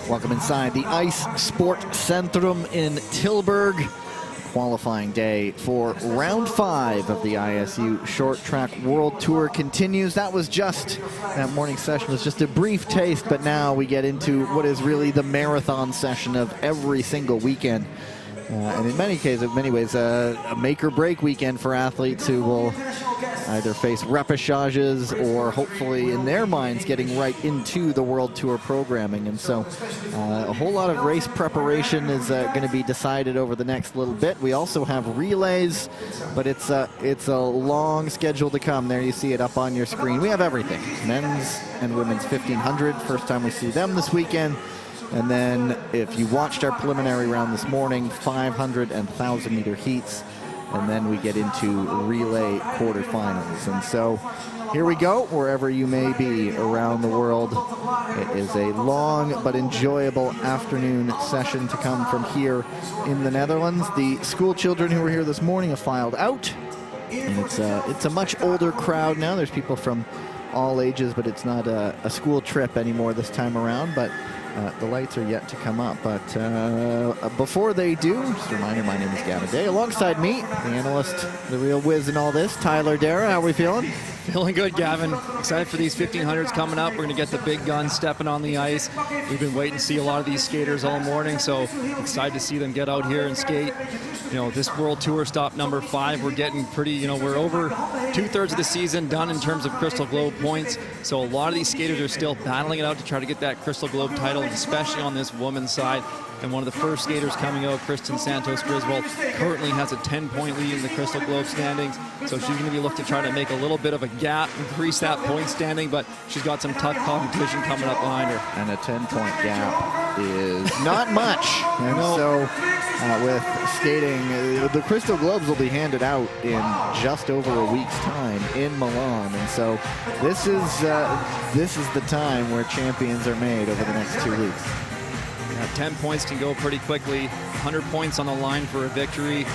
Welcome inside the Ice Sport Centrum in Tilburg. Qualifying day for round 5 of the ISU Short Track World Tour continues. That morning session was just a brief taste, but now we get into what is really the marathon session of every single weekend. And in many ways, a make or break weekend for athletes who will either face repêchages or hopefully in their minds getting right into the World Tour programming. And so a whole lot of race preparation is going to be decided over the next little bit. We also have relays, but it's a long schedule to come. There you see it up on your screen. We have everything, men's and women's 1500. First time we see them this weekend. And then if you watched our preliminary round this morning, 500 and 1,000 meter heats. And then we get into relay quarterfinals. And so here we go, wherever you may be around the world. It is a long but enjoyable afternoon session to come from here in the Netherlands. The school children who were here this morning have filed out. And it's a much older crowd now. There's people from all ages, but it's not a school trip anymore this time around. But the lights are yet to come up, but before they do, just a reminder, my name is Gavin Day. Alongside me, the analyst, the real whiz in all this, Tyler Dara. How are we feeling? Feeling good, Gavin. Excited for these 1500s coming up. We're going to get the big guns stepping on the ice. We've been waiting to see a lot of these skaters all morning, so excited to see them get out here and skate. You know, this World Tour stop number 5, we're getting pretty, we're over 2/3 of the season done in terms of Crystal Globe points. So a lot of these skaters are still battling it out to try to get that Crystal Globe title, especially on this women's side. And one of the first skaters coming out, Kristen Santos Griswold, currently has a 10-point lead in the Crystal Globe standings. So she's going to be looking to try to make a little bit of a gap, increase that point standing, but she's got some tough competition coming up behind her. And a 10-point gap is not much. And so with skating, the Crystal Globes will be handed out in just over a week's time in Milan. And so this is the time where champions are made over the next 2 weeks. 10 points can go pretty quickly. 100 points on the line for a victory.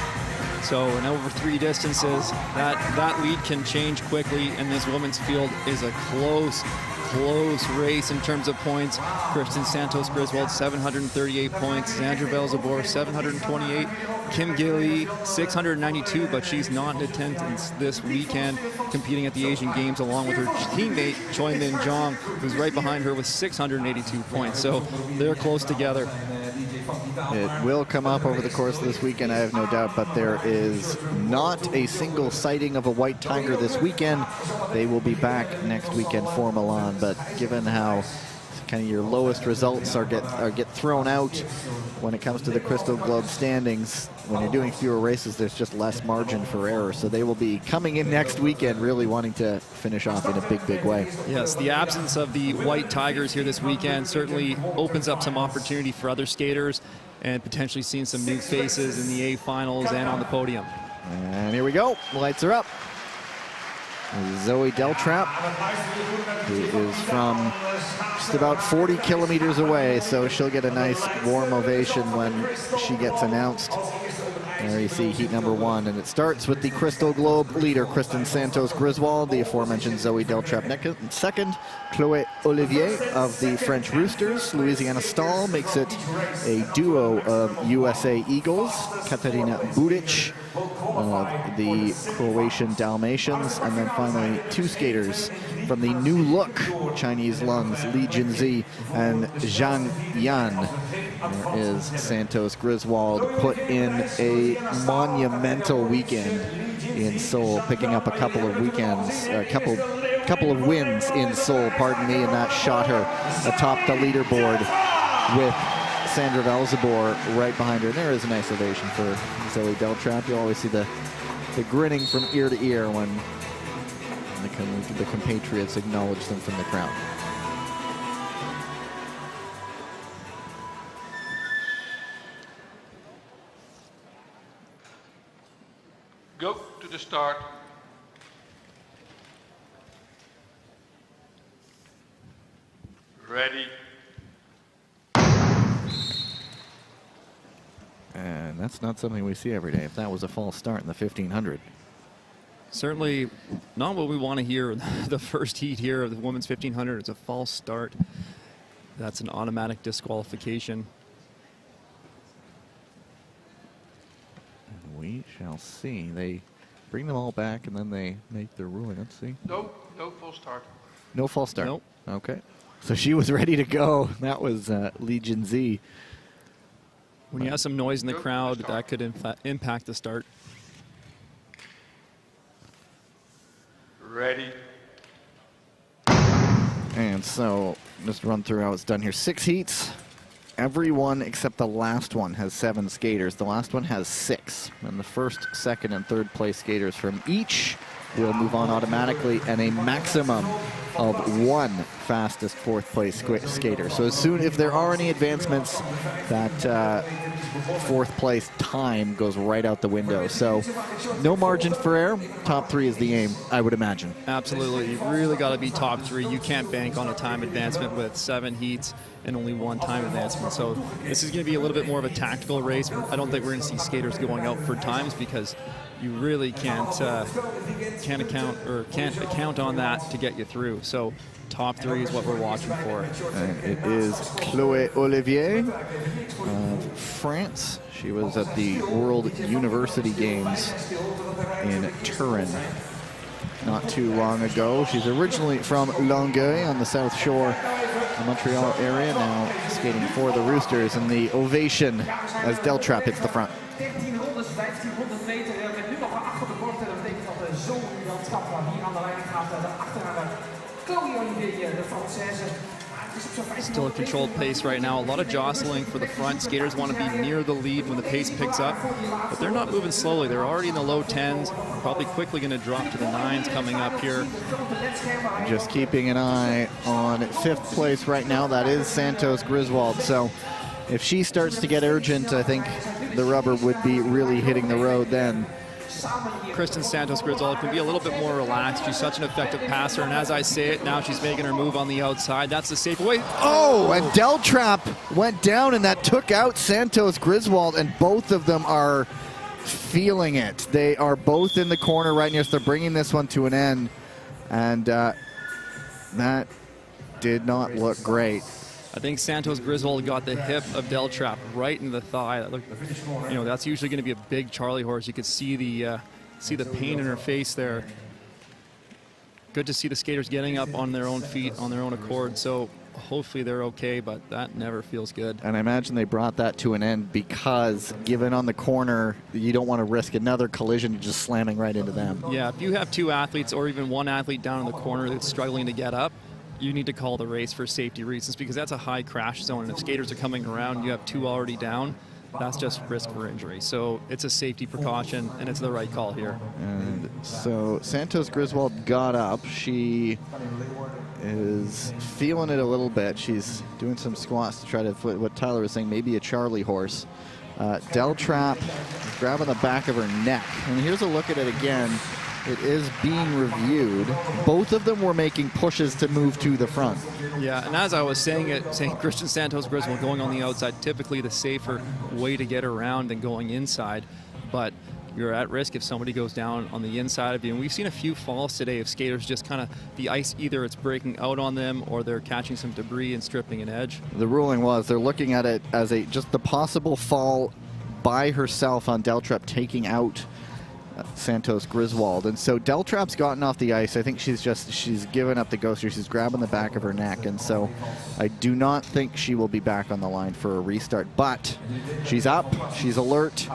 So in over 3 distances, that lead can change quickly, and this women's field is a close race in terms of points. Kristen Santos Griswold, 738 points. Sandra Belzebor, 728. Kim Gilly, 692, but she's not in attendance this weekend, competing at the Asian Games along with her teammate, Choi Min Jong, who's right behind her with 682 points. So they're close together. It will come up over the course of this weekend, I have no doubt, but there is not a single sighting of a white tiger this weekend. They will be back next weekend for Milan, but given how kind of your lowest results get thrown out when it comes to the Crystal Globe standings, when you're doing fewer races, there's just less margin for error. So they will be coming in next weekend really wanting to finish off in a big way. Yes, the absence of the white tigers here this weekend certainly opens up some opportunity for other skaters and potentially seeing some new faces in the A finals and on the podium. And here we go, lights are up. Zoe Deltrap, who is from just about 40 kilometers away, so she'll get a nice warm ovation when she gets announced. There you see heat number 1, and it starts with the Crystal Globe leader, Kristen Santos Griswold, the aforementioned Zoe Deltrap second, Chloé Olivier of the French Roosters, Louisiana Stahl makes it a duo of USA Eagles, Katarina Budic of the Croatian Dalmatians, and then finally 2 skaters from the new look Chinese lungs, Li Jinzi and Zhang Yan. There is Santos Griswold put in a monumental weekend in Seoul, picking up a couple of wins in Seoul, pardon me, and that shot her atop the leaderboard with Sandra Belzebor right behind her. And there is a nice ovation for Zoe Deltrap. You always see the grinning from ear to ear when the compatriots acknowledge them from the crowd. Go to the start. Ready. And that's not something we see every day. If that was a false start in the 1500. Certainly not what we want to hear. The first heat here of the women's 1500 is a false start. that's an automatic disqualification. We shall see. They bring them all back and then they make their ruling. Let's see. No false start. No false start. Nope. Okay. So she was ready to go. That was Legion Z. When you have some noise in the crowd, that could impact the start. Ready. And so, just run through how it's done here. 6 heats. Everyone except the last one has 7 skaters. The last one has 6. And the first, second, and third place skaters from each will move on automatically, and a maximum of 1 fastest 4th place skater. So as soon, if there are any advancements, that 4th place time goes right out the window. So no margin for error. Top 3 is the aim, I would imagine. Absolutely. You really got to be top 3. You can't bank on a time advancement with 7 heats and only 1 time advancement. So this is going to be a little bit more of a tactical race. I don't think we're going to see skaters going out for times because you really can't account on that to get you through. So top 3 is what we're watching for. And it is Chloé Olivier of France. She was at the World University Games in Turin not too long ago. She's originally from Longueuil on the South Shore, the Montreal area, now skating for the Roosters, and the ovation as Deltrap hits the front. 1500 meter met nu nog maar achter de borst. Dat betekent dat de zoon nu dan stapt hier aan de lijn gaat. Achteraan Chloé Olivier, de Française. Still a controlled pace right now. A lot of jostling for the front. Skaters want to be near the lead when the pace picks up, but they're not moving slowly. They're already in the low 10s, probably quickly going to drop to the 9s coming up here. Just keeping an eye on 5th place right now. That is Santos Griswold. So if she starts to get urgent, I think the rubber would be really hitting the road then. Kristen Santos Griswold can be a little bit more relaxed. She's such an effective passer, and as I say it, now she's making her move on the outside. That's the safe way. Oh, and Deltrap went down, and that took out Santos Griswold, and both of them are feeling it. They are both in the corner right now, so they're bringing this one to an end, and that did not look great. I think Santos Griswold got the hip of Deltrap right in the thigh. That looked, you know, that's usually going to be a big Charlie horse. You could see the pain in her face there. Good to see the skaters getting up on their own feet, on their own accord. So hopefully they're okay, but that never feels good. And I imagine they brought that to an end because, given on the corner, you don't want to risk another collision just slamming right into them. Yeah, if you have 2 athletes or even 1 athlete down in the corner that's struggling to get up, you need to call the race for safety reasons because that's a high crash zone. And if skaters are coming around, you have 2 already down, that's just risk for injury. So it's a safety precaution, and it's the right call here. And so Santos Griswold got up. She is feeling it a little bit. She's doing some squats to try to, what Tyler was saying, maybe a Charlie horse. Deltrap grabbing the back of her neck. And here's a look at it again. It is being reviewed. Both of them were making pushes to move to the front. Yeah, and as I was saying Christian Santos Griswold going on the outside, typically the safer way to get around than going inside. But you're at risk if somebody goes down on the inside of you. And we've seen a few falls today of skaters just kind of, the ice, either it's breaking out on them or they're catching some debris and stripping an edge. The ruling was they're looking at it as just the possible fall by herself on Deltrap, taking out Santos Griswold. And so Deltrap's gotten off the ice. I think she's given up the ghost here. She's grabbing the back of her neck, and so I do not think she will be back on the line for a restart, but she's up, she's alert.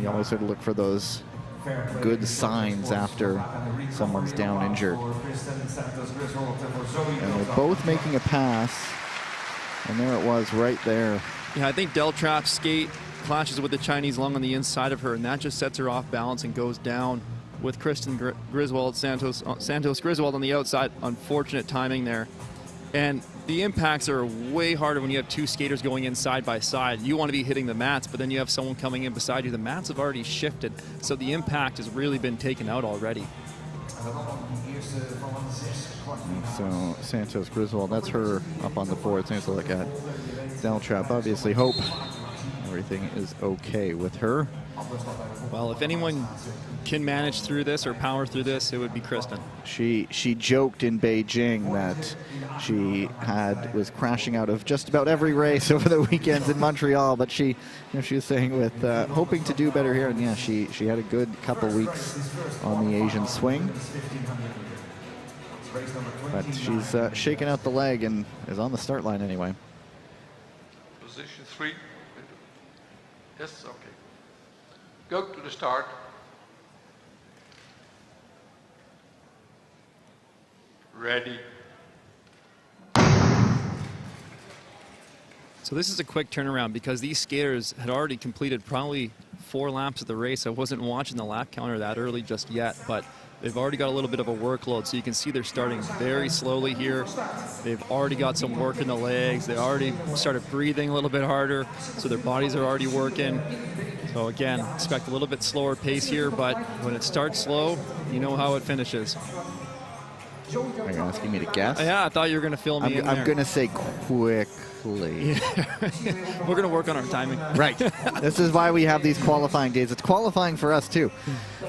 You always have to look for those good signs after someone's down injured. And they're both making a pass, and there it was right there. Yeah, I think Deltrap's skate clashes with the Chinese lung on the inside of her, and that just sets her off balance and goes down with Kristen Griswold, Santos Griswold on the outside. Unfortunate timing there. And the impacts are way harder when you have 2 skaters going in side by side. You want to be hitting the mats, but then you have someone coming in beside you. The mats have already shifted, so the impact has really been taken out already. So Santos Griswold, that's her up on the board. Let's look at Deltrap. Obviously, hope everything is okay with her. Well, if anyone can manage through this or power through this, it would be Kristen. She joked in Beijing that she was crashing out of just about every race over the weekends in Montreal, but she was saying with hoping to do better here, and yeah, she had a good couple weeks on the Asian swing. But she's shaking out the leg and is on the start line anyway. Position 3. Yes, okay. Go to the start. Ready. So this is a quick turnaround because these skaters had already completed probably 4 laps of the race. I wasn't watching the lap counter that early just yet, but they've already got a little bit of a workload. So you can see they're starting very slowly here. They've already got some work in the legs. They already started breathing a little bit harder, so their bodies are already working. So again, expect a little bit slower pace here, but when it starts slow, you know how it finishes. Are you asking me to guess? Yeah, I thought you were going to fill me in there. I'm going to say quickly. Yeah. We're going to work on our timing. Right. This is why we have these qualifying days. It's qualifying for us, too.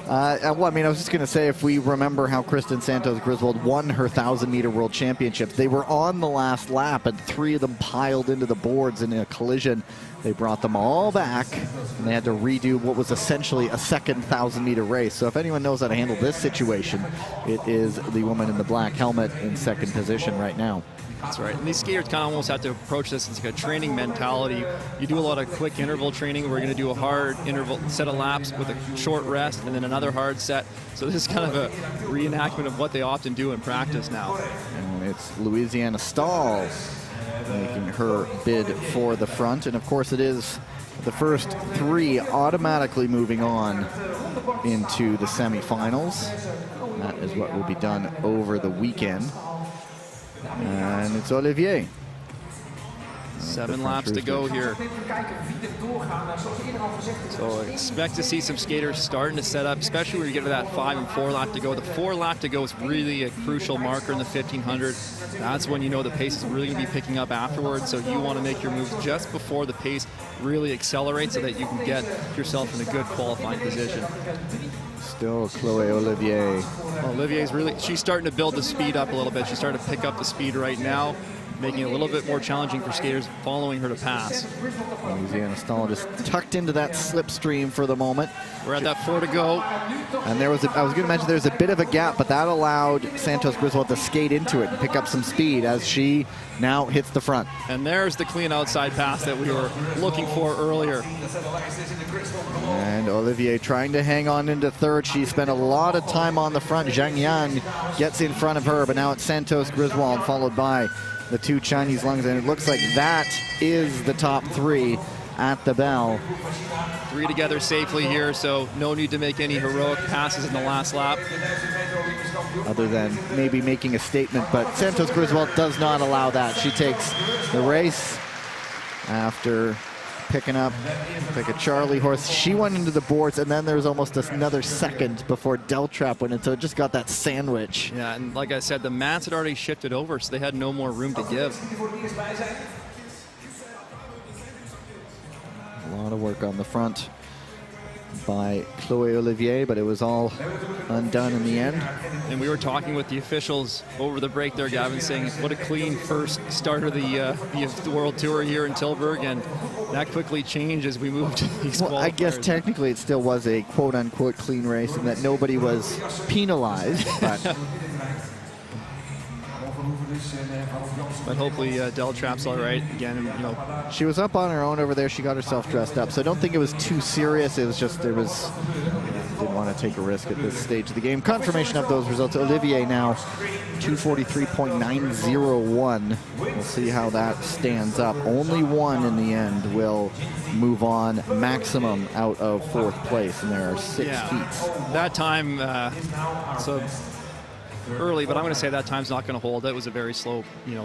Well, I mean, I was just going to say, if we remember how Kristen Santos Griswold won her 1,000-meter world championships, they were on the last lap, and 3 of them piled into the boards in a collision. They brought them all back, and they had to redo what was essentially a second 1,000-meter race. So if anyone knows how to handle this situation, it is the woman in the black helmet in second position right now. That's right. And these skaters kind of almost have to approach this as like a training mentality. You do a lot of quick interval training. We're going to do a hard interval set of laps with a short rest and then another hard set. So this is kind of a reenactment of what they often do in practice now. And it's Louisiana Stahl making her bid for the front. And of course it is the first 3 automatically moving on into the semifinals. That is what will be done over the weekend. And it's Olivier. 7 laps to go here. So expect to see some skaters starting to set up, especially when you get to that 5 and 4 lap to go. The 4 lap to go is really a crucial marker in the 1500. That's when you know the pace is really going to be picking up afterwards. So you want to make your moves just before the pace really accelerates so that you can get yourself in a good qualifying position. Still Chloe Olivier. Well, Olivier's really, she's starting to build the speed up a little bit. She's starting to pick up the speed right now, making it a little bit more challenging for skaters following her to pass. Louisiana Stahl just tucked into that slipstream for the moment. We're at that 4 to go. And I was going to mention there's a bit of a gap, but that allowed Santos Griswold to skate into it and pick up some speed as she now hits the front. And there's the clean outside pass that we were looking for earlier. And Olivier trying to hang on into third. She spent a lot of time on the front. Zhang Yan gets in front of her, but now it's Santos Griswold followed by the 2 Chinese lungs, and it looks like that is the top 3 at the bell. 3 together safely here, so no need to make any heroic passes in the last lap. Other than maybe making a statement, but Santos Griswold does not allow that. She takes the race after picking up like a Charlie horse. She went into the boards, and then there was almost another second before Deltrap went in, so it just got that sandwich. Yeah, and like I said, the mats had already shifted over, so they had no more room to give. A lot of work on the front by Chloe Olivier, but it was all undone in the end. And we were talking with the officials over the break there, Gavin, saying what a clean first start of the World Tour here in Tilburg, and that quickly changed as we moved to these qualifiers. I guess technically it still was a quote-unquote clean race and that nobody was penalized, but but hopefully Deltrap's all right again. And, you know, she was up on her own over there. She got herself dressed up, so I don't think it was too serious. It was just didn't want to take a risk at this stage of the game. Confirmation of those results. Olivier now 243.901. We'll see how that stands up. Only one in the end will move on maximum out of 4th place, and there are 6 heats. That time, so early, but I'm going to say that time's not going to hold. That was a very slow,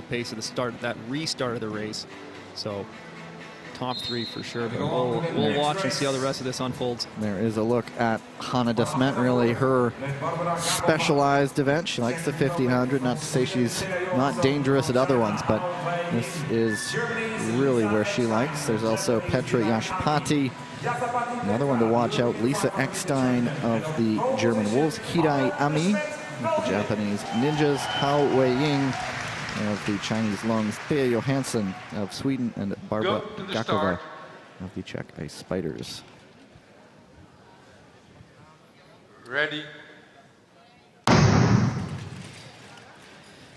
pace at the start, that restart of the race. So top 3 for sure. But we'll watch and see how the rest of this unfolds. There is a look at Hannah de Smet, really her specialized event. She likes the 1500, not to say she's not dangerous at other ones, but this is really where she likes. There's also Petra Yashpati, another one to watch out, Lisa Eckstein of the German Wolves, Hirai Ami of the Japanese Ninjas, Hao Wei-ying of the Chinese Lungs, Thea Johansson of Sweden, and Barbara Gakova of the Czech Ice Spiders. Ready.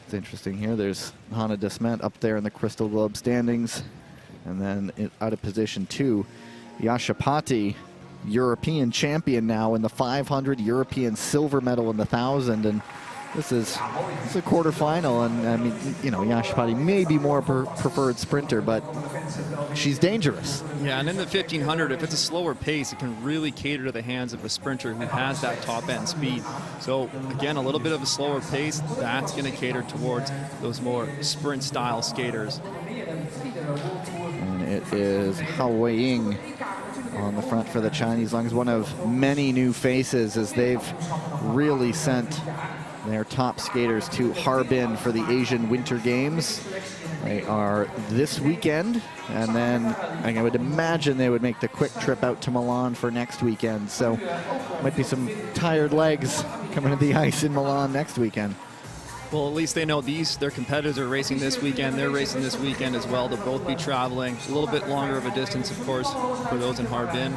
It's interesting here. There's Hannah de Smet up there in the Crystal Globe standings. And then out of position 2, Yashpati, European champion now in the 500, European silver medal in the 1000. And this is a quarterfinal. And I mean, you know, Yashpati may be more preferred sprinter, but she's dangerous. Yeah, and in the 1500, if it's a slower pace, it can really cater to the hands of a sprinter who has that top end speed. So again, a little bit of a slower pace, that's going to cater towards those more sprint style skaters. And it is Hao Wei-ying on the front for the Chinese Lungs, one of many new faces as they've really sent their top skaters to Harbin for the Asian Winter Games. They are this weekend, and then I would imagine they would make the quick trip out to Milan for next weekend. So might be some tired legs coming to the ice in Milan next weekend. Well, at least they know their competitors are racing this weekend. They're racing this weekend as well. They'll both be traveling a little bit longer of a distance, of course, for those in Harbin.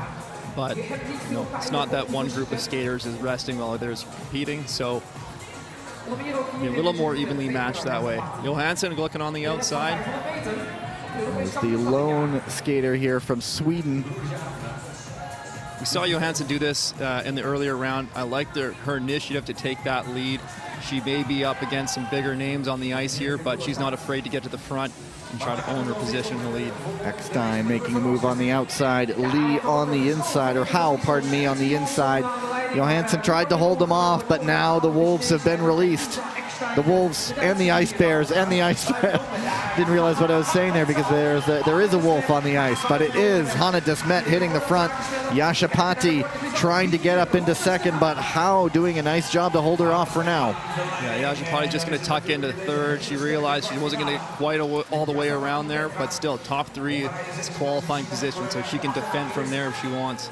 But you know, it's not that one group of skaters is resting while others are competing. So be a little more evenly matched that way. Johansson looking on the outside. There's the lone skater here from Sweden. We saw Johansson do this in the earlier round. I liked her initiative to take that lead. She may be up against some bigger names on the ice here, but she's not afraid to get to the front and try to own her position in the lead. Eckstein making a move on the outside, Lee on the inside, or Howe, pardon me, on the inside. Johansson tried to hold them off, but now the Wolves have been released. The Wolves and the Ice Bears and the Ice Bears. Didn't realize what I was saying there because there is a wolf on the ice, but it is Hannah de Smet hitting the front. Yashpati trying to get up into second, but Howe doing a nice job to hold her off for now. Yeah, Yashpati just going to tuck into third. She realized she wasn't going to get quite all the way around there, but still top 3 is qualifying position, so she can defend from there if she wants.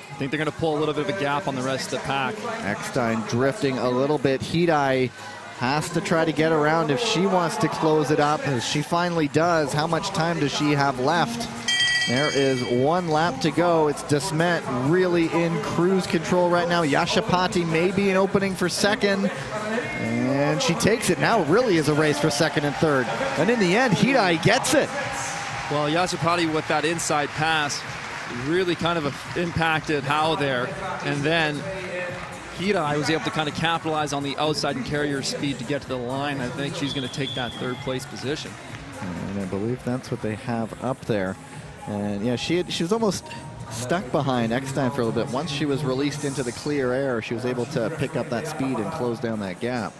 I think they're going to pull a little bit of a gap on the rest of the pack. Eckstein drifting a little bit. Hirai has to try to get around if she wants to close it up, as she finally does. How much time does she have left? There is 1 lap to go. It's de Smet really in cruise control right now. Yashpati may be an opening for second, and she takes it. Now it really is a race for second and third. And in the end, Hirai gets it. Well, Yashpati with that inside pass really kind of impacted Howe there, and then Hirai was able to kind of capitalize on the outside and carry her speed to get to the line. I think she's going to take that 3rd place position. And I believe that's what they have up there. And yeah, she was almost stuck behind Eckstein for a little bit. Once she was released into the clear air, she was able to pick up that speed and close down that gap.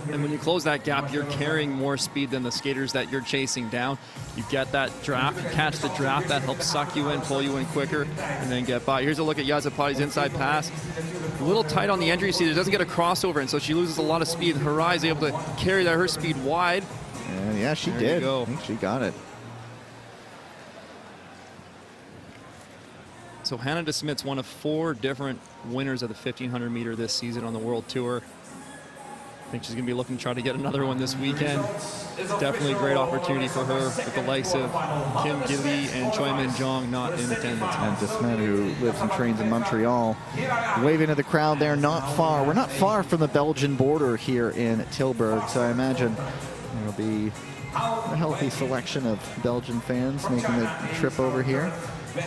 And when you close that gap, you're carrying more speed than the skaters that you're chasing down. You get that draft, you catch the draft, that helps suck you in, pull you in quicker, and then get by. Here's a look at Yashpati's inside pass. A little tight on the entry, see, it doesn't get a crossover, and so she loses a lot of speed. Hirai is able to carry her speed wide. And yeah, she did. I think she got it. So Hannah de Smet's one of 4 different winners of the 1500 meter this season on the World Tour. I think she's going to be looking to try to get another one this weekend. It's definitely a great opportunity for her with the likes of Kim Gilly and Choi Min Jong not in attendance. And de Smet, who lives and trains in Montreal, waving to the crowd there, not far. We're not far from the Belgian border here in Tilburg, so I imagine there'll be a healthy selection of Belgian fans making the trip over here. We've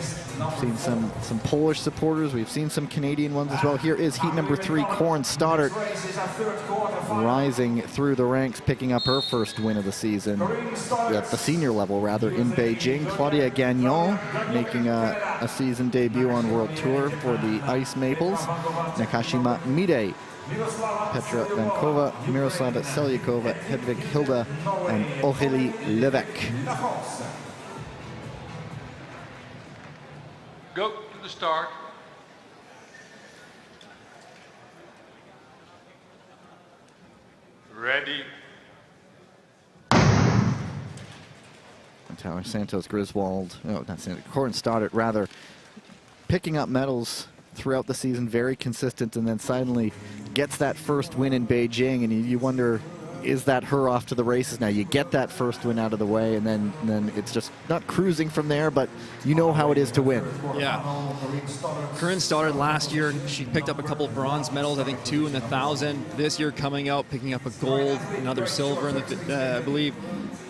seen some Polish supporters. We've seen some Canadian ones as well. Here is heat number 3, Corin Stoddart, rising through the ranks, picking up her first win of the season at the senior level, rather, in Beijing. Claudia Gagnon making a season debut on World Tour for the Ice Maples. Nakashima Mide, Petra Vankova, Miroslava Selyakova, Hedvig Hilda, and Aurélie Levesque. Go to the start. Ready. Tyler Santos Griswold, no, not Santos, Corin Stoddart rather, picking up medals throughout the season, very consistent, and then suddenly gets that first win in Beijing, and you wonder, is that her off to the races now? You get that first win out of the way, and then it's just not cruising from there, but you know how it is to win. Yeah. Corinne Stoddart last year, she picked up a couple bronze medals, I think 2 in the 1,000. This year coming out, picking up a gold, another silver in the, I believe.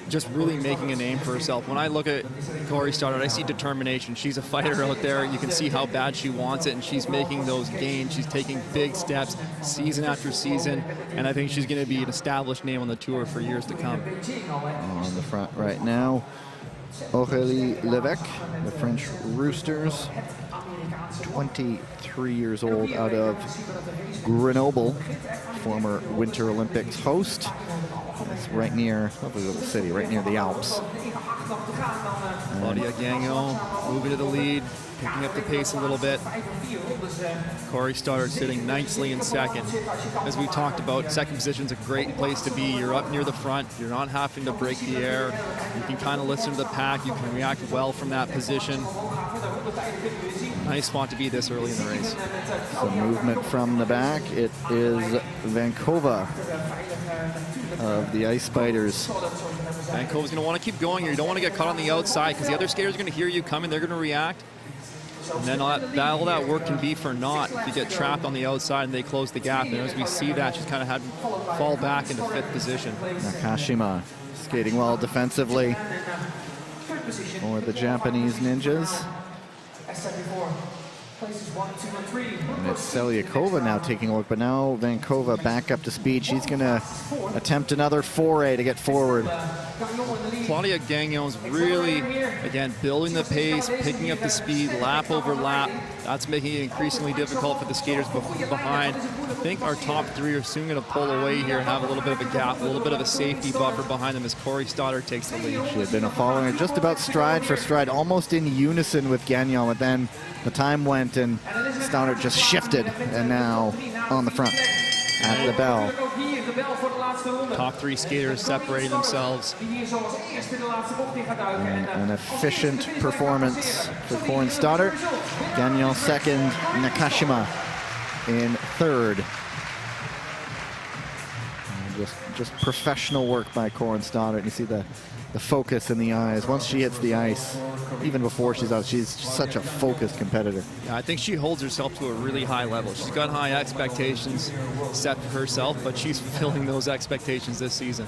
Just really making a name for herself. When I look at Cory Stoddart, I see determination. She's a fighter out there. You can see how bad she wants it, and she's making those gains. She's taking big steps season after season, and I think she's going to be an established name on the tour for years to come. On the front right now, Aurélie Levesque, the French Roosters, 23 years old, out of Grenoble, former Winter Olympics host. It's right near, lovely little city, right near the Alps. Claudia Gagnon moving to the lead, picking up the pace a little bit. Cory Stoddart sitting nicely in second. As we talked about, second position's a great place to be. You're up near the front. You're not having to break the air. You can kind of listen to the pack. You can react well from that position. Nice spot to be this early in the race. Some movement from the back. It is Vankova of the Ice Spiders. Vankova's going to want to keep going here. You don't want to get caught on the outside because the other skaters are going to hear you coming. They're going to react. And then all that work can be for naught if you get trapped on the outside and they close the gap. And as we see that, she's kind of had to fall back into fifth position. Nakashima skating well defensively for the Japanese Ninjas. And it's Selyakova now taking a look, but now Vankova back up to speed. She's going to attempt another foray to get forward. Claudia Gagnon's really, again, building the pace, picking up the speed, lap over lap. That's making it increasingly difficult for the skaters behind. I think our top three are soon going to pull away here and have a little bit of a gap, a little bit of a safety buffer behind them as Cory Stoddart takes the lead. She had been following her just about stride for stride, almost in unison with Gagnon, but then the time went and Stoddart just shifted, and now on the front at the bell. Top three skaters separating themselves. And an efficient performance for Corin Stoddart. Gagnon second, Nakashima in third. And just professional work by Corin Stoddart. You see the focus in the eyes. Once she hits the ice, even before she's out, she's such a focused competitor. Yeah, I think she holds herself to a really high level. She's got high expectations set for herself, but she's fulfilling those expectations this season.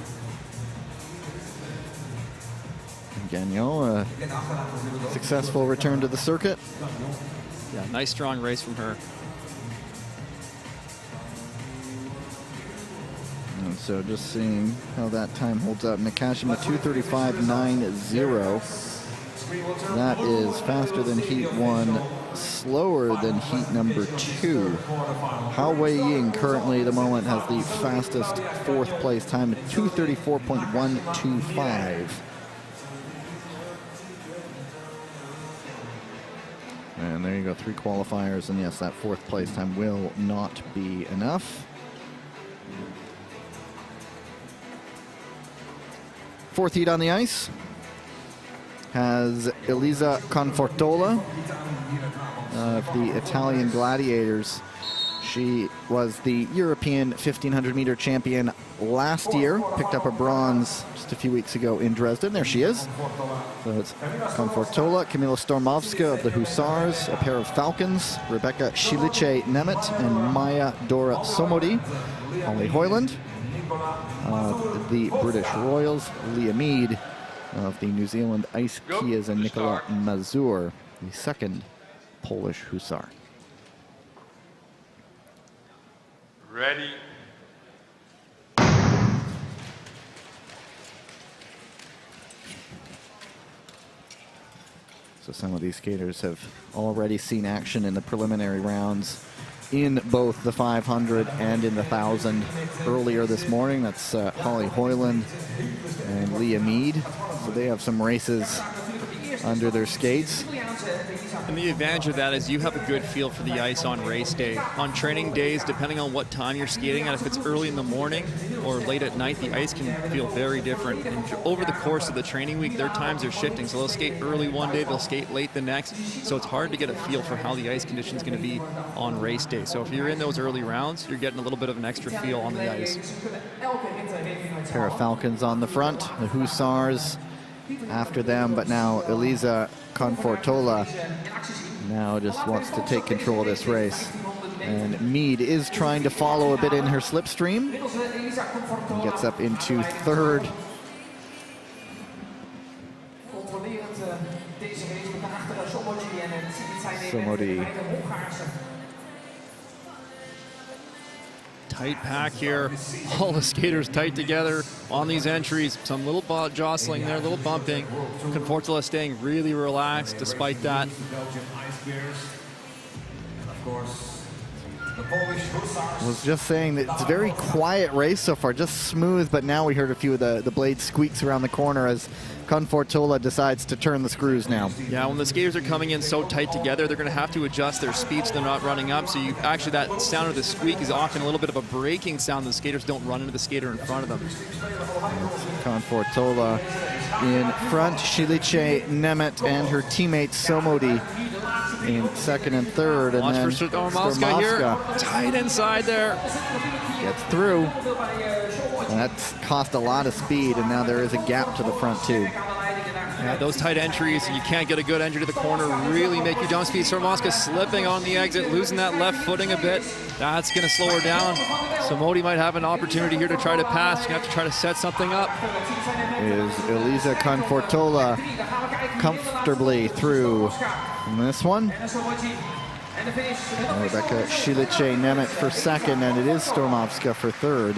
Gagnon, a successful return to the circuit. Yeah, nice strong race from her. And so just seeing how that time holds up. Nakashima 2:35.90. That is faster than heat one, slower than heat number 2. Hao Wei-ying currently at the moment has the fastest fourth place time at 2:34.125. And there you go, 3 qualifiers, and yes, that fourth place time will not be enough. Fourth heat on the ice has Elisa Confortola of the Italian Gladiators. She was the European 1500-meter champion last year, picked up a bronze just a few weeks ago in Dresden. There she is. So it's Confortola, Kamila Stormovska of the Hussars, a pair of Falcons, Rebecca Shilice-Nemeth and Maya Dora Somodi, Holly Hoyland of the British Royals, Leah Mead of the New Zealand Ice Kias, and Nicola Mazur, the second Polish Hussar. Ready. So some of these skaters have already seen action in the preliminary rounds in both the 500 and in the 1,000 earlier this morning. That's Holly Hoyland and Leah Mead. So they have some races under their skates. And the advantage of that is you have a good feel for the ice on race day. On training days, depending on what time you're skating, and if it's early in the morning or late at night, the ice can feel very different. And over the course of the training week, their times are shifting. So they'll skate early one day, they'll skate late the next. So it's hard to get a feel for how the ice condition is going to be on race day. So if you're in those early rounds, you're getting a little bit of an extra feel on the ice. Pair of Falcons on the front, the Hussars after them, but now Elisa Confortola now just wants to take control of this race. And Mead is trying to follow a bit in her slipstream. And gets up into third. Somodi. Tight pack here. All the skaters tight together on these entries. Some little jostling there, a little bumping. Confortola staying really relaxed despite that. I was just saying that it's a very quiet race so far, just smooth, but now we heard a few of the blade squeaks around the corner as Confortola decides to turn the screws now. Yeah, when the skaters are coming in so tight together, they're going to have to adjust their speed so they're not running up. So actually that sound of the squeak is often a little bit of a braking sound. The skaters don't run into the skater in front of them. Confortola in front, Shilice Nemeth and her teammate Somodi in second and third. And watch then for Stormovska here. Tight inside there. Gets through. And that's cost a lot of speed, and now there is a gap to the front too. Yeah, those tight entries, you can't get a good entry to the corner, really make you down speed. Stormovska slipping on the exit, losing that left footing a bit. That's going to slow her down. Somodi might have an opportunity here to try to pass. She's going to have to try to set something up. Is Elisa Confortola comfortably through in this one? Rebecca Shilice Nemeth for second, and it is Stormovska for third.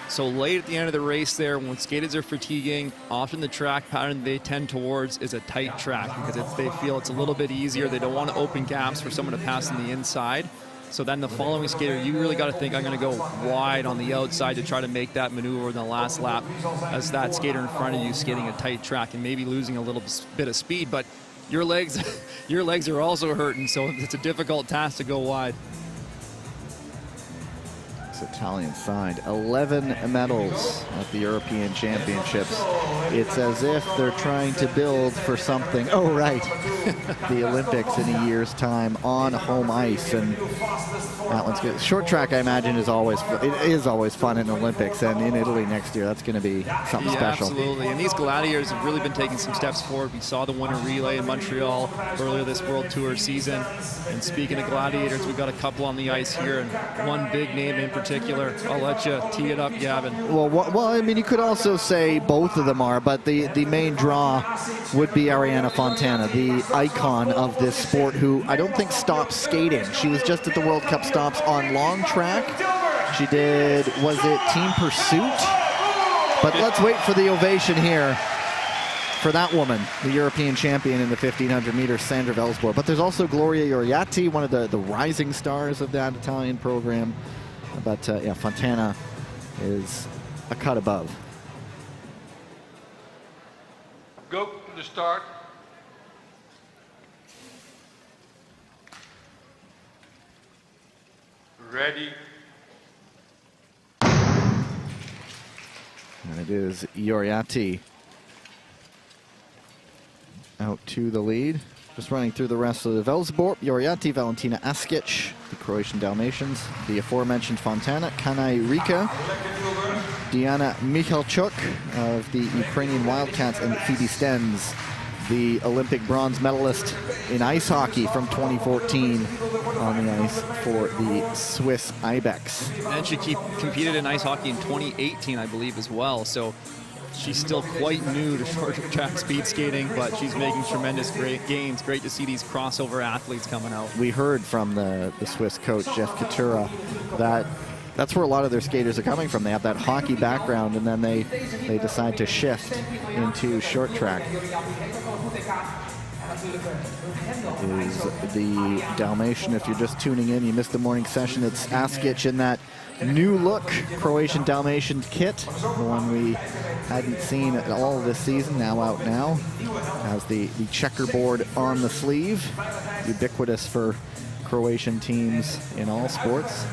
So late at the end of the race there, when skaters are fatiguing, often the track pattern they tend towards is a tight track because they feel it's a little bit easier. They don't want to open gaps for someone to pass on the inside. So then the following skater, you really got to think, I'm going to go wide on the outside to try to make that maneuver in the last lap as that skater in front of you skating a tight track and maybe losing a little bit of speed. But your legs are also hurting, so it's a difficult task to go wide. Italian side, 11 medals at the European Championships. It's as if they're trying to build for something. Oh, right. The Olympics in a year's time on home ice, and that one's good. Short track, I imagine, is always fun in Olympics, and in Italy next year, that's going to be something special. Absolutely, and these gladiators have really been taking some steps forward. We saw the winter relay in Montreal earlier this World Tour season, and speaking of gladiators, we've got a couple on the ice here, and one big name in particular. I'll let you tee it up, Gavin. Well, I mean, you could also say both of them are, but the main draw would be Ariana Fontana, the icon of this sport, who I don't think stopped skating. She was just at the World Cup stops on long track. She did, was it Team Pursuit? But let's wait for the ovation here for that woman, the European champion in the 1500 meters, Sandra Velsborg. But there's also Gloria Ioriatti, one of the rising stars of that Italian program. But yeah, Fontana is a cut above. Go to the start. Ready. And it is Ioriatti out to the lead. Just running through the rest of the Velsborg, Ioriatti, Valentina Askic, the Croatian Dalmatians, the aforementioned Fontana, Kanai Rika, Diana Michalchuk of the Ukrainian Wildcats, and Phoebe Stens, the Olympic bronze medalist in ice hockey from 2014 on the ice for the Swiss Ibex. And she competed in ice hockey in 2018, I believe, as well. So she's still quite new to short track speed skating, but she's making tremendous gains. Great to see these crossover athletes coming out. We heard from the Swiss coach, Jeff Katura, that that's where a lot of their skaters are coming from. They have that hockey background, and then they decide to shift into short track. Is the Dalmatian, if you're just tuning in, you missed the morning session, it's Askic in that new look Croatian Dalmatian kit, the one we hadn't seen at all this season, now out now. Has the checkerboard on the sleeve, ubiquitous for Croatian teams in all sports.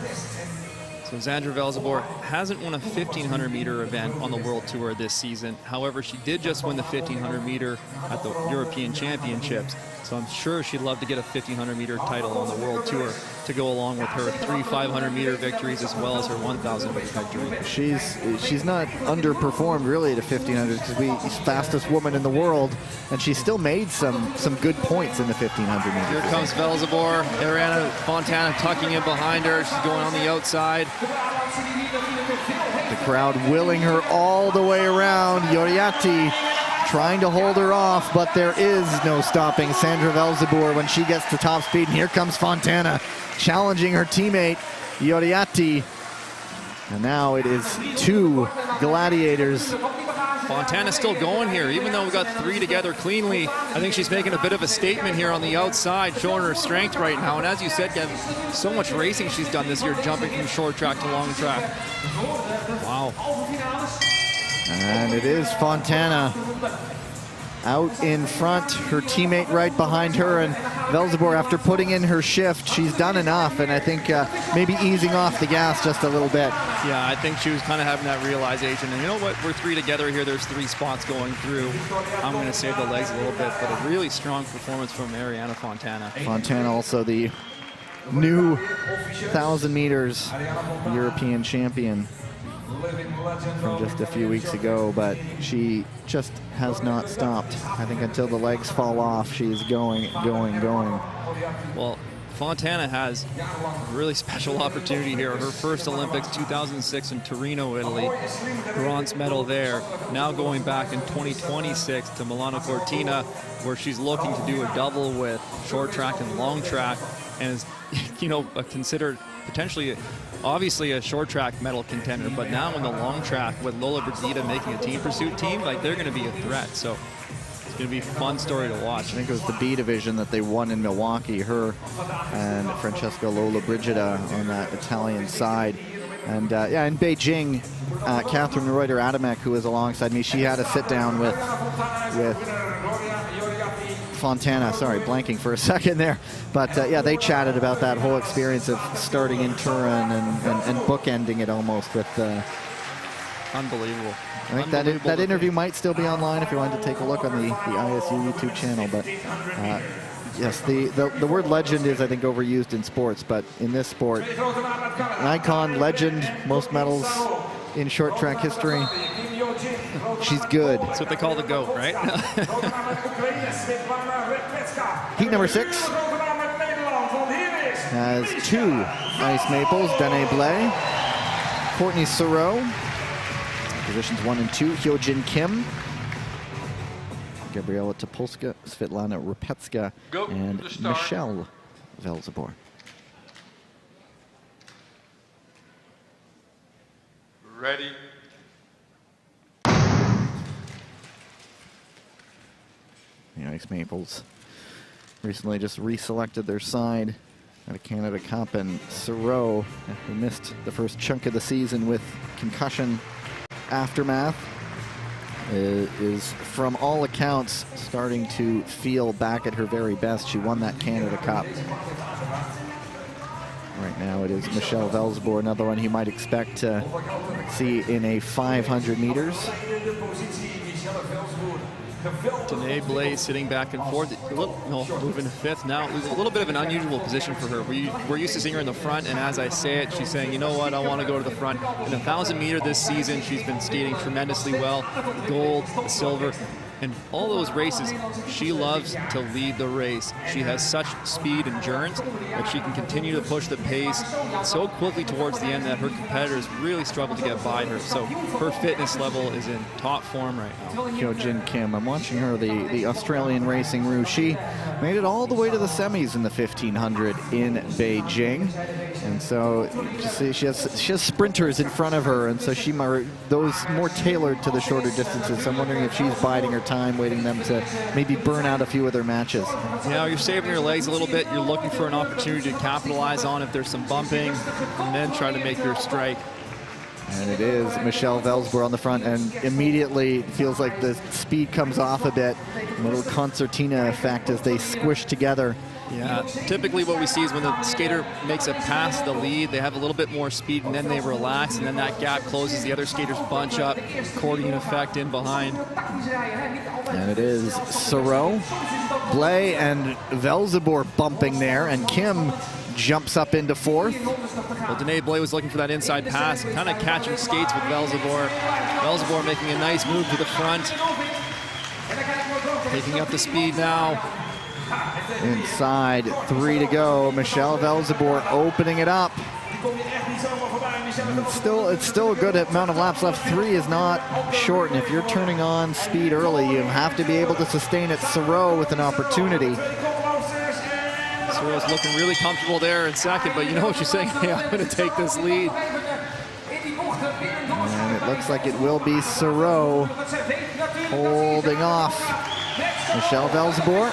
So Sandra Velzebor hasn't won a 1,500-meter event on the World Tour this season. However, she did just win the 1,500-meter at the European Championships. So I'm sure she'd love to get a 1,500-meter title on the World Tour to go along with her 3 500-meter victories as well as her 1,000-meter victory. She's not underperformed really at a 1,500 because she's fastest woman in the world, and she still made some good points in the 1,500 meters. Here comes Velzebor. Ariana Fontana tucking in behind her. She's going on the outside. The crowd willing her all the way around. Yoriati trying to hold her off, but there is no stopping Sandra Velzebor when she gets to top speed. And here comes Fontana challenging her teammate Yoriati. And now it is 2 gladiators. Fontana's still going here, even though we got 3 together cleanly. I think she's making a bit of a statement here on the outside, showing her strength right now. And as you said, Kevin, so much racing she's done this year, jumping from short track to long track. Wow. And it is Fontana out in front, her teammate right behind her, and Velzebor, after putting in her shift, she's done enough, and I think maybe easing off the gas just a little bit. Yeah, I think she was kind of having that realization. And you know what? We're 3 together here. There's 3 spots going through. I'm going to save the legs a little bit, but a really strong performance from Ariana Fontana. Fontana also the new 1,000 meters European champion from just a few weeks ago, but she just has not stopped. I think until the legs fall off, she's going. Well, Fontana has a really special opportunity here. Her first Olympics, 2006 in Torino, Italy, bronze medal there. Now going back in 2026 to Milano Cortina, where she's looking to do a double with short track and long track, and is, you know, considered potentially, obviously a short track medal contender, but now in the long track with Lola Brigida making a team pursuit team, like they're going to be a threat. So it's going to be a fun story to watch. I think it was the B division that they won in Milwaukee, her and Francesca Lola Brigida on that Italian side. And yeah, in Beijing, Catherine Reuter-Adamek, who was alongside me, she had a sit down with Fontana. Sorry, blanking for a second there. But yeah, they chatted about that whole experience of starting in Turin and bookending it almost with unbelievable. I think that interview might still be online if you wanted to take a look on the ISU YouTube channel. But yes, the word legend is, I think, overused in sports, but in this sport, an icon, legend, most medals in short track history. She's good. That's what they call the GOAT, right? Heat number 6 has 2 ice maples. Danae Blais, Courtney Sereau, positions 1 and 2. Hyojin Kim, Gabriela Topolska, Svetlana Repetska, and Michelle Velzebor. Ready. The Ice Maples recently just reselected their side at a Canada Cup, and Sereau, who missed the first chunk of the season with concussion aftermath, is from all accounts starting to feel back at her very best. She won that Canada Cup. Right now it is Michelle Velzebor, another one you might expect to see in a 500 meters. Danae Blais sitting back and forth, moving to 5th now. It was a little bit of an unusual position for her. We're used to seeing her in the front, and as I say it, she's saying, you know what, I want to go to the front. In the 1,000 meter this season, she's been skating tremendously well. Gold, silver, and all those races, she loves to lead the race. She has such speed and endurance that she can continue to push the pace so quickly towards the end that her competitors really struggle to get by her. So her fitness level is in top form right now. Hyojin Kim, I'm watching her, the Australian racing route. She made it all the way to the semis in the 1,500 in Beijing. And so she has sprinters in front of her, and so those more tailored to the shorter distances. So I'm wondering if she's biding her time, waiting them to maybe burn out a few of their matches. You know, you're saving your legs a little bit. You're looking for an opportunity to capitalize on if there's some bumping, and then try to make your strike. And it is Michelle Velsboer on the front, and immediately feels like the speed comes off a bit. A little concertina effect as they squish together. Yeah, typically what we see is when the skater makes a pass the lead, they have a little bit more speed and then they relax, and then that gap closes, the other skaters bunch up, accordion effect in behind. And it is Sereau, Blais, and Velsboer bumping there, and Kim jumps up into fourth. Well, Danae Blais was looking for that inside pass, kind of catching skates with Velsboer. Velsboer making a nice move to the front. Picking up the speed now. Inside, 3 to go. Michelle Velsboer opening it up. And it's still a good amount of laps left. 3 is not short, and if you're turning on speed early, you have to be able to sustain it. Sereau with an opportunity. Sereau's looking really comfortable there in second, but you know what she's saying? Hey, I'm going to take this lead. And it looks like it will be Sereau holding off Michelle Velsboer.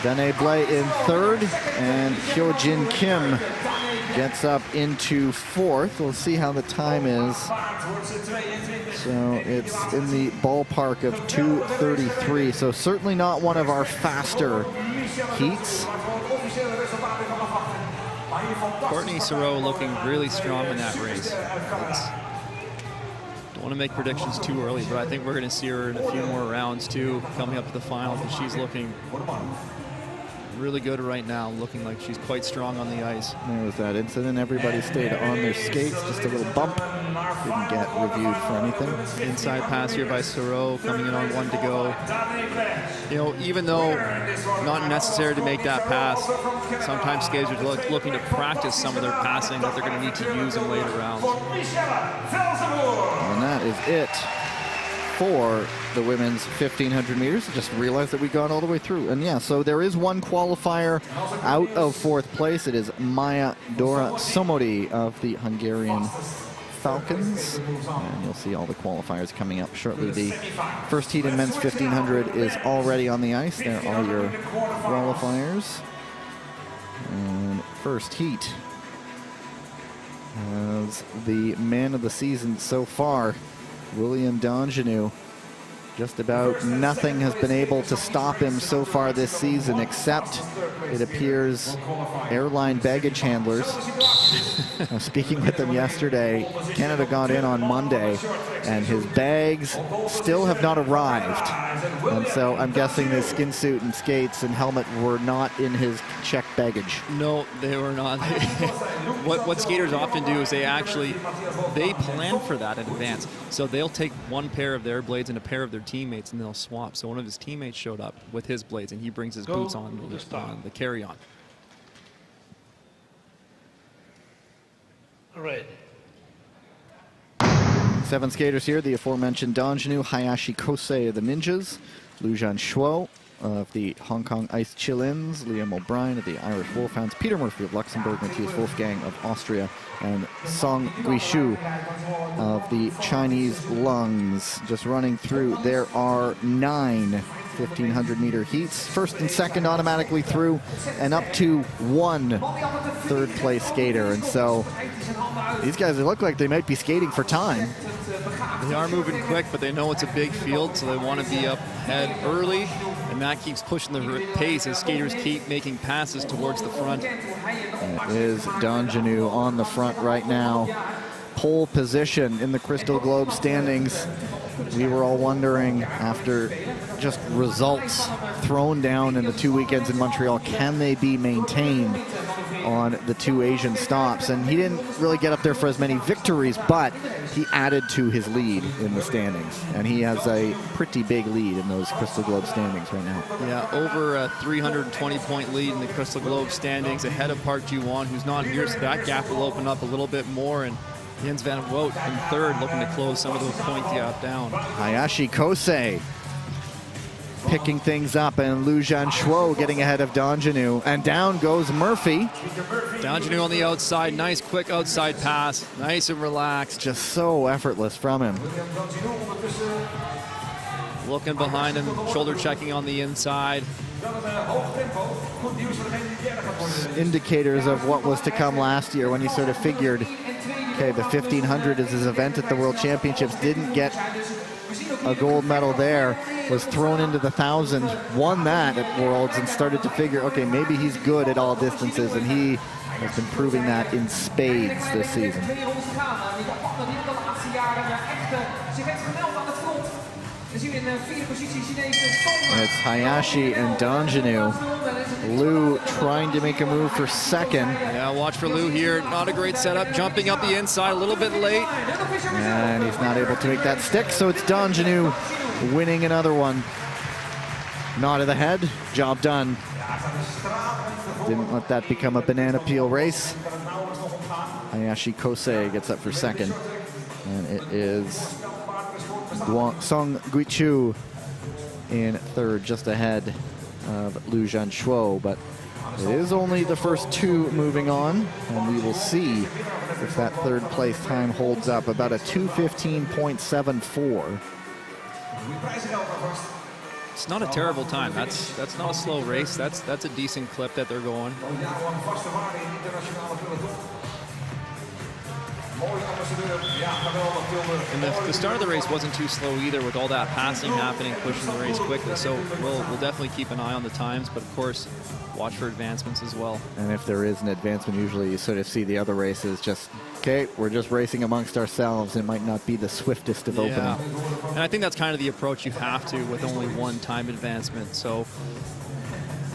Danae Blais in third, and Hyojin Kim gets up into fourth. We'll see how the time is. So it's in the ballpark of 2:33. So certainly not one of our faster heats. Courtney Sereau looking really strong in that race. Don't want to make predictions too early, but I think we're going to see her in a few more rounds too, coming up to the final, because she's looking really good right now, looking like she's quite strong on the ice. There was that incident. Everybody stayed on their skates, just a little bump. Didn't get reviewed for anything. Inside pass here by Sereau, coming in on 1 to go. You know, even though not necessary to make that pass, sometimes skaters are looking to practice some of their passing that they're going to need to use in later rounds. And that is it for the women's 1500 meters. Just realized that we got all the way through. And yeah, so there is one qualifier out of fourth place. It is Maya Dora Somodi of the Hungarian Falcons. And you'll see all the qualifiers coming up shortly. The first heat in men's 1500 is already on the ice. There are your qualifiers. And first heat as the man of the season so far, William Dongenou. Just about nothing has been able to stop him so far this season, except, it appears, airline baggage handlers. I was speaking with them yesterday. Canada got in on Monday, and his bags still have not arrived. And so I'm guessing his skin suit and skates and helmet were not in his checked baggage. No, they were not. What skaters often do is they plan for that in advance. So they'll take one pair of their blades and a pair of their teammates, and they'll swap. So one of his teammates showed up with his blades, and he brings his boots on the carry-on. All right. 7 skaters here, the aforementioned Dongenou, Hayashi Kosei of the Ninjas, Lujan Shuo of the Hong Kong Ice Chillins, Liam O'Brien of the Irish Wolfhounds, Peter Murphy of Luxembourg, Matthias Wolfgang of Austria, and Song Guishu of the Chinese Lungs. Just running through, there are 9 1500-meter heats. First and second automatically through, and up to 1 third-place skater. And so these guys, they look like they might be skating for time. They are moving quick, but they know it's a big field, so they want to be up ahead early, and that keeps pushing the pace as skaters keep making passes towards the front. And it is Dongenou on the front right now. Pole position in the Crystal Globe standings. We were all wondering, after just results thrown down in the 2 weekends in Montreal, can they be maintained on the 2 Asian stops? And he didn't really get up there for as many victories, but he added to his lead in the standings. And he has a pretty big lead in those Crystal Globe standings right now. Yeah, over a 320-point lead in the Crystal Globe standings, ahead of Park Ji-won, who's not here, so that gap will open up a little bit more. And Jens Van Wout in third, looking to close some of those point gap down. Hayashi Kosei picking things up, and Lujan Shuo getting ahead of Dongenou. And down goes Murphy. Dongenou on the outside, nice quick outside pass, nice and relaxed. Just so effortless from him. Looking behind him, shoulder checking on the inside. Indicators of what was to come last year, when you sort of figured okay, the 1500 is his event at the World Championships, didn't get a gold medal there, was thrown into the 1000, won that at Worlds, and started to figure, okay, maybe he's good at all distances, and he has been proving that in spades this season. It's Hayashi and Donjanu. Liu trying to make a move for second. Yeah, watch for Liu here. Not a great setup. Jumping up the inside a little bit late. And he's not able to make that stick, so it's Donjanu winning another one. Nod of the head. Job done. Didn't let that become a banana peel race. Hayashi Kosei gets up for second. And it is Song Guichu in third, just ahead of Liu Zhanshuo, but it is only the first two moving on, and we will see if that third place time holds up. About a 2:15.74. It's not a terrible time. That's not a slow race. That's a decent clip that they're going. And the start of the race wasn't too slow either, with all that passing happening, pushing the race quickly. So we'll definitely keep an eye on the times, but of course, watch for advancements as well. And if there is an advancement, usually you sort of see the other races just, okay, we're just racing amongst ourselves. It might not be the swiftest of opening. And I think that's kind of the approach you have to with only one time advancement. So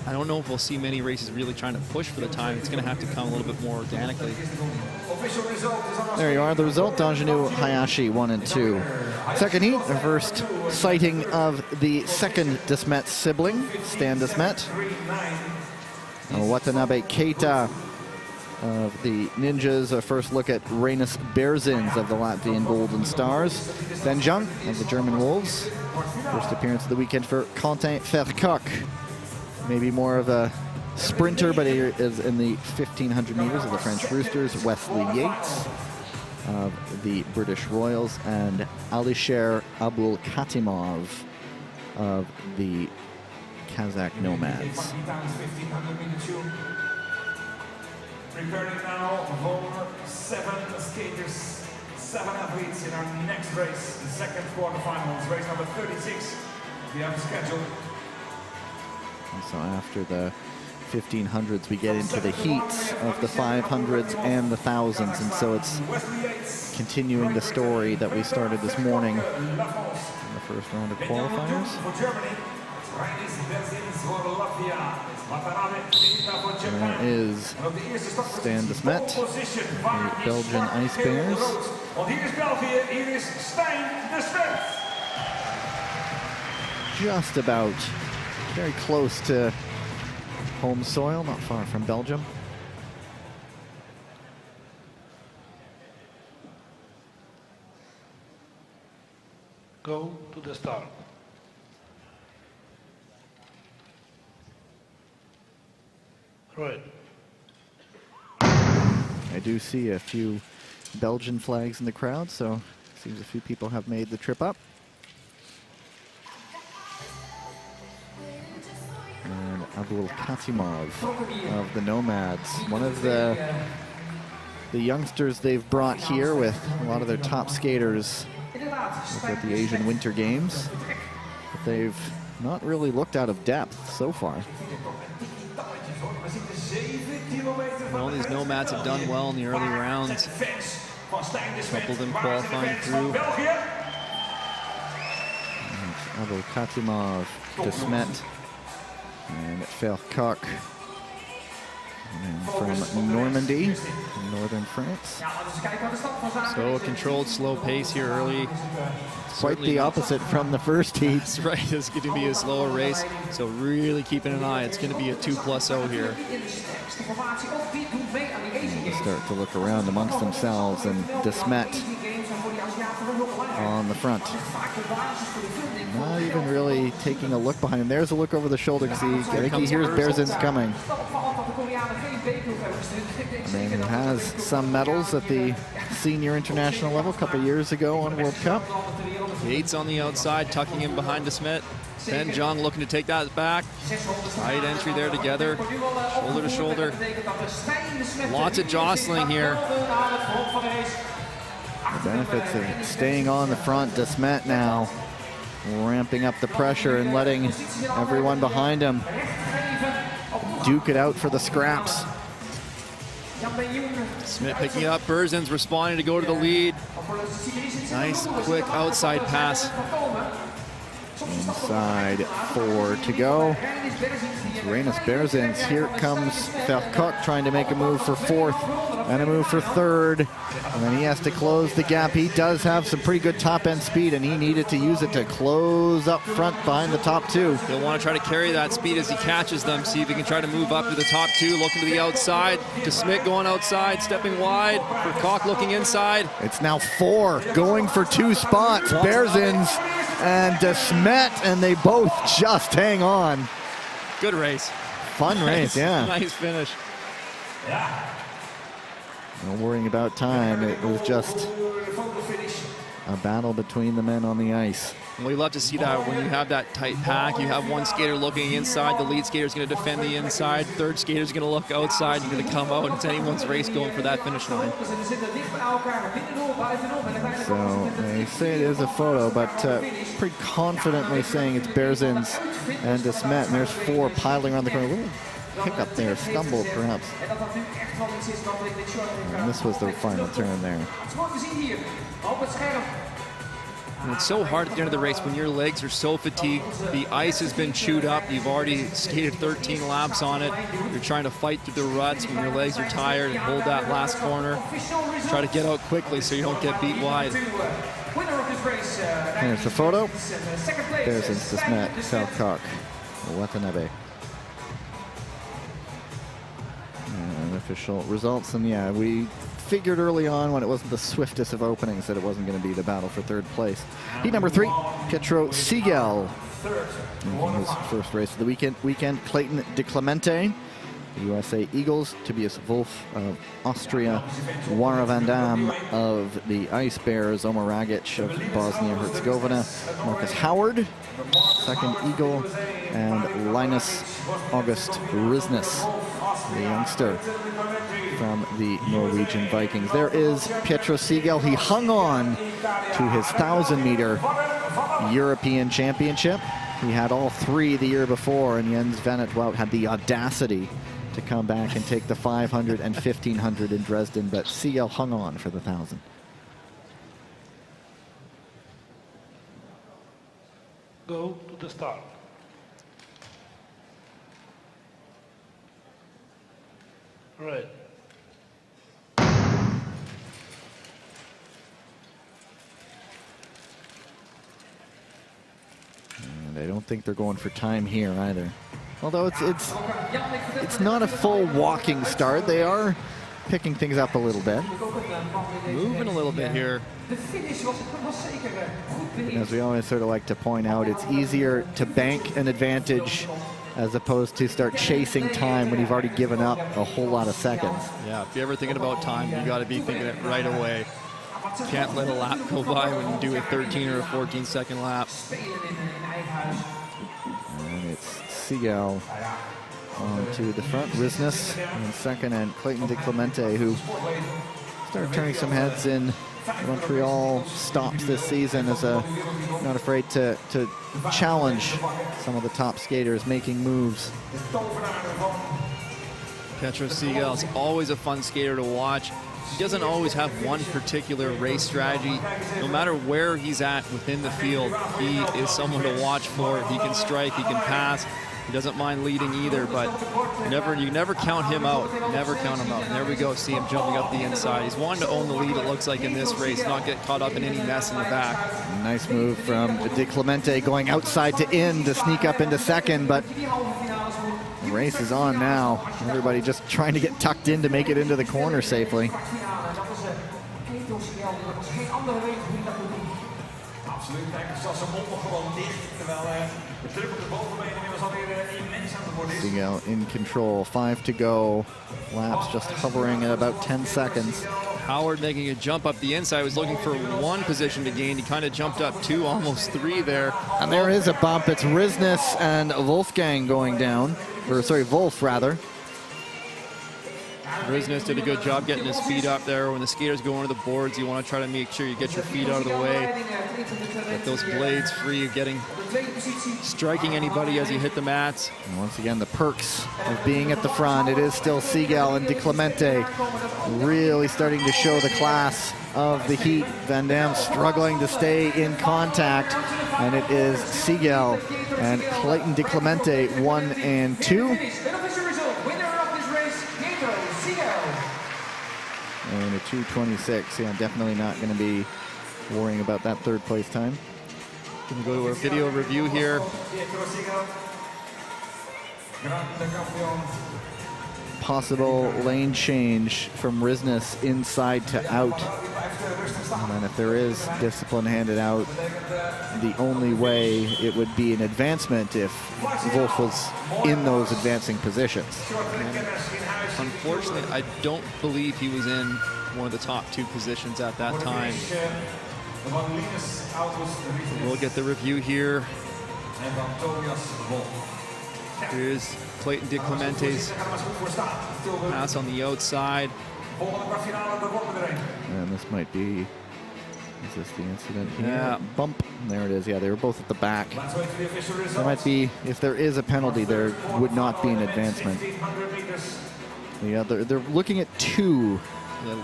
I don't know if we'll see many races really trying to push for the time. It's going to have to come a little bit more organically. There you are, the result. Donjanu, Hayashi, 1 and 2. Second heat, the first sighting of the second Desmet sibling, Stan Desmet. Watanabe Keita of the Ninjas, a first look at Rainis Berzins of the Latvian Golden Stars. Ben Jung of the German Wolves. First appearance of the weekend for Quentin Vercoq. Maybe more of a sprinter, but he is in the 1500 meters of the French Roosters. Wesley Yates of the British Royals, and Alisher Abul Katimov of the Kazakh Nomads. Preparing now for 7 skaters, 7 athletes in our next race, the second quarterfinals, race number 36. We have scheduled. And so after the 1500s, we get into the heats of the 500s and the 1000s, and so it's continuing the story that we started this morning in the first round of qualifiers. And there is Stan Desmet, the Belgian Ice Bears. Just about very close to home soil, not far from Belgium. Go to the start. Right. I do see a few Belgian flags in the crowd, so it seems a few people have made the trip up. And Abul Katimov of the Nomads, one of the youngsters they've brought here with a lot of their top skaters at the Asian Winter Games. But they've not really looked out of depth so far. All these Nomads have done well in the early rounds. A couple of them qualifying through. Abul Katimov, Desmet, and Vercoq from Normandy, in northern France. So a controlled, slow pace here early. Quite the opposite from the first heat. That's right, it's going to be a slower race, so really keeping an eye. It's going to be a 2+0 here. They start to look around amongst themselves, and Desmet on the front. Not even really taking a look behind him. There's a look over the shoulder to see. I think he hears Berzins coming. A man who has some medals at the senior international level a couple years ago on World Cup. Yates on the outside, tucking him behind Desmet. Ben Jung looking to take that back. Side entry there together, shoulder to shoulder. Lots of jostling here. The benefits of staying on the front. De Smet now ramping up the pressure and letting everyone behind him duke it out for the scraps. Smith picking it up. Berzins responding to go to the lead. Nice, quick outside pass. Inside 4 to go. Rainus Berzins. Here comes Vercock trying to make a move for 4th and a move for 3rd. And then he has to close the gap. He does have some pretty good top end speed, and he needed to use it to close up front behind the top 2. He'll want to try to carry that speed as he catches them. See if he can try to move up to the top 2, looking to the outside. De Smet going outside, stepping wide. Vercock looking inside. It's now 4 going for 2 spots. Berzins and De Smet, and they both just hang on. Good race. Fun race, yeah. Nice finish. No worrying about time. It was just a battle between the men on the ice. Well, you love to see that when you have that tight pack. You have one skater looking inside. The lead skater is going to defend the inside. Third skater is going to look outside and going to come out. It's anyone's race going for that finish line. So they say it is a photo, but pretty confidently saying it's Berzins and De Smet. And there's 4 piling around the corner. A little hiccup there, stumble perhaps. And this was the final turn there. And it's so hard at the end of the race when your legs are so fatigued. The ice has been chewed up. You've already skated 13 laps on it. You're trying to fight through the ruts when your legs are tired and hold that last corner. Try to get out quickly so you don't get beat wide. Here's the photo. Berzins, De Smet, Vercock, Watanabe. And official results, and yeah, we figured early on when it wasn't the swiftest of openings that it wasn't going to be the battle for 3rd place. Heat number 3, Pietro Siegel. In his first race of the weekend, Clayton De Clemente, the USA Eagles, Tobias Wolf of Austria, Wara Van Dam of the Ice Bears, Omar Ragic of Bosnia-Herzegovina, Marcus Howard, 2nd Eagle, and Linus August Risnes, the youngster from the Norwegian Vikings. There is Pietro Siegel. He hung on to his 1,000-meter European Championship. He had all 3 the year before, and Jens Van het Wout had the audacity to come back and take the 500 and 1,500 in Dresden, but Siegel hung on for the 1,000. Go to the start. Right. And I don't think they're going for time here either. Although it's not a full walking start. They are picking things up a little bit. Moving a little bit here. As we always sort of like to point out, it's easier to bank an advantage as opposed to start chasing time when you've already given up a whole lot of seconds. Yeah, if you're ever thinking about time, you got to be thinking it right away. Can't let a lap go by when you do a 13 or a 14-second lap. And it's Siegel on to the front. Risnes in 2nd, and Clayton De Clemente, who started turning some heads in Montreal stops this season, is not afraid to challenge some of the top skaters making moves. Pietro Siegel is always a fun skater to watch. He doesn't always have one particular race strategy. No matter where he's at within the field, he is someone to watch for. He can strike, he can pass. He doesn't mind leading either, but you never count him out. Never count him out. And there we go, see him jumping up the inside. He's wanting to own the lead, it looks like, in this race, not get caught up in any mess in the back. Nice move from De Clemente, going outside to in to sneak up into 2nd, but the race is on now. Everybody just trying to get tucked in to make it into the corner safely. Absoluut, kijk, zelfs zijn mond nog gewoon dicht, terwijl de druk op de bovenbenen inmiddels alweer immens aan het worden is. Siegel in control, 5 to go. Laps just hovering at about 10 seconds. Howard making a jump up the inside, was looking for 1 position to gain. He kind of jumped up 2, almost 3 there. And there is a bump. It's Risnes and Wolfgang going down, or sorry, Wolf rather. Riznes did a good job getting his feet up there. When the skaters go into the boards, you want to try to make sure you get your feet out of the way. Get those blades free of striking anybody as you hit the mats. And once again, the perks of being at the front. It is still Seagal and De Clemente really starting to show the class of the heat. Van Dam struggling to stay in contact, and it is Seagal and Clayton De Clemente 1 and 2. And a 2:26. Yeah, definitely not going to be worrying about that third place time. Going to go to our video review here. Possible lane change from Riznes inside to out. And then if there is discipline handed out, the only way it would be an advancement if Wolf was in those advancing positions. And unfortunately, I don't believe he was in one of the top 2 positions at that time. We'll get the review here. Here's Clayton De Clemente's pass on the outside. And this might be, is this the incident here? Yeah. Bump. There it is. Yeah, they were both at the back. There might be, if there is a penalty, there would not be an advancement. Yeah, they're looking at 2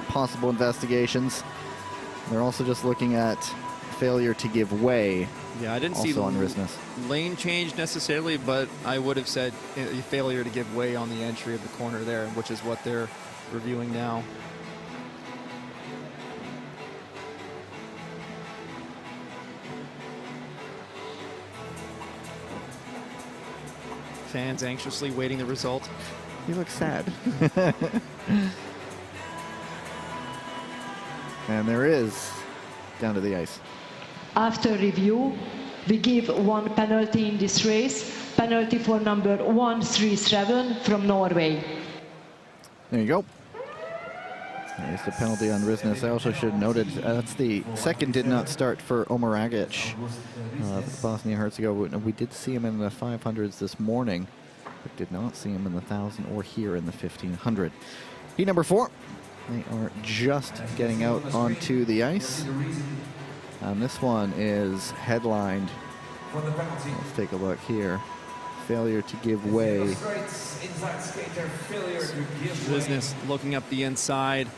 possible investigations. They're also just looking at failure to give way. Yeah, I didn't see on Riznes. Lane change necessarily, but I would have said a failure to give way on the entry of the corner there, which is what they're reviewing now. Fans anxiously waiting the result. He looks sad. And there is down to the ice. After review, we give 1 penalty in this race. Penalty for number 137 from Norway. There you go. There's the penalty on Riznes. I also should have noted that's the second did not start for Omar Agic, Bosnia-Herzegovina. We did see him in the 500s this morning, but did not see him in the 1,000 or here in the 1,500. Heat number 4. They are just getting out onto the ice. And this one is headlined. Let's take a look here. Failure to give way. Riznes looking up the inside,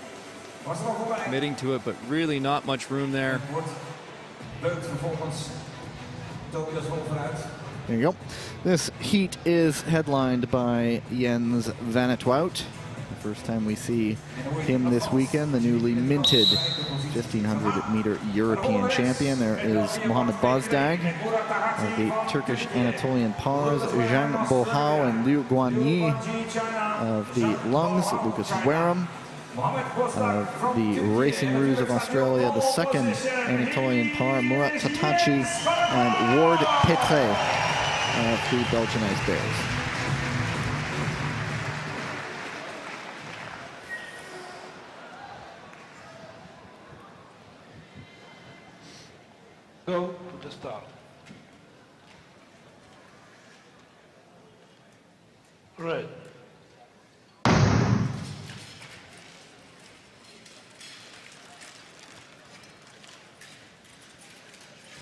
committing to it, but really not much room there. There you go. This heat is headlined by Jens Van 't Wout. The first time we see him this weekend, the newly minted 1,500-meter European champion. There is Mohamed Bozdag of the Turkish Anatolian Pars, Jean Bohau and Liu Guanyi of the Lungs, Lucas Wareham of the Racing Roos of Australia, the second Anatolian Par, Murat Tatachi, and Ward Petre of the Belgian Ice Bears. Go to the start. Red.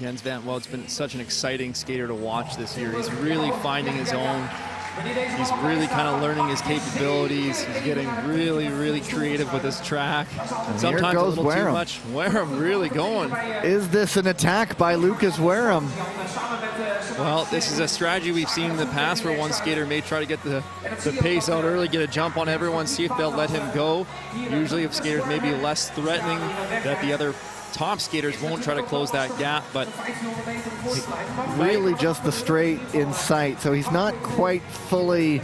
Jens Van 't Wout's been such an exciting skater to watch this year. He's really finding his own. He's really kind of learning his capabilities. He's getting really, really creative with his track. And sometimes a little Wareham. too much. Wareham really going. Is this an attack by Lucas Wareham? Well, this is a strategy we've seen in the past where one skater may try to get the pace out early, get a jump on everyone, see if they'll let him go. Usually if skaters may be less threatening, that the other top skaters won't try to close that gap, but really just the straight in sight. So he's not quite fully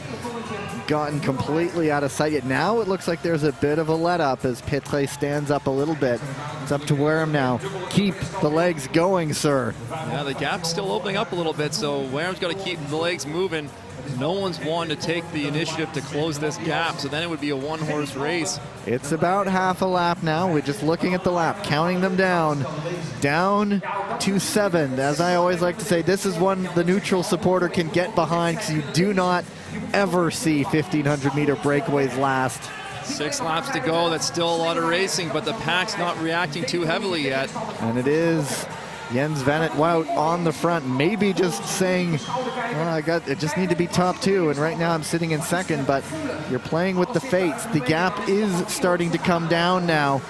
gotten completely out of sight yet. Now it looks like there's a bit of a let up as Petre stands up a little bit. It's up to Wareham now. Keep the legs going, sir. Yeah, the gap's still opening up a little bit, so Wareham's got to keep the legs moving. No one's wanting to take the initiative to close this gap, so then it would be a one-horse race. It's about half a lap now. We're just looking at the lap, counting them down. Down to 7. As I always like to say, this is one the neutral supporter can get behind because you do not ever see 1,500-meter breakaways last 6 laps to go. That's still a lot of racing, but the pack's not reacting too heavily yet. And it is Jens van het Wout on the front, maybe just saying, well, I just need to be top 2, and right now I'm sitting in second, but you're playing with the fates. The gap is starting to come down now.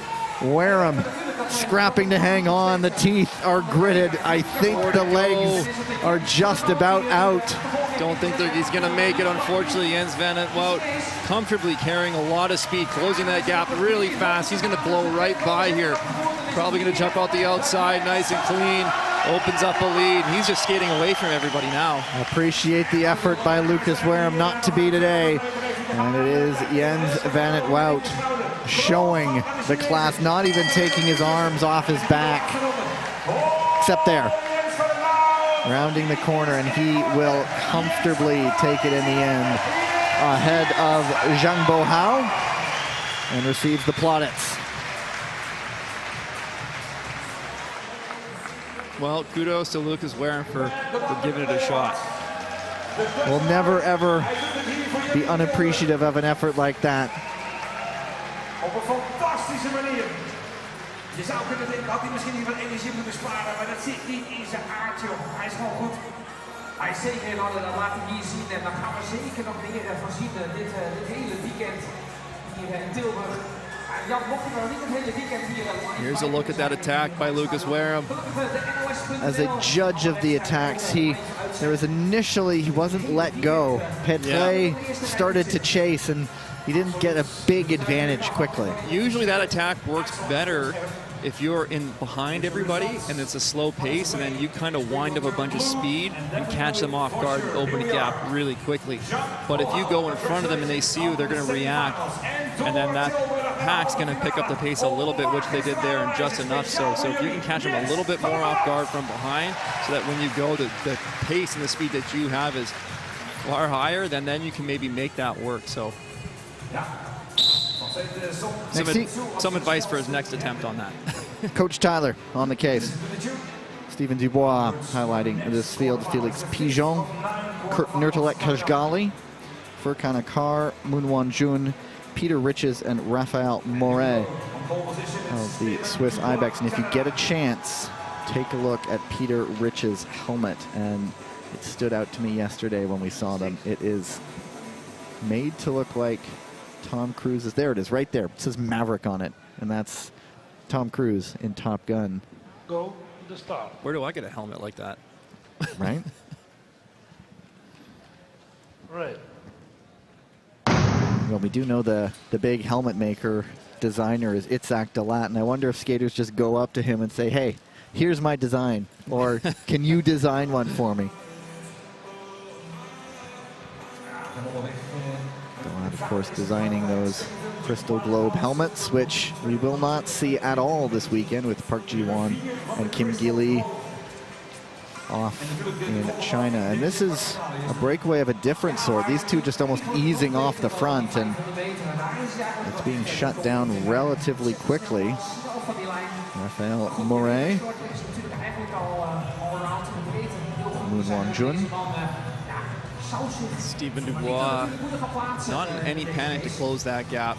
Wareham scrapping to hang on. The teeth are gritted. I think the legs are just about out. Don't think that he's going to make it, unfortunately. Jens van het Wout comfortably carrying a lot of speed, closing that gap really fast. He's going to blow right by here. Probably going to jump out the outside, nice and clean. Opens up a lead. He's just skating away from everybody now. Appreciate the effort by Lucas Wareham not to be today. And it is Jens van het Wout showing the class, not even taking his arms off his back, except there. Rounding the corner, and he will comfortably take it in the end ahead of Zhang Bohao and receives the plaudits. Well, kudos to Lucas Wareham for giving it a shot. We'll never, ever be unappreciative of an effort like that. Op een fantastische manier. Je zou kunnen denken, had hij misschien niet wat energie moeten sparen, maar dat zit niet in zijn aard, joh. Hij is gewoon goed. Hij is zeker in orde, dat laat hij hier zien. En daar gaan we zeker nog meer van zien dit hele weekend hier in Tilburg. Jan, mocht je nog niet het hele weekend hier live. Here's a look at that attack by Lucas Wareham. As a judge of the attacks, he wasn't let go. Petley started to chase, and he didn't get a big advantage quickly. Usually that attack works better if you're in behind everybody and it's a slow pace, and then you kind of wind up a bunch of speed and catch them off guard and open a gap really quickly. But if you go in front of them and they see you, they're going to react, and then that pack's going to pick up the pace a little bit, which they did there, and just enough so. So if you can catch them a little bit more off guard from behind, so that when you go, the pace and the speed that you have is far higher, then you can maybe make that work. So some advice for his next attempt on that. Coach Tyler on the case. Stephen Dubois highlighting this field. Felix Pigeon, Kurt Nurtelek Kajgali, Furkan Akar, Moonwon Jun, Peter Riches, and Raphael Moret of the Swiss Ibex. And if you get a chance, take a look at Peter Riches' helmet. And it stood out to me yesterday when we saw them. It is made to look like Tom Cruise's. There it is, right there. It says Maverick on it, and that's Tom Cruise in Top Gun. Go to the start. Where do I get a helmet like that? Right? Right. Well, we do know the big helmet maker designer is Itzhak Dalat, and I wonder if skaters just go up to him and say, hey, here's my design, or can you design one for me? Dalat, of course, designing those Crystal Globe helmets, which we will not see at all this weekend with Park Ji-won and Kim Gilly off in China. And this is a breakaway of a different sort. These two just almost easing off the front, and it's being shut down relatively quickly. Raphael Moret, Moonwon Jun, Stephen Dubois, not in any panic to close that gap.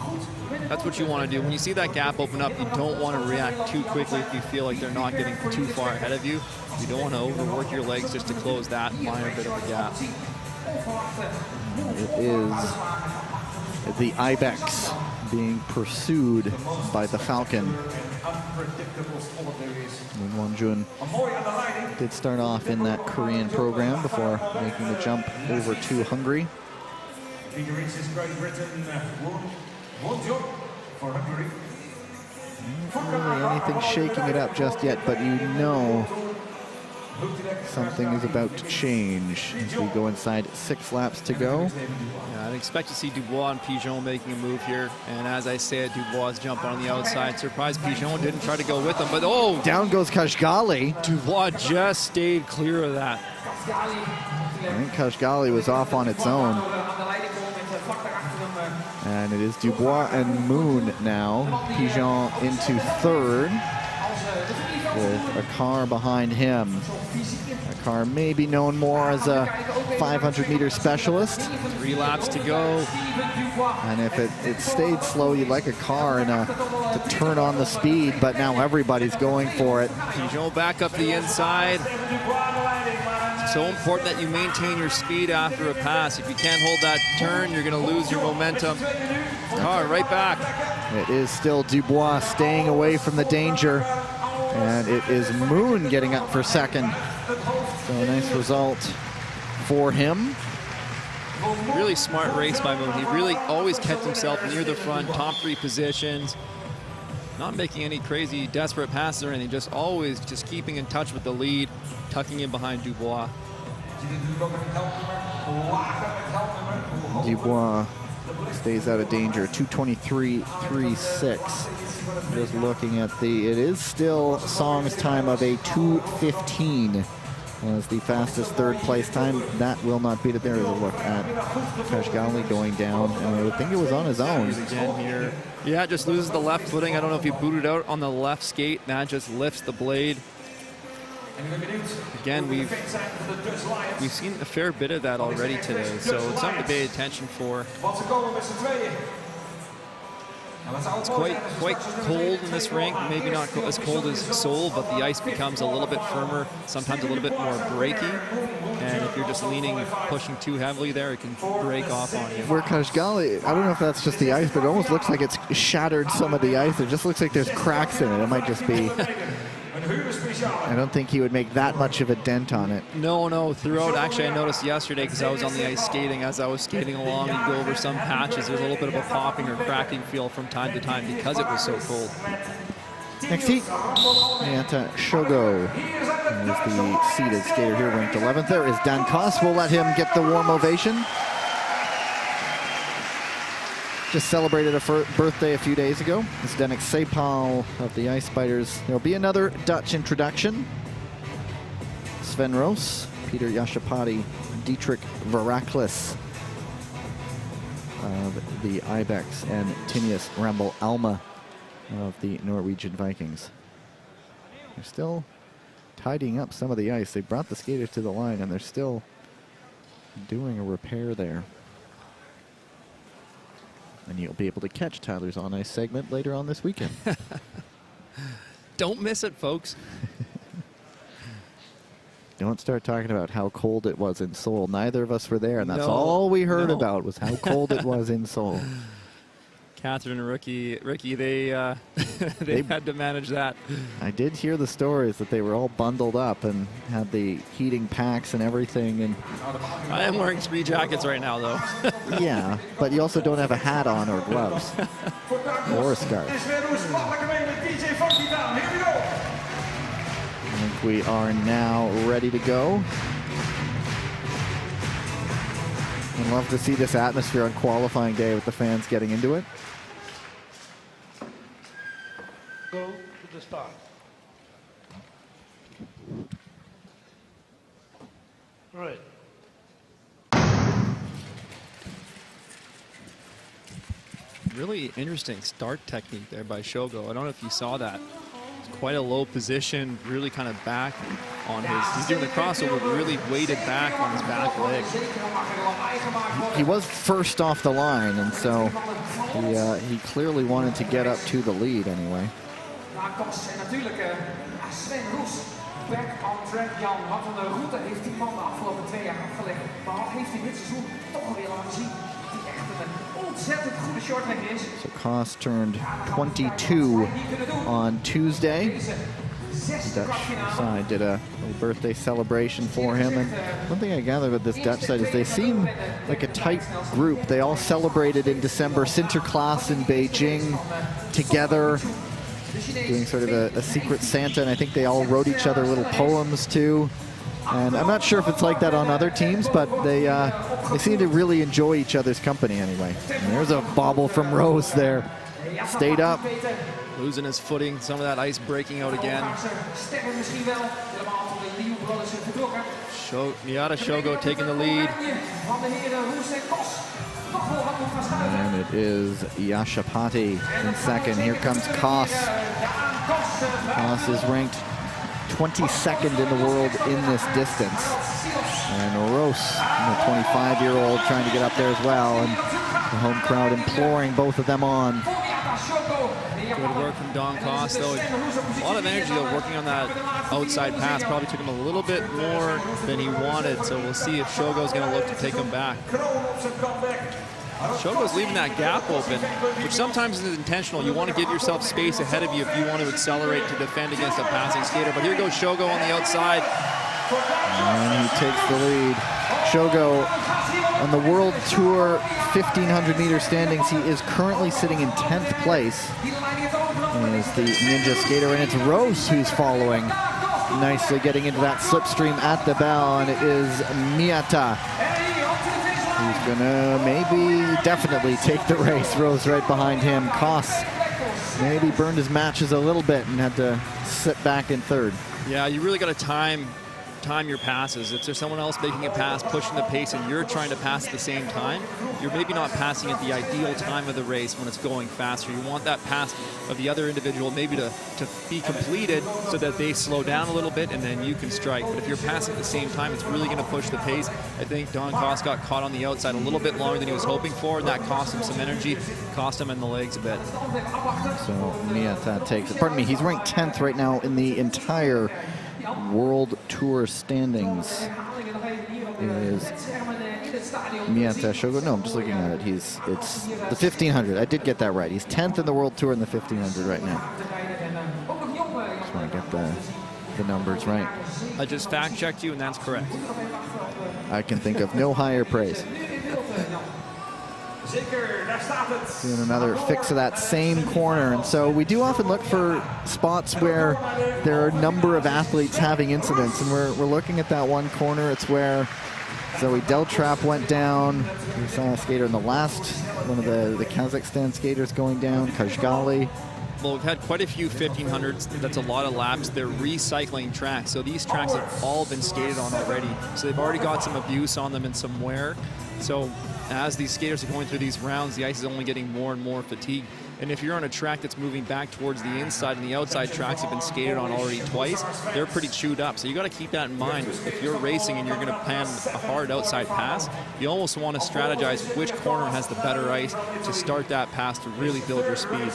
That's what you want to do. When you see that gap open up, you don't want to react too quickly if you feel like they're not getting too far ahead of you. You don't want to overwork your legs just to close that minor bit of a gap. It is the Ibex being pursued by the Falcon. Moonwon Jun did start off in that Korean program before making the jump over to Hungary. Peter Riches, Great Britain, Wonjo for Hungary. Not really anything shaking it up just yet, but you know something is about to change as we go inside 6 laps to go. Yeah, I'd expect to see Dubois and Pigeon making a move here. And as I said, Dubois jump on the outside. Surprised Pigeon didn't try to go with him, but oh! Down goes Kashgali. Dubois just stayed clear of that. I think Kashgali was off on its own. And it is Dubois and Moon now. Pigeon into third with a car behind him. A Carr may be known more as a 500-meter specialist. 3 laps to go. And if it stayed slow, you'd like a car to turn on the speed, but now everybody's going for it. Pigeot back up the inside. It's so important that you maintain your speed after a pass. If you can't hold that turn, you're going to lose your momentum. Car right back. It is still Dubois staying away from the danger. And it is Moon getting up for second. So a nice result for him. Really smart race by Moon. He really always kept himself near the front, top 3 positions. Not making any crazy desperate passes or anything, just always just keeping in touch with the lead, tucking in behind Dubois. Dubois stays out of danger, 2:23.36. Just looking at it is still Song's time of a 2:15 as the fastest third place time. That will not beat it. There is a look at Kashgali going down, and I would think it was on his own. Again here. Yeah, just loses the left footing. I don't know if he booted out on the left skate. That just lifts the blade. Again, we've seen a fair bit of that already today, so it's something to pay attention for. It's quite cold in this rink, maybe not as cold as Seoul, but the ice becomes a little bit firmer, sometimes a little bit more breaky, and if you're just leaning, pushing too heavily there, it can break off on you. Where Kashgali, I don't know if that's just the ice, but it almost looks like it's shattered some of the ice. It just looks like there's cracks in it. It might just be... I don't think he would make that much of a dent on it. No, throughout, actually I noticed yesterday because I was on the ice skating, as I was skating along, you go over some patches, there's a little bit of a popping or cracking feel from time to time because it was so cold. Next heat, Nyata Shogo is the seeded skater here, ranked 11th. There is Dan Koss. We'll let him get the warm ovation. Just celebrated a birthday a few days ago. It's Zdenek Sepal of the Ice Spiders. There'll be another Dutch introduction. Sven Roos, Peter Yashapati, Dietrich Veraklis of the Ibex, and Tinius Rambel Alma of the Norwegian Vikings. They're still tidying up some of the ice. They brought the skaters to the line, and they're still doing a repair there. And you'll be able to catch Tyler's On Ice segment later on this weekend. Don't miss it, folks. Don't start talking about how cold it was in Seoul. Neither of us were there, and that's all we heard about was how cold it was in Seoul. Catherine and Ricky, they had to manage that. I did hear the stories that they were all bundled up and had the heating packs and everything. And I am wearing 3 jackets right now, though. yeah, but you also don't have a hat on or gloves or a scarf. I think we are now ready to go. I'd love to see this atmosphere on qualifying day with the fans getting into it. Go to the start. Right. Really interesting start technique there by Shogo. I don't know if you saw that. It's quite a low position, really kind of back on his, he's doing the crossover, really weighted back on his back leg. He was first off the line, and so he clearly wanted to get up to the lead anyway. En natuurlijk Sven Roes, back on track Jan. Wat een route heeft die man de afgelopen 2 jaar afgelegd. Maar wat heeft hij dit seizoen toch weer laten zien? Die echt een ontzettend goede shorttrack is. So Koss turned 22 on Tuesday. The Dutch side did a little birthday celebration for him, and one thing I gather with this Dutch side is they seem like a tight group. They all celebrated in December Sinterklaas in Beijing together, doing sort of a secret Santa, and I think they all wrote each other little poems too. And I'm not sure if it's like that on other teams, but they seem to really enjoy each other's company anyway. And there's a bobble from Rose there. Stayed up. Losing his footing, some of that ice breaking out again. Nyata Shogo taking the lead. And it is Yashapati in second. Here comes Koss. Koss is ranked 22nd in the world in this distance. And Rose, the 25-year-old, trying to get up there as well. And the home crowd imploring both of them on. Good work from Don Koss, though. A lot of energy, though, working on that outside pass. Probably took him a little bit more than he wanted, so we'll see if Shogo's going to look to take him back. Shogo's leaving that gap open, which sometimes is intentional. You want to give yourself space ahead of you if you want to accelerate to defend against a passing skater. But here goes Shogo on the outside. And he takes the lead. Shogo on the World Tour 1,500-meter standings. He is currently sitting in 10th place. Is the ninja skater, and it's Rose who's following. Nicely getting into that slipstream at the bell, and it is Miyata who's gonna maybe definitely take the race. Rose right behind him. Koss maybe burned his matches a little bit and had to sit back in third. Yeah, you really got to time your passes. If there's someone else making a pass, pushing the pace, and you're trying to pass at the same time, you're maybe not passing at the ideal time of the race when it's going faster. You want that pass of the other individual maybe to be completed so that they slow down a little bit and then you can strike. But if you're passing at the same time, it's really going to push the pace. I think Don Koss got caught on the outside a little bit longer than he was hoping for, and that cost him some energy, cost him in the legs a bit. So Miyata takes it. Pardon me, he's ranked 10th right now in the entire World Tour standings. Is Miyata Shogo? No, I'm just looking at it. It's the 1,500. I did get that right. He's 10th in the World Tour in the 1,500 right now. Just want to get the numbers right. I just fact-checked you, and that's correct. I can think of no higher praise. Doing another fix of that same corner. And so we do often look for spots where there are a number of athletes having incidents, and we're looking at that one corner. It's where Zoe Deltrap went down. We saw a skater in the last, one of the Kazakhstan skaters going down, Kajgali. Well, we've had quite a few 1500s. That's a lot of laps. They're recycling tracks. So these tracks have all been skated on already. So they've already got some abuse on them and some wear. So as these skaters are going through these rounds, the ice is only getting more and more fatigued. And if you're on a track that's moving back towards the inside and the outside tracks have been skated on already twice, they're pretty chewed up. So you got to keep that in mind. If you're racing and you're going to plan a hard outside pass, you almost want to strategize which corner has the better ice to start that pass to really build your speed.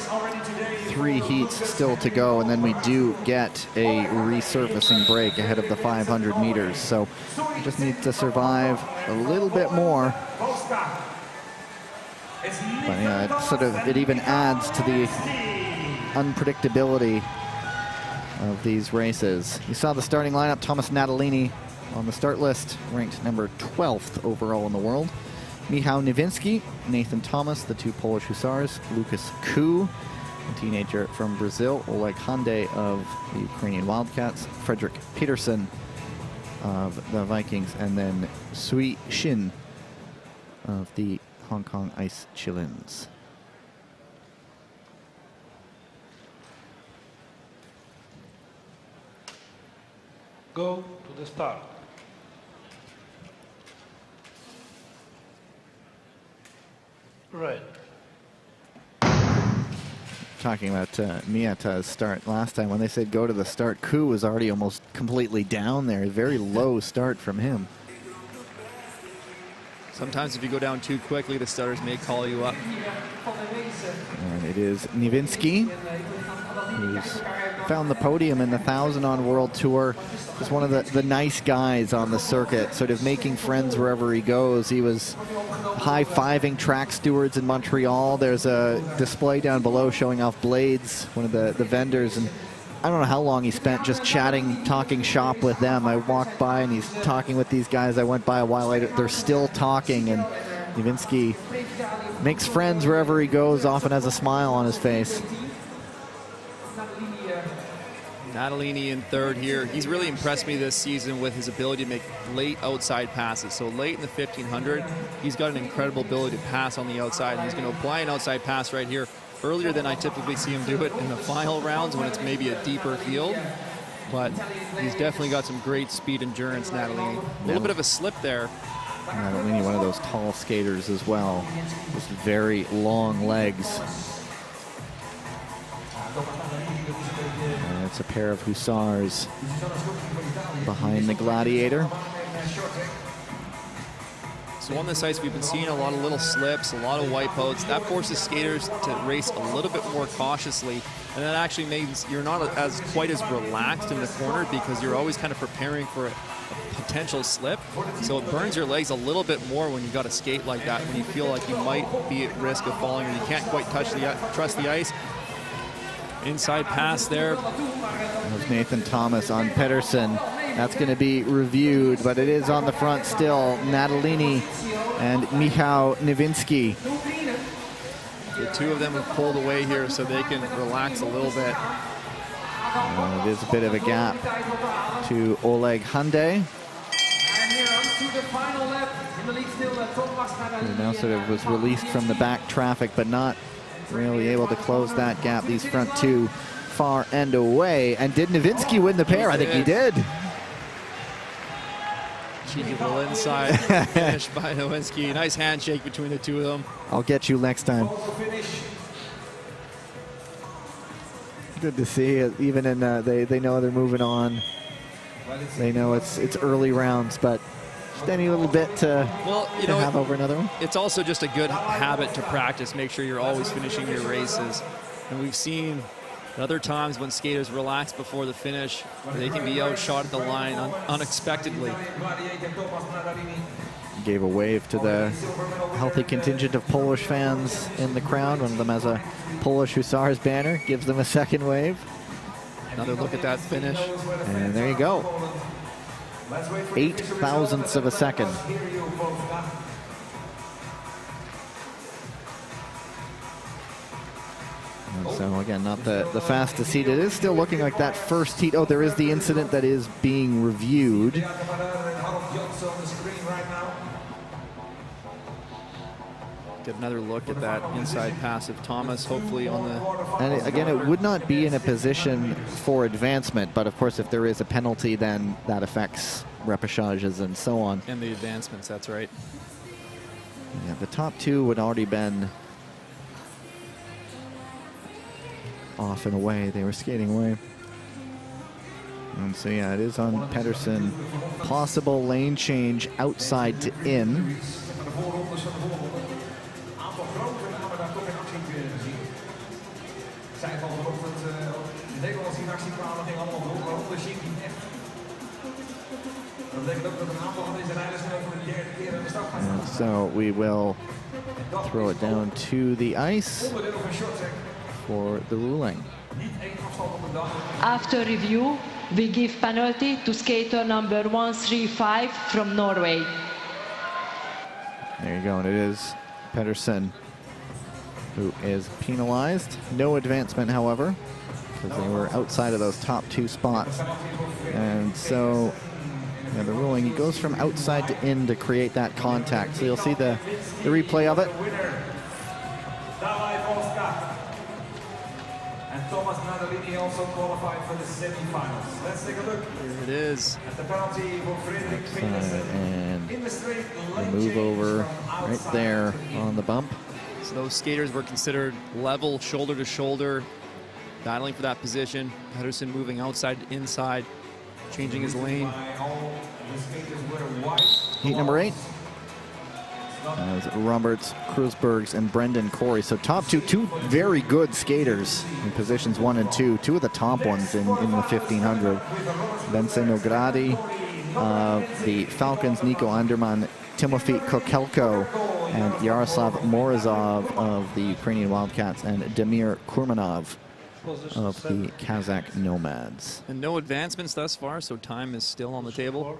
3 heats still to go, and then we do get a resurfacing break ahead of the 500 meters. So we just need to survive a little bit more. But yeah, it even adds to the unpredictability of these races. You saw the starting lineup. Thomas Natalini on the start list, ranked number 12th overall in the world. Michał Niewinski, Nathan Thomas, the 2 Polish Hussars, Lucas Koo, a teenager from Brazil, Oleg Hande of the Ukrainian Wildcats, Frederick Peterson of the Vikings, and then Sui Shin of the Hong Kong Ice Chillins. Go to the start. Right. Talking about Miyata's start last time, when they said go to the start, Koo was already almost completely down there. Very low start from him. Sometimes if you go down too quickly, the starters may call you up. And it is Niewinski, who's found the podium in the 1,000 on World Tour. Just one of the nice guys on the circuit, sort of making friends wherever he goes. He was high-fiving track stewards in Montreal. There's a display down below showing off blades, one of the vendors, and I don't know how long he spent just chatting, talking shop with them. I walked by and he's talking with these guys. I went by a while later. They're still talking, and Niewinski makes friends wherever he goes, often has a smile on his face. Natalini in third here. He's really impressed me this season with his ability to make late outside passes. So late in the 1500, he's got an incredible ability to pass on the outside, and he's going to apply an outside pass right here earlier than I typically see him do it in the final rounds when it's maybe a deeper field. But he's definitely got some great speed endurance, Natalini. A little bit of a slip there. Natalini, one of those tall skaters as well. Just very long legs. It's a pair of Hussars behind the Gladiator. So on this ice, we've been seeing a lot of little slips, a lot of wipeouts. That forces skaters to race a little bit more cautiously, and that actually means you're not quite as relaxed in the corner because you're always kind of preparing for a potential slip. So it burns your legs a little bit more when you got to skate like that, when you feel like you might be at risk of falling or you can't quite trust the ice. Inside pass there. That was Nathan Thomas on Pedersen. That's going to be reviewed, but it is on the front still. Natalini and Michał Nowinski. The two of them have pulled away here so they can relax a little bit. It is a bit of a gap to Oleg Hyundai, who now sort of was released from the back traffic, but not really able to close that gap. These front two far and away. And did Nowinski win the pair? I think he did. Cheeky little inside finish by Nowinski. Nice handshake between the two of them. I'll get you next time. Good to see it. Even in they know they're moving on. They know it's early rounds, but just any little bit to have over another one. It's also just a good habit to practice. Make sure you're always finishing your races. And we've seen other times when skaters relax before the finish, they can be outshot at the line unexpectedly. Gave a wave to the healthy contingent of Polish fans in the crowd. One of them has a Polish Hussars banner, gives them a second wave. Another look at that finish. And there you go. 8 thousandths of a second. And so again, not the fastest heat. It is still looking like that first heat. Oh, there is the incident that is being reviewed. Get another look at that inside pass of Thomas, hopefully on the... And again, it would not be in a position for advancement, but of course if there is a penalty, then that affects repêchages and so on. And the advancements, that's right. Yeah, the top two would already been off and away. They were skating away. And so yeah, it is on Pedersen. Possible lane change outside to in. And so we will throw it down to the ice for the ruling. After review, we give penalty to skater number 135 from Norway. There you go, and it is Pedersen who is penalized. No advancement, however, because they were outside of those top two spots. And so yeah, the ruling, he goes from outside to in to create that contact. So you'll see the replay of it. And Thomas Natalini also qualified for the semifinals. Let's take a look. Here it is. At the penalty for Fredrik Pedersen. And in the straight the move over right there on the bump. So those skaters were considered level, shoulder to shoulder, battling for that position. Pedersen moving outside to inside, changing his lane. Heat number 8. As Roberts, Krusbergs, and Brendan Corey. So top two very good skaters in positions 1 and 2. Two of the top ones in the 1500. Benson Ogrady, the Falcons, Nico Anderman, Timofey Kokelko, and Yaroslav Morozov of the Ukrainian Wildcats, and Damir Kurmanov of the Kazakh Nomads. And no advancements thus far, so time is still on the table.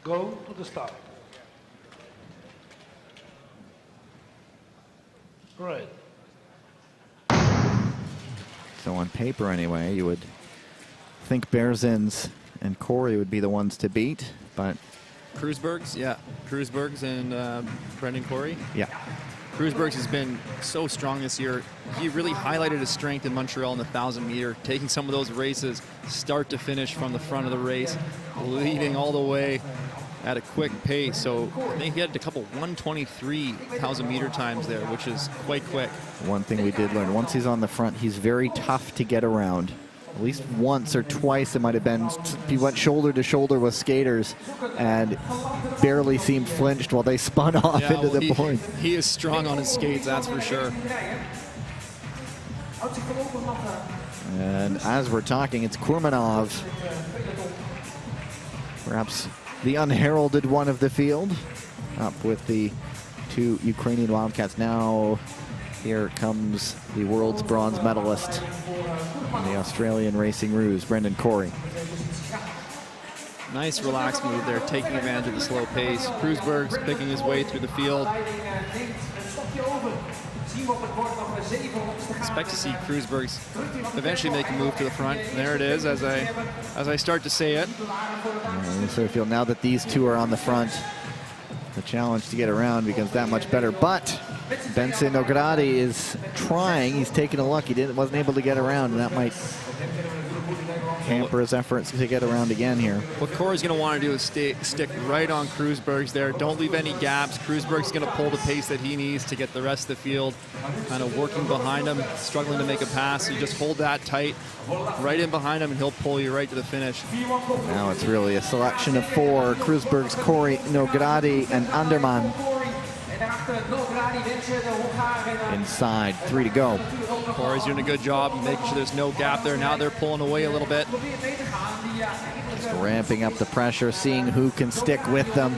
Go to the start. Right. So on paper anyway, you would think Berzins and Corey would be the ones to beat, but... Krusbergs, yeah. Krusbergs and Brendan Corey. Yeah. Krusbergs has been so strong this year. He really highlighted his strength in Montreal in the 1,000-meter, taking some of those races start to finish from the front of the race, leading all the way at a quick pace. So I think he had a couple 123,000 meter times there, which is quite quick. One thing we did learn, once he's on the front, he's very tough to get around. At least once or twice it might have been, he went shoulder to shoulder with skaters and barely seemed flinched while they spun off into the point. He is strong on his skates, that's for sure. And as we're talking, it's Kurmanov, perhaps the unheralded one of the field, up with the two Ukrainian Wildcats. Now here comes the world's bronze medalist in the Australian Racing Ruse, Brendan Corey. Nice relaxed move there, taking advantage of the slow pace. Kruisberg's picking his way through the field. Expect to see Kruisberg's eventually make a move to the front. And there it is, as I start to say it. So I feel now that these two are on the front, the challenge to get around becomes that much better. But Benson Ogradi is trying. He's taking a look. He wasn't able to get around, and that might hamper his efforts to get around again here. What Corey's going to want to do is stick right on Kruisberg's there. Don't leave any gaps. Kruisberg's going to pull the pace that he needs to get the rest of the field kind of working behind him, struggling to make a pass. You just hold that tight, right in behind him, and he'll pull you right to the finish. Now it's really a selection of four. Kruisberg's Corey, Nogradi, and Anderman. Inside, 3 to go. Corey's doing a good job making sure there's no gap there. Now they're pulling away a little bit. Just ramping up the pressure, seeing who can stick with them.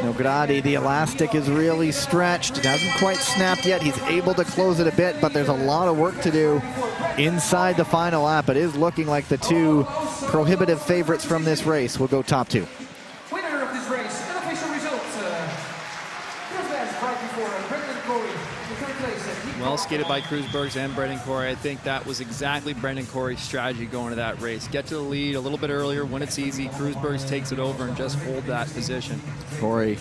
Nogradi, the elastic is really stretched. It hasn't quite snapped yet. He's able to close it a bit, but there's a lot of work to do inside the final lap. It is looking like the two prohibitive favorites from this race will go top two. Winner of this race, unofficial results. Right before Brendan Corey, the third place. Well skated by Kruisbergs and Brendan Corey. I think that was exactly Brendan Corey's strategy going to that race. Get to the lead a little bit earlier when it's easy. Kruisbergs takes it over and just hold that position. Corey,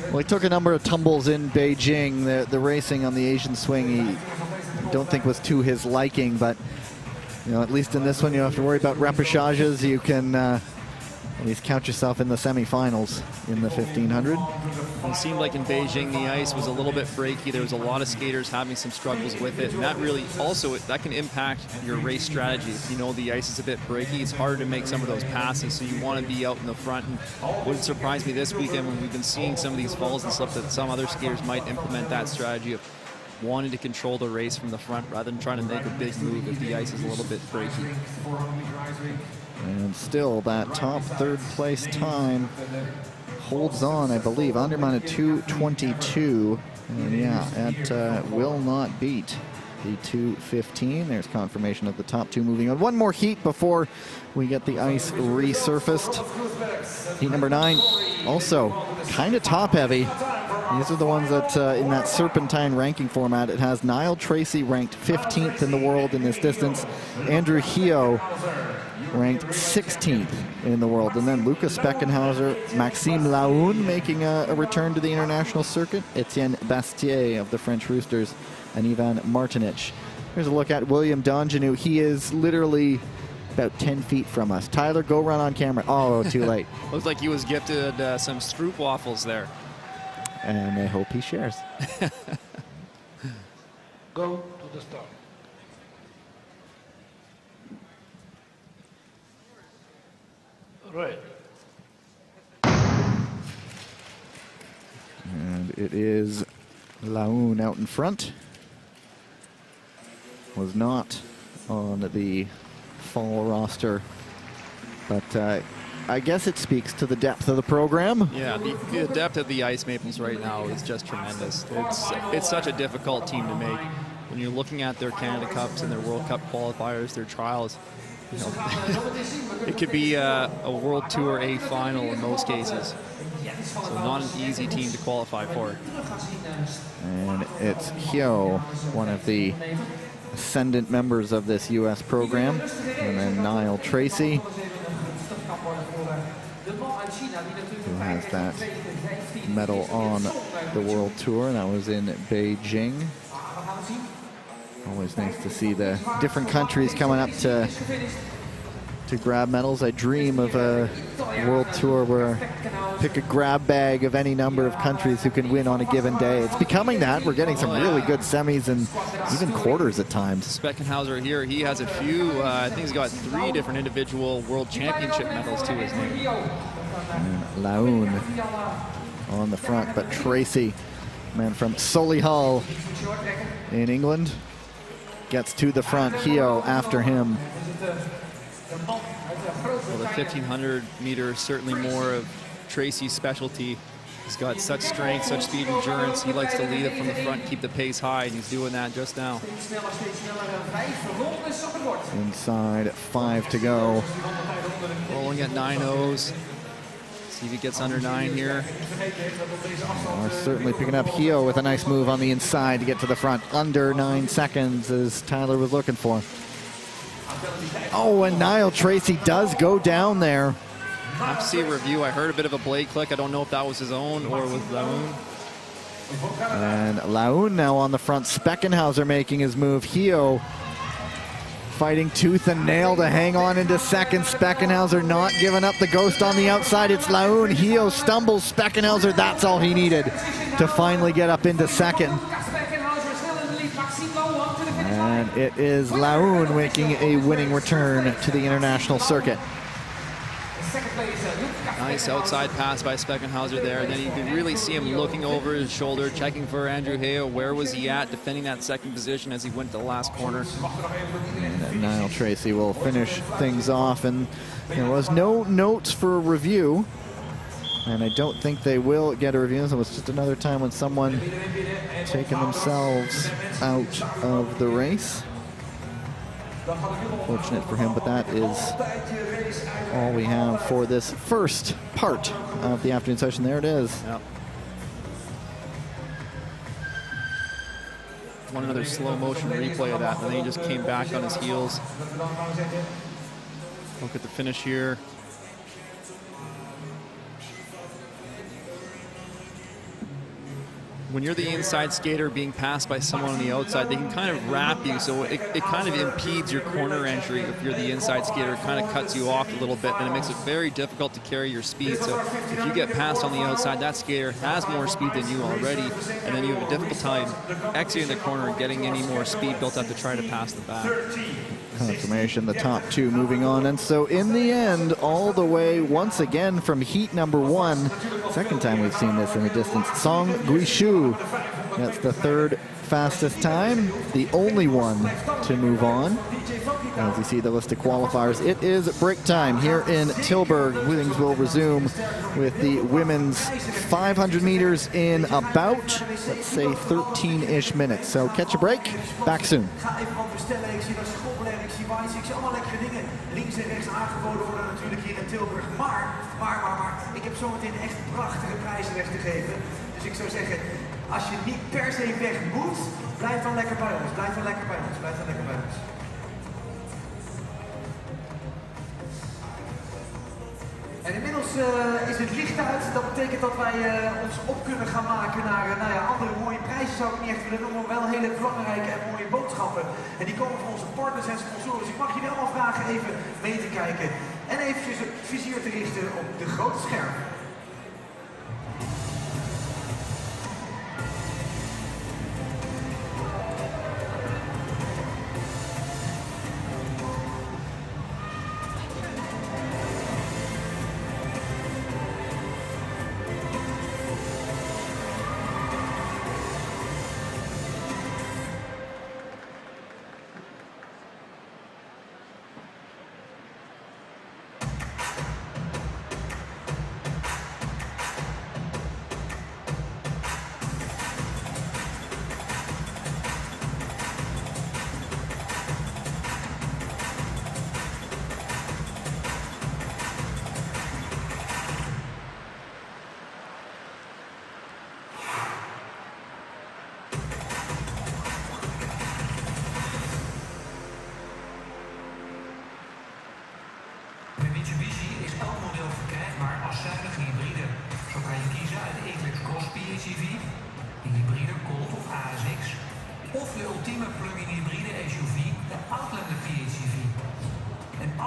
well, he took a number of tumbles in Beijing. The racing on the Asian swing, he don't think was to his liking, but you know, at least in this one, you don't have to worry about repêchages. You can at least count yourself in the semifinals in the 1500. It seemed like in Beijing the ice was a little bit breaky. There was a lot of skaters having some struggles with it, and that really also that can impact your race strategy. If you know the ice is a bit breaky, it's harder to make some of those passes, so you want to be out in the front. And wouldn't surprise me this weekend when we've been seeing some of these falls and slips that some other skaters might implement that strategy of wanting to control the race from the front rather than trying to make a big move if the ice is a little bit breaky. And still that top third place time holds on, I believe. Anderman at 2:22. And yeah, it will not beat the 2:15. There's confirmation of the top two moving on. One more heat before we get the ice resurfaced. Heat number 9, also kind of top heavy. These are the ones that in that serpentine ranking format, it has Niall Tracy ranked 15th in the world in this distance. Andrew Hio ranked 16th in the world. And then Lucas Speckenhauser, Maxime Laoun making a return to the international circuit, Etienne Bastier of the French Roosters, and Ivan Martinic. Here's a look at William Dongenou. He is literally about 10 feet from us. Tyler, go run on camera. Oh, too late. Looks like he was gifted some Stroop waffles there. And I hope he shares. Go to the start. Right. And it is Laoun out in front. Was not on the fall roster, but I guess it speaks to the depth of the program. Yeah, the depth of the Ice Maples right now is just tremendous. It's such a difficult team to make. When you're looking at their Canada Cups and their World Cup qualifiers, their trials, you know, it could be a World Tour A final in most cases. So not an easy team to qualify for. And it's Hyo, one of the ascendant members of this U.S. program. And then Niall Tracy, who has that medal on the World Tour. That was in Beijing. Always nice to see the different countries coming up to to grab medals. I dream of a world tour where pick a grab bag of any number of countries who can win on a given day. It's becoming that. We're getting some really good semis and even quarters at times. Speckenhauser here, he has a few, I think he's got 3 different individual world championship medals to his name. And Laun on the front, but Tracy, man from Solihull in England, gets to the front. Hio after him. Well, the 1500 meter is certainly more of Tracy's specialty. He's got such strength, such speed, endurance. He likes to lead it from the front, keep the pace high, and he's doing that just now. Inside 5 to go. Rolling at 9.0s. See if he gets under 9 here. We're certainly picking up Hio with a nice move on the inside to get to the front. Under 9 seconds as Tyler was looking for. Oh, and Niall Tracy does go down there. I have to see a review. I heard a bit of a blade click. I don't know if that was his own or with Laun. And Laun now on the front. Speckenhauser making his move. Hio fighting tooth and nail to hang on into second. Speckenhauser not giving up the ghost on the outside. It's Laun. Hio stumbles. Speckenhauser, that's all he needed to finally get up into second. And it is Laun making a winning return to the international circuit. Nice outside pass by Speckenhauser there. And then you can really see him looking over his shoulder, checking for Andrew Hio. Where was he at, defending that second position as he went to the last corner. And Niall Tracy will finish things off. And there was no notes for review. And I don't think they will get a review. So it was just another time when someone taking themselves out of the race. Fortunate for him, but that is all we have for this first part of the afternoon session. There it is. Yep. Want another slow motion replay of that, and then he just came back on his heels. Look at the finish here. When you're the inside skater being passed by someone on the outside, they can kind of wrap you, so it kind of impedes your corner entry. If you're the inside skater, it kind of cuts you off a little bit, and it makes it very difficult to carry your speed. So if you get passed on the outside, that skater has more speed than you already, and then you have a difficult time exiting the corner and getting any more speed built up to try to pass the back. Confirmation, the top 2 moving on. And so in the end, all the way once again from heat number 1, second time we've seen this in the distance, Song Guishu. That's the 3rd fastest time, the only one to move on. As you see the list of qualifiers, it is break time here in Tilburg. Things will resume with the women's 500 meters in about, let's say, 13-ish minutes. So catch a break, back soon. Ik zie allemaal lekkere dingen links en rechts aangeboden worden natuurlijk hier in Tilburg. Maar, ik heb zometeen echt prachtige prijzen weg te geven. Dus ik zou zeggen, als je niet per se weg moet, blijf dan lekker bij ons. Blijf dan lekker bij ons. Blijf dan lekker bij ons. En inmiddels is het licht uit. Dat betekent dat wij ons op kunnen gaan maken naar andere mooie prijzen, zou ik niet echt willen noemen, maar wel hele belangrijke en mooie boodschappen. En die komen van onze partners en sponsoren. Dus ik mag jullie allemaal vragen even mee te kijken en eventjes het vizier te richten op de grote scherm.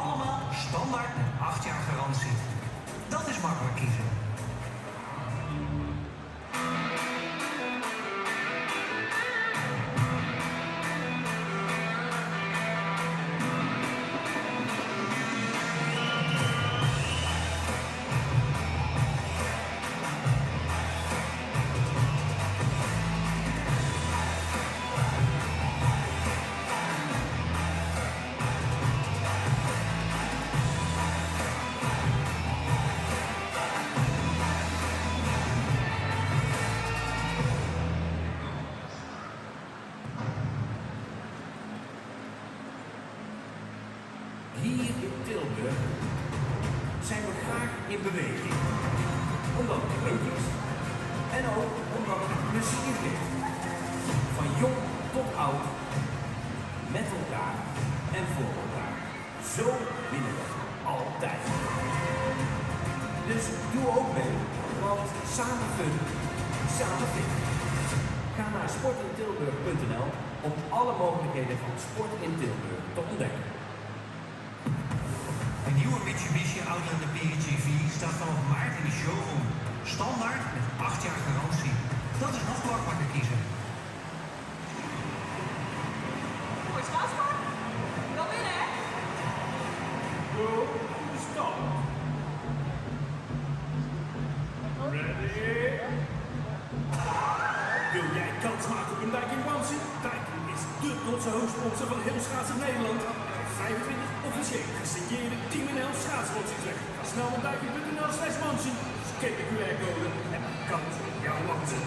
allemaal standaard met 8 jaar garantie. Dat is makkelijk kiezen. Hier in Tilburg zijn we graag in beweging. Omdat het leuk is. En ook omdat het plezier ligt. Van jong tot oud. Met elkaar en voor elkaar. Zo winnen we altijd. Dus doe ook mee, want samen fun, samen fit. Ga naar sportintilburg.nl om alle mogelijkheden van sport in Tilburg te ontdekken. Een nieuwe Mitsubishi Outlander PHEV staat vanaf maart in de showroom. Standaard met 8 jaar garantie. Dat is nog makkelijker kiezen. Mooi strafspark. Wel winnen, hè? Go to the start. Ready? Wil jij kans maken op een Daikin Onesie? Daikin is dé trotse hoofdsponsor van heel schaatsen Nederland. 25 officieel gesigneerde Team NL schaatsrotsies weg. Ga snel naar Daikin.nl/Onesie. Scan de QR-code en maak kans op jouw Onesie.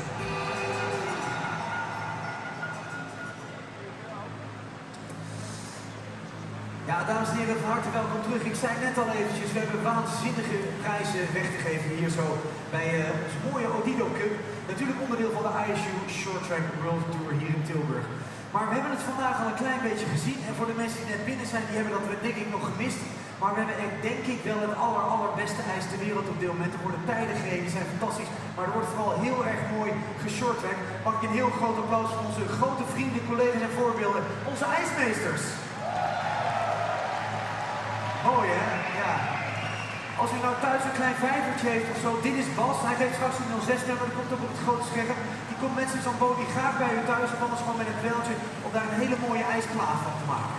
Ja, dames en heren, van harte welkom terug. Ik zei net al eventjes, we hebben waanzinnige prijzen weg te geven hier zo bij onze mooie Odido Cup. Natuurlijk onderdeel van de ISU Short Track World Tour hier in Tilburg. Maar we hebben het vandaag al een klein beetje gezien. En voor de mensen die net binnen zijn, die hebben dat denk ik nog gemist. Maar we hebben echt, denk ik wel het allerbeste ijs ter wereld op dit moment. Er worden tijden gereden, die zijn fantastisch. Maar er wordt vooral heel erg mooi geshorttracked. Mag ik een heel groot applaus voor onze grote vrienden, collega's en voorbeelden. Onze ijsmeesters. Mooi hè? Ja. Als u nou thuis een klein vijvertje heeft of zo, dit is Bas. Hij geeft straks een 06-nummer, die komt ook op het grote scherm. Die komt mensen zo'n boot die graag bij u thuis of anders gewoon met een veldje om daar een hele mooie ijsplaat van te maken.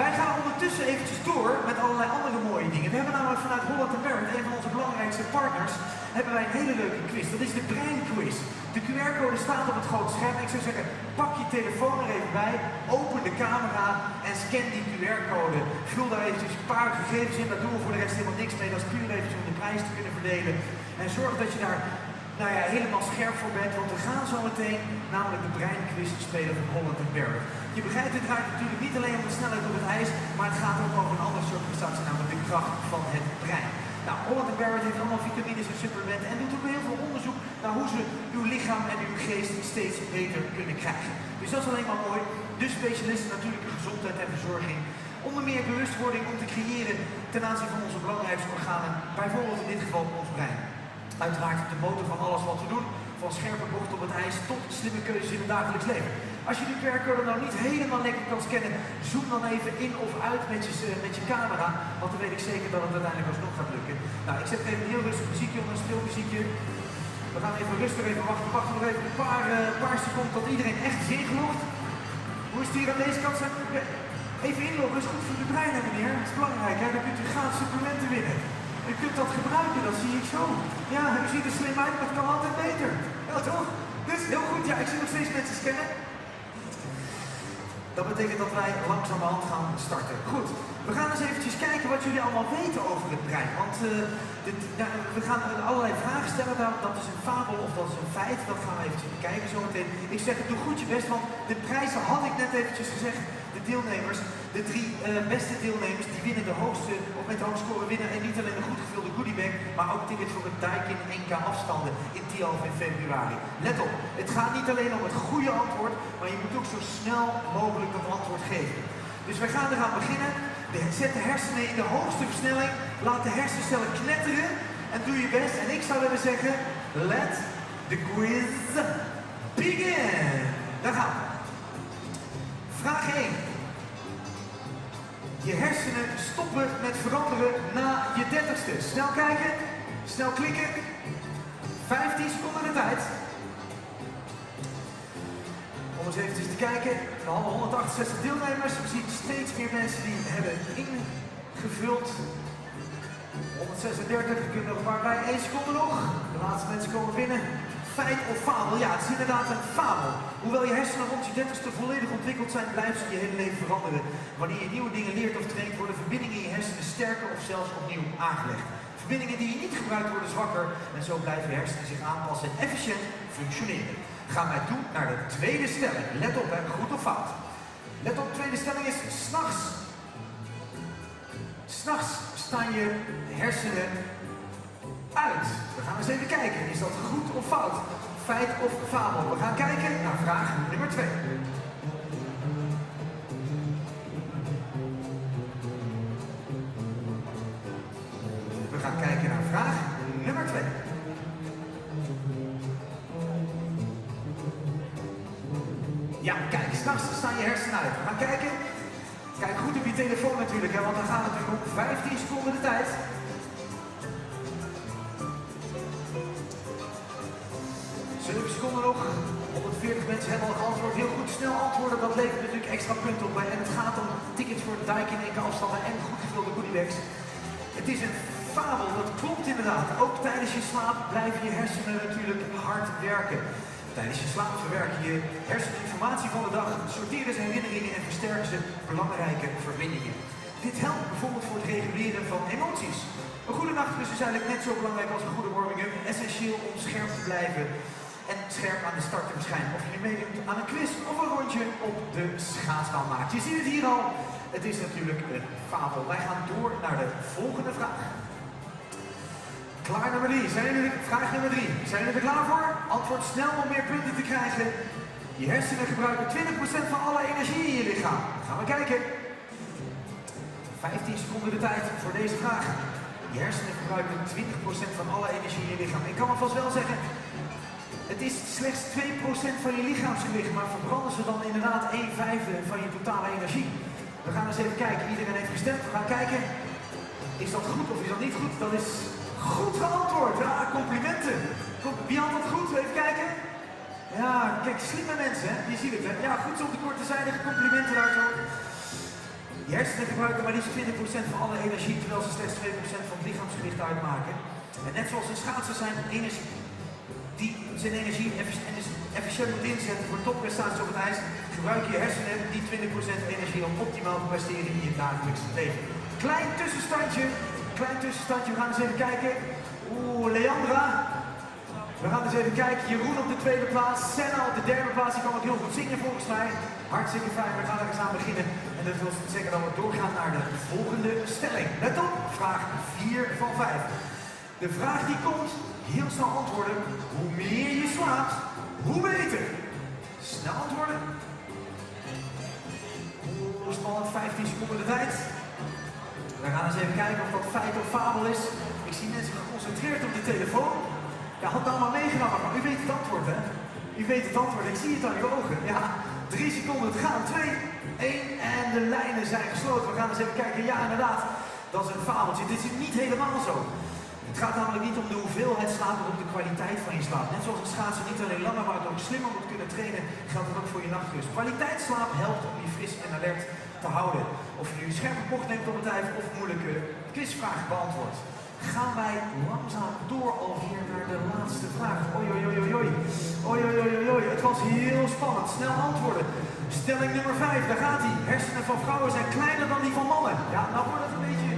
Wij gaan ondertussen eventjes door met allerlei andere mooie dingen. We hebben namelijk vanuit Holland & Barrett, een van onze belangrijkste partners, hebben wij een hele leuke quiz. Dat is de breinquiz. De QR-code staat op het grote scherm. Ik zou zeggen, pak je telefoon er even bij, open de camera en scan die QR-code. Vul daar eventjes een paar gegevens in, daar doen we voor de rest helemaal niks mee. Dat is puur eventjes om de prijs te kunnen verdelen. En zorg dat je daar helemaal scherp voor bent, want we gaan zo meteen namelijk de breinquiz spelen van Holland & Barrett. Je begrijpt, het draait natuurlijk niet alleen om de snelheid op het ijs, maar het gaat ook over een ander soort prestatie, namelijk de kracht van het brein. Nou, Holland & Barrett heeft allemaal vitamines en supplementen en doet ook heel veel onderzoek naar hoe ze uw lichaam en uw geest steeds beter kunnen krijgen. Dus dat is alleen maar mooi. De specialisten natuurlijk in gezondheid en verzorging. Onder meer bewustwording om te creëren ten aanzien van onze belangrijkste organen, bijvoorbeeld in dit geval ons brein. Uiteraard de motor van alles wat we doen, van scherpe bocht op het ijs tot slimme keuzes in het dagelijks leven. Als je die QR-code nou niet helemaal lekker kan scannen, zoom dan even in of uit met je camera, want dan weet ik zeker dat het uiteindelijk alsnog gaat lukken. Nou, ik zet even een heel rustig muziekje onder, een stil muziekje. We gaan even rustig wachten. We wachten nog even een paar seconden tot iedereen echt is ingelogd. Hoe is het hier aan deze kant? Even inloggen is goed voor de brein, meneer. Dat is belangrijk, hè? Dan kunt u gratis supplementen winnen. U kunt dat gebruiken, dat zie ik zo. Ja, u ziet er slim uit, maar het kan altijd beter. Ja, toch? Dus heel goed, ja, ik zie nog steeds mensen scannen. Dat betekent dat wij langzamerhand gaan starten. Goed, we gaan eens eventjes kijken wat jullie allemaal weten over het brein. Want we gaan allerlei vragen stellen. Dat is een fabel of dat is een feit. Dat gaan we eventjes bekijken zometeen. Ik zeg het, doe goed je best, want de prijzen had ik net eventjes gezegd. De deelnemers, de 3 beste deelnemers, die winnen de hoogste, of met de hoogste score winnen. En niet alleen de goed gevulde goodiebag, maar ook tickets voor het Daikin NK afstanden in Tialf in februari. Let op, het gaat niet alleen om het goede antwoord, maar je moet ook zo snel mogelijk dat antwoord geven. Dus wij gaan eraan beginnen. Zet de hersenen in de hoogste versnelling. Laat de hersencellen knetteren. En doe je best. En ik zou willen zeggen, let the quiz begin. Daar gaan we. Vraag 1. Je hersenen stoppen met veranderen na je 30ste. Snel kijken, snel klikken. 15 seconden de tijd. Om eens eventjes te kijken. We hadden 168 deelnemers. We zien steeds meer mensen die hebben ingevuld. 136, we kunnen nog een paar bij. 1 seconde nog. De laatste mensen komen binnen. Feit of fabel? Ja, het is inderdaad een fabel. Hoewel je hersenen rond je 30ste volledig ontwikkeld zijn, blijven ze je hele leven veranderen. Wanneer je nieuwe dingen leert of traint, worden verbindingen in je hersenen sterker of zelfs opnieuw aangelegd. Verbindingen die je niet gebruikt worden zwakker en zo blijven je hersenen zich aanpassen en efficiënt functioneren. Gaan wij toe naar de tweede stelling. Let op, hè, goed of fout. Let op, de tweede stelling is s'nachts. S'nachts staan je hersenen uit. We gaan eens even kijken. Is dat goed of fout? Feit of fabel? We gaan kijken naar vraag nummer 2. We gaan kijken naar vraag nummer 2. Ja, kijk, s'nachts staan je hersenen uit. We gaan kijken. Kijk goed op je telefoon natuurlijk, hè, want dan gaat het natuurlijk om 15 seconden de tijd. 7 seconden nog. 140 mensen hebben al geantwoord. Heel goed, snel antwoorden, dat levert natuurlijk extra punten op. En het gaat om tickets voor de dijk in enkele afstanden en goed gevulde goodiebags. Het is een fabel, dat klopt inderdaad. Ook tijdens je slaap blijven je hersenen natuurlijk hard werken. Tijdens je slaap verwerken je herseninformatie van de dag, sorteren ze herinneringen en versterken ze belangrijke verbindingen. Dit helpt bijvoorbeeld voor het reguleren van emoties. Een goede nachtrust is eigenlijk net zo belangrijk als een goede warming-up. Essentieel om scherp te blijven en scherp aan de start te verschijnen. Of je meedoet aan een quiz of een rondje op de schaatsbaan maakt. Je ziet het hier al. Het is natuurlijk een fabel. Wij gaan door naar de volgende vraag. Klaar nummer 3. Vraag nummer 3. Zijn jullie er klaar voor? Antwoord snel om meer punten te krijgen. Je hersenen gebruiken 20% van alle energie in je lichaam. Gaan we kijken. 15 seconden de tijd voor deze vraag. Je hersenen gebruiken 20% van alle energie in je lichaam. Ik kan alvast wel zeggen, het is slechts 2% van je lichaamsgewicht, maar verbranden ze dan inderdaad 1/5 van je totale energie. We gaan eens even kijken. Iedereen heeft gestemd. We gaan kijken. Is dat goed of is dat niet goed? Dat is goed geantwoord. Ja, complimenten. Wie had dat goed? Even kijken. Ja, kijk, slimme mensen, hè? Je ziet het, hè? Ja, goed zo op de korte zijde. Complimenten daarvoor. Je hersenen gebruiken maar liefst 20% van alle energie, terwijl ze slechts 2% van het lichaamsgewicht uitmaken. En net zoals een schaatser zijn energie efficiënt moet inzetten voor topprestaties op het ijs, gebruik je hersenen die 20% energie om optimaal te presteren in je dagelijks leven. Klein tussenstandje. We gaan eens even kijken. Leandra. We gaan eens even kijken. Jeroen op de tweede plaats. Senna op de derde plaats. Die kan ook heel goed zingen volgens mij. Hartstikke fijn. We gaan er eens aan beginnen. En dat wil zeggen dat we doorgaan naar de volgende stelling. Let op. Vraag 4 van 5. De vraag die komt. Heel snel antwoorden. Hoe meer je slaapt, hoe beter. Snel antwoorden. Spannend. 15 seconden de tijd. We gaan eens even kijken of dat feit of fabel is. Ik zie mensen geconcentreerd op de telefoon. Ja, had nou maar meegenomen, maar u weet het antwoord, hè? U weet het antwoord, ik zie het aan uw ogen. Ja, 3 seconden te gaan. 2, 1 en de lijnen zijn gesloten. We gaan eens even kijken. Ja, inderdaad, dat is een fabeltje. Dit is niet helemaal zo. Het gaat namelijk niet om de hoeveelheid slaap, maar om de kwaliteit van je slaap. Net zoals een schaatser niet alleen langer, maar ook slimmer moet kunnen trainen, geldt dat ook voor je nachtrust. Kwaliteitsslaap helpt om je fris en alert te houden. Of je nu een scherpe bocht neemt op het ijs of moeilijke quizvragen beantwoordt. Gaan wij langzaam door alweer naar de laatste vraag. Oei. Het was heel spannend. Snel antwoorden. Stelling nummer 5, daar gaat hij. Hersenen van vrouwen zijn kleiner dan die van mannen. Ja, nou wordt het een beetje...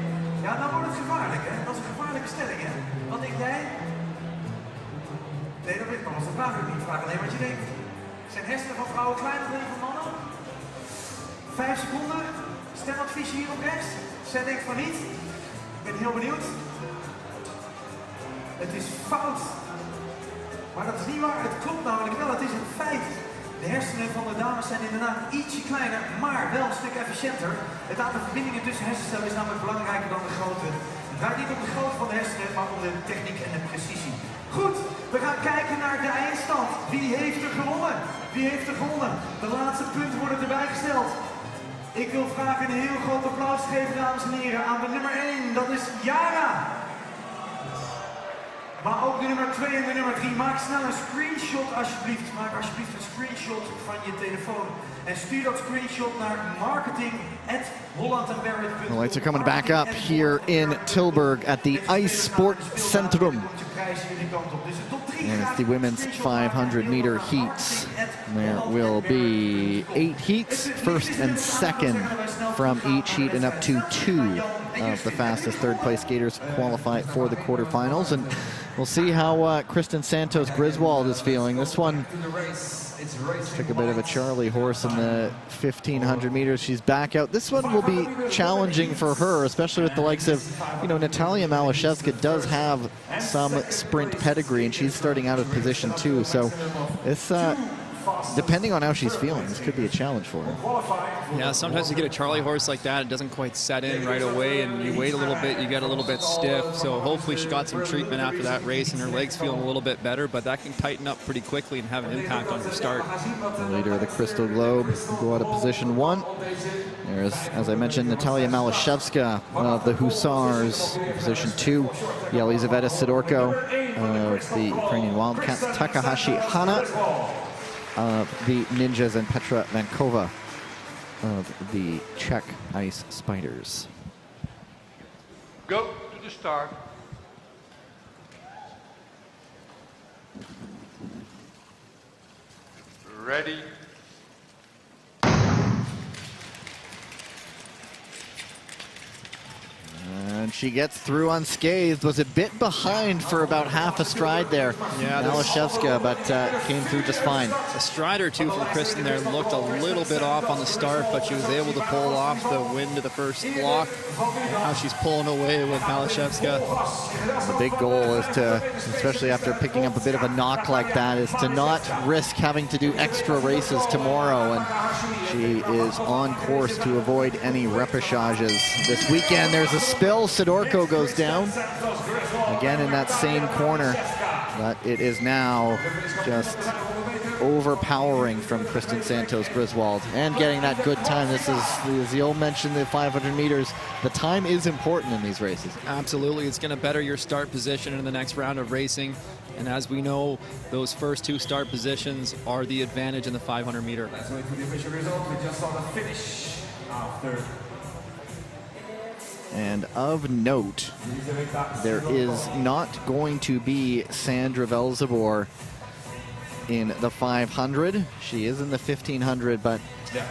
Ja, nou wordt het gevaarlijk, hè? Dat is een gevaarlijke stelling, hè? Wat denk jij? Nee, dat weet ik nog. Dat vraag ik niet. Vraag alleen wat je denkt. Zijn hersenen van vrouwen kleiner dan die van mannen? 5 seconden. Stemadviesje hier op rechts. Zij denkt van niet. Ik ben heel benieuwd. Het is fout. Maar dat is niet waar. Het klopt namelijk wel. Het is een feit. De hersenen van de dames zijn inderdaad ietsje kleiner, maar wel een stuk efficiënter. Het aantal verbindingen tussen hersencellen is namelijk belangrijker dan de grootte. Het draait niet om de grootte van de hersenen, maar om de techniek en de precisie. Goed, we gaan kijken naar de eindstand. Wie heeft er gewonnen? Wie heeft er gewonnen? De laatste punten worden erbij gesteld. Ik wil graag een heel groot applaus geven, dames en heren, aan de nummer 1. Dat is Yara. Maar ook de nummer 2 en de nummer 3. Maak snel een screenshot alsjeblieft. Maak alsjeblieft een screenshot van je telefoon. En stuur dat screenshot naar marketing@hollandenbarrett.com. The lights are coming back up here in Tilburg at the Ice Sport Centrum. And it's the women's 500-meter heats. There will be 8 heats, first and second from each heat, and up to 2 of the fastest third-place skaters qualify for the quarterfinals. And we'll see how Kristen Santos Griswold is feeling. This one took a bit of a Charlie horse in the 1,500 meters. She's back out. This one will be challenging for her, especially with the likes of, Natalia Malashevska does have some sprint pedigree, and she's starting out of position 2. So it's depending on how she's feeling, this could be a challenge for her. Yeah, sometimes you get a Charlie horse like that, it doesn't quite set in right away, and you wait a little bit, you get a little bit stiff. So hopefully she got some treatment after that race and her legs feeling a little bit better, but that can tighten up pretty quickly and have an impact on her start. The leader of the Crystal Globe will go out of position 1. There's, as I mentioned, Natalia Malashevska of the Hussars, in position 2. Yelizaveta Sidorko of the Ukrainian Wildcats. Takahashi Hana of the Ninjas, and Petra Vankova of the Czech Ice Spiders. Go to the start. Ready. And she gets through unscathed. Was a bit behind for about half a stride there. Yeah, Malashevska, but came through just fine. A stride or two from Kristen there looked a little bit off on the start, but she was able to pull off the wind of the first block. Now she's pulling away with Malashevska. The big goal is to, especially after picking up a bit of a knock like that, is to not risk having to do extra races tomorrow. And she is on course to avoid any repechages this weekend. There's a spill. Sidorko goes down again in that same corner, but it is now just overpowering from Kristen Santos Griswold and getting that good time. This is, as the old mentioned, the 500 meters. The time is important in these races. Absolutely, it's going to better your start position in the next round of racing. And as we know, those first 2 start positions are the advantage in the 500 meter. Let's wait for the official result. We just saw the finish after. And of note, there is not going to be Sandra Velzebor in the 500. She is in the 1,500, but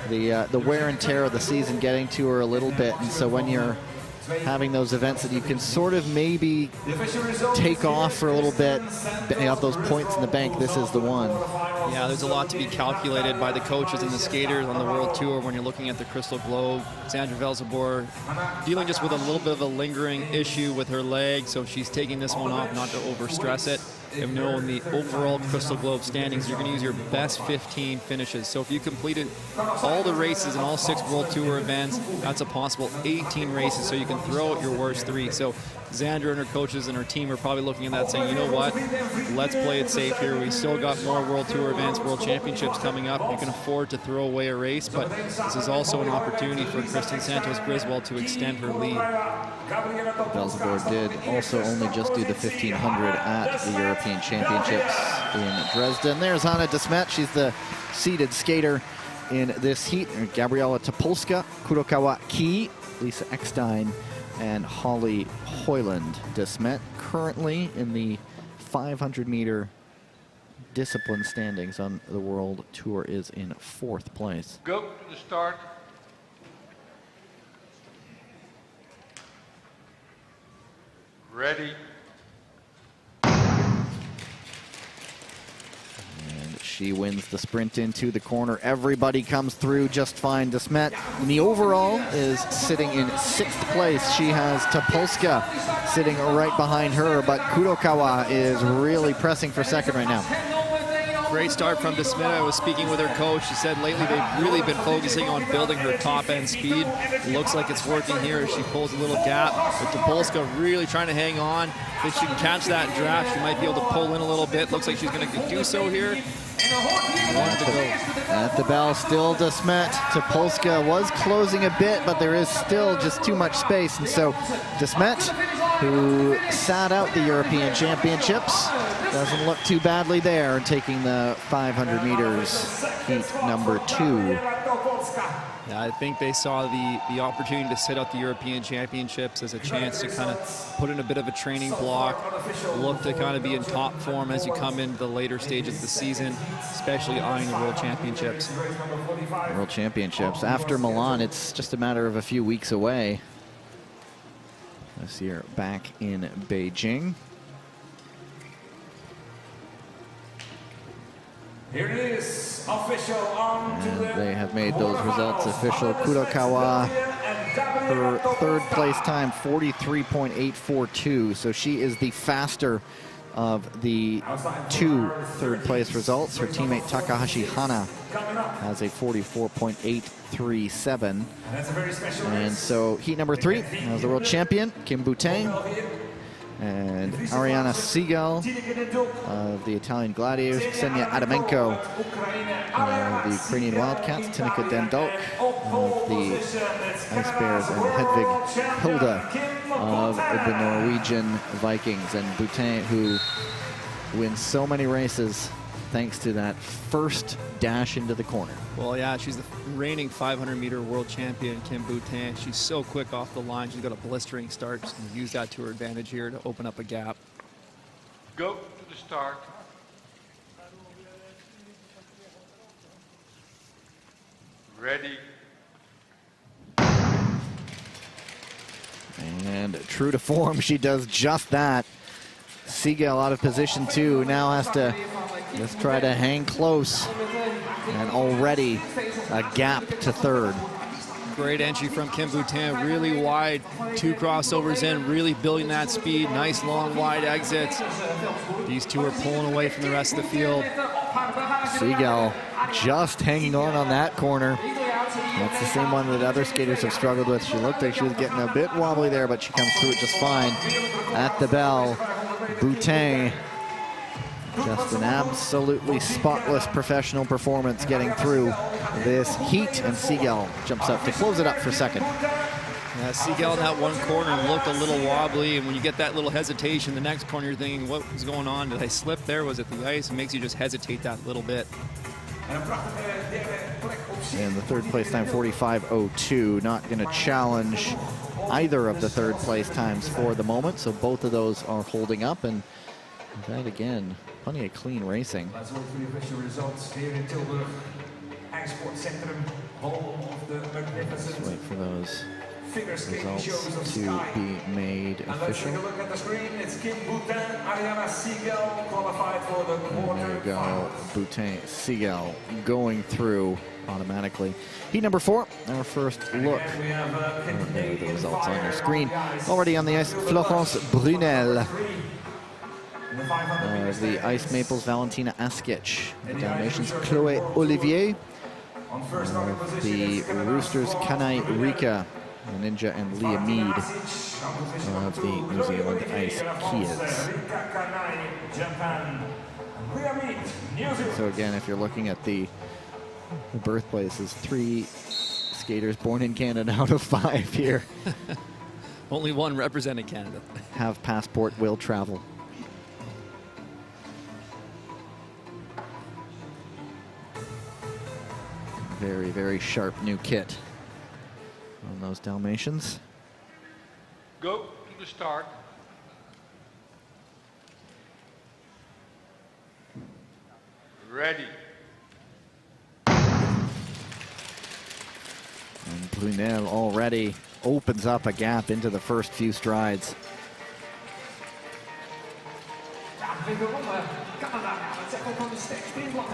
the wear and tear of the season getting to her a little bit. And so when you're having those events that you can sort of maybe take off for a little bit, you have those points in the bank, this is the one. Yeah, there's a lot to be calculated by the coaches and the skaters on the World Tour when you're looking at the Crystal Globe. Sandra Velzebor dealing just with a little bit of a lingering issue with her leg, so she's taking this one off not to overstress it. You know, in the overall Crystal Globe standings, you're going to use your best 15 finishes. So if you completed all the races in all 6 World Tour events, that's a possible 18 races, so you can throw out your worst 3. So Xandra and her coaches and her team are probably looking at that saying, you know what, let's play it safe here. We still got more World Tour events, World Championships coming up. You can afford to throw away a race, but this is also an opportunity for Kristen Santos Griswold to extend her lead. Velzebor did also only just do the 1,500 at the European Championships in Dresden. There's Hanna de Smet. She's the seeded skater in this heat. Gabriela Topolska, Kurokawa Ki, Lisa Eckstein, and Holly Hoyland. De Smet currently in the 500-meter discipline standings on the World Tour is in 4th place. Go to the start. Ready. And she wins the sprint into the corner. Everybody comes through just fine. De Smet in the overall is sitting in 6th place. She has Topolska sitting right behind her, but Kurokawa is really pressing for 2nd right now. Great start from De Smet. I was speaking with her coach. She said lately they've really been focusing on building her top-end speed. Looks like it's working here as she pulls a little gap. But Topolska really trying to hang on. If she can catch that draft, she might be able to pull in a little bit. Looks like she's going to do so here. At the bell, still De Smet. Topolska was closing a bit, but there is still just too much space. And so De Smet, who sat out the European Championships, doesn't look too badly there, taking the 500 meters heat number 2. Yeah, I think they saw the opportunity to sit out the European Championships as a chance to kind of put in a bit of a training block, look to kind of be in top form as you come into the later stages of the season, especially eyeing the World Championships. World Championships. After Milan, it's just a matter of a few weeks away. This year back in Beijing. Here it is, official on to the they have made those results official. Kurokawa, her third place time, 43.842. So she is the faster of the 2 third place results. Her teammate Takahashi Hana has a 44.837. And so heat number 3 has the world champion, Kim Boutin, and Ariana Segal of the Italian Gladiators, Ksenia Adamenko of the Ukrainian Wildcats, Tineke Dendalk of the Ice Bears, and Hedvig Hilda of the Norwegian Vikings. And Boutin, who wins so many races thanks to that first dash into the corner. Well, yeah, she's the reigning 500-meter world champion, Kim Boutin. She's so quick off the line. She's got a blistering start. She's going to use that to her advantage here to open up a gap. Go to the start. Ready. And true to form, she does just that. Segal out of position 2, now has to just try to hang close. And already a gap to 3rd. Great entry from Kim Boutin, really wide, 2 crossovers in, really building that speed. Nice long wide exits. These 2 are pulling away from the rest of the field. Segal just hanging on that corner. That's the same one that other skaters have struggled with. She looked like she was getting a bit wobbly there, but she comes through it just fine. At the bell, Boutin, just an absolutely spotless professional performance getting through this heat, and Segal jumps up to close it up for 2nd. Yeah, Segal in that one corner looked a little wobbly, and when you get that little hesitation, the next corner you're thinking, what was going on? Did I slip there? Was it the ice? It makes you just hesitate that little bit. And the 3rd place time, 45.02, not going to challenge either of the 3rd place times for the moment, so both of those are holding up, and that again, plenty of clean racing. Let's wait for the official results here in Tilburg. Centrum, home of the magnificent. Let's wait for those figure skating results shows of to Sky. be made And let's take a official. look at the screen. It's Kim Boutin, Ariana Segal qualified for the There you go, quarterfinals. Boutin, Segal going through automatically. Heat number 4, our first look. And we have There are the results on your Fire screen. guys. Already on the ice, Florence Brunel In the 500 meters the there Ice is Maples, Valentina Askic. The in Dalmatians, Irish Chloé Olivier. on first starting position The is Canada Roosters, from Kanai Brunel. Rika, Ninja, and Leah Mead of of the New Zealand Ice Kids. So again, if you're looking at the birthplaces, 3 skaters born in Canada out of 5 here Only 1 representing Canada. have passport, will travel. Very, very sharp new kit on those Dalmatians. Go to the start. Ready. And Brunel already opens up a gap into the first few strides.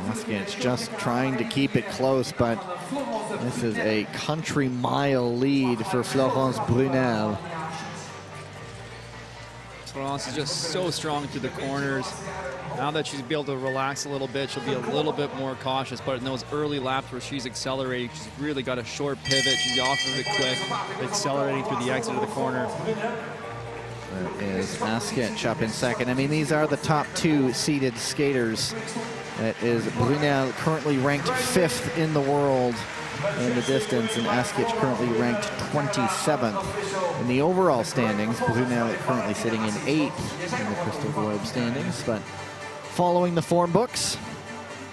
Askic just trying to keep it close, but this is a country mile lead for Florence Brunel. Florence is just so strong through the corners. Now that she's able to relax a little bit, she'll be a little bit more cautious, but in those early laps where she's accelerating, she's really got a short pivot. She's off of it quick, accelerating through the exit of the corner. There is Askic up in 2nd. I mean, these are the top 2 seeded skaters That is Brunel, currently ranked 5th in the world in the distance, and Askic currently ranked 27th in the overall standings. Brunel currently sitting in 8th in the Crystal Globe standings, but following the form books.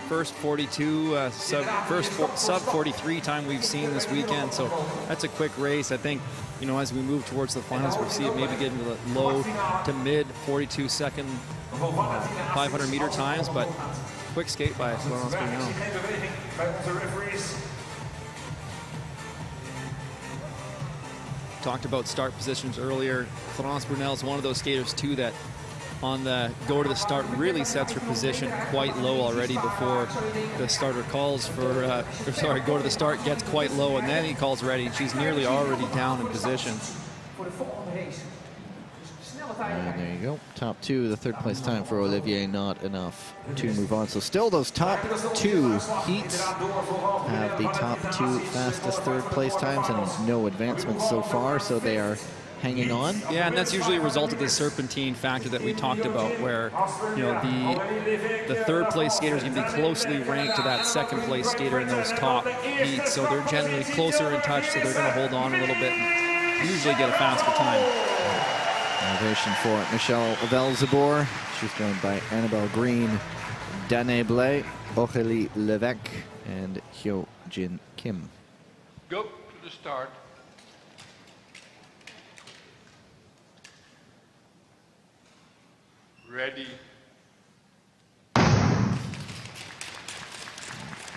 First 42, sub 43 time we've seen this weekend, so that's a quick race. I think, you know, as we move towards the finals, we'll see it maybe getting to the low to mid 42-second 500-meter times, but quick skate by Florence Brunel. Talked about start positions earlier. Florence Brunel is one of those skaters too that on the go to the start really sets her position quite low already before the starter calls for, go to the start, gets quite low, and then he calls ready. She's nearly already down in position. And there you go. Top 2, the 3rd place time for Olivier, not enough to move on. So still those top 2 heats have the top 2 fastest 3rd place times and no advancements so far, so they are hanging on. Yeah, and that's usually a result of the serpentine factor that we talked about, where, you know, the 3rd place skater is going to be closely ranked to that 2nd place skater in those top heats, so they're generally closer in touch, so they're going to hold on a little bit and usually get a faster time. Innovation for Michelle Velzeboer. She's joined by Annabelle Green, Danae Blais, Aurélie Levesque, and Hyo Jin Kim. Go to the start. Ready.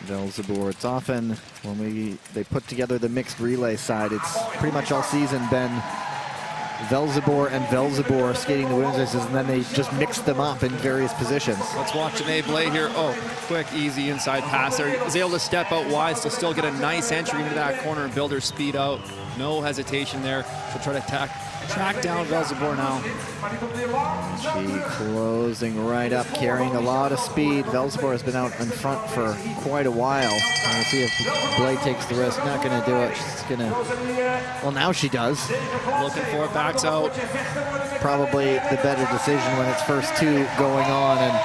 Velzeboer, it's often when they put together the mixed relay side, it's pretty much all season been Velzeboer and Velzeboer skating the women's races, and then they just mix them up in various positions. Let's watch Danae Blais here. Oh, quick, easy inside pass there. Is able to step out wide, so still get a nice entry into that corner and build her speed out. No hesitation there. She'll try to track down Velzeboer now. She closing right up, carrying a lot of speed. Velzeboer has been out in front for quite a while. We'll see if Blais takes the risk. Not going to do it. She's going to, well, now she does. Looking for it, backs out. Probably the better decision when it's first 2 going on, and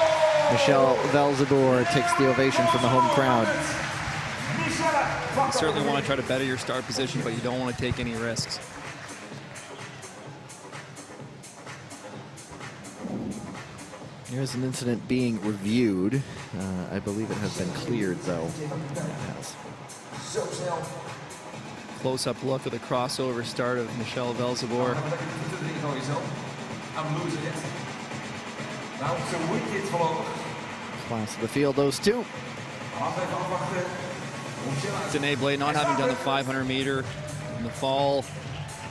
Michelle Velzeboer takes the ovation from the home crowd. You certainly want to try to better your start position, but you don't want to take any risks. Here's an incident being reviewed. I believe it has been cleared, though. It has. Close-up look at the crossover start of Michelle Velzeboer. Class of the field, those two. Danae Blais not having done the 500 meter in the fall,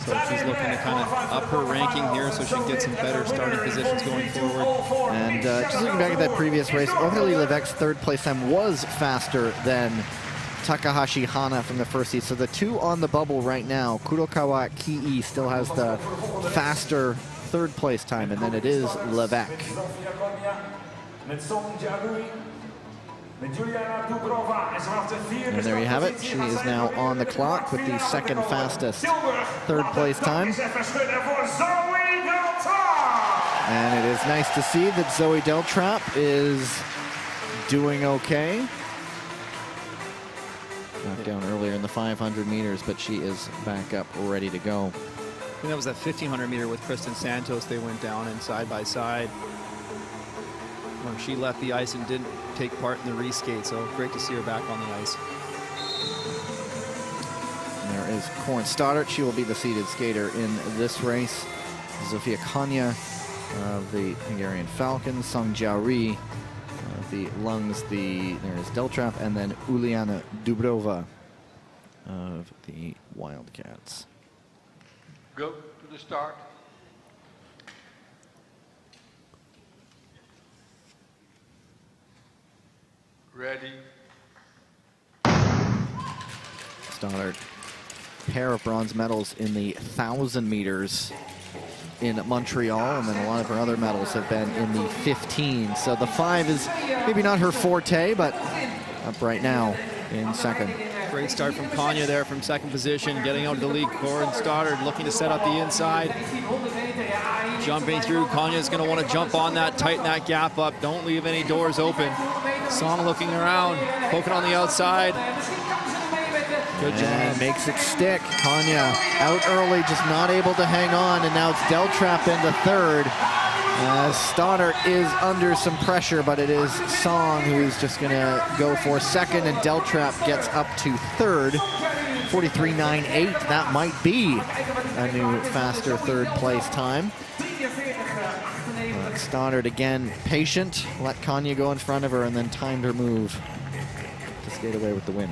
so she's looking to kind of up her ranking here so she can get some better starting positions going forward. And just looking back at that previous race, Aurélie Levesque's 3rd place time was faster than Takahashi Hana from the first heat. So the 2 on the bubble right now, Kurokawa Kii still has the faster 3rd place time, and then it is Levesque. And there you have it. She is now on the clock with the 2nd fastest 3rd place time. And it is nice to see that Zoe Deltrap is doing okay. Knocked down earlier in the 500 meters, but she is back up, ready to go. I think that was that 1500 meter with Kristen Santos. They went down in side by side when she left the ice and didn't take part in the reskate, so great to see her back on the ice. And there is Corin Stoddart. She will be the seeded skater in this race. Zofia Konya of the Hungarian Falcons, Song Jiaori of the Lungs, there is Deltrap, and then Uliana Dubrova of the Wildcats. Go to the start. Ready. Stoddart, pair of bronze medals in the 1,000 meters in Montreal, and then a lot of her other medals have been in the 15. So the 5 is maybe not her forte, but up right now in 2nd. Great start from Konya there from 2nd position, getting out of the lead. Corin Stoddart looking to set up the inside. jumping through. Kanya's going to want to jump on that, tighten that gap up. Don't leave any doors open. Song looking around, poking on the outside. Good job. And makes it stick. Kanya out early, just not able to hang on, and now it's Deltrap into third. Stoddart is under some pressure, but it is Song who's just going to go for second, and Deltrap gets up to third. 43.98. That might be a new faster third place time. Stoddart again patient, let Kanya go in front of her, and then timed her move to skate away with the win.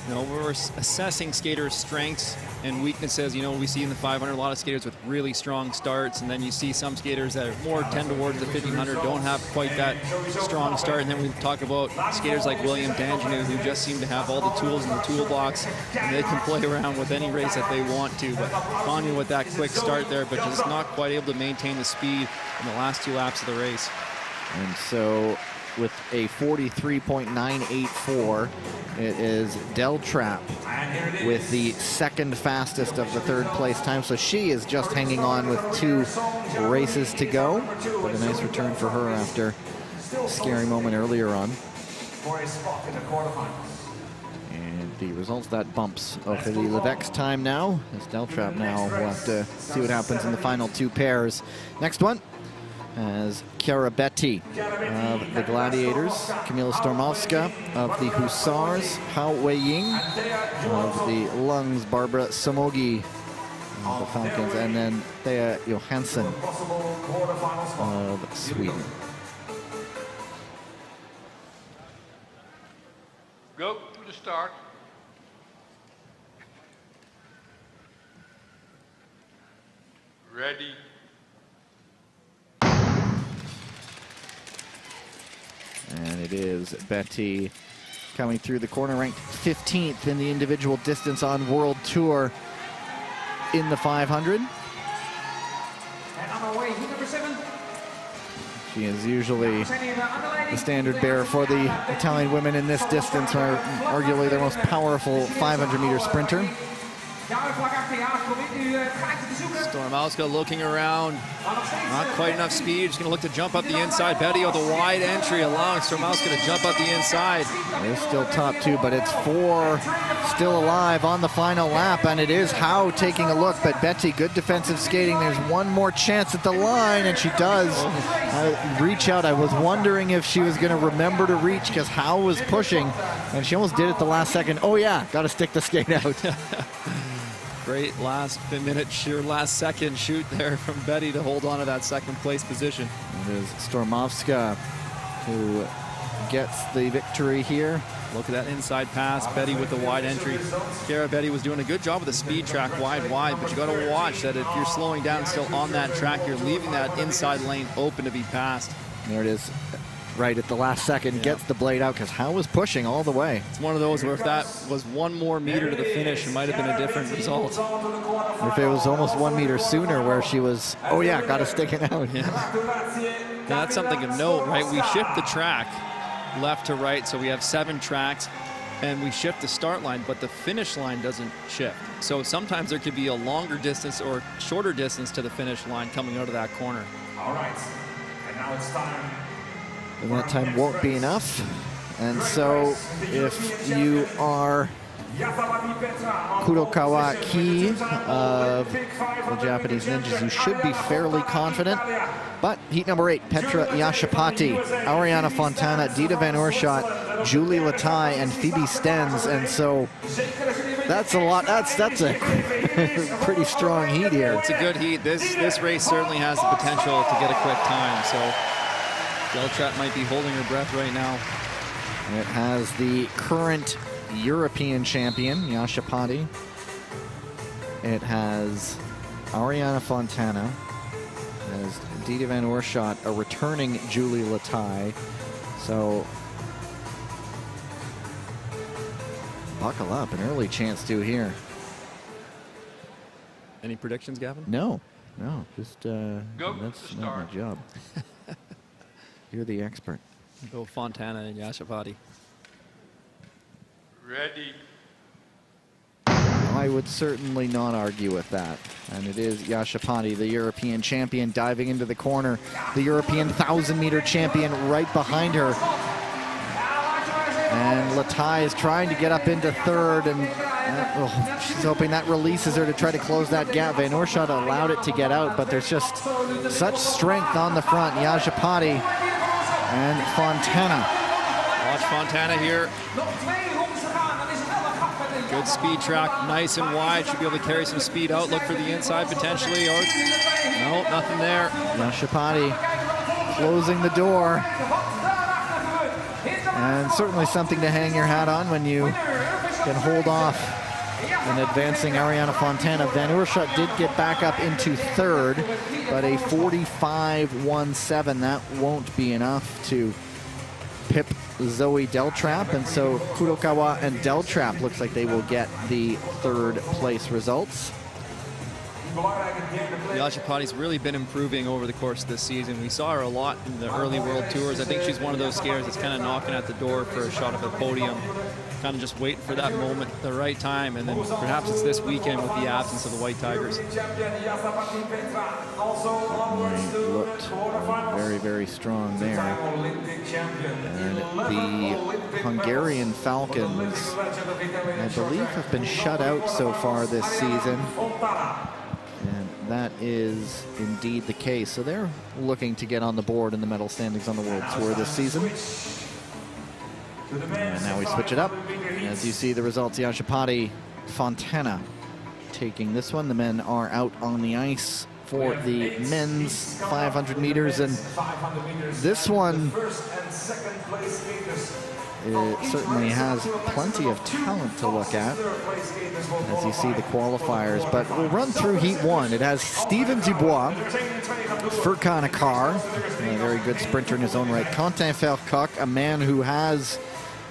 You know, we're assessing skaters' strengths and weaknesses. You know, we see in the 500 a lot of skaters with really strong starts, and then you see some skaters that are more tend towards the 1500, don't have quite that strong start. And then we talk about skaters like William Danjanu, who just seem to have all the tools in the toolbox, and they can play around with any race that they want to. But Kanya with that quick start there, but just not quite able to maintain the speed in the last 2 laps of the race. And so with a 43.984, it is Deltrap with the second fastest of the third place time. So she is just hanging on with 2 races to go. But a nice return for her after a scary moment earlier on. And the results, that bumps up the Levesque's time now. As Deltrap now will have to see what happens in the final 2 pairs. Next one, as Chiara Betti of the Gladiators, Kamila Stormovska of the Hussars, Hao Wei-ying of the Lungs, Barbara Samogi of the Falcons, and then Thea Johansson of Sweden. Go to the start. Ready. And it is Betti coming through the corner, ranked 15th in the individual distance on World Tour in the 500. And on our way, heat number 7. She is usually the standard bearer for the Italian women in this distance, arguably their most powerful 500-meter sprinter. Stormowska looking around, not quite enough speed. She's going to look to jump up the inside. Betti with a wide entry, allowing Stormowska to jump up the inside. They're still top 2, but it's 4 still alive on the final lap, and it is Howe taking a look. But Betti, good defensive skating. There's one more chance at the line, and she does reach out. I was wondering if she was going to remember to reach because Howe was pushing, and she almost did it the last second. Oh yeah, got to stick the skate out. Great last minute, last second shoot there from Betti to hold on to that second place position. It is Stormovska who gets the victory here. Look at that inside pass, Betti with the wide entry. Chiara Betti was doing a good job with the speed track wide, but you got to watch that if you're slowing down still on that track, you're leaving that inside lane open to be passed. There it is. Right at the last second, gets the blade out because Howe was pushing all the way. It's one of those where if that was 1 more meter to the finish, it might have been a different result. Or if it was almost 1 meter sooner where she was, oh yeah, got to stick it out. Yeah. That's something to note, right? We shift the track left to right, so we have 7 tracks, and we shift the start line, but the finish line doesn't shift. So sometimes there could be a longer distance or shorter distance to the finish line coming out of that corner. All right, and now it's time. And that time won't be enough. And so if you are Kurokawa Ki of the Japanese Ninjas, you should be fairly confident. But heat number 8, Petra Yashapati, Ariana Fontana, Dita Van Oorschot, Julie Latai, and Phoebe Stenz. And so that's a lot. That's a pretty strong heat here. It's a good heat. This race certainly has the potential to get a quick time. So Deltrap might be holding her breath right now. It has the current European champion, Yashapati. It has Ariana Fontana. It has Dita Van Oorschot, a returning Julie Latai. So buckle up, an early chance to here. Any predictions, Gavin? No, just that's not my job. You're the expert. Go Fontana and Yashapati. Ready. I would certainly not argue with that. And it is Yashapati, the European champion, diving into the corner. The European 1,000-meter champion right behind her. And Latai is trying to get up into third, and she's hoping that releases her to try to close that gap. Van Oerschaut allowed it to get out, but there's just such strength on the front. Yashapati and Fontana. Watch Fontana here. Good speed track, nice and wide. Should be able to carry some speed out. Look for the inside potentially. Or no, nothing there. Yashapati closing the door. And certainly something to hang your hat on when you can hold off an advancing Ariana Fontana. Van Oerschaut did get back up into third, but a 45.17, that won't be enough to pip Zoe Deltrap, and so Kurokawa and Deltrap looks like they will get the third place results. Yashapati's really been improving over the course of this season. We saw her a lot in the early World Tours. I think she's one of those skaters that's kind of knocking at the door for a shot at the podium, kind of just waiting for that moment at the right time, and then perhaps it's this weekend with the absence of the White Tigers. Looked very, very strong there. And the Hungarian Falcons, I believe, have been shut out so far this season. And that is indeed the case. So they're looking to get on the board in the medal standings on the World Tour this season. And now we switch it up. As you see the results, Yashapati, Fontana taking this one. The men are out on the ice for the men's 500 meters. And this one, it certainly has plenty of talent to look at, as you see the qualifiers. But we'll run through Heat 1. It has Steven Dubois, Furkan Akar, a very good sprinter in his own right, Quentin Vercock, a man who has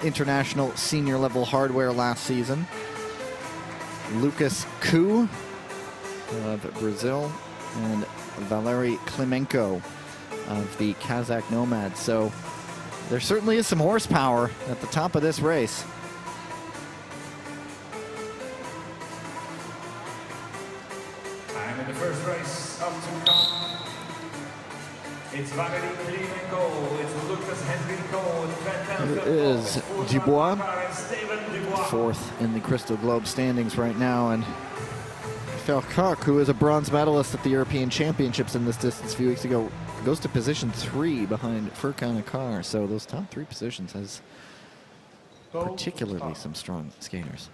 international senior level hardware last season, Lucas Ku of Brazil, and Valery Klimenko of the Kazakh Nomads. So there certainly is some horsepower at the top of this race. And in the first race up to come, it's Valery Klimenko, it's Lucas Henrico, It is Dubois, fourth in the Crystal Globe standings right now, and Vercock, who is a bronze medalist at the European Championships in this distance a few weeks ago, goes to position 3 behind Furkan Akar. So those top 3 positions has particularly some strong skaters.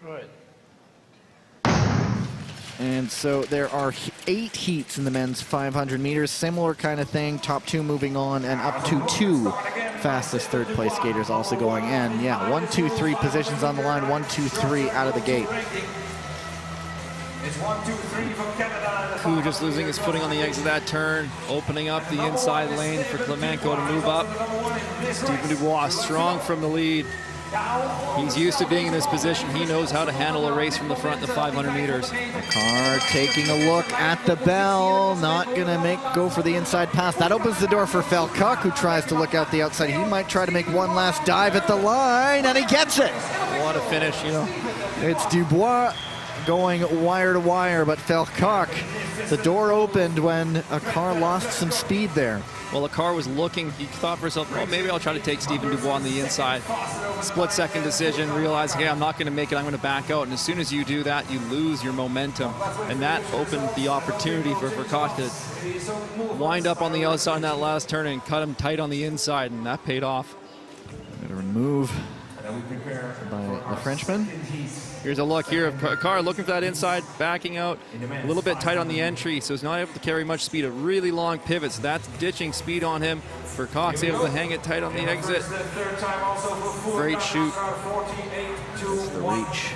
Right. And so there are 8 heats in the men's 500 meters. Similar kind of thing. Top 2 moving on, and up to 2 fastest third place skaters also going in. Yeah, 1, 2, 3 positions on the line. 1, 2, 3 out of the gate. It's 1, 2, 3 from Canada. Ku just losing his footing on the exit of that turn, opening up the inside lane for Klimenko to move up. Steven Dubois strong from the lead. He's used to being in this position. He knows how to handle a race from the front in the 500 meters. Akar taking a look at the bell, not gonna go for the inside pass. That opens the door for Vercock, who tries to look out the outside. He might try to make one last dive at the line, and he gets it. What a finish, you know. It's Dubois going wire to wire, but Vercock, the door opened when Akar lost some speed there. Well, Akar was looking, he thought for himself, oh, maybe I'll try to take Steven Dubois on the inside. Split-second decision, realizing, hey, I'm not going to make it, I'm going to back out. And as soon as you do that, you lose your momentum. And that opened the opportunity for Vercock to wind up on the outside in that last turn and cut him tight on the inside, and that paid off. Better move by the Frenchman. Here's a look here of Akar looking for that inside, backing out, a little bit tight on the entry, so he's not able to carry much speed. A really long pivot, so that's ditching speed on him. Vercock's able to hang it tight on the exit. Great shoot. It's the reach.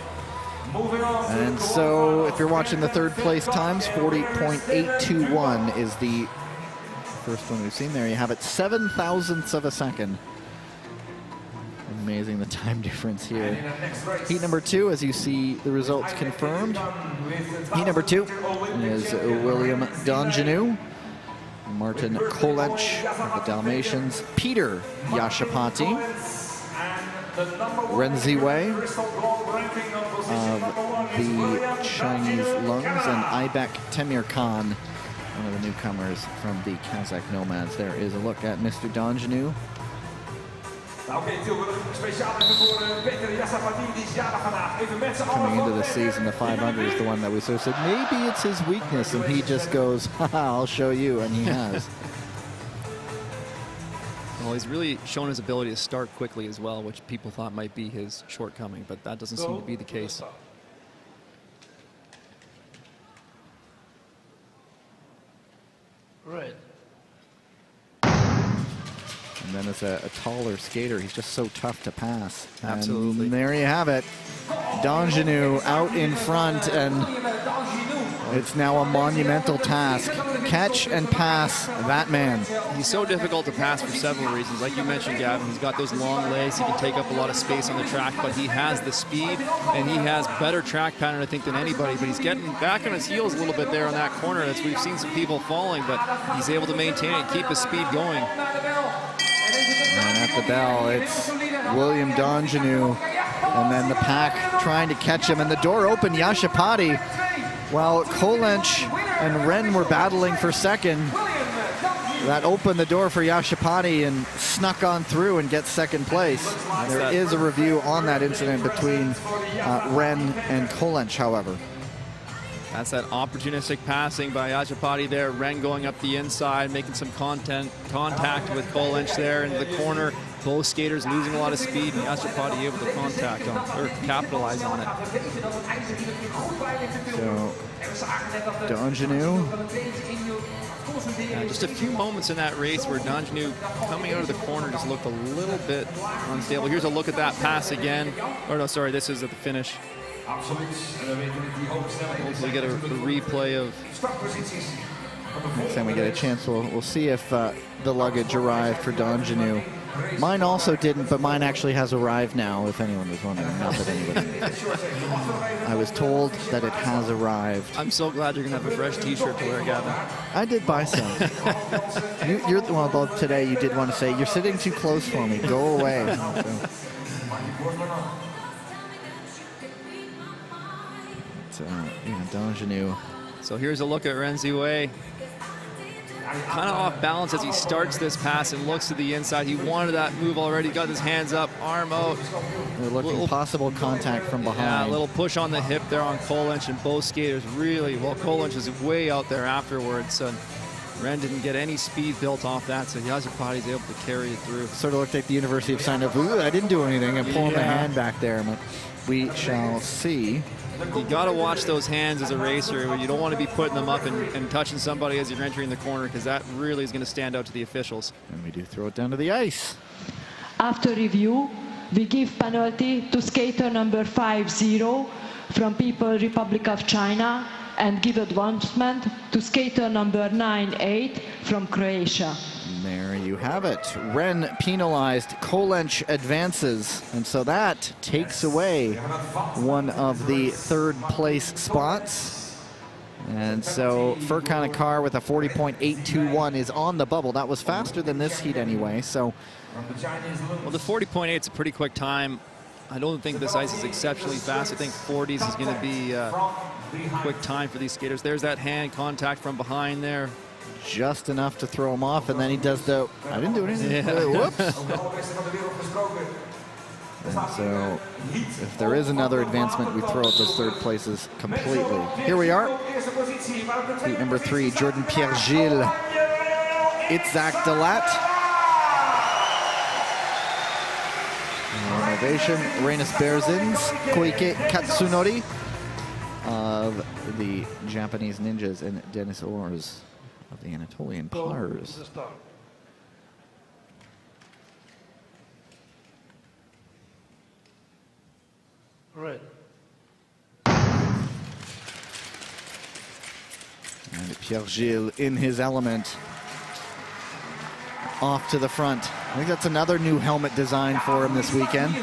And so if you're watching the third place times, 40.821 is the first one we've seen there. You have it 7 thousandths of a second. Amazing the time difference here. Heat number 2, as you see the results confirmed. Heat number 2 is William Donjanu, Martin Kolench of the Dalmatians, Peter Yashapati, Ren Ziwei of the Chinese Lungs and Aybek Temirkan, one of the newcomers from the Kazakh Nomads. There is a look at Mr. Donjanu. Coming into the season, the 500 is the one that we sort of said, maybe it's his weakness, and he just goes, haha, I'll show you, and he has. Well, he's really shown his ability to start quickly as well, which people thought might be his shortcoming, but that doesn't seem to be the case. Right. And then as a taller skater, he's just so tough to pass. Absolutely. And there you have it. Donjanu out in front, and it's now a monumental task. Catch and pass that man. He's so difficult to pass for several reasons. Like you mentioned, Gavin, he's got those long legs. He can take up a lot of space on the track, but he has the speed, and he has better track pattern, I think, than anybody. But he's getting back on his heels a little bit there on that corner. We've seen some people falling, but he's able to maintain it and keep his speed going. And at the bell, it's William Donjanu, and then the pack trying to catch him, and the door open, Yashapati, while Kolench and Ren were battling for second. That opened the door for Yashapati and snuck on through and gets second place. There is a review on that incident between Ren and Kolench, however. That's that opportunistic passing by Yashapati there. Ren going up the inside, making some contact with Kolench there into the corner. Both skaters losing a lot of speed, and Yashapati able to capitalize on it. So, Donjanu. Yeah, just a few moments in that race where Donjanu coming out of the corner just looked a little bit unstable. Here's a look at that pass again. Or no, sorry, this is at the finish. Hopefully get a replay of. Next time we get a chance, we'll see if the luggage arrived for Donjanu. Mine also didn't, but mine actually has arrived now, if anyone was wondering. Not that anybody. I was told that it has arrived. I'm so glad you're going to have a fresh t-shirt to wear, Gavin. I did buy some. Well, today you did want to say, you're sitting too close for me. Go away. Donjanu. So here's a look at Ren Ziwei. Kind of off balance as he starts this pass and looks to the inside. He wanted that move already. Got his hands up, arm out. They're looking possible contact from behind. Yeah, a little push on the hip there on Kolench, and both skaters really, well, Kolench is way out there afterwards. And Ren didn't get any speed built off that, so Yashapati's able to carry it through. Sort of looked like the University of Sign Up. I didn't do anything. I'm pulling my hand back there. But we shall see. You got to watch those hands as a racer. You don't want to be putting them up and touching somebody as you're entering the corner, because that really is going to stand out to the officials. And we do throw it down to the ice. After review, we give penalty to skater number 50 from People's Republic of China and give advancement to skater number 98 from Croatia. And there you have it. Ren penalized, Kolench advances, and so that takes away one of the third place spots. And so Furkan Akar with a 40.821 is on the bubble. That was faster than this heat anyway. So, well, the 40.8 is a pretty quick time. I don't think this ice is exceptionally fast. I think 40s is going to be quick time for these skaters. There's that hand contact from behind there. Just enough to throw him off, and then he does the, I didn't do anything. Yeah. Whoops. And so if there is another advancement, we throw out those third places completely. Here we are. Heat number 3, Jordan Pierre-Gilles, Itzhak Dalat. Innovation, Reynes Berzins, Koike Katsunori of the Japanese Ninjas, and Dennis Ors of the Anatolian Pars. Right. And Pierre-Gilles in his element. Off to the front. I think that's another new helmet design for him this weekend.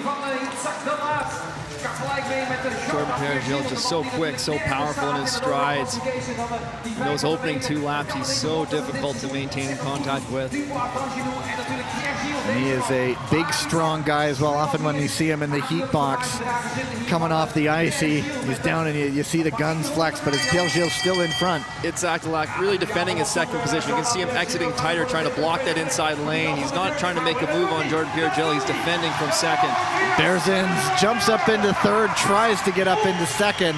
Jordan Pierre-Gilles just so quick, so powerful in his strides. In those opening 2 laps, he's so difficult to maintain in contact with. And he is a big, strong guy as well. Often when you see him in the heat box coming off the ice, he's down and you see the guns flex, but it's Pierre-Gilles still in front. It's Zachtelak really defending his second position. You can see him exiting tighter, trying to block that inside lane. He's not trying to make a move on Jordan Pierre-Gilles. He's defending from second. Berzins jumps up into third, tries to get up into second,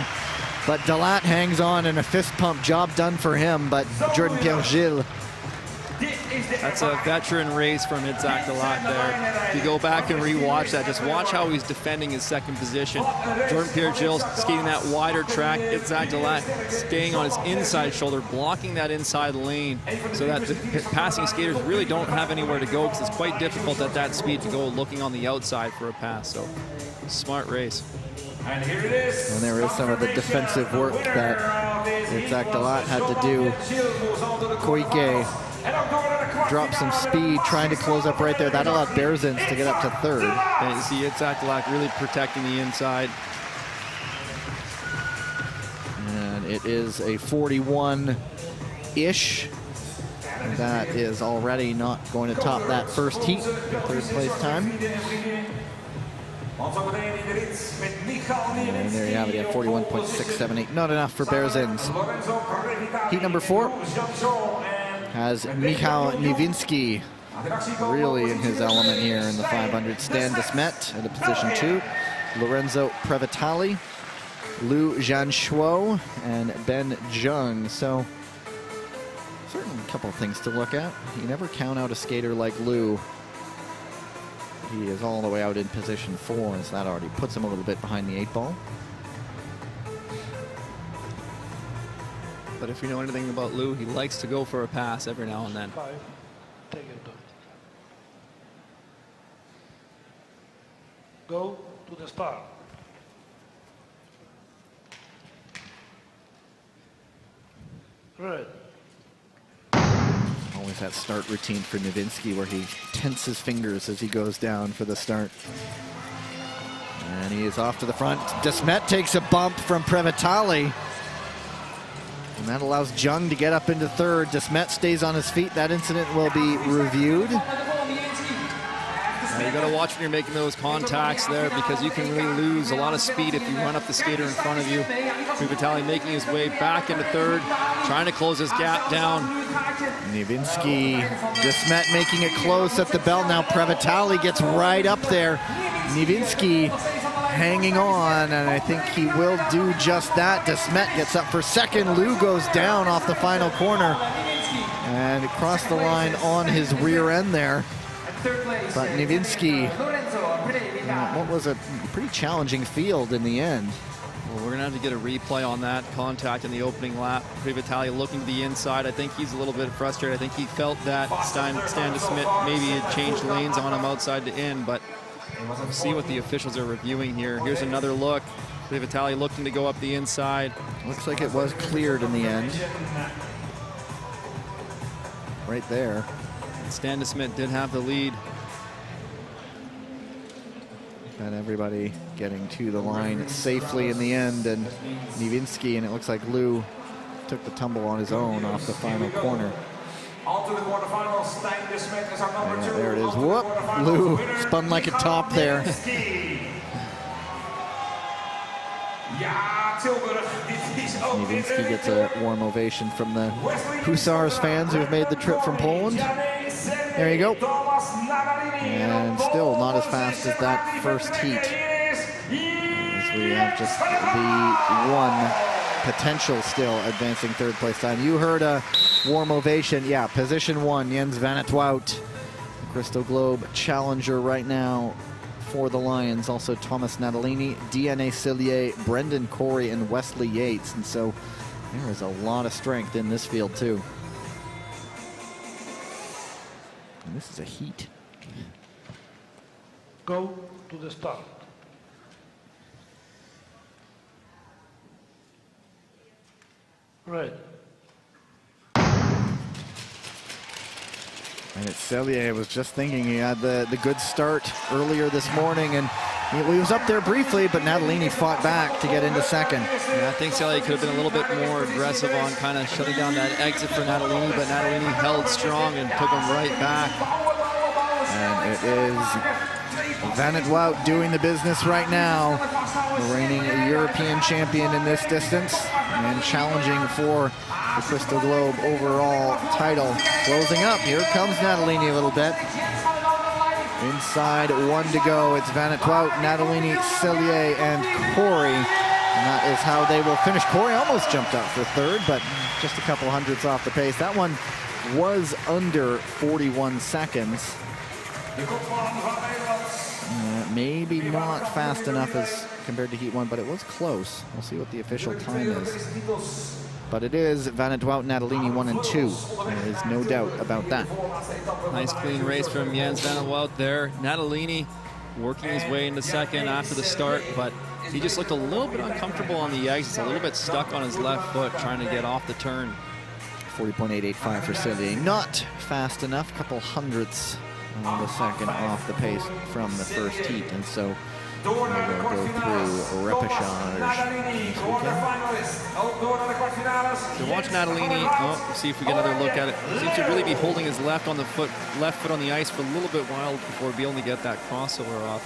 but Dalat hangs on and a fist pump. Job done for him, but Jordan Pierre-Gilles. That's a veteran race from Itzhak Dalat there. If you go back and re-watch that, just watch how he's defending his second position. Jordan Pierre-Gilles skating that wider track. Itzhak Dalat staying on his inside shoulder, blocking that inside lane so that the passing skaters really don't have anywhere to go, because it's quite difficult at that speed to go looking on the outside for a pass. So, smart race. And here it is. And there is some of the defensive work that Itzhak Dalat had to do. Koike dropped some speed, trying to close up right there. That allowed Berzins to get up to third. And you see Itzhak Dalat really protecting the inside. And it is a 41-ish. That is already not going to top that first heat, third place time. And there you have it, yeah, 41.678. Not enough for Berzins. Heat number 4 has Michał Niewinski, really in his element here in the 500. Stan Desmet at a position 2. Lorenzo Previtali, Liu Jianshuo, and Ben Jung. So, certainly a couple of things to look at. You never count out a skater like Liu. He is all the way out in position 4, so that already puts him a little bit behind the 8 ball. But if you know anything about Liu, he likes to go for a pass every now and then. Go to the start. Red. Always that start routine for Niewinski where he tenses fingers as he goes down for the start. And he is off to the front. Desmet takes a bump from Previtali. And that allows Jung to get up into third. Desmet stays on his feet. That incident will be reviewed. You got to watch when you're making those contacts there, because you can really lose a lot of speed if you run up the skater in front of you. Previtali making his way back into third, trying to close his gap down. Niewinski, Desmet making it close at the belt. Now Previtali gets right up there. Niewinski hanging on, and I think he will do just that. Desmet gets up for second. Liu goes down off the final corner and across the line on his rear end there. But Niewinski, what was a pretty challenging field in the end. Well, we're going to have to get a replay on that contact in the opening lap. Previtali looking to the inside. I think he's a little bit frustrated. I think he felt that Stan Desmet maybe had changed lanes on him outside to in, but we'll see what the officials are reviewing here. Here's another look. Previtali looking to go up the inside. Looks like it was cleared in the end. Right there. Stan Desmet did have the lead. And everybody getting to the line safely in the end, and Niewinski, and it looks like Liu took the tumble on his own off the final corner. On to the quarterfinals. Stan Desmet is our number 2. There it is. Whoop! Liu spun like a top there. Niewinski gets a warm ovation from the Hussars fans who have made the trip from Poland. There you go. And still not as fast as that first heat. As we have just the one potential still advancing third place time. You heard a warm ovation. Yeah, position 1, Jens Van 't Wout, Crystal Globe challenger right now for the Lions. Also Thomas Natalini, DNA Cillier, Brendan Corey, and Wesley Yates. And so there is a lot of strength in this field too. And this is a heat. Go to the start. Red. And it's Cellier. I was just thinking he had the good start earlier this morning, and He was up there briefly, but Natalini fought back to get into second. Yeah, I think Celia could have been a little bit more aggressive on kind of shutting down that exit for Natalini, but Natalini held strong and took him right back. And it is Van 't Wout doing the business right now, the reigning European champion in this distance and challenging for the Crystal Globe overall title. Closing up, here comes Natalini a little bit. Inside, 1 to go. It's Van 't Wout, Natalini, Cellier, and Corey. And that is how they will finish. Corey almost jumped up for third, but just a couple hundredths off the pace. That one was under 41 seconds. Maybe not fast enough as compared to Heat 1, but it was close. We'll see what the official time is. But it is Van 't Wout, Natalini 1 and 2. There is no doubt about that. Nice clean race from Jens Van 't Wout there. Natalini working his way into second after the start, but he just looked a little bit uncomfortable on the exits, a little bit stuck on his left foot trying to get off the turn. 40.885 for Cellier. Not fast enough, couple hundredths of a second off the pace from the first heat, and so we'll go through repechage. So watch Natalini. See if we get another look at it. Seems to really be holding his left foot on the ice for a little bit while before being able to get that crossover off.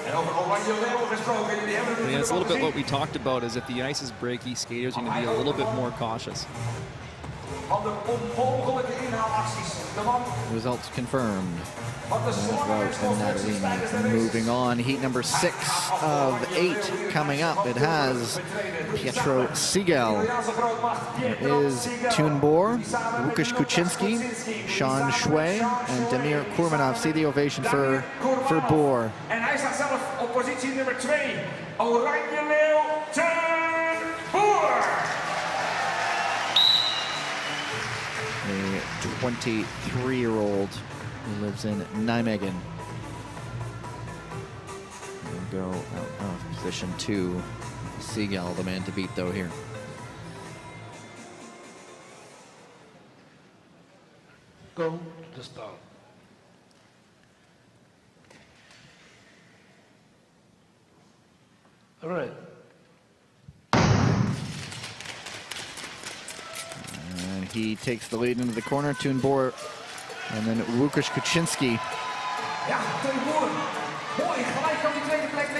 Yeah, it's a little bit what we talked about, is if the ice is breaky, skaters are going to be a little bit more cautious. Results confirmed. Wout and Natalini moving on. Heat number 6 of 8 coming up. It has Pietro Sigel. There is Tunbor, Łukasz Kuczynski, Sean Shui, and Damir Kurmanov. See the ovation for Boer. En hij staat zelf op positie nummer 2. Oranje Leeuw, Teun Boer. A 23-year-old who lives in Nijmegen. We'll go out of position 2. Sigel, the man to beat, though, here. Go to the start. All right. And he takes the lead into the corner. Tunbor, and then Łukasz Kuczynski.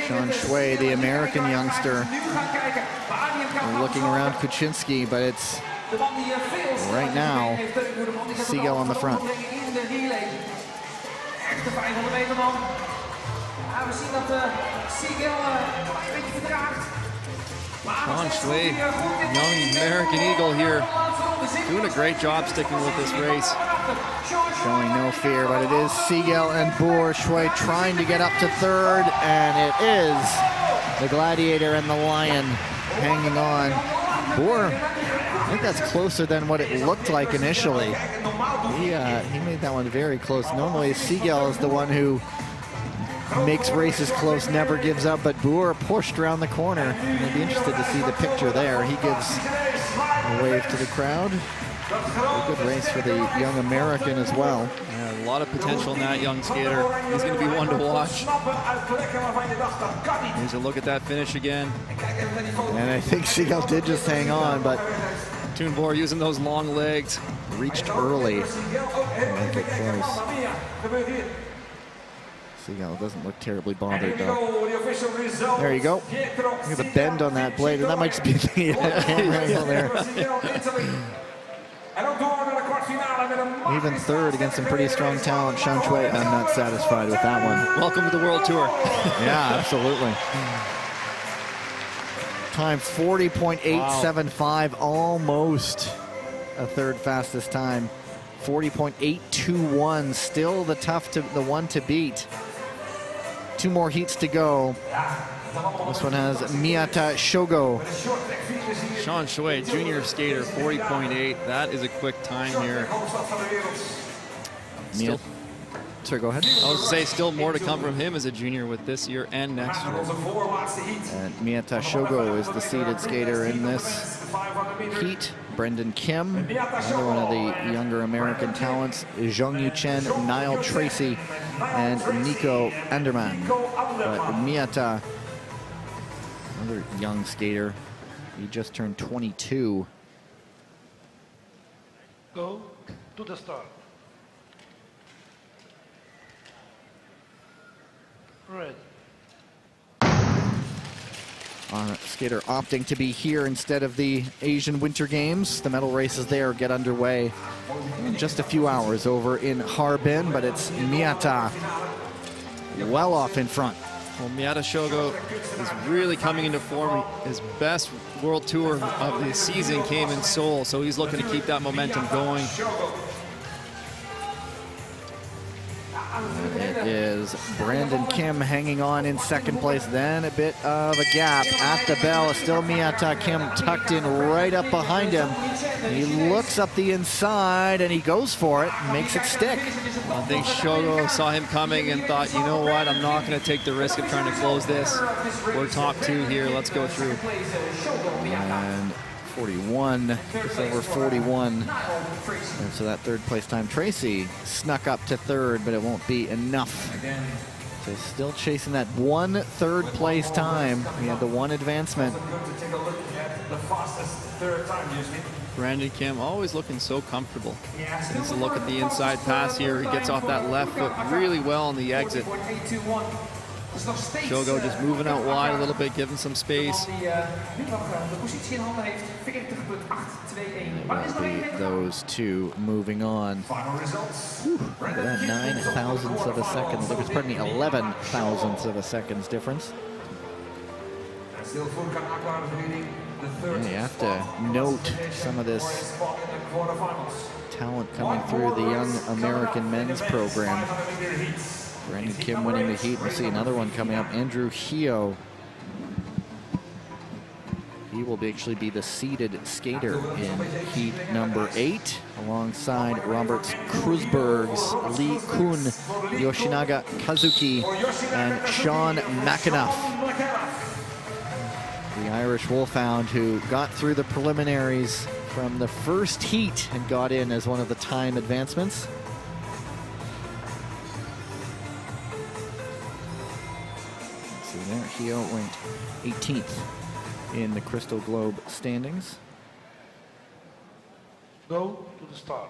Sean Shui, the American youngster. We're looking around Kuczynski, but it's right now Sigel on the front. We zien dat Sigel een beetje vertraagt. Sean Shui, young American Eagle here, doing a great job sticking with this race. Showing no fear, but it is Sigel and Boer. Shui trying to get up to third, and it is the Gladiator and the Lion hanging on. Boer, I think that's closer than what it looked like initially. He made that one very close. Normally Sigel is the one who makes races close, never gives up, but Boer pushed around the corner. I'd be interested to see the picture there. He gives a wave to the crowd. A good race for the young American as well. Yeah, a lot of potential in that young skater. He's going to be one to watch. Here's a look at that finish again. And I think Sigel did just hang on, but Tunbor using those long legs. Reached early. Make it close. Sigel doesn't look terribly bothered, though. There you go. Look at the bend on that blade, and that might just be the camera angle there. Even third against some pretty strong talent. Sean Shui, I'm not satisfied with that one. Welcome to the World Tour. Yeah, absolutely. Time 40.875, almost a third fastest time. 40.821, still the one to beat. 2 more heats to go. This one has Miyata Shogo. Sean Shui, junior skater, 40.8. That is a quick time here. Sorry, go ahead. I was going to say, still more to come from him as a junior with this year and next year. And Miyata Shogo is the seeded skater in this heat. Brendan Kim, another one of the younger American talents. Zhong Yu Chen, Niall Tracy, and Nico Anderman. But Miyata, another young skater, he just turned 22. Go to the start. Red. Skater opting to be here instead of the Asian Winter Games. The medal races there get underway in just a few hours over in Harbin, but it's Miyata well off in front. Well, Miyata Shogo is really coming into form. His best World Tour of the season came in Seoul, so he's looking to keep that momentum going. It is Brandon Kim hanging on in second place. Then a bit of a gap at the bell. Still Miyata Kim tucked in right up behind him. He looks up the inside and he goes for it, makes it stick. I think Shogo saw him coming and thought, you know what, I'm not going to take the risk of trying to close this. We're top two here, let's go through. And 41, just over 41. And so that third place time, Tracy snuck up to third, but it won't be enough. So still chasing that one third place time. He had the one advancement. Brandon Kim always looking so comfortable. Let's look at the inside pass here. He gets off that left foot really well on the exit. Shogo just moving out wide a little bit, giving some space. Those two moving on. Whew, look at that, 9 thousandths of a second. There was, pardon me, 11 thousandths of a second's difference. Yeah, you have to note some of this talent coming through the Young American Men's program. Brandon Kim winning the heat. We'll see another one coming up. Andrew Hio. He will actually be the seeded skater in heat number 8, alongside Roberts Krusbergs, Lee Kun, Yoshinaga Kazuki, and Sean McAnuff. The Irish Wolfhound who got through the preliminaries from the first heat and got in as one of the time advancements. See there, Hio ranked 18th in the Crystal Globe standings. Go to the start.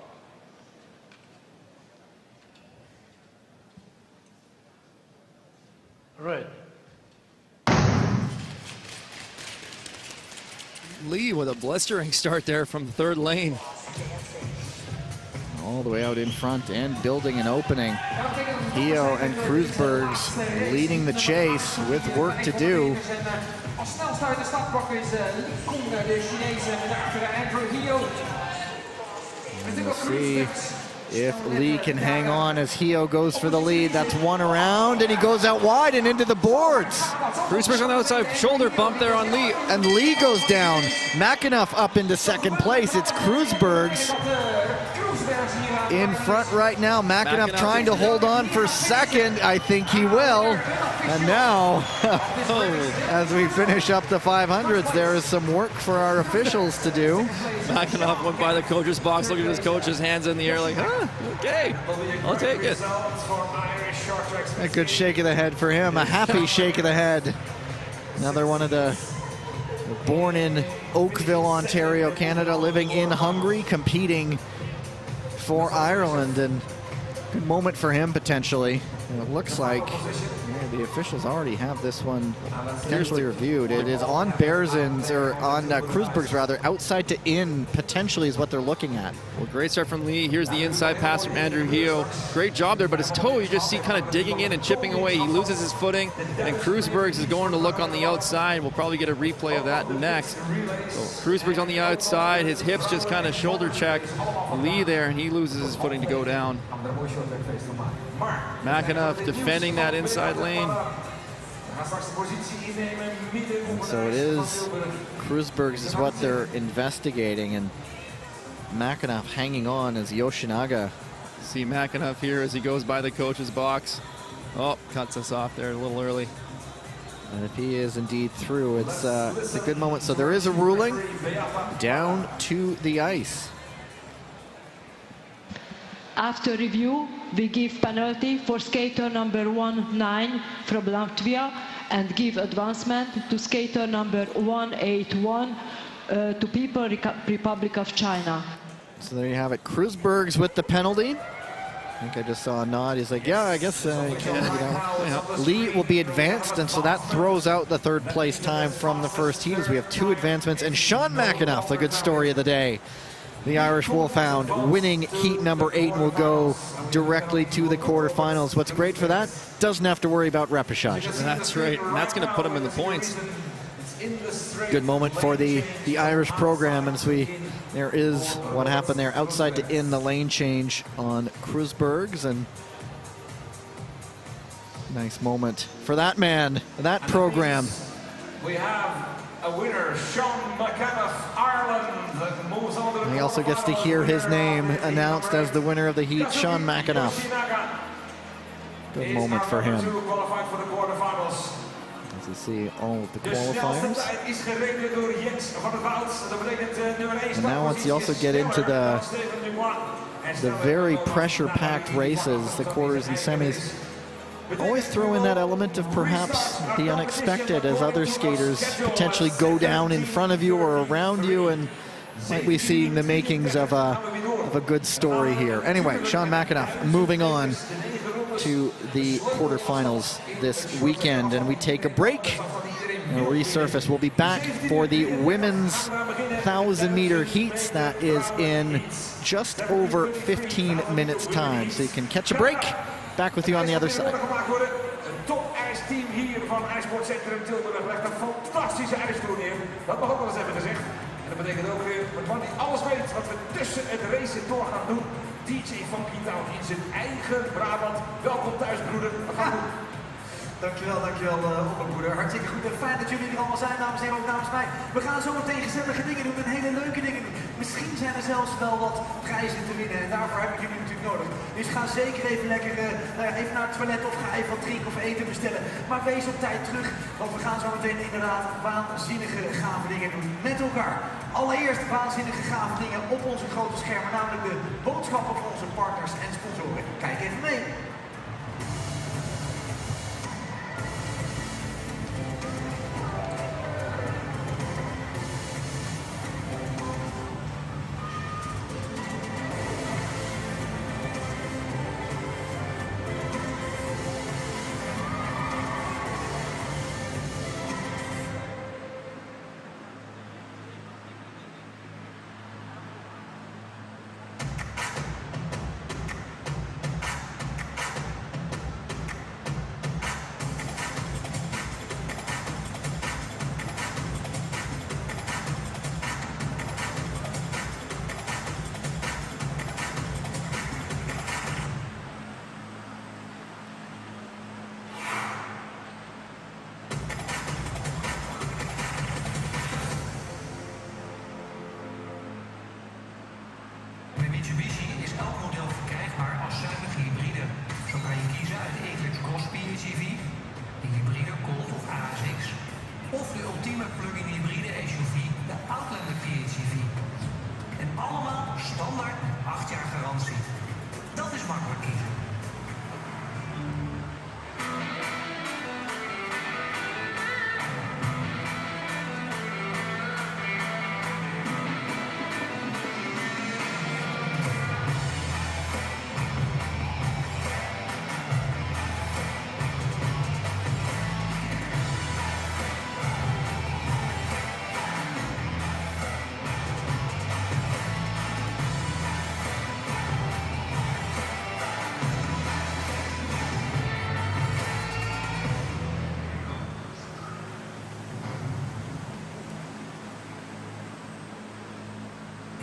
Red. Lee with a blistering start there from the third lane. All the way out in front and building an opening. Hio and Krusbergs leading the chase with work to do. And we'll see if Lee can hang on as Hio goes for the lead. That's one around, and he goes out wide and into the boards. Krusbergs on the outside, shoulder bump there on Lee. And Lee goes down. McAnuff up into second place. It's Krusbergs in front right now. McAnuff trying to hold on for second. I think he will. And now, as we finish up the 500s, there is some work for our officials to do. McAnuff went by the coach's box, looking at his coach's hands in the air like, huh, okay, I'll take it. A good shake of the head for him, a happy shake of the head. Another one of the born in Oakville, Ontario, Canada, living in Hungary, competing for Ireland, and good moment for him potentially. And it looks like the officials already have this one potentially reviewed. It is on Berzin's, or on Krusbergs rather, outside to in potentially is what they're looking at. Well, great start from Lee. Here's the inside pass from Andrew Hio. Great job there, but his toe, you just see kind of digging in and chipping away. He loses his footing, and Krusbergs is going to look on the outside. We'll probably get a replay of that next. So Krusbergs on the outside, his hips just kind of shoulder check Lee there, and he loses his footing to go down. McAnuff defending that inside lane. And so it is Krusbergs is what they're investigating, and McAnuff hanging on as Yoshinaga. See McAnuff here as he goes by the coach's box. Oh, cuts us off there a little early. And if he is indeed through, it's a good moment. So there is a ruling down to the ice. After review, we give penalty for skater number 19 from Latvia and give advancement to skater number 181 to People's Republic of China. So there you have it. Kreuzberg's with the penalty. I think I just saw a nod. He's like, yeah, I guess you can. Lee will be advanced, and so that throws out the third place time from the first heat as we have 2 advancements. And Sean McAnuff, the good story of the day. The Irish Wolfhound winning heat number 8 and will go directly to the quarterfinals. What's great for that? Doesn't have to worry about repechage. That's right, and that's going to put him in the points. Good moment for the Irish program as there is what happened there outside to in the lane change on Kreuzberg's, and nice moment for that man, that program. We have a winner, Sean McAnuff, Ireland, that moves on to the and he also gets to hear his name announced as the winner of the heat, Sean McAnuff. Good moment for him. Qualified for the quarterfinals. As you see all of the qualifiers. And now once you also get into the very pressure-packed races, the quarters and semis, always throw in that element of perhaps the unexpected as other skaters potentially go down in front of you or around you, and might be seeing the makings of a good story here. Anyway, Sean McAnuff moving on to the quarterfinals this weekend, and we take a break and resurface. We'll be back for the women's 1,000-meter heats. That is in just over 15 minutes time, so you can catch a break. Back with you on the other side. Het top-ijsteam hier van IJsportcentrum Tilburg legt een fantastische ijstoer neer. Dat mag ook wel eens even gezegd. En dat betekent ook weer, met man die alles weet wat we tussen het racen door gaan doen. DJ van Kietown in zijn eigen Brabant. Welkom thuis, broeder. Wat gaan we doen? Dankjewel, opperbroeder. Hartstikke goed en fijn dat jullie er allemaal zijn, dames en heren, ook namens mij. We gaan zo meteen gezellige dingen doen en hele leuke dingen doen. Misschien zijn er zelfs wel wat prijzen te winnen en daarvoor heb ik jullie natuurlijk nodig. Dus ga zeker even lekker even naar het toilet of ga even wat drinken of eten bestellen. Maar wees op tijd terug, want we gaan zo meteen inderdaad waanzinnige gave dingen doen met elkaar. Allereerst waanzinnige gave dingen op onze grote schermen, namelijk de boodschappen van onze partners en sponsoren. Kijk even mee. Mitsubishi is elk model verkrijgbaar als zuinige hybride. Zo kan je kiezen uit de Eclipse Cross PHEV, de hybride Colt of ASX, of de ultieme plug-in hybride SUV, de Outlander PHEV. En allemaal standaard met 8 jaar garantie. Dat is makkelijk kiezen.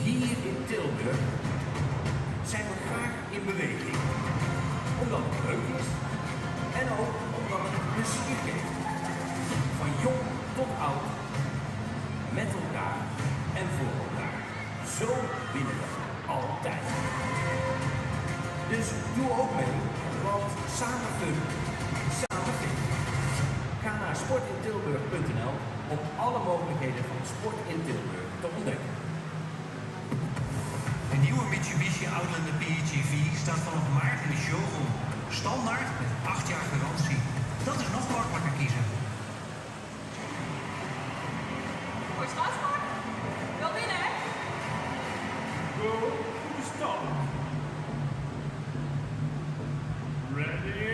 Hier in Tilburg zijn we graag in beweging. Omdat het leuk is en ook omdat het plezier geeft. Van jong tot oud, met elkaar en voor elkaar. Zo winnen we altijd. Dus doe ook mee, want samen fun, samen fit. Ga naar sportintilburg.nl om alle mogelijkheden van sport in Tilburg te ontdekken. De nieuwe Mitsubishi Mitsubishi Outlander PHEV staat vanaf maart in de showroom. Standaard met 8 jaar garantie. Dat is nog makkelijker kiezen. Mooi staatspark. Wel binnen, hè? Go to the start. Ready?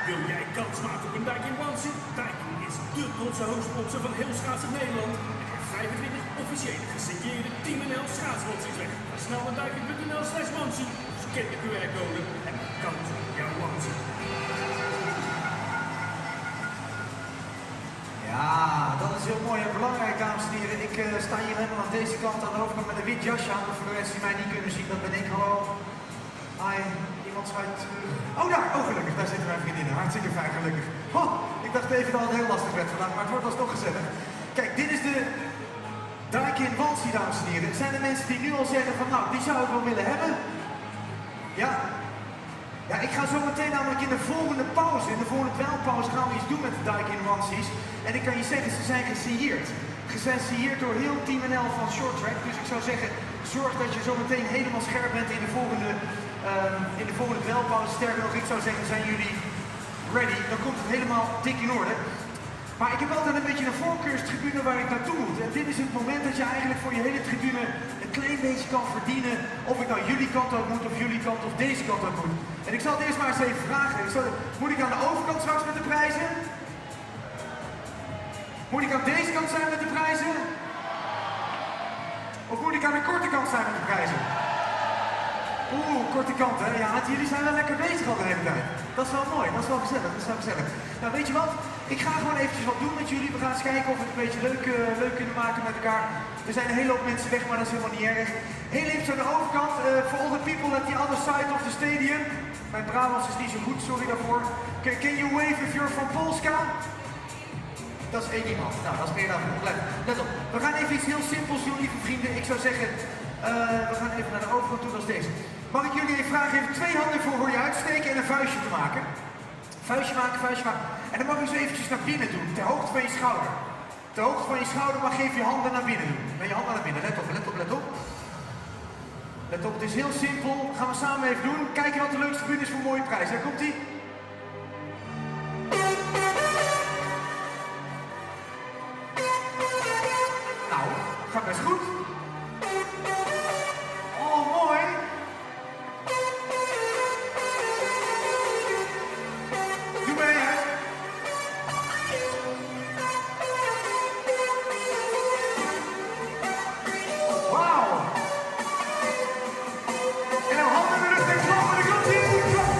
Wil jij kans maken op een Daikin Onesie? Daikin is dé trotse hoofdsponsor van heel schaatsen Nederland. En heeft 25 officiële gesigneerde Team NL schaatswonsies weg. Ga snel naar daikin.nl/onesie. Scan de QR-code en maak kans op jouw onesie. Ja, dat is heel mooi en belangrijk, dames en heren. Ik sta hier helemaal aan deze kant, aan de overkant met een wit jasje aan. Voor de rest die mij niet kunnen zien, dat ben ik gewoon. Hi, iemand schuift terug. Oh daar, oh gelukkig, daar zitten mijn vriendinnen. Hartstikke fijn, gelukkig. Oh, ik dacht even dat het heel lastig werd vandaag, maar het wordt alsnog gezellig. Kijk, dit is de Daikin Onesie, dames en heren. Zijn er mensen die nu al zeggen van, nou, die zou ik wel willen hebben? Ja. Ja, ik ga zo meteen namelijk in de volgende pauze, in de volgende dweilpauze, gaan we iets doen met de Daikin Onesies. En ik kan je zeggen, ze zijn gesigneerd. Gesigneerd door heel Team NL van Short Track. Dus ik zou zeggen, zorg dat je zo meteen helemaal scherp bent in de volgende dweilpauze. Sterker nog, ik zou zeggen, zijn jullie ready? Dan komt het helemaal dik in orde. Maar ik heb altijd een beetje een voorkeurstribune waar ik naartoe moet. En dit is het moment dat je eigenlijk voor je hele tribune een klein beetje kan verdienen of ik nou jullie kant uit moet of jullie kant of deze kant uit moet. En ik zal het eerst maar eens even vragen. Moet ik aan de overkant straks met de prijzen? Moet ik aan deze kant zijn met de prijzen? Of moet ik aan de korte kant zijn met de prijzen? Oeh, korte kant hè. Ja, jullie zijn wel lekker bezig al de hele tijd. Dat is wel mooi, dat is wel gezellig, dat is wel gezellig. Nou, weet je wat? Ik ga gewoon eventjes wat doen met jullie. We gaan eens kijken of we het een beetje leuk kunnen maken met elkaar. Er zijn een hele hoop mensen weg, maar dat is helemaal niet erg. Heel even aan de overkant, for all the people at the other side of the stadium. Mijn Brabants is niet zo goed, sorry daarvoor. Can you wave if you're from Polska? Dat is één iemand. Nou, dat is meer dan genoeg. Let op. We gaan even iets heel simpels doen, lieve vrienden. Ik zou zeggen, we gaan even naar de overkant toe, dat is deze. Mag ik jullie even vragen, even 2 handen voor je uitsteken en een vuistje te maken? Vuistje maken, vuistje maken. En dan mag je ze eventjes naar binnen doen, ter hoogte van je schouder. Ter hoogte van je schouder mag je even je handen naar binnen doen. Met je handen naar binnen, let op, let op, let op. Let op, het is heel simpel. Gaan we samen even doen. Kijken wat de leukste tribune is voor een mooie prijs. Daar komt ie. Nou, gaat best goed. Oh, mooi. Doe mee, hè. Wauw. En nou handen in de lucht en klappen, daar komt ie. Klap.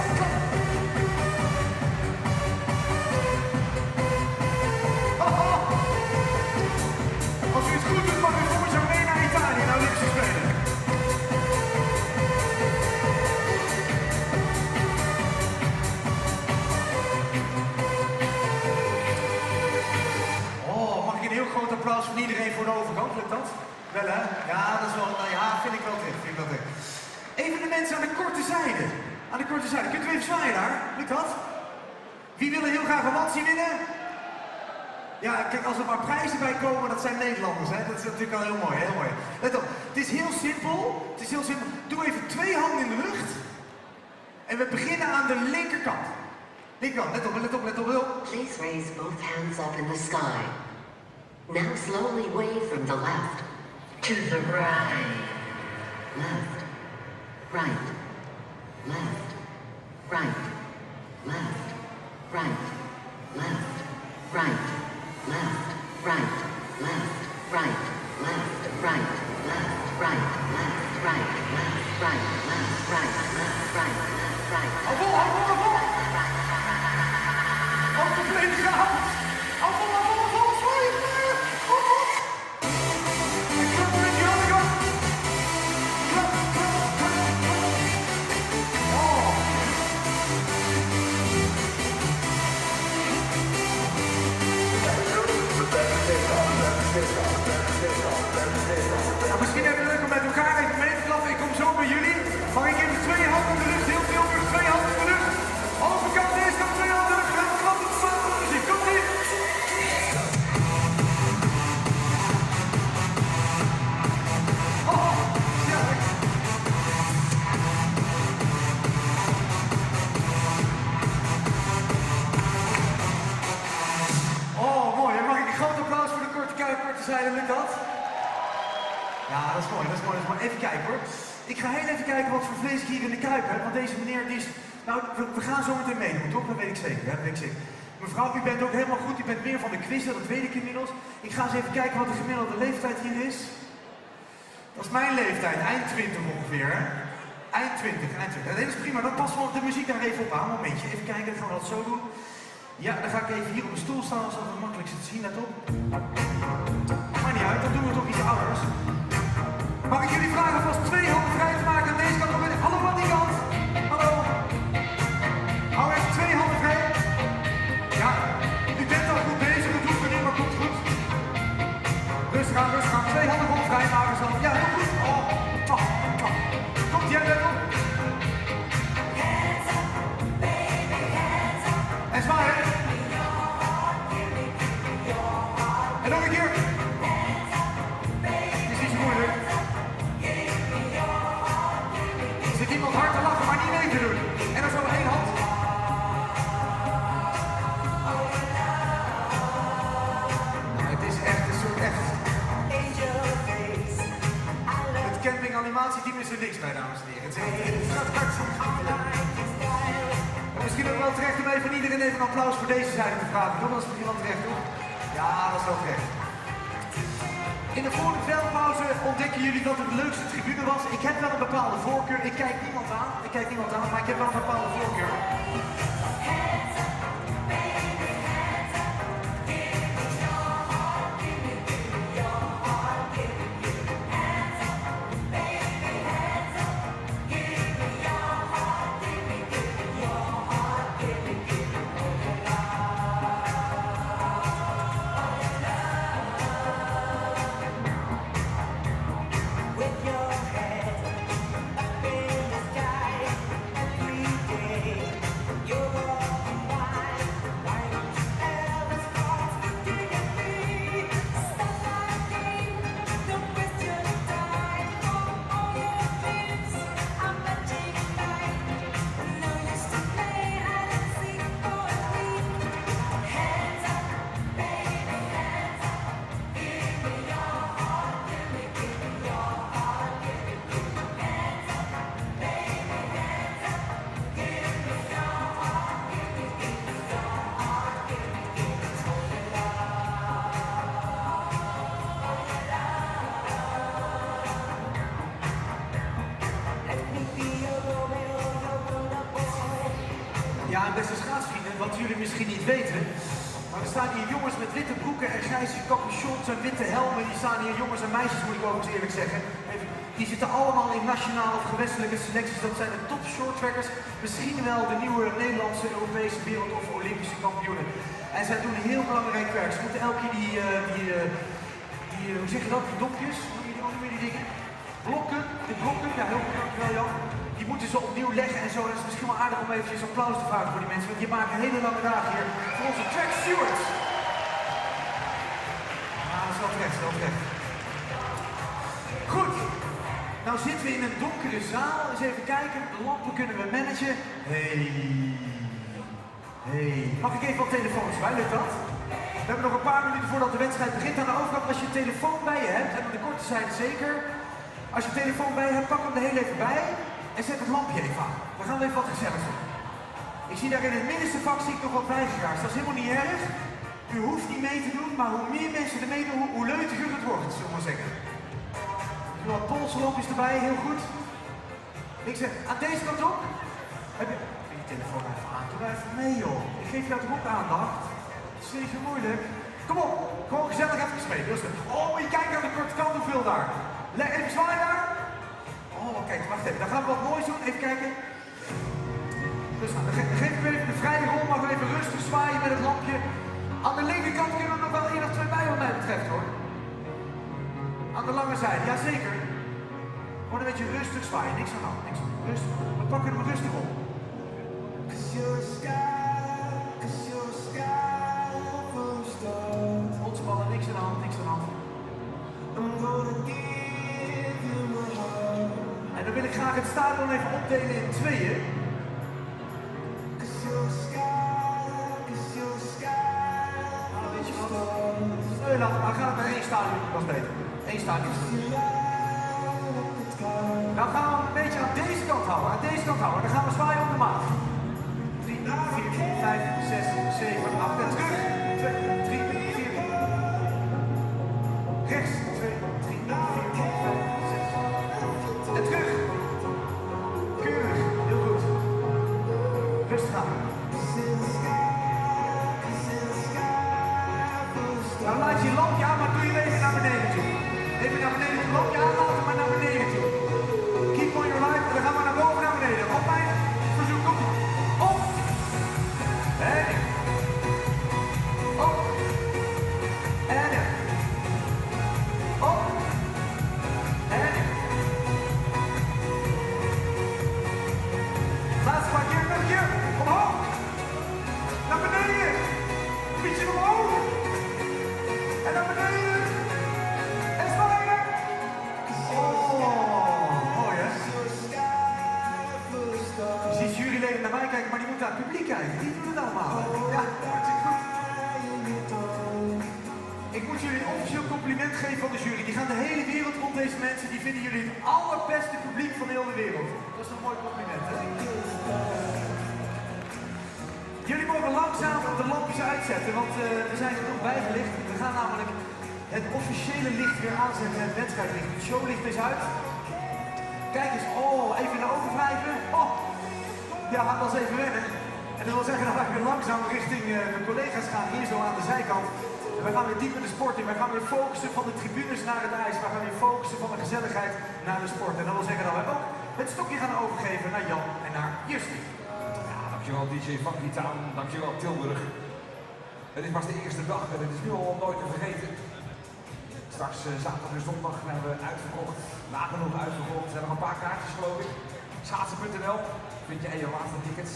Als u het goed doet, mag u volgend jaar mee naar Italië, naar Olympische Spelen. Oh, mag ik een heel groot applaus van iedereen voor de overkant? Lukt dat? Wel hè? Ja, dat is wel, nou ja, vind ik wel terug, Even de mensen aan de korte zijde. Aan de korte zijde. Kunt u even zwaaien daar? Lukt dat? Wie wil er heel graag een Onesie winnen? Ja, kijk, als er maar prijzen bij komen, dat zijn Nederlanders, hè. Dat is natuurlijk al heel mooi, heel mooi. Let op, het is heel simpel. Het is heel simpel. Doe even 2 handen in de lucht. En we beginnen aan de linkerkant. Linkerkant, let op, let op, let op, let op. Please raise both hands up in the sky. Now slowly wave from the left to the right. Left, right, left, right, left, right, left, right, left, right, left, right, left, right, left, right, left, right, left, right, left, right, left, right, left, right. Appel, appel, appel! Op de blinde gaan! Appel, appel, appel, zwaaien! Appel! En klap met je handen, kom! Klap, klap, klap, klap! Oh! Ja, dat is mooi, dat is mooi, dat is mooi. Even kijken hoor. Ik ga heel even kijken wat voor vlees ik hier in de kuip heb. Want deze meneer die is... Nou, we gaan zo meteen meedoen, toch? Dat weet ik zeker, dat weet ik zeker. Mevrouw, u bent ook helemaal goed. U bent meer van de quiz, dat weet ik inmiddels. Ik ga eens even kijken wat de gemiddelde leeftijd hier is. Dat is mijn leeftijd, eind 20 ongeveer. Hè? Eind 20, eind 20. Dat is prima, dan passen we de muziek daar even op aan. Momentje, even kijken, dan gaan we dat zo doen. Ja, dan ga ik even hier op de stoel staan, als dat het makkelijkste te zien, let op. Maar niet uit, dan doen we toch iets ouders. Mag ik jullie vragen vast 2 handen vrij te maken aan deze kant nog binnen? Hallo van die kant! Hallo! Hou even 2 handen vrij. Ja, u bent al goed bezig, het hoeft er niet, maar komt goed. Rustig aan, rustig aan. 2 handen gewoon vrij maken zo. Ja, heel goed. Oh, oh, oh. Komt jij net op? En zwaar, hè? En nog een keer. Is niet zo moeilijk. Er zit iemand hard te lachen, maar niet mee te doen. En dan zo 1 hand. Nou, het is echt een soort echt... Het campinganimatieteam is er niks bij, dames en heren. Het is misschien ook wel terecht om even iedereen even een applaus voor deze zijde te vragen. Toch, dat is misschien wel terecht, toch? Ja, dat is wel terecht. In de vorige veldpauze ontdekken jullie dat het de leukste tribune was. Ik heb wel een bepaalde voorkeur. Ik kijk niemand aan, maar ik heb wel een bepaalde voorkeur. Ja, beste schaatsvrienden, wat jullie misschien niet weten, maar er staan hier jongens met witte broeken en grijze capuchons en witte helmen. Die staan hier, jongens en meisjes moet ik ook eens eerlijk zeggen. Die zitten allemaal in nationale of gewestelijke selecties. Dat zijn de top shorttrackers, misschien wel de nieuwe Nederlandse, Europese wereld- of Olympische kampioenen. En zij doen heel belangrijk werk. Ze moeten elke keer hoe zeg je dat, die dopjes, hoe noem je die dingen? De blokken, ja heel goed, dankjewel Jan. Die moeten ze opnieuw leggen en zo. Dat is misschien wel aardig om eventjes applaus te vragen voor die mensen. Want die maken een hele lange dag hier voor onze track stewards. Ja, dat is wel terecht, wel terecht. Goed. Nou zitten we in een donkere zaal. Eens even kijken. De lampen kunnen we managen. Hey. Mag ik even wat telefoons bij? Lukt dat? We hebben nog een paar minuten voordat de wedstrijd begint. Aan de overkant, als je een telefoon bij je hebt, en aan de korte zijde zeker. Als je een telefoon bij je hebt, pak hem er heel even bij. En zet het lampje even aan. Dan gaan we even wat gezelligs doen. Ik zie daar in het middenste vak zie ik nog wat bijgegaard. Dat is helemaal niet erg. U hoeft niet mee te doen, maar hoe meer mensen er meedoen, hoe leutiger het wordt, zullen we maar zeggen. Er zijn wat polslampjes erbij, heel goed. Ik zeg, aan deze kant ook. Heb je die telefoon even aan? Doe even mee, joh. Ik geef jou toch ook aandacht. Het is niet zo moeilijk. Kom op, gewoon gezellig even spelen. Oh, je kijkt aan de korte kant hoeveel daar. Even zwaaien daar. Oh, kijk, wacht even. Dan gaan we wat moois doen. Even kijken. Dus dan geef ik even de vrije rol. Mag even rustig zwaaien met het lampje. Aan de linkerkant kunnen we nog wel 1 of 2 bij wat mij betreft hoor. Aan de lange zijde, jazeker. Gewoon een beetje rustig zwaaien. Niks aan de hand, niks aan de hand. Rustig. We pakken hem rustig op. Ontspannen, niks aan de hand, niks aan de hand. En dan wil ik graag het stadion even opdelen in 2'en. Nou, weet je wat? Nee, laat maar. Ga het naar 1 stadion. Dat was beter. 1 stadion. Nou gaan we hem een beetje aan deze kant houden. Aan deze kant houden. Dan gaan we zwaaien om de maat. 3, 4, 5, 6, 7, 8. En terug. 2, 3, 4. Rechts. 2, 3, 4, 5, 6. En terug. Keurig. Heel goed. Rustig aan. Nou laat je lampje aan, maar doe je even naar beneden toe. Even naar beneden toe. Lampje aanlaten, maar naar beneden toe. Keep on your line. En dan gaan we naar boven, naar beneden. Op mijn verzoek. Kom. Op. En in. Op. En in. Op. En in. Laatste paar keer, nog een keer. Omhoog. Naar beneden. Beetje omhoog. En naar beneden. En zwaaien. Oh, mooi hè. Je ziet juryleden naar mij kijken, maar die moeten naar het publiek kijken. Die doen het allemaal. Ja, hartstikke goed. Ik moet jullie een officieel compliment geven van de jury. Die gaan de hele wereld rond, deze mensen. Die vinden jullie het allerbeste publiek van heel de wereld. Dat is een mooi compliment hè. Jullie mogen langzaam de lampjes uitzetten, want we zijn genoeg bijgelicht. We gaan namelijk het officiële licht weer aanzetten, het wedstrijdlicht. Het showlicht is uit. Kijk eens, oh, even naar ogen wrijven. Oh, ja, dat is even wennen. En dat wil zeggen dat wij weer langzaam richting de collega's gaan, hier zo aan de zijkant. En wij gaan weer diep in de sport in. Wij gaan weer focussen van de tribunes naar het ijs. Wij gaan weer focussen van de gezelligheid naar de sport. En dat wil zeggen dat wij ook het stokje gaan overgeven naar Jan en naar Justin. Dankjewel DJ Funky Town, dankjewel Tilburg. Het is pas de eerste dag en het is nu al nooit te vergeten. Straks zaterdag en zondag zijn we uitverkocht, nagenoeg uitverkocht. Er zijn nog een paar kaartjes geloof ik. Schaatsen.nl vind je je laatste tickets.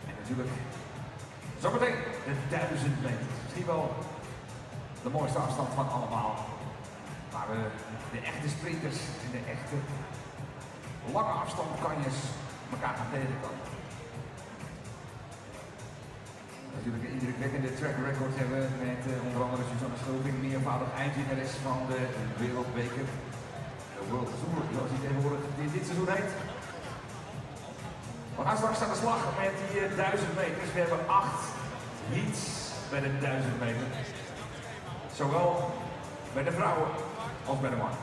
En natuurlijk, zometeen de 1000 meter. Misschien wel de mooiste afstand van allemaal. Waar we de echte sprinters en de echte lange afstand kanjes elkaar gaan tegenkomen. Natuurlijk een indrukwekkende track record hebben met onder andere Suzanne Schulting, meervoudig eindwinnares van de Wereldbeker. De World Tour, zoals die tegenwoordig dit seizoen heet. We gaan straks aan de slag met die 1000 meters. We hebben 8 heats bij de 1000 meter. Zowel bij de vrouwen als bij de mannen.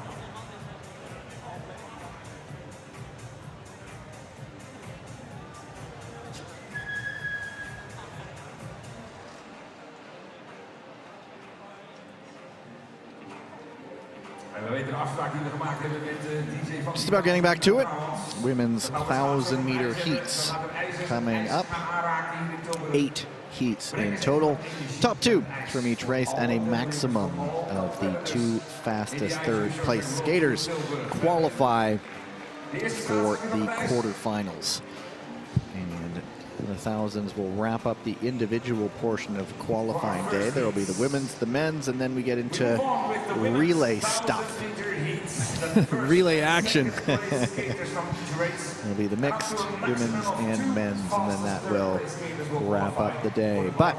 Just about getting back to it. Women's 1,000 meter heats coming up. 8 heats in total. Top 2 from each race and a maximum of the 2 fastest third place skaters qualify for the quarterfinals. And the thousands will wrap up the individual portion of qualifying day. There will be the women's, the men's, and then we get into relay stuff. Relay action. It'll be the mixed, women's, and men's, and then that will wrap up the day. But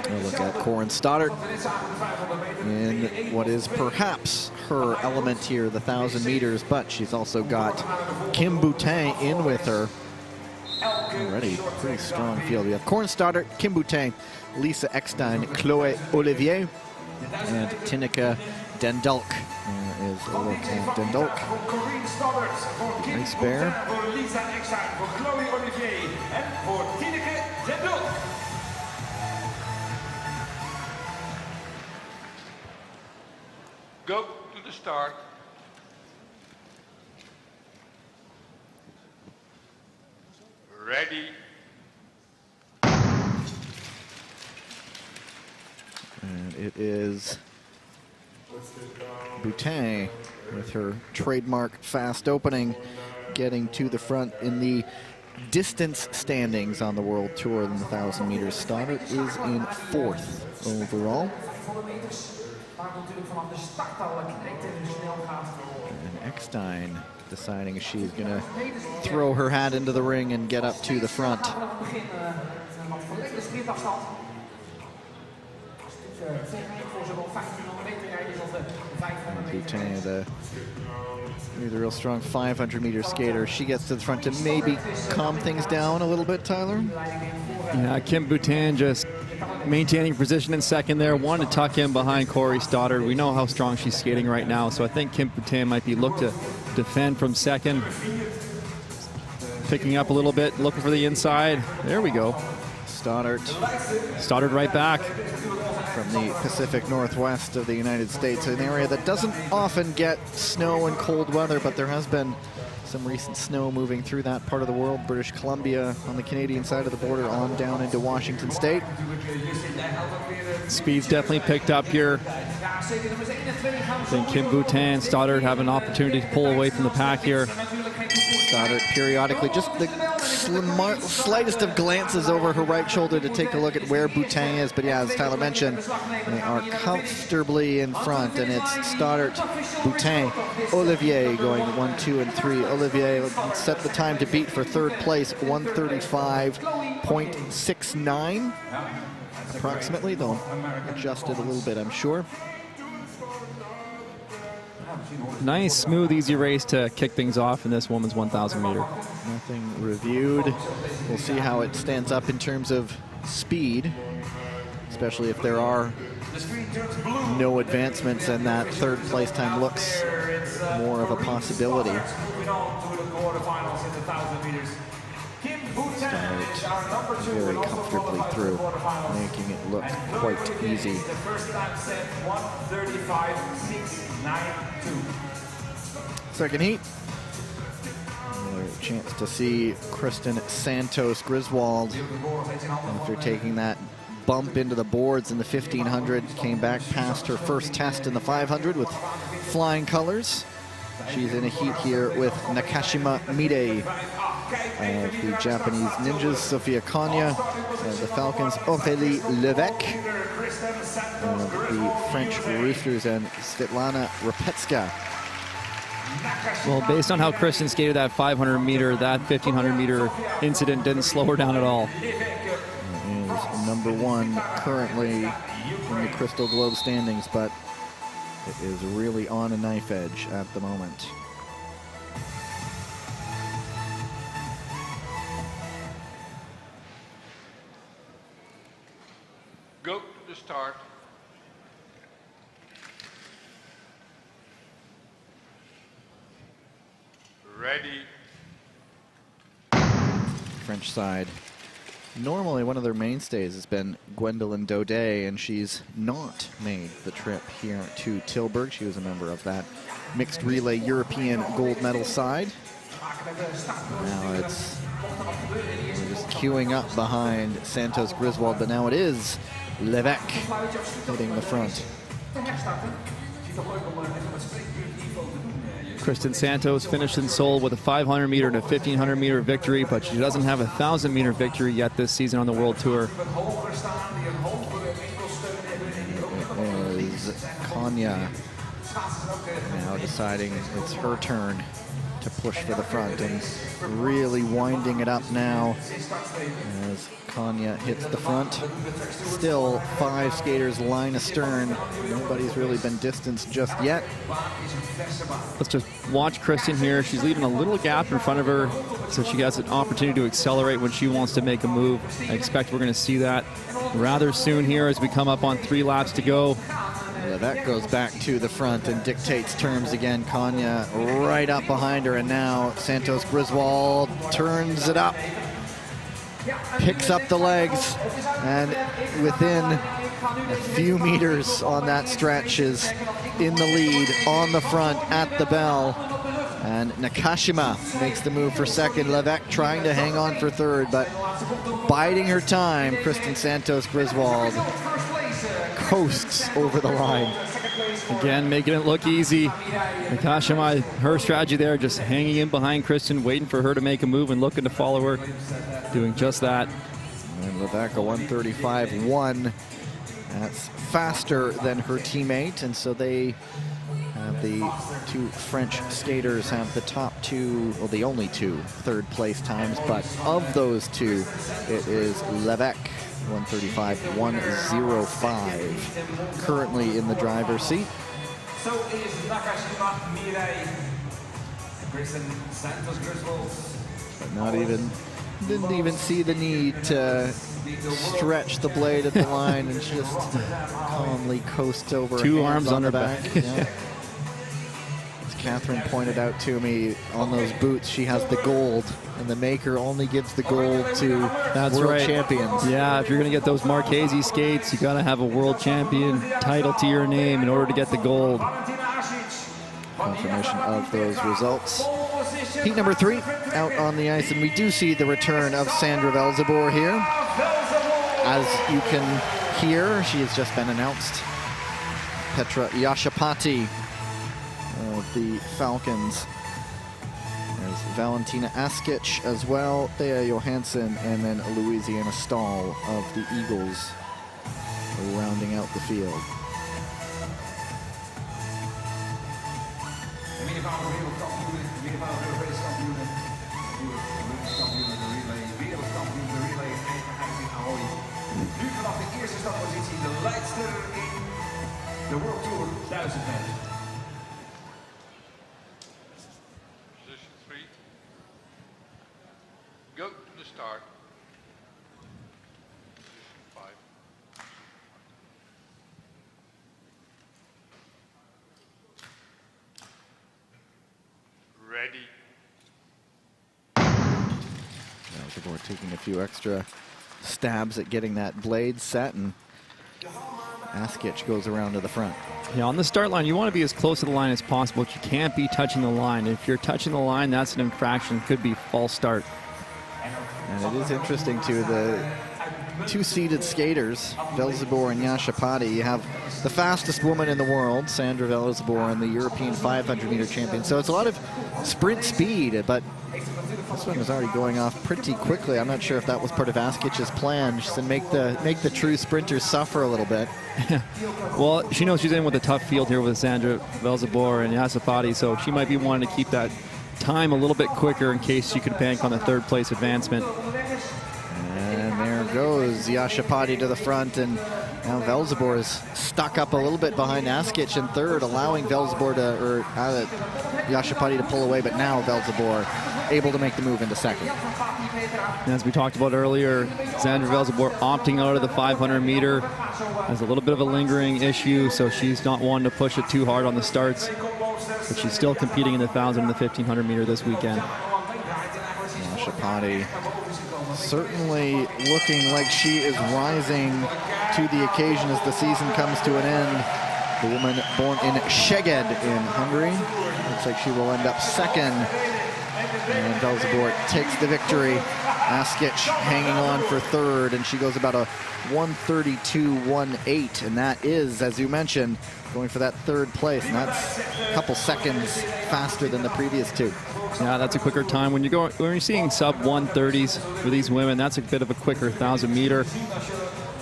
we'll look at Corin Stoddart in what is perhaps her element here, the 1,000 meters, but she's also got Kim Boutin in with her. Already pretty strong field. We have Corin Stoddart, Kim Boutin, Lisa Eckstein, Chloe Olivier, and Tineke Dendulk. There is a look at Dendulk. Nice bear. Voor Lisa Eckstein, voor Chloe Olivier en voor Tineke Dendulk. Go to the start. Ready. And it is Boutin with her trademark fast opening, getting to the front in the distance standings on the World Tour in the 1,000 meters. Stoddart is in 4th overall. And Eckstein deciding she's going to throw her hat into the ring and get up to the front. Boutin, the real strong 500-meter skater. She gets to the front to maybe calm things down a little bit, Tyler. Yeah, Kim Boutin just maintaining position in second there. Wanted to tuck in behind Corey Stoddard. We know how strong she's skating right now, so I think Kim Boutin might be looked to defend from second. Picking up a little bit, looking for the inside. There we go. Stoddard right back. From the Pacific Northwest of the United States, an area that doesn't often get snow and cold weather, but there has been some recent snow moving through that part of the world. British Columbia on the Canadian side of the border on down into Washington State. Speed's definitely picked up here. I think Kim Boutin, Stoddard have an opportunity to pull away from the pack here. Stoddard periodically, just the slightest of glances over her right shoulder to take a look at where Boutin is. But yeah, as Tyler mentioned, they are comfortably in front, and it's Stoddard, Boutin, Olivier going 1, 2, and 3. Olivier set the time to beat for third place, 1:35.69 approximately, though adjusted a little bit, I'm sure. Nice, smooth, easy race to kick things off in this women's 1,000 meter. Nothing reviewed. We'll see how it stands up in terms of speed, especially if there are no advancements and that third place time looks more of a possibility. Start very comfortably through, making it look quite easy. Second heat. Another chance to see Kristen Santos Griswold after taking that bump into the boards in the 1500, came back past her first test in the 500 with flying colors. She's in a heat here with Nakashima Mide of the Japanese Ninjas, Sofia Konya of the Falcons, Aurélie Levesque of the French Roosters, and Svetlana Rapetska. Well, based on how Kristen skated that 500 meter, that 1500 meter incident didn't slow her down at all. Is number one currently in the Crystal Globe standings, but it is really on a knife edge at the moment. Go to the start. Ready. French side. Normally one of their mainstays has been Gwendolyn Daudet, and she's not made the trip here to Tilburg. She was a member of that mixed relay European gold medal side. Now it's just queuing up behind Santos Griswold, but now it is Levesque hitting the front. Kristen Santos finished in Seoul with a 500 meter and a 1500 meter victory, but she doesn't have a 1,000 meter victory yet this season on the World Tour. It is Konya now deciding it's her turn to push for the front, and really winding it up now as Konya hits the front. Still 5 skaters line astern. Nobody's really been distanced just yet. Let's just watch Kristen here. She's leaving a little gap in front of her, so she has an opportunity to accelerate when she wants to make a move. I expect we're going to see that rather soon here as we come up on 3 laps to go. Levesque goes back to the front and dictates terms again. Konya right up behind her, and now Santos Griswold turns it up, picks up the legs, and within a few meters on that stretch is in the lead on the front at the bell. And Nakashima makes the move for second. Levesque trying to hang on for third, but biding her time. Kristen Santos Griswold coasts over the line. Again, making it look easy. Nakashima, her strategy there, just hanging in behind Kristen, waiting for her to make a move and looking to follow her, doing just that. And Levesque, a 1:35.1. That's faster than her teammate, and so they have the 2 French skaters have the top 2, well, the only 2 third place times, but of those 2, it is Levesque, 1:35.105, currently in the driver's seat. Zo is Nakashima Mirai. Kristen Santos Griswold. But didn't even see the need to stretch the blade at the line and just calmly coast over. Two arms on her back. Yeah. As Catherine pointed out to me, on those boots she has the gold, and the maker only gives the gold to world champions. Yeah, if you're going to get those Marchese skates, you got to have a world champion title to your name in order to get the gold. Confirmation of those results. Heat number 3 out on the ice, and we do see the return of Sandra Velzebor here. As you can hear, she has just been announced. Petra Yashapati of the Falcons. There's Valentina Askic as well, Thea Johansson, and then Louisiana Stahl of the Eagles rounding out the field. Nu vanaf de eerste startpositie de leidster in de World Tour 1000 meter. Position 3. Go to the start. Position 5. Ready. Velzebor taking a few extra stabs at getting that blade set, and Askic goes around to the front. Yeah, on the start line, you want to be as close to the line as possible, but you can't be touching the line. If you're touching the line, that's an infraction. Could be false start. And it is interesting, too, the two-seated skaters, Velzebor and Yashapati. You have the fastest woman in the world, Sandra Velzebor, and the European 500-meter champion. So it's a lot of sprint speed, but this one was already going off pretty quickly. I'm not sure if that was part of Askic's plan, just to make the true sprinters suffer a little bit. Well, she knows she's in with a tough field here with Sandra Velzebor and Yashapati, so she might be wanting to keep that time a little bit quicker in case she could bank on the third place advancement. And there goes Yashapati to the front, and now Velzebor is stuck up a little bit behind Askic in third, allowing Velzebor to, or Yashapati to pull away, but now Velzebor able to make the move into second. And as we talked about earlier, Sandra Velzebor opting out of the 500 meter has a little bit of a lingering issue, so she's not wanting to push it too hard on the starts, but she's still competing in the 1,000 and the 1,500 meter this weekend. Yashapati certainly looking like she is rising to the occasion as the season comes to an end. The woman born in Szeged in Hungary. Looks like she will end up second. And Velzebor takes the victory. Askic hanging on for third, and she goes about a 1:32.18, and that is, as you mentioned, going for that third place, and that's a couple seconds faster than the previous two. Yeah, that's a quicker time. When you're seeing sub 130s for these women, that's a bit of a quicker 1,000 meter.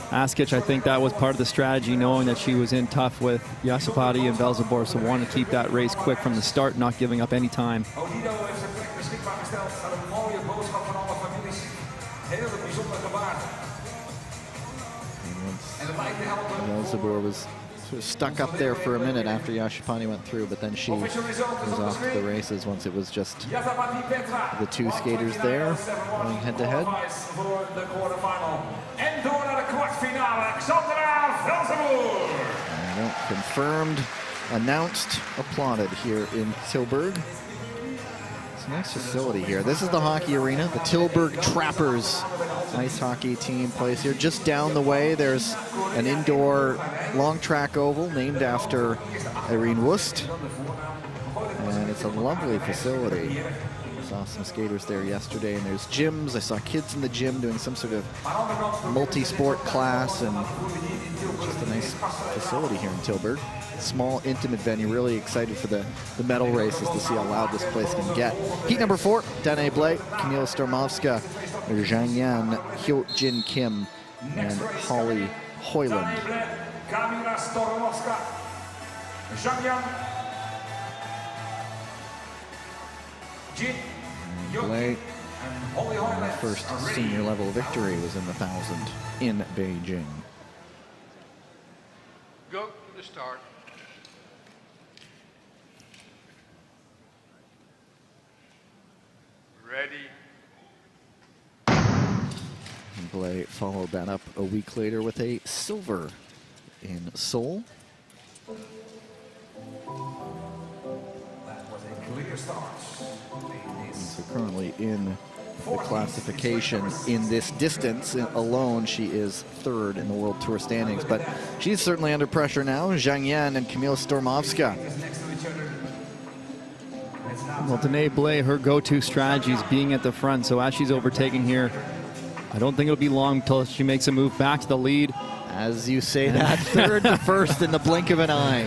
Askic, I think that was part of the strategy, knowing that she was in tough with Yashapati and Velzebor, so wanted to keep that race quick from the start, not giving up any time. Velzebor was sort of stuck up there for a minute after Yashapati went through, but then she was off to the races once it was just the two skaters there going head-to-head. Confirmed, announced, applauded here in Tilburg. It's a nice facility here. This is the hockey arena. The Tilburg Trappers ice hockey team plays here. Just down the way, there's an indoor long track oval named after Irene Wust. And it's a lovely facility. Saw some skaters there yesterday, and there's gyms. I saw kids in the gym doing some sort of multi-sport class, and just a nice facility here in Tilburg. Small, intimate venue. Really excited for the medal races to see how loud this place can get. Heat number 4, Danae Blake, Kamila Stormovska, Zhang Yan, Hyo Jin Kim, and Holly Hoyland. Kamila Stormovska, Zhang Yan, Jin Blake, her first senior level victory was in the 1,000 in Beijing. Go to the start. Ready. And Blay followed that up a week later with a silver in Seoul. That was a clear start. So currently in the classification in this distance alone, she is third in the World Tour standings, but she's certainly under pressure now. Zhang Yan and Kamila Stormovska. Well, Danae Blay, her go-to strategy is being at the front, so as she's overtaking here, I don't think it'll be long until she makes a move back to the lead. As you say that, third to first in the blink of an eye.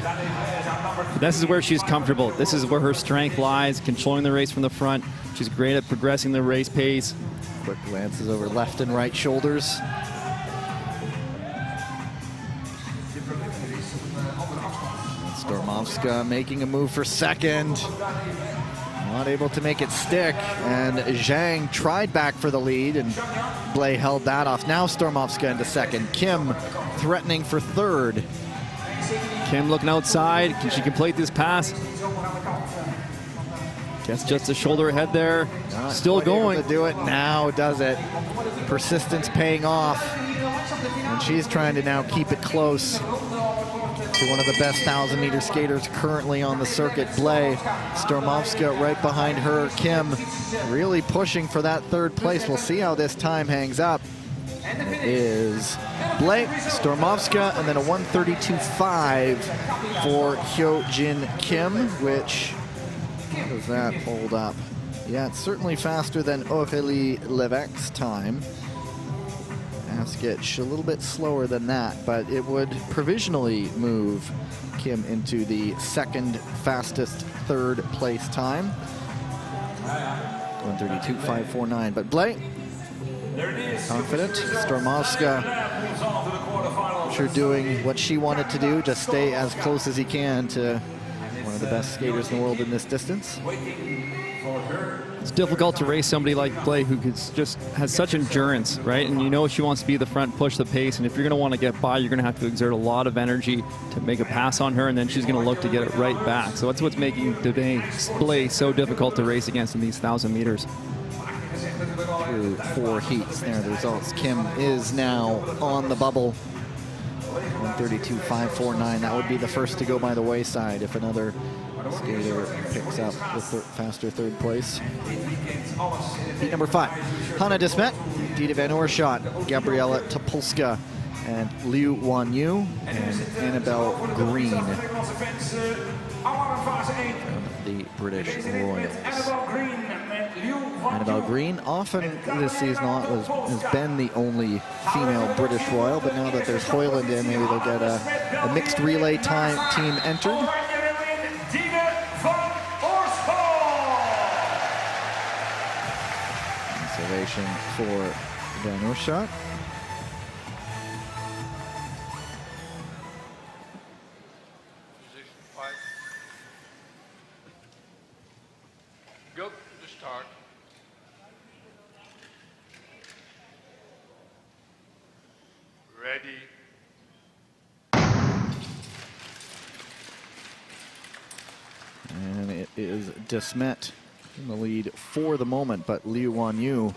This is where she's comfortable. This is where her strength lies, controlling the race from the front. She's great at progressing the race pace. Quick glances over left and right shoulders. Stormovska making a move for second. Not able to make it stick, and Zhang tried back for the lead, and Blay held that off. Now Stormovska into second. Kim threatening for third. Kim looking outside. Can she complete this pass? Guess just a shoulder ahead there. Still going. Able to do it now, does it? Persistence paying off. And she's trying to now keep it close to one of the best 1,000-meter skaters currently on the circuit, Blay. Stormovska right behind her. Kim really pushing for that third place. We'll see how this time hangs up. It is Blay, Stormovska, and then a 132.5 for Hyo-Jin Kim, which, how does that hold up? Yeah, it's certainly faster than Aurélie Lévesque's time. Asketch a little bit slower than that, but it would provisionally move Kim into the second fastest third place time. 132.549, but Blay, confident. Stormovska, sure doing what she wanted to do, just stay as close as he can to one of the best skaters in the world in this distance. It's difficult to race somebody like Blay who just has such endurance, right? And you know she wants to be the front, push the pace, and if you're going to want to get by, you're going to have to exert a lot of energy to make a pass on her, and then she's going to look to get it right back. So that's what's making Danae Blay so difficult to race against in these 1,000 meters. Through 4 heats, there are the results. Kim is now on the bubble. 132.549. That would be the first to go by the wayside if another skater picks up the faster third place. Heat number 5. Hannah de Smet, Dita Van Oerschoot, Gabriella Topolska, and Liu Wanyu, and Annabelle Green. The British Royals. Annabelle Green, often this season has been the only female British Royal, but now that there's Hoyland in, maybe they'll get a mixed relay team entered. Observation for Van Oerschoot. Position 5. Go to the start. Ready. And it is de Smet in the lead for the moment, but Liu Wanyu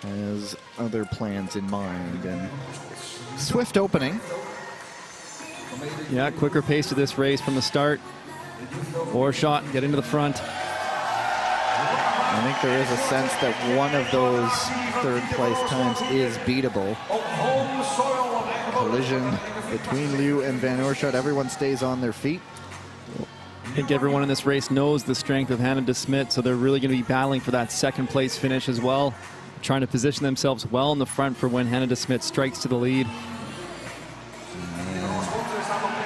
has other plans in mind. And swift opening. Yeah, quicker pace to this race from the start. Oerschoot, get into the front. I think there is a sense that one of those third place times is beatable. Collision between Liu and Van Oerschoot. Everyone stays on their feet. I think everyone in this race knows the strength of Hannah de Smet, so they're really going to be battling for that second place finish as well. Trying to position themselves well in the front for when Hannah de Smet strikes to the lead.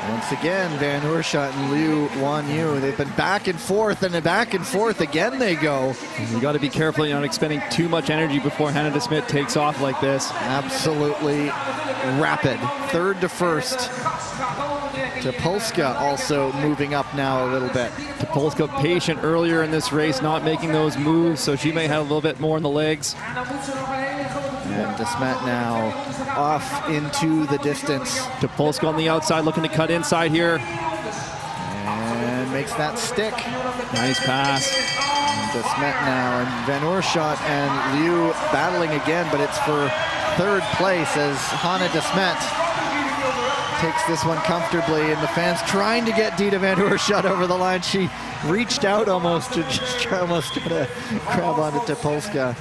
Once again, Van Oerschoot and Liu Wanyu, they've been back and forth again they go. You got to be careful you're not expending too much energy before Hannah de Smet takes off like this. Absolutely rapid. Third to first. Topolska also moving up now a little bit. Topolska patient earlier in this race, not making those moves, so she may have a little bit more in the legs. And de Smet now off into the distance. Topolska on the outside looking to cut inside here. And makes that stick. Nice pass. De Smet now, and Van Oerschaut and Liu battling again, but it's for third place as Hanne De Smet takes this one comfortably, and the fans trying to get Dita Van Oerschaut over the line. She reached out almost to just almost try to grab onto Topolska.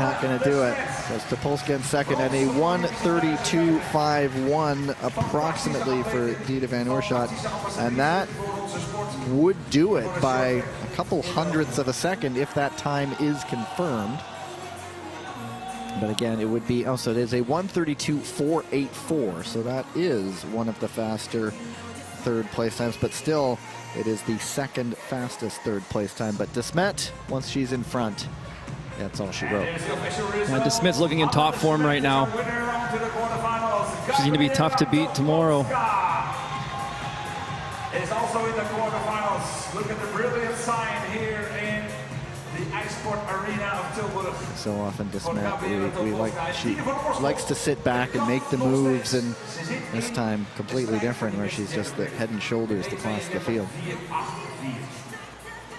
Not going to do it. So it's Topolska in second, and a 1:32.51 approximately for Dita Van Oerschaut, and that would do it by a couple hundredths of a second if that time is confirmed. But again, it would be, so it is a 1:32.484, so that is one of the faster third place times, but still it is the second fastest third place time. But De Smet, once she's in front, that's all she wrote. De Smet's looking in top form right now. She's going to be tough to beat tomorrow. Is also in the quarterfinals. Look at the brilliant sign here in the Ijsport Arena of Tilburg. So often De Smet, she likes to sit back and make the moves, and this time completely different, where she's just the head and shoulders across the field.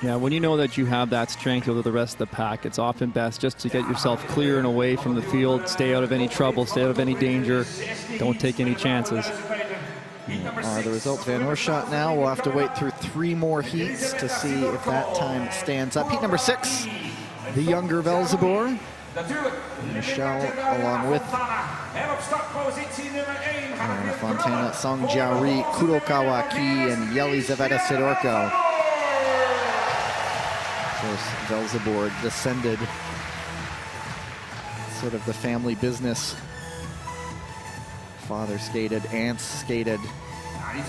Yeah, when you know that you have that strength over the rest of the pack, it's often best just to get yourself clear and away from the field, stay out of any trouble, stay out of any danger, don't take any chances. The results, Van Oerschaut now, we'll have to wait through 3 more heats to see if that time stands up. Heat number 6, the younger Velzeboer. Michelle along with Ariana Fontana, Song Jiaori, Kurokawa Ki, and Yelizaveta Sidorko. Of course, Velzeboer descended, sort of the family business. Father skated, aunts skated, and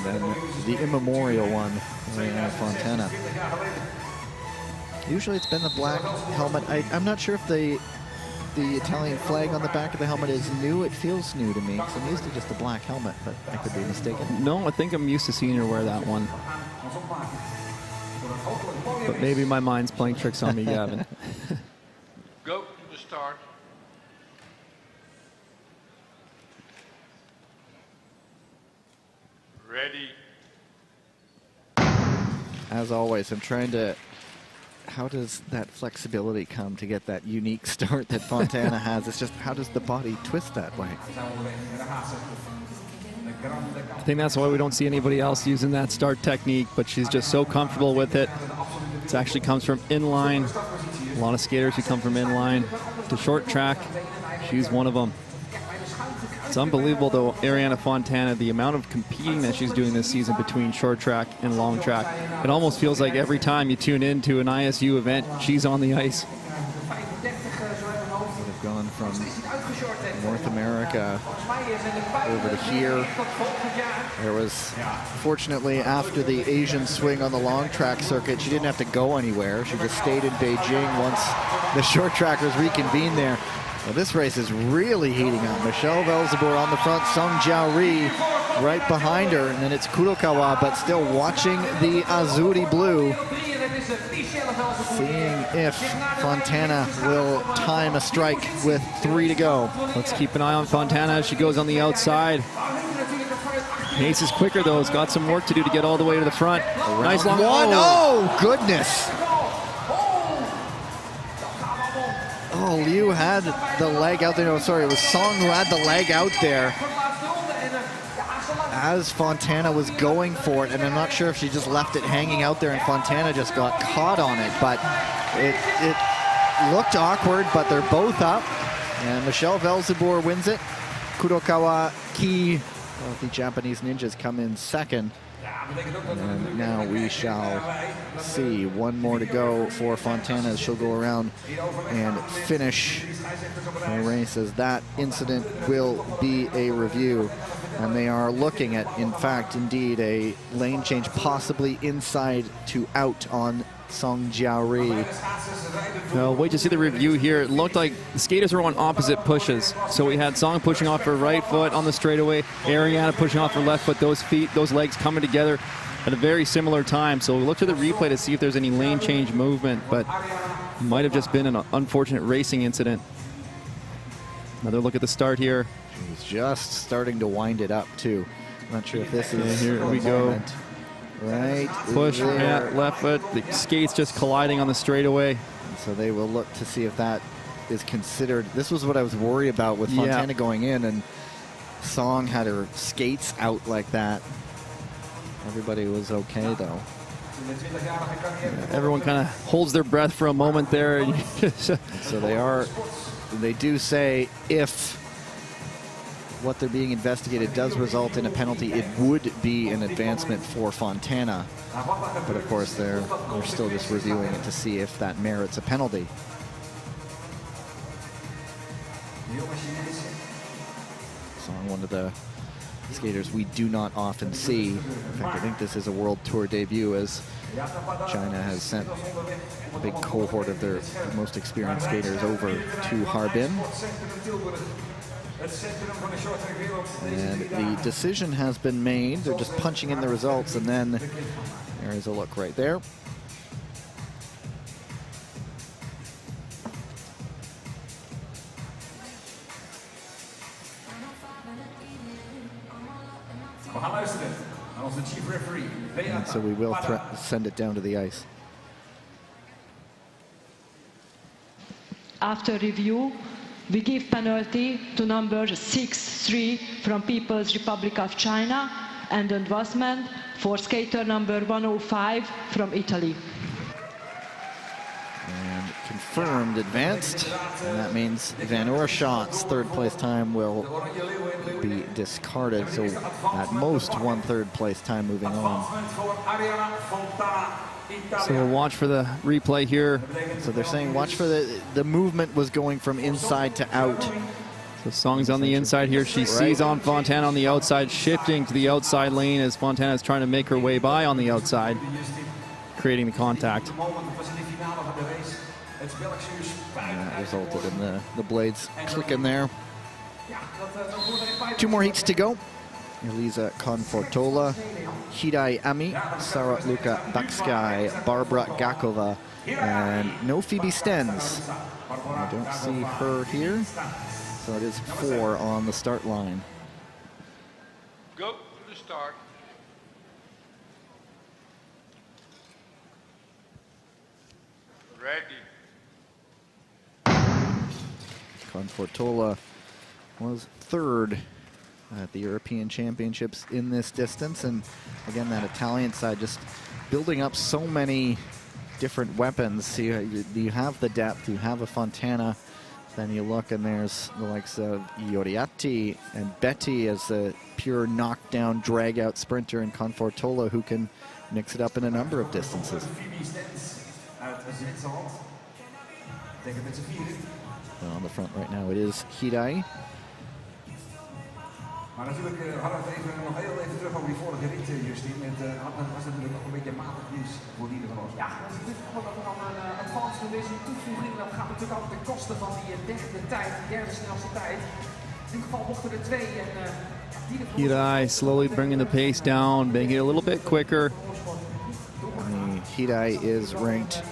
then the immemorial one, Ariana Fontana. Usually it's been the black helmet. I'm not sure if the Italian flag on the back of the helmet is new. It feels new to me, because I'm used to just the black helmet, but I could be mistaken. No, I think I'm used to seeing her wear that one. But maybe my mind's playing tricks on me, Gavin. Go to the start. Ready. As always, I'm trying to, how does that flexibility come to get that unique start that Fontana has? It's just, how does the body twist that way? I think that's why we don't see anybody else using that start technique, but she's just so comfortable with it. It actually comes from inline. A lot of skaters who come from inline to short track. She's one of them. It's unbelievable, though, Ariana Fontana, the amount of competing that she's doing this season between short track and long track. It almost feels like every time you tune into an ISU event, she's on the ice. They've gone from North America over to here. There was, fortunately, after the Asian swing on the long track circuit, she didn't have to go anywhere. She just stayed in Beijing once the short trackers reconvened there. Well, this race is really heating up. Michelle Velzeboer on the front, Song Jiaori right behind her, and then it's Kurokawa, but still watching the Azuri blue, seeing if Fontana will time a strike with 3 to go. Let's keep an eye on Fontana as she goes on the outside. Pace is quicker, though. It's got some work to do to get all the way to the front. Nice long one. Oh, goodness. Oh, Liu had the leg out there. No, sorry, it was Song who had the leg out there as Fontana was going for it, and I'm not sure if she just left it hanging out there and Fontana just got caught on it, but it looked awkward, but they're both up, and Michelle Velzeboer wins it. Kurokawa Ki, the Japanese ninjas, come in second. And now we shall see. One more to go for Fontana as she'll go around and finish the race, as that incident will be a review. And they are looking at, in fact, indeed, a lane change, possibly inside to out on Song Jiaori. Well, wait to see the review here. It looked like the skaters were on opposite pushes. So we had Song pushing off her right foot on the straightaway, Ariana pushing off her left foot, those feet, those legs coming together at a very similar time. So we looked at the replay to see if there's any lane change movement, but it might have just been an unfortunate racing incident. Another look at the start here. She's just starting to wind it up, too. Not sure if this is here the we go. moment. Right. Push, there. yeah, left foot. The skates just colliding on the straightaway. So they will look to see if that is considered. This was what I was worried about with Fontana going in, and Song had her skates out like that. Everybody was okay though. Everyone kind of holds their breath for a moment there. So they do say if what they're being investigated does result in a penalty, it would be an advancement for Fontana. But of course, they're still just reviewing it to see if that merits a penalty. Song, one of the skaters we do not often see. In fact, I think this is a World Tour debut, as China has sent a big cohort of their most experienced skaters over to Harbin. And the decision has been made. They're just punching in the results, and then there is a look right there. And so we will send it down to the ice. After review, we give penalty to number 6-3 from People's Republic of China and advancement for skater number 105 from Italy. And confirmed advanced, and that means Van Oorschot's third place time will be discarded. So at most 1 third place time moving on. So we'll watch for the replay here. So they're saying watch for the movement was going from inside to out. So Song's on the inside here. She sees on Fontana on the outside, shifting to the outside lane as Fontana is trying to make her way by on the outside, creating the contact. And that resulted in the blades clicking there. 2 more heats to go. Elisa Konfortola, Hidai Ami, Sarah Luka Baksky, Barbara Gakova, and no Phoebe Stens. I don't see her here, so it is 4 on the start line. Go to the start. Ready. Konfortola was 3rd at the European Championships in this distance, and again that Italian side just building up so many different weapons. You have the depth, you have a Fontana, then you look and there's the likes of Ioriatti and Betty as a pure knockdown drag out sprinter, and Konfortola who can mix it up in a number of distances. And on the front right now it is Hidai. Maar natuurlijk hadden we het even, nog heel even terug over die vorige rit, Justine. Het was natuurlijk nog een beetje matig nieuws voor ieder van ons. Ja, dat is natuurlijk gewoon dat er dan een advanced is, een toevoeging. Dat gaat natuurlijk altijd ten koste van die derde tijd, die derde snelste tijd. In ieder geval mochten er 2 en Hidai slowly bringing the pace down, making it a little bit quicker. Hidai is ranked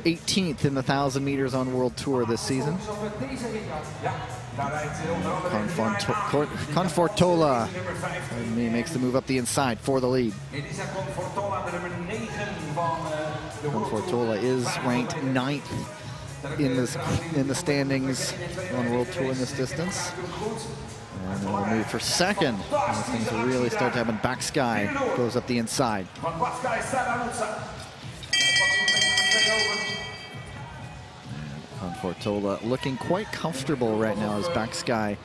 18th in the 1,000 meters on World Tour this season. Konfortola makes the move up the inside for the lead. Konfortola is ranked 9th in the standings on World Tour in this distance. And then we'll move for 2nd. As things really start to happen. Baksky goes up the inside. Konfortola looking quite comfortable right now as Baksky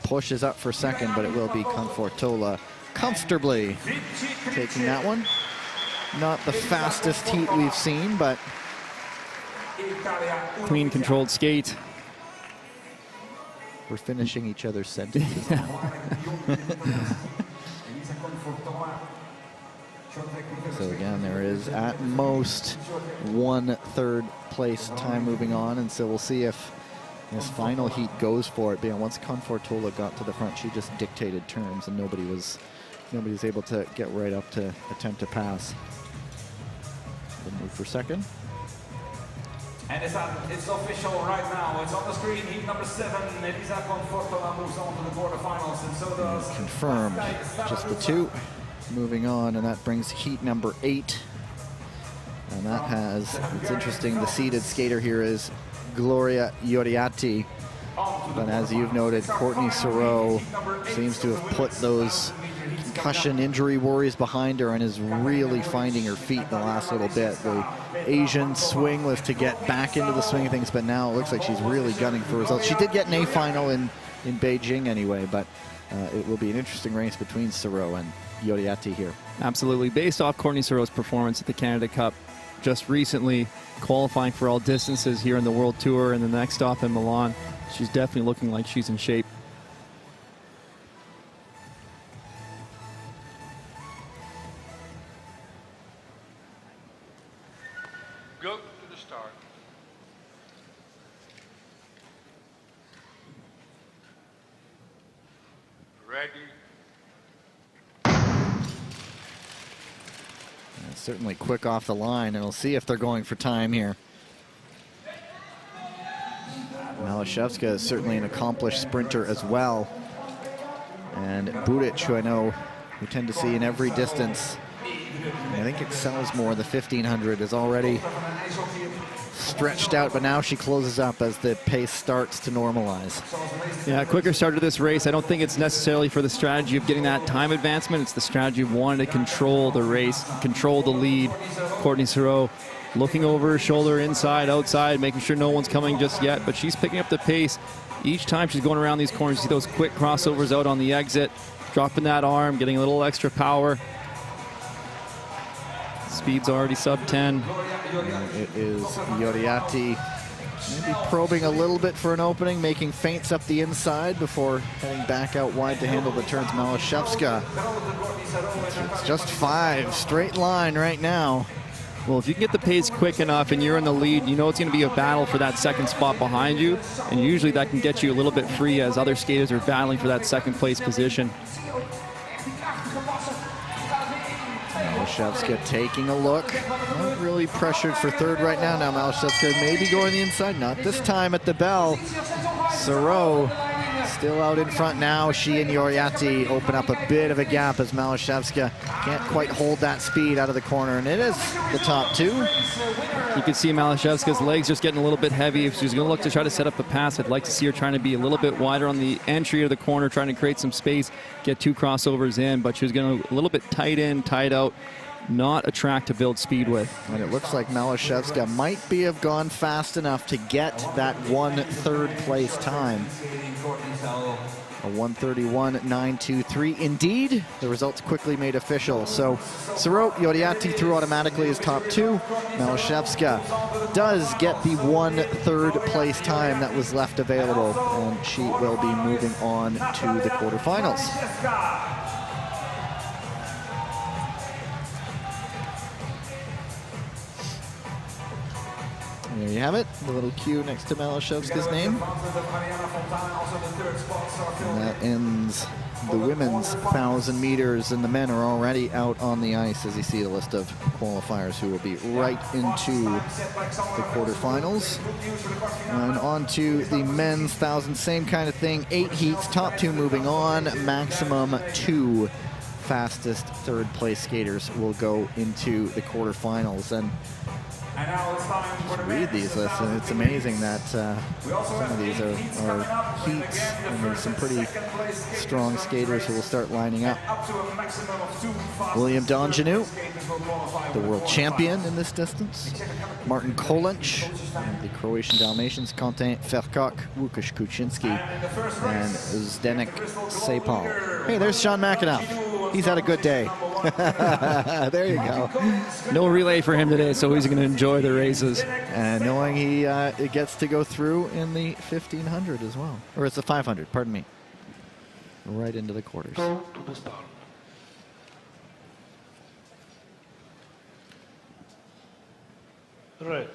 pushes up for 2nd, but it will be Konfortola comfortably taking that one. Not the fastest heat we've seen, but clean, controlled skate. We're finishing each other's sentences now. So again, there is at most 1 third place time moving on, and so we'll see if this final heat goes for it. But once Konfortola got to the front, she just dictated terms, and nobody was able to get right up to attempt to pass. We'll move for 2nd. And it's official right now. It's on the screen. Heat number 7. Elisa Confortola moves on to the quarterfinals, and so does. Confirmed. Just the 2 moving on, and that brings heat number 8. And that has, it's interesting, the seeded skater here is Gloria Ioriatti. But as you've noted, Courtney Sauro seems to have put those concussion injury worries behind her and is really finding her feet in the last little bit. The Asian swing was to get back into the swing of things, but now it looks like she's really gunning for results. She did get an A final in Beijing anyway, but it will be an interesting race between Sauro and Ioriatti here. Absolutely. Based off Courtney Sauro's performance at the Canada Cup just recently, qualifying for all distances here in the World Tour and the next stop in Milan, she's definitely looking like she's in shape. Go to the start. Ready. Certainly quick off the line, and we'll see if they're going for time here. Malashevska is certainly an accomplished sprinter as well. And Budic, who I know we tend to see in every distance, I think excels more. The 1500 is already stretched out, but now she closes up as the pace starts to normalize. Yeah, quicker start to this race. I don't think it's necessarily for the strategy of getting that time advancement. It's the strategy of wanting to control the race, control the lead. Courtney Sauro looking over her shoulder, inside, outside, making sure no one's coming just yet, but she's picking up the pace. Each time she's going around these corners, you see those quick crossovers out on the exit, dropping that arm, getting a little extra power. Speed's already sub 10. And it is Ioriatti maybe probing a little bit for an opening, making feints up the inside before heading back out wide to handle the turns. Malashevska, it's just 5, straight line right now. Well, if you can get the pace quick enough and you're in the lead, you know it's going to be a battle for that second spot behind you, and usually that can get you a little bit free as other skaters are battling for that second place position. Malashevska taking a look. Not really pressured for third right now. Now Malashevska maybe going the inside. Not this time at the bell. Sauro still out in front now. She and Ioriatti open up a bit of a gap as Malashevska can't quite hold that speed out of the corner. And it is the top 2. You can see Malashevska's legs just getting a little bit heavy. If she's going to look to try to set up a pass, I'd like to see her trying to be a little bit wider on the entry of the corner, trying to create some space, get 2 crossovers in, but she was going to a little bit tight in, tight out. Not a track to build speed with. And it looks like Malashevska might have gone fast enough to get that 1 third place time. A 1:31.923. Indeed, the results quickly made official. So Sauro Ioriatti through automatically as top 2. Malashevska does get the 1 third place time that was left available, and she will be moving on to the quarterfinals. There you have it, the little Q next to Malashevska's name. And that ends the women's 1,000 meters, and the men are already out on the ice as you see the list of qualifiers who will be right into the quarterfinals. And on to the men's 1,000, same kind of thing, 8 heats, top 2 moving on, maximum 2 fastest third place skaters will go into the quarterfinals. And read these lists, and it's amazing that some of these are heats, and there's some pretty strong skaters who will start lining up. William Donjanu, the world champion in this distance. Martin Kolenc, the Croatian Dalmatians, Quentin Ferkok, Łukasz Kuczynski, and Zdenek Sapal. Hey, there's Sean McAnuff. He's had a good day. There you go. No relay for him today, so he's going to enjoy the races. And knowing he gets to go through in the 1500 as well. Or it's the 500, pardon me. Right into the quarters. To the start. Red.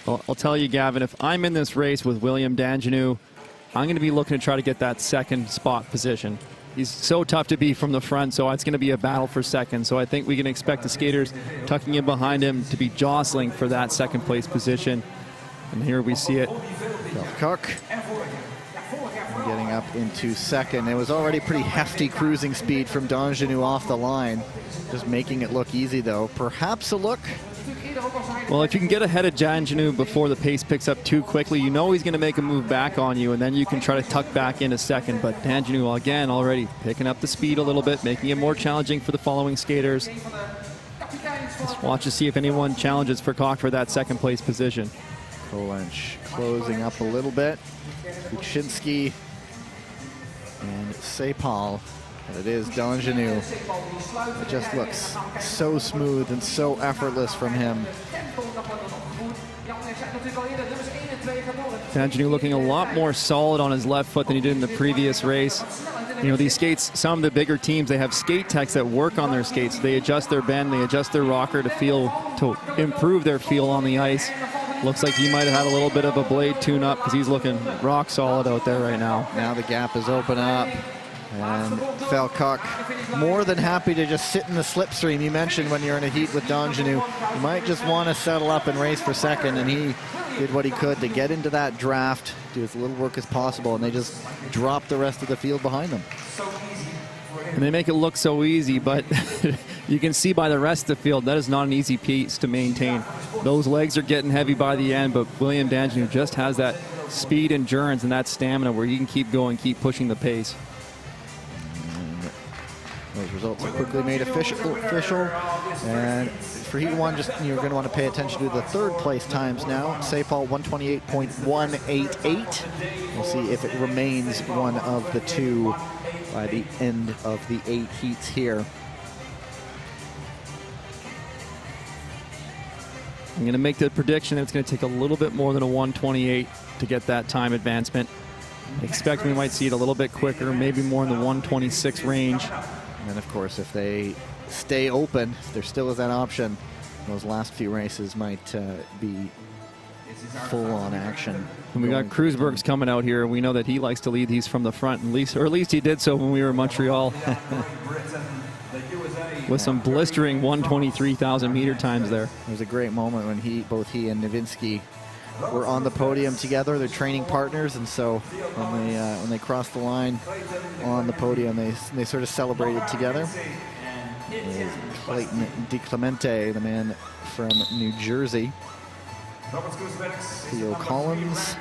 Well, I'll tell you, Gavin, if I'm in this race with William Donjanu, I'm going to be looking to try to get that second spot position. He's so tough to beat from the front, so it's going to be a battle for second. So I think we can expect the skaters tucking in behind him to be jostling for that second place position. And here we see it. Cook getting up into second. It was already pretty hefty cruising speed from Danjanu off the line. Just making it look easy, though. Perhaps a look. Well, if you can get ahead of Danjanu before the pace picks up too quickly, you know he's going to make a move back on you, and then you can try to tuck back into second. But Danjanu, again, already picking up the speed a little bit, making it more challenging for the following skaters. Let's watch to see if anyone challenges for Koch for that second place position. Kolench closing up a little bit. Kuczynski and Sepal. And it is Danjanu. It just looks so smooth and so effortless from him. Danjanu looking a lot more solid on his left foot than he did in the previous race. You know, these skates, some of the bigger teams, they have skate techs that work on their skates. They adjust their bend, they adjust their rocker to improve their feel on the ice. Looks like he might have had a little bit of a blade tune-up because he's looking rock solid out there right now. Now the gap is open up. And Falcock more than happy to just sit in the slipstream. You mentioned when you're in a heat with Danjanu, you might just want to settle up and race for second, and he did what he could to get into that draft, do as little work as possible, and they just dropped the rest of the field behind them. And they make it look so easy, but you can see by the rest of the field, that is not an easy piece to maintain. Those legs are getting heavy by the end, but William Danjanu just has that speed, endurance, and that stamina where he can keep going, keep pushing the pace. Those results are quickly made official. And for Heat 1, just you're going to want to pay attention to the third place times now. Sepal 128.188. We'll see if it remains one of the two by the end of the 8 heats here. I'm going to make the prediction that it's going to take a little bit more than a 128 to get that time advancement. I expect we might see it a little bit quicker, maybe more in the 126 range. And then, of course, if they stay open, if there still is that option, those last few races might be full-on action. And we got Kreuzberg's coming out here. We know that he likes to lead these from the front, or at least he did so when we were in Montreal. With some blistering 123,000 meter times there. It was a great moment when both he and Nowinski were on the podium together. They're training partners, and so when they crossed the line on the podium, they sort of celebrated together. Clayton DiClemente, the man from New Jersey. Theo Collins.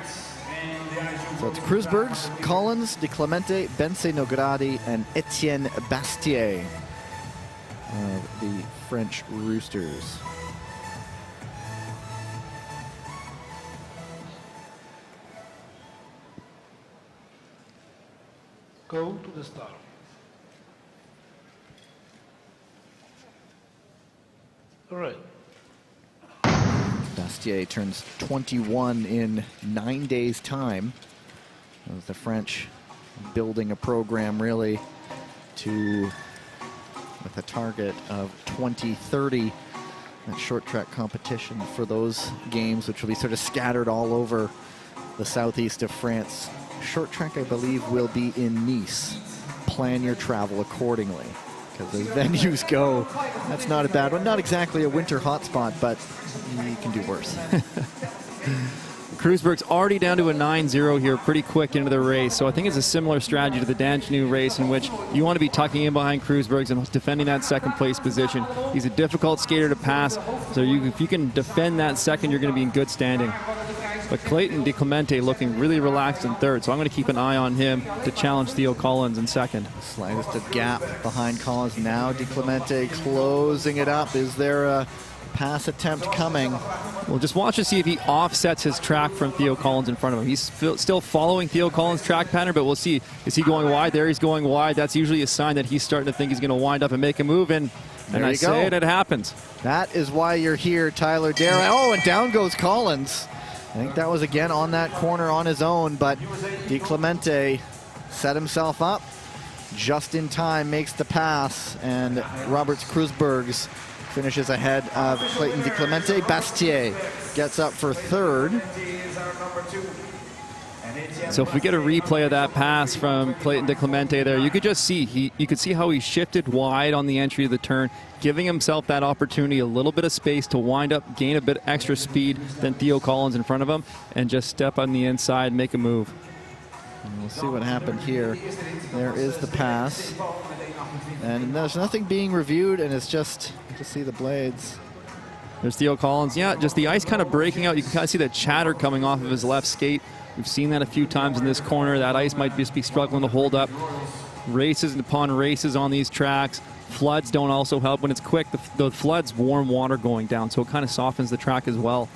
So it's Kreuzbergs, Collins, DiClemente, Bence Nogradi, and Etienne Bastier of the French Roosters. Go to the start. All right. Bastier turns 21 in 9 days' time. As the French building a program really with a target of 2030. That short track competition for those games, which will be sort of scattered all over the southeast of France. Short track, I believe, will be in Nice. Plan your travel accordingly, because as venues go, that's not a bad one. Not exactly a winter hotspot, but you can do worse. Kreuzberg's already down to a 9-0 here pretty quick into the race, so I think it's a similar strategy to the Danjanu race in which you want to be tucking in behind Kreuzberg's and defending that second place position. He's a difficult skater to pass, so if you can defend that second, you're going to be in good standing. But Clayton DiClemente looking really relaxed in third, so I'm going to keep an eye on him to challenge Theo Collins in second. Slightest of gap behind Collins. Now DiClemente closing it up. Is there a pass attempt coming? We'll just watch to see if he offsets his track from Theo Collins in front of him. He's still following Theo Collins' track pattern, but we'll see. Is he going wide? There he's going wide. That's usually a sign that he's starting to think he's going to wind up and make a move, and I say it happens. That is why you're here, Tyler Darragh. Oh, and down goes Collins. I think that was again on that corner on his own, but DiClemente set himself up just in time, makes the pass, and Roberts Kreuzbergs finishes ahead of Clayton DiClemente. Bastier gets up for third. So if we get a replay of that pass from Clayton de Clemente there, you could just see you could see how he shifted wide on the entry of the turn, giving himself that opportunity, a little bit of space to wind up, gain a bit extra speed than Theo Collins in front of him, and just step on the inside, make a move. And we'll see what happened here. There is the pass, and there's nothing being reviewed, and it's just to see the blades. There's Theo Collins. Yeah, just the ice kind of breaking out. You can kind of see the chatter coming off of his left skate. We've seen that a few times in this corner. That ice might just be struggling to hold up. Races upon races on these tracks. Floods don't also help. When it's quick, the flood's warm water going down, so it kind of softens the track as well.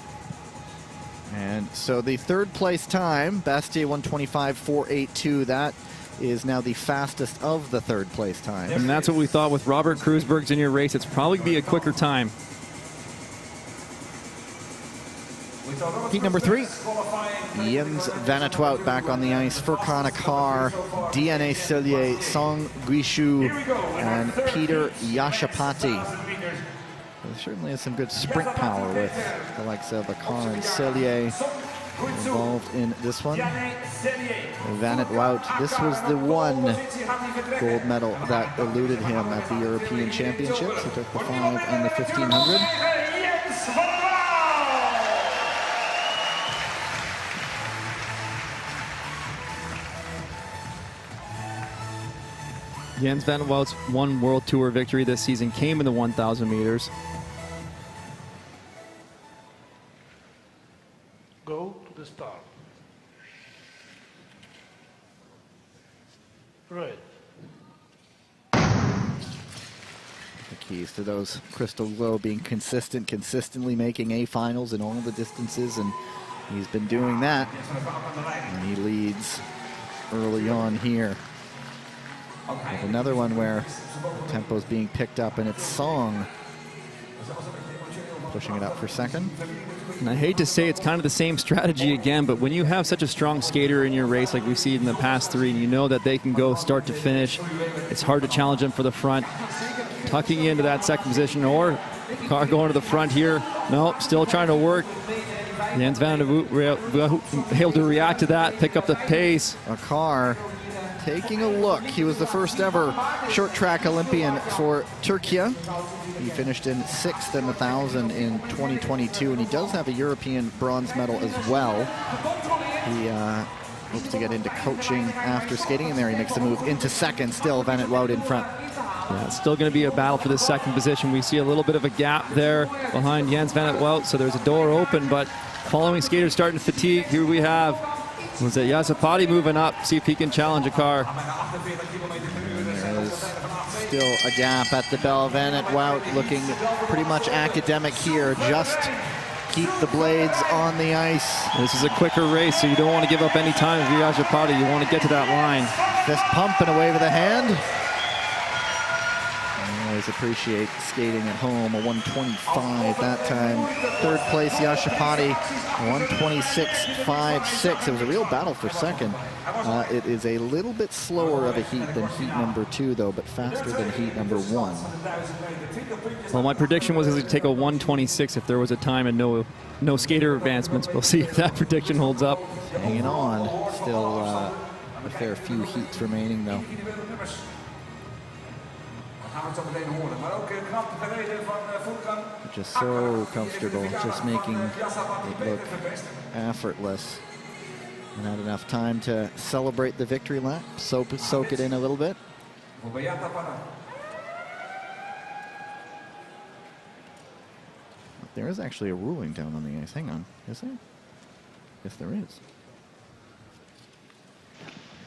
And so the third place time, Bastier 125.482, that is now the fastest of the third place time. And that's what we thought with Robert Kreuzberg's in your race. It's probably going to be a quicker time. Heat number 3, Jens van 't Wout back on the ice. Furkan Akar, DNA Sellier, Song Guishu, and Peter Yashapati. There certainly has some good sprint power with the likes of Akar and Sellier involved in this one. Van 't Wout, this was the one gold medal that eluded him at the European Championships. He took the 5 and the 1500. Jens van 't Wout's one World Tour victory this season came in the 1,000 meters. Go to the start. Right. The keys to those Crystal Glow being consistently making A finals in all the distances, and he's been doing that. And he leads early on here. With another one where the tempo's being picked up, and it's Song pushing it up for second. And I hate to say it's kind of the same strategy again, but when you have such a strong skater in your race like we've seen in the past 3, and you know that they can go start to finish, it's hard to challenge them for the front. Tucking into that second position, or Car going to the front here. No, still trying to work. Jens van 't Wout able to react to that, pick up the pace. Akar taking a look. He was the first ever short track Olympian for Turkey. He finished in 6th in the 1,000 in 2022, and he does have a European bronze medal as well. He hopes to get into coaching after skating, and there he makes the move into second. Still Van 't Wout in front. Yeah, it's still going to be a battle for the second position. We see a little bit of a gap there behind Jens van 't Wout, so there's a door open, but following skaters starting to fatigue. Here we have, was it Yasapati moving up, see if he can challenge a car. There is still a gap at the bell. Van 't Wout looking pretty much academic here. Just keep the blades on the ice. This is a quicker race, so you don't want to give up any time if you're Yasapati. You want to get to that line. Fist pump and away with a hand. I always appreciate skating at home. A 125 that time. Third place Yashapati, 126.56. It was a real battle for second. It is a little bit slower of a heat than heat number 2, though, but faster than heat number 1. Well, my prediction was to take a 126 if there was a time and no skater advancements. We'll see if that prediction holds up. Hanging on. Still a fair few heats remaining, though. Just so comfortable, just making it look effortless. And had enough time to celebrate the victory lap, soak it in a little bit. There is actually a ruling down on the ice. Hang on, is there? Yes, there is.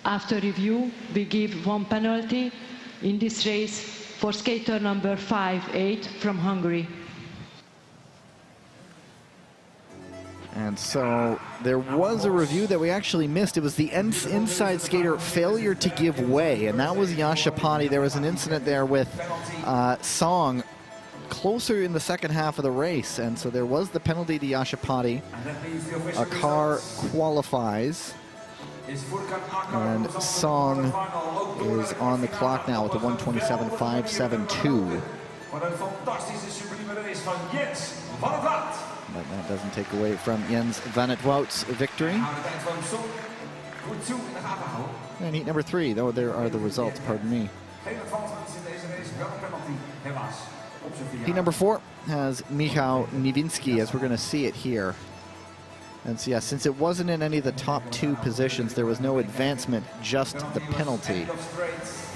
After review, we give one penalty in this race for skater number 5-8 from Hungary. And so there was a review that we actually missed. It was the inside skater failure to give way, and that was Yashapati. There was an incident there with Song closer in the second half of the race, and so there was the penalty to Yashapati. A car qualifies, and Song is on the clock now with a 127.572. But that doesn't take away from Jens van 't Wout's victory. goed toe in de gaten houden. And heat number 3, though there are the results, pardon me. Geen advancements in deze race, wel een penalty, helaas. Op zijn Heat verjaardag. number 4 has Michał Niewinski, as we're going to see it here. And so, yeah, since it wasn't in any of the top 2 positions, there was no advancement, just the penalty.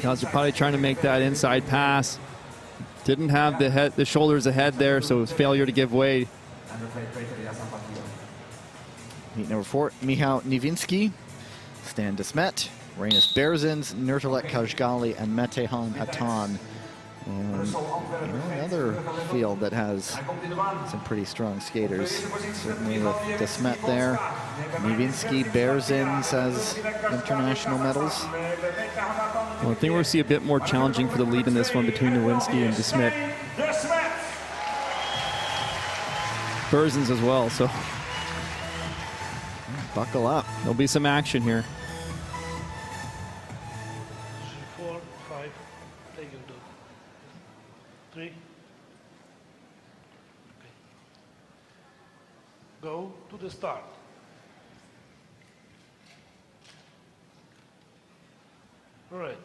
Guys are probably trying to make that inside pass. Didn't have the shoulders ahead there, so it was failure to give way. Heat number 4, Michał Niewinski, Stan de Smet, Rainis Berzins, Nurtalek Kajgali, and Metehan Atan. And another field that has some pretty strong skaters. Certainly with de Smet there. Niewinski, Berzins has international medals. Well, I think we'll see a bit more challenging for the lead in this one between Nowinski and de Smet. Berzins as well, so buckle up. There'll be some action here. 4, 5, take it, 3. Okay. Go to the start. All right.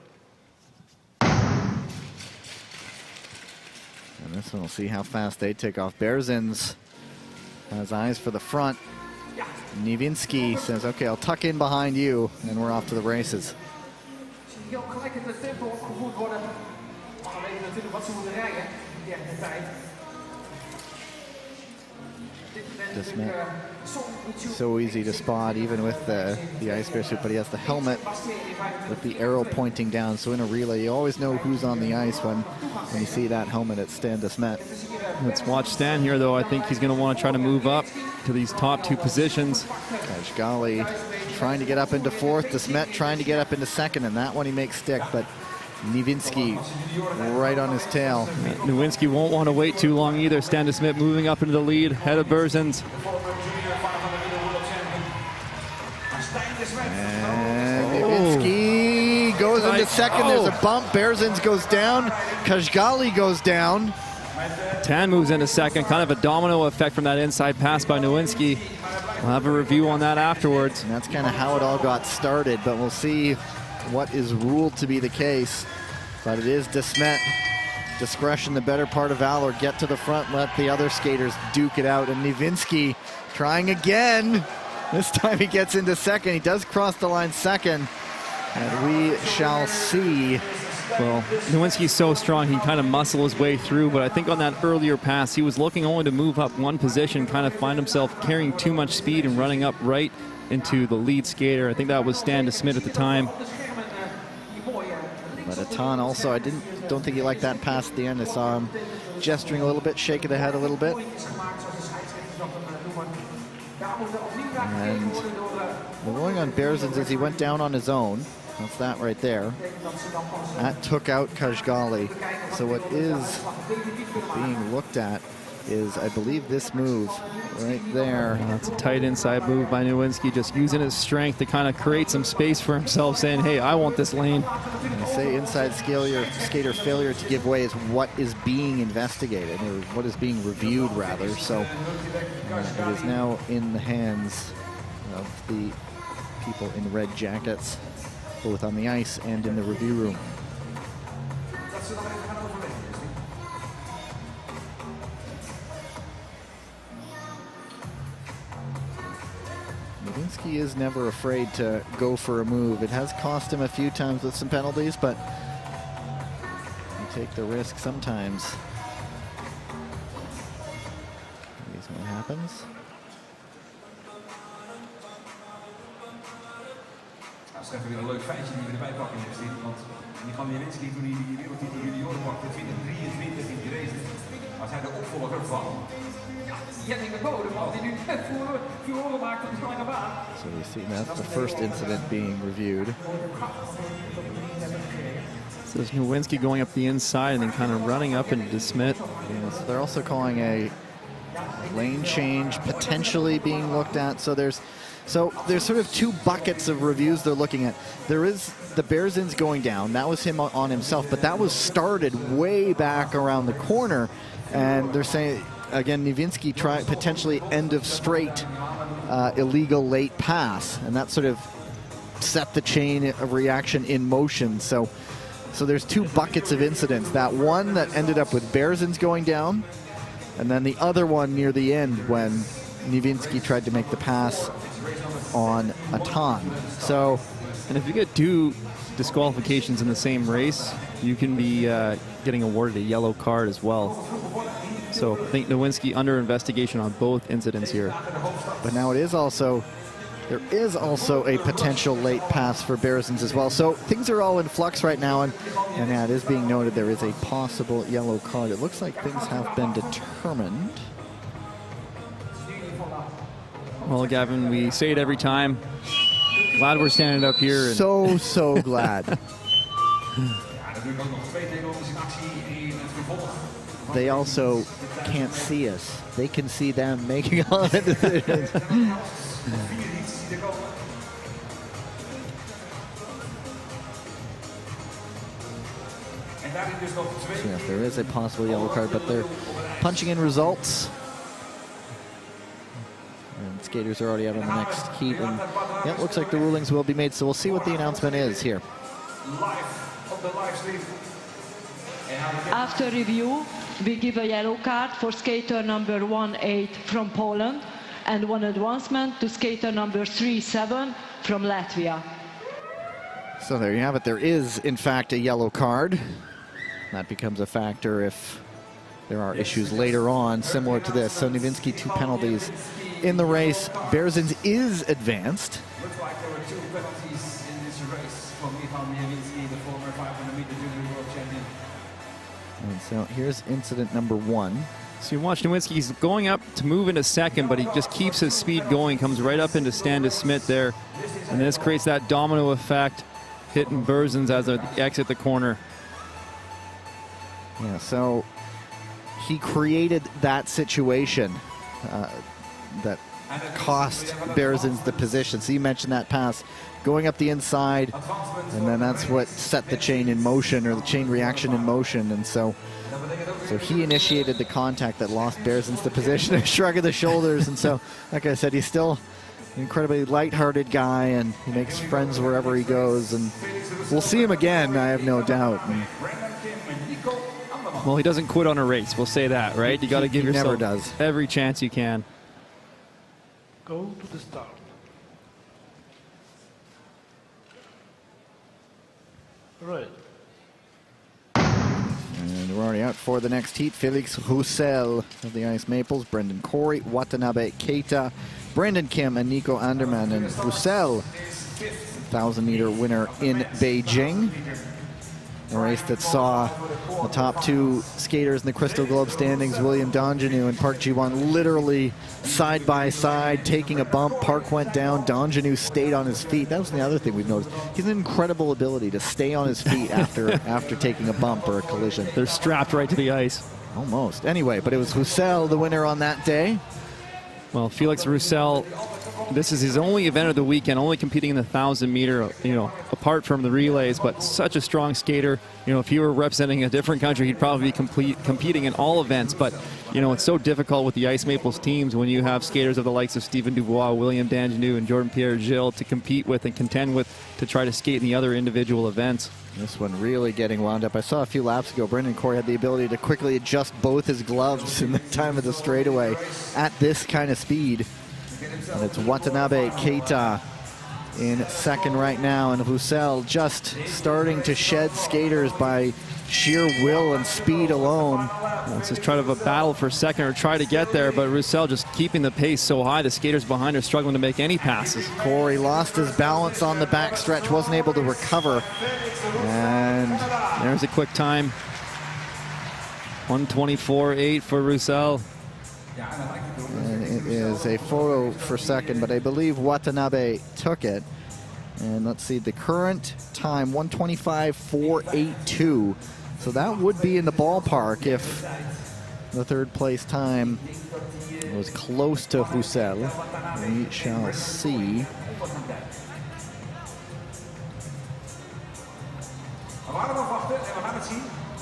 And this one, we'll see how fast they take off. Berzins has eyes for the front. Niewinski says, okay, I'll tuck in behind you, and we're off to the races. Zie je ook gelijk het tempo opgevoerd worden. Maar we weten natuurlijk wat ze moeten rijden in de tijd. So easy to spot, even with the ice bear suit, but he has the helmet with the arrow pointing down. So in a relay, you always know who's on the ice when you see that helmet at Stan de Smet. Let's watch Stan here, though. I think he's going to want to try to move up to these top 2 positions. Kajgali trying to get up into 4th, de Smet trying to get up into 2nd, and that one he makes stick, but Niewinski right on his tail. Nowinski won't want to wait too long either. Stan de Smet moving up into the lead, head of Berzins. And Niewinski goes into 2nd. There's a bump. Berzins goes down. Kajgali goes down. Tan moves into 2nd. Kind of a domino effect from that inside pass by Nowinski. We'll have a review on that afterwards. And that's kind of how it all got started, but we'll see what is ruled to be the case. But it is de Smet. Discretion, the better part of valor. Get to the front, let the other skaters duke it out. And Niewinski trying again. This time he gets into 2nd. He does cross the line 2nd. And we shall see. Well, Nowinski's so strong, he kind of muscle his way through, but I think on that earlier pass, he was looking only to move up 1 position, kind of find himself carrying too much speed and running up right into the lead skater. I think that was Stan de Smet at the time. But Atan also, I don't think he liked that pass at the end. I saw him gesturing a little bit, shaking the head a little bit. And the going on Berzins is he went down on his own. That's that right there. That took out Kajgali. So what is being looked at is, I believe, this move right there. That's a tight inside move by Nowinski, just using his strength to kind of create some space for himself, saying, hey, I want this lane. When you say inside skater failure to give way is what is being investigated, or what is being reviewed, rather. So it is now in the hands of the people in red jackets, both on the ice and in the review room. Niewinski is never afraid to go for a move. It has cost him a few times with some penalties, but you take the risk sometimes. Here's what happens. Dat is even weer een leuk feitje die we erbij pakken in dit. Want Michał Niewinski, toen hij die wereldtitel junioren pakte, 2023 in de race, was hij de opvolger van Jenning de Bode, die nu furoren maakt op de lange baan. So we see that's the first incident being reviewed. So there's Nowinski going up the inside and then kind of running up into de Smet. Yeah, so they're also calling a lane change potentially being looked at. So there's sort of 2 buckets of reviews they're looking at. There is the Berzins going down. That was him on himself, but that was started way back around the corner. And they're saying, again, Niewinski try potentially end of straight illegal late pass. And that sort of set the chain of reaction in motion. So there's two buckets of incidents. That one that ended up with Berzins going down, and then the other one near the end when Nowinski tried to make the pass on Atan. So, and if you get two disqualifications in the same race, you can be getting awarded a yellow card as well. So I think Nowinski under investigation on both incidents here. But now there is also a potential late pass for Berzins as well. So things are all in flux right now, and yeah, it is being noted there is a possible yellow card. It looks like things have been determined. Well, Gavin, we say it every time. Glad we're standing up here. And so glad. They also can't see us. They can see them making all the decisions. So yes, there is a possible yellow card, but they're punching in results. And skaters are already out on the next heat, and yeah, it looks like the rulings will be made, so we'll see what the announcement is here. After review, we give a yellow card for skater number 1-8 from Poland and one advancement to skater number 3-7 from Latvia. So there you have it. There is, in fact, a yellow card. That becomes a factor if there are issues later on similar to this. So Nowinski, 2 penalties in the race. Berzins is advanced. Looks like there were 2 penalties in this race from Ivan Nowinski, the former 500-meter junior world champion. And so here's incident number 1. So you watch Nowinski, he's going up to move into second, but he just keeps his speed going, comes right up into Standis Smith there. And this creates that domino effect, hitting Berzins as they exit the corner. Yeah, so he created that situation that cost Berzins the position. So you mentioned that pass going up the inside, and then that's what set the chain in motion, or the chain reaction in motion. And so he initiated the contact that lost Berzins the position, a shrug of the shoulders. And so, like I said, he's still an incredibly lighthearted guy, and he makes friends wherever he goes. And we'll see him again, I have no doubt. And well, he doesn't quit on a race, we'll say that, right? You got to give yourself every chance you can. Go to the start. Right. And we're already out for the next heat. Felix Roussel of the Ice Maples, Brendan Corey, Watanabe Keita, Brendan Kim, and Nico Anderman. And Roussel, 1,000-meter winner in Beijing. A race that saw the top 2 skaters in the Crystal Globe standings, William Donjanu and Park Ji-won, literally side by side, taking a bump. Park went down, Donjanu stayed on his feet. That was the other thing we've noticed. He's an incredible ability to stay on his feet after taking a bump or a collision. They're strapped right to the ice. Almost. Anyway, but it was Roussel, the winner on that day. Well, Felix Roussel, this is his only event of the weekend, only competing in the 1,000-meter, apart from the relays, but such a strong skater. If he were representing a different country, he'd probably be competing in all events. But, it's so difficult with the Ice Maples teams when you have skaters of the likes of Stephen Dubois, William Danjanu, and Jordan-Pierre Gilles to compete with and contend with to try to skate in the other individual events. This one really getting wound up. I saw a few laps ago, Brendan Corey had the ability to quickly adjust both his gloves in the time of the straightaway at this kind of speed. And it's Watanabe Keita in second right now, and Roussel just starting to shed skaters by sheer will and speed alone. Well, it's just try to have a battle for second or try to get there, but Roussel just keeping the pace so high, the skaters behind are struggling to make any passes. Corey lost his balance on the backstretch, wasn't able to recover. And there's a quick time. 1:24.8 for Roussel. And it is a photo for second, but I believe Watanabe took it. And let's see, the current time, 1:25.482. So that would be in the ballpark if the third place time was close to Roussel. We shall see.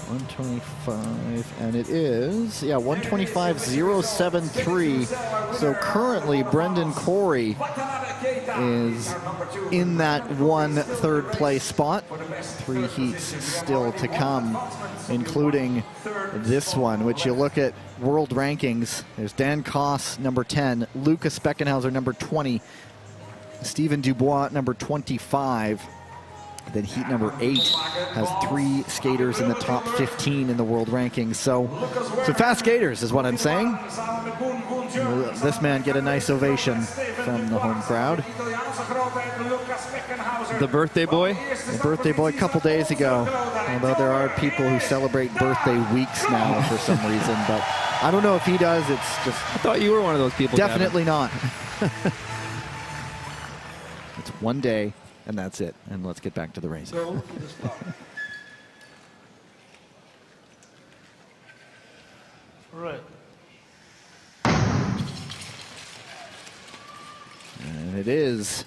125, and it is, yeah, 125.073. So currently, Brendan Corey is in that one third place spot. 3 heats still to come, including this one, which you look at world rankings. There's Dan Koss, number 10, Lucas Speckenhauser, number 20, Stephen Dubois, number 25. Then heat number 8 has 3 skaters in the top 15 in the world rankings. So fast skaters is what I'm saying. This man get a nice ovation from the home crowd. The birthday boy? The birthday boy a couple days ago. Although there are people who celebrate birthday weeks now for some reason, but I don't know if he does. It's just... I thought you were one of those people. Definitely not. It's one day. And that's it. And let's get back to the race. Go to the start. All right. And it is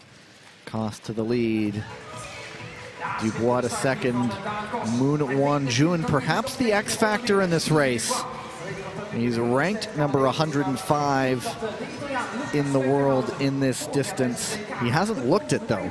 Koss to the lead. Dubois to second. Moon Won-jun, perhaps the X factor in this race. He's ranked number 105 in the world in this distance. He hasn't looked it though.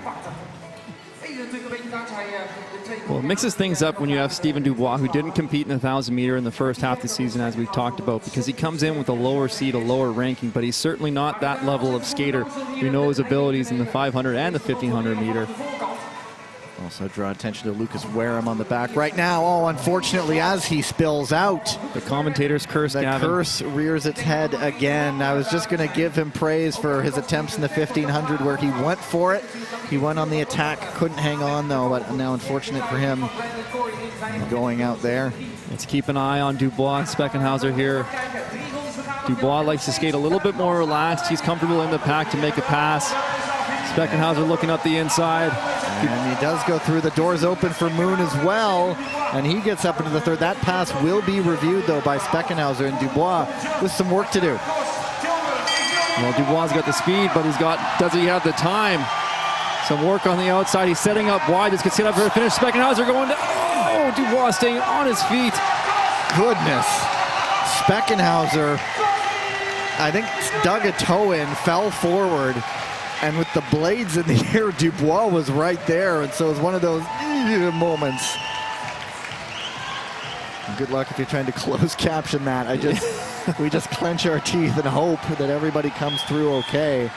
Well, it mixes things up when you have Stephen Dubois, who didn't compete in the 1,000 meter in the first half of the season, as we've talked about, because he comes in with a lower seed, a lower ranking, but he's certainly not that level of skater. We know his abilities in the 500 and the 1,500 meter. Also draw attention to Lucas Wareham on the back right now. Oh, unfortunately, as he spills out. The commentator's curse, the Gavin. curse rears its head again. I was just going to give him praise for his attempts in the 1,500 where he went for it. He went on the attack, couldn't hang on though, but now unfortunate for him going out there. Let's keep an eye on Dubois and Speckenhauser here. Dubois likes to skate a little bit more relaxed. He's comfortable in the pack to make a pass. Speckenhauser looking up the inside. And he does go through. The doors open for Moon as well. And he gets up into the third. That pass will be reviewed, though, by Speckenhauser, and Dubois with some work to do. Well, Dubois got the speed, but does he have the time? Some work on the outside. He's setting up wide. This gets set up for a finish. Speckenhauser going to... Oh, Dubois staying on his feet. Goodness. Speckenhauser, I think, dug a toe in, fell forward. And with the blades in the air, Dubois was right there. And so it was one of those moments. And good luck if you're trying to close caption that. We just clench our teeth and hope that everybody comes through okay.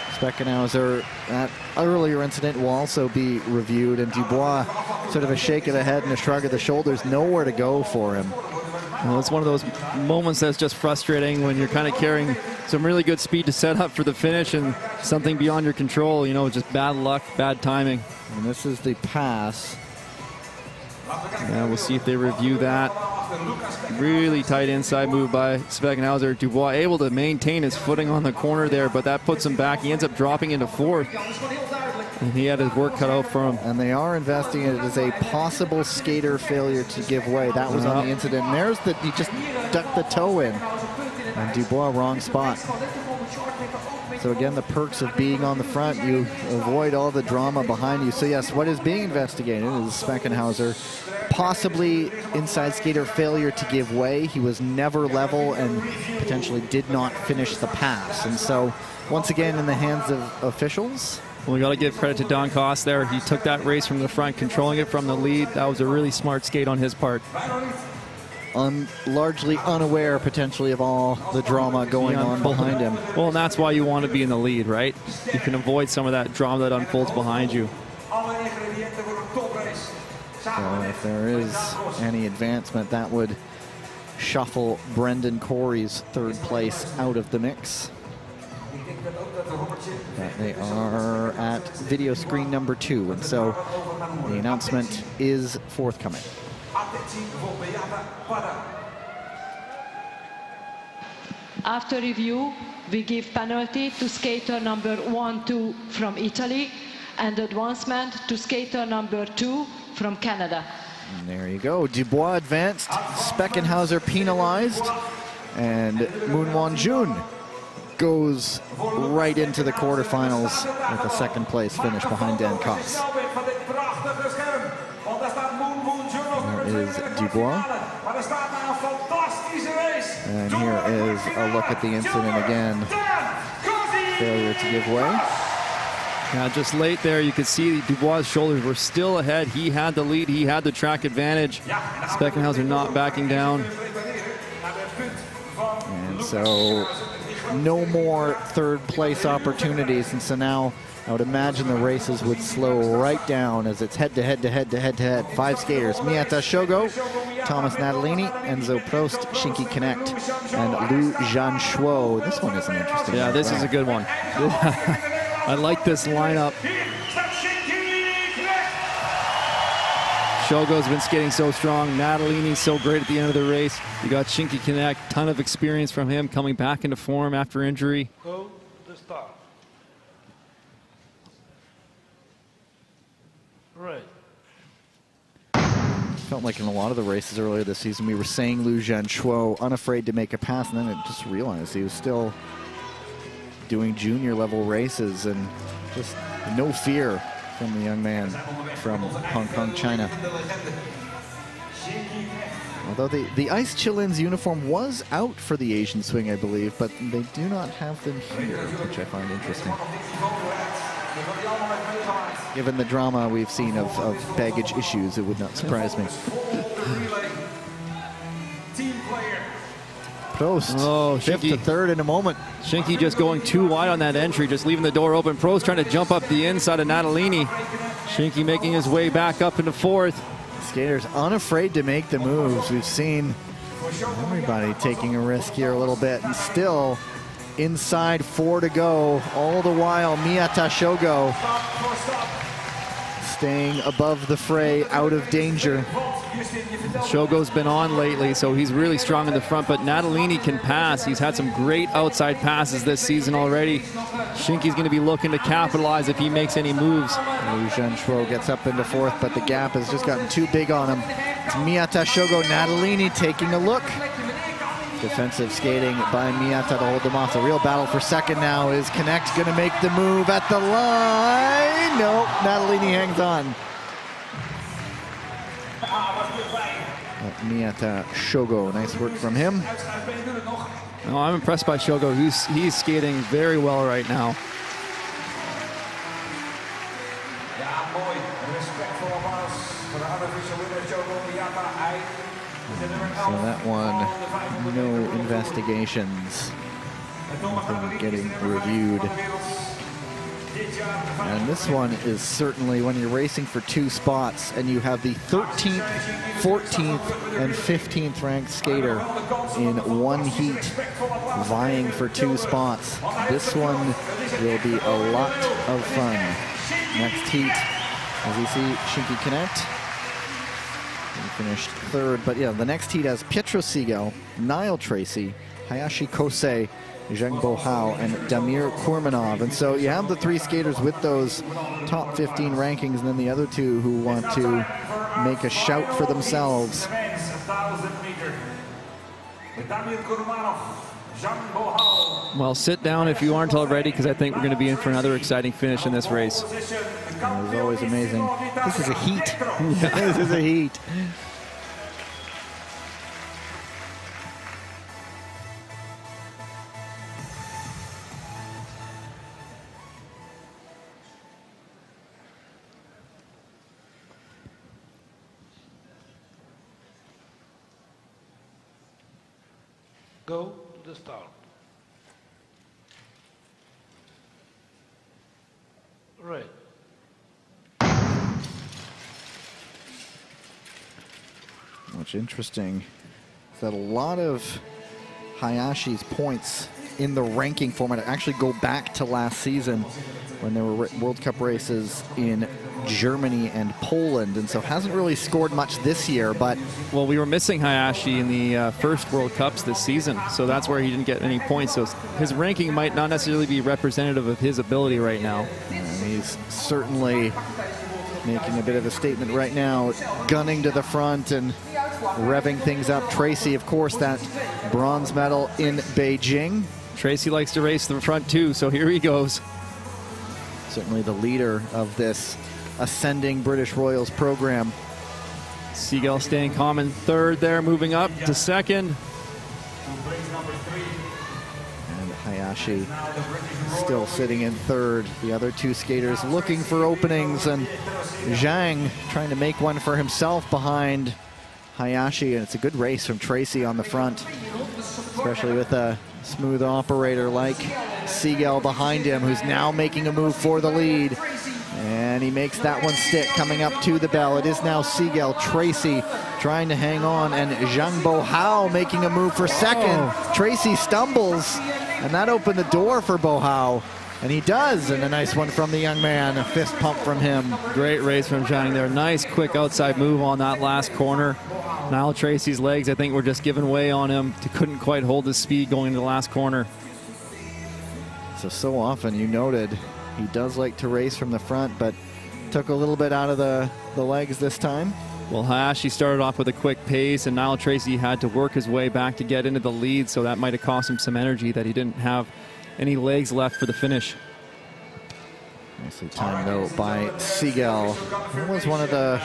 Speckenhauser, that earlier incident will also be reviewed. And Dubois, sort of a shake of the head and a shrug of the shoulders, nowhere to go for him. Well, it's one of those moments that's just frustrating when you're kind of carrying some really good speed to set up for the finish and something beyond your control, just bad luck, bad timing. And this is the pass. Yeah, we'll see if they review that. Really tight inside move by Speckenhauser. Dubois able to maintain his footing on the corner there, but that puts him back. He ends up dropping into fourth. And he had his work cut out for him. And they are investigating it as a possible skater failure to give way. That was on the incident. And there's he just ducked the toe in. And Dubois, wrong spot. So again, the perks of being on the front, you avoid all the drama behind you. So yes, what is being investigated is Speckenhauser, possibly inside skater failure to give way. He was never level and potentially did not finish the pass. And so once again, in the hands of officials. Well, we got to give credit to Don Koss there. He took that race from the front, controlling it from the lead. That was a really smart skate on his part. Largely unaware, potentially, of all the drama going on behind him. Well, and that's why you want to be in the lead, right? You can avoid some of that drama that unfolds behind you. So if there is any advancement, that would shuffle Brendan Corey's third place out of the mix. But they are at video screen number 2, and so the announcement is forthcoming. After review, we give penalty to skater number 1-2 from Italy and advancement to skater number 2 from Canada. And there you go. Dubois advanced, Speckenhauser penalized, and Moon Won-jun goes right into the quarterfinals with a second place finish behind Dan Koss. There is Dubois. And here is a look at the incident again. Failure to give way. Now, just late there, you could see Dubois' shoulders were still ahead. He had the lead. He had the track advantage. Speckenhauser not backing down. And so no more third place opportunities. And so now I would imagine the races would slow right down as it's head to head to head to head to head. 5 skaters, Miyata Shogo, Thomas Natalini, Enzo Prost, Shinky Connect, and Lu Zhanshuo. This one is an interesting one. Yeah, this is a good one. I like this lineup. Shogo's been skating so strong. Natalini's so great at the end of the race. You got Shinky Connect, ton of experience from him coming back into form after injury. Go to the start. Right. Felt like in a lot of the races earlier this season, we were saying Lu Zhanshuo unafraid to make a pass, and then I just realized he was still doing junior level races and just no fear from the young man from Hong Kong, China. Although the Ice Chillins uniform was out for the Asian swing, I believe, but they do not have them here, which I find interesting. Given the drama we've seen of baggage issues, it would not surprise me. Prost, oh, fifth to third in a moment. Shinky just going too wide on that entry, just leaving the door open. Prost trying to jump up the inside of Natalini. Shinky making his way back up into fourth. Skaters unafraid to make the moves. We've seen everybody taking a risk here a little bit, and still inside 4 to go. All the while, Miyata Shogo staying above the fray, out of danger. Shogo's been on lately, so he's really strong in the front, but Natalini can pass. He's had some great outside passes this season already. Shinky's going to be looking to capitalize if he makes any moves. Lu Zhanshuo gets up into fourth, but the gap has just gotten too big on him. It's Miyata Shogo, Natalini taking a look. Defensive skating by Miyata to hold them off. The real battle for second now is Connect going to make the move at the line. Nope, Natalini hangs on. Miyata Shogo, nice work from him. No, I'm impressed by Shogo. He's skating very well right now. So that one, no investigations. Nothing getting reviewed. And this one is certainly, when you're racing for 2 spots and you have the 13th, 14th, and 15th ranked skater in one heat vying for 2 spots, this one will be a lot of fun. Next heat, as you see, Shinky Connect. He finished third, but yeah, the next heat has Pietro Segal, Niall Tracy, Hayashi Kosei, Zheng Bohao, and Damir Kurmanov. And so you have the 3 skaters with those top 15 rankings, and then the other 2 who want to make a shout for themselves. Well, sit down if you aren't already, because I think we're going to be in for another exciting finish in this race. It was always amazing. This is a heat. This is a heat. Go to the start. Right. What's interesting is that a lot of Hayashi's points in the ranking format actually go back to last season when there were World Cup races in Germany and Poland, and so hasn't really scored much this year. But well, we were missing Hayashi in the first World Cups this season, so that's where he didn't get any points. So his ranking might not necessarily be representative of his ability right now. And he's certainly making a bit of a statement right now, gunning to the front and revving things up. Tracy, of course, that bronze medal in Beijing. Tracy likes to race the front too, so here he goes. Certainly the leader of this ascending British Royals program. Siegel staying calm in third there, moving up to second. And Hayashi still sitting in third. The other two skaters looking for openings, and Zhang trying to make one for himself behind Hayashi. And it's a good race from Tracy on the front, especially with a smooth operator like Siegel behind him, who's now making a move for the lead. And he makes that one stick coming up to the bell. It is now Siegel, Tracy trying to hang on, and Zhang Bohao making a move for second. Tracy stumbles, and that opened the door for Bohao. And he does, and a nice one from the young man, a fist pump from him. Great race from Zhang there. Nice quick outside move on that last corner. Now Tracy's legs, I think, were just giving way on him. He couldn't quite hold his speed going into the last corner. So often you noted he does like to race from the front, but took a little bit out of the legs this time. Well, Hayashi started off with a quick pace, and Niall Tracy had to work his way back to get into the lead, so that might have cost him some energy that he didn't have any legs left for the finish. Nicely timed though by Siegel. It was one of the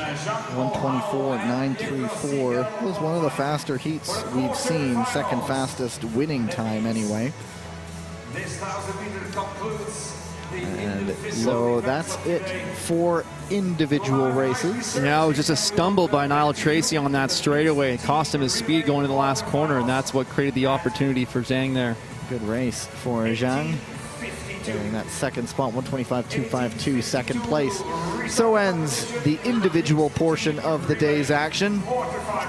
1:24.934. It was one of the faster heats we've seen, second fastest winning time anyway. This 1,000 meter concludes. And so that's it for individual races. Yeah, it was just a stumble by Niall Tracy on that straightaway. It cost him his speed going to the last corner, and that's what created the opportunity for Zhang there. Good race for Zhang, getting that second spot, 1:25.252, second place. So ends the individual portion of the day's action.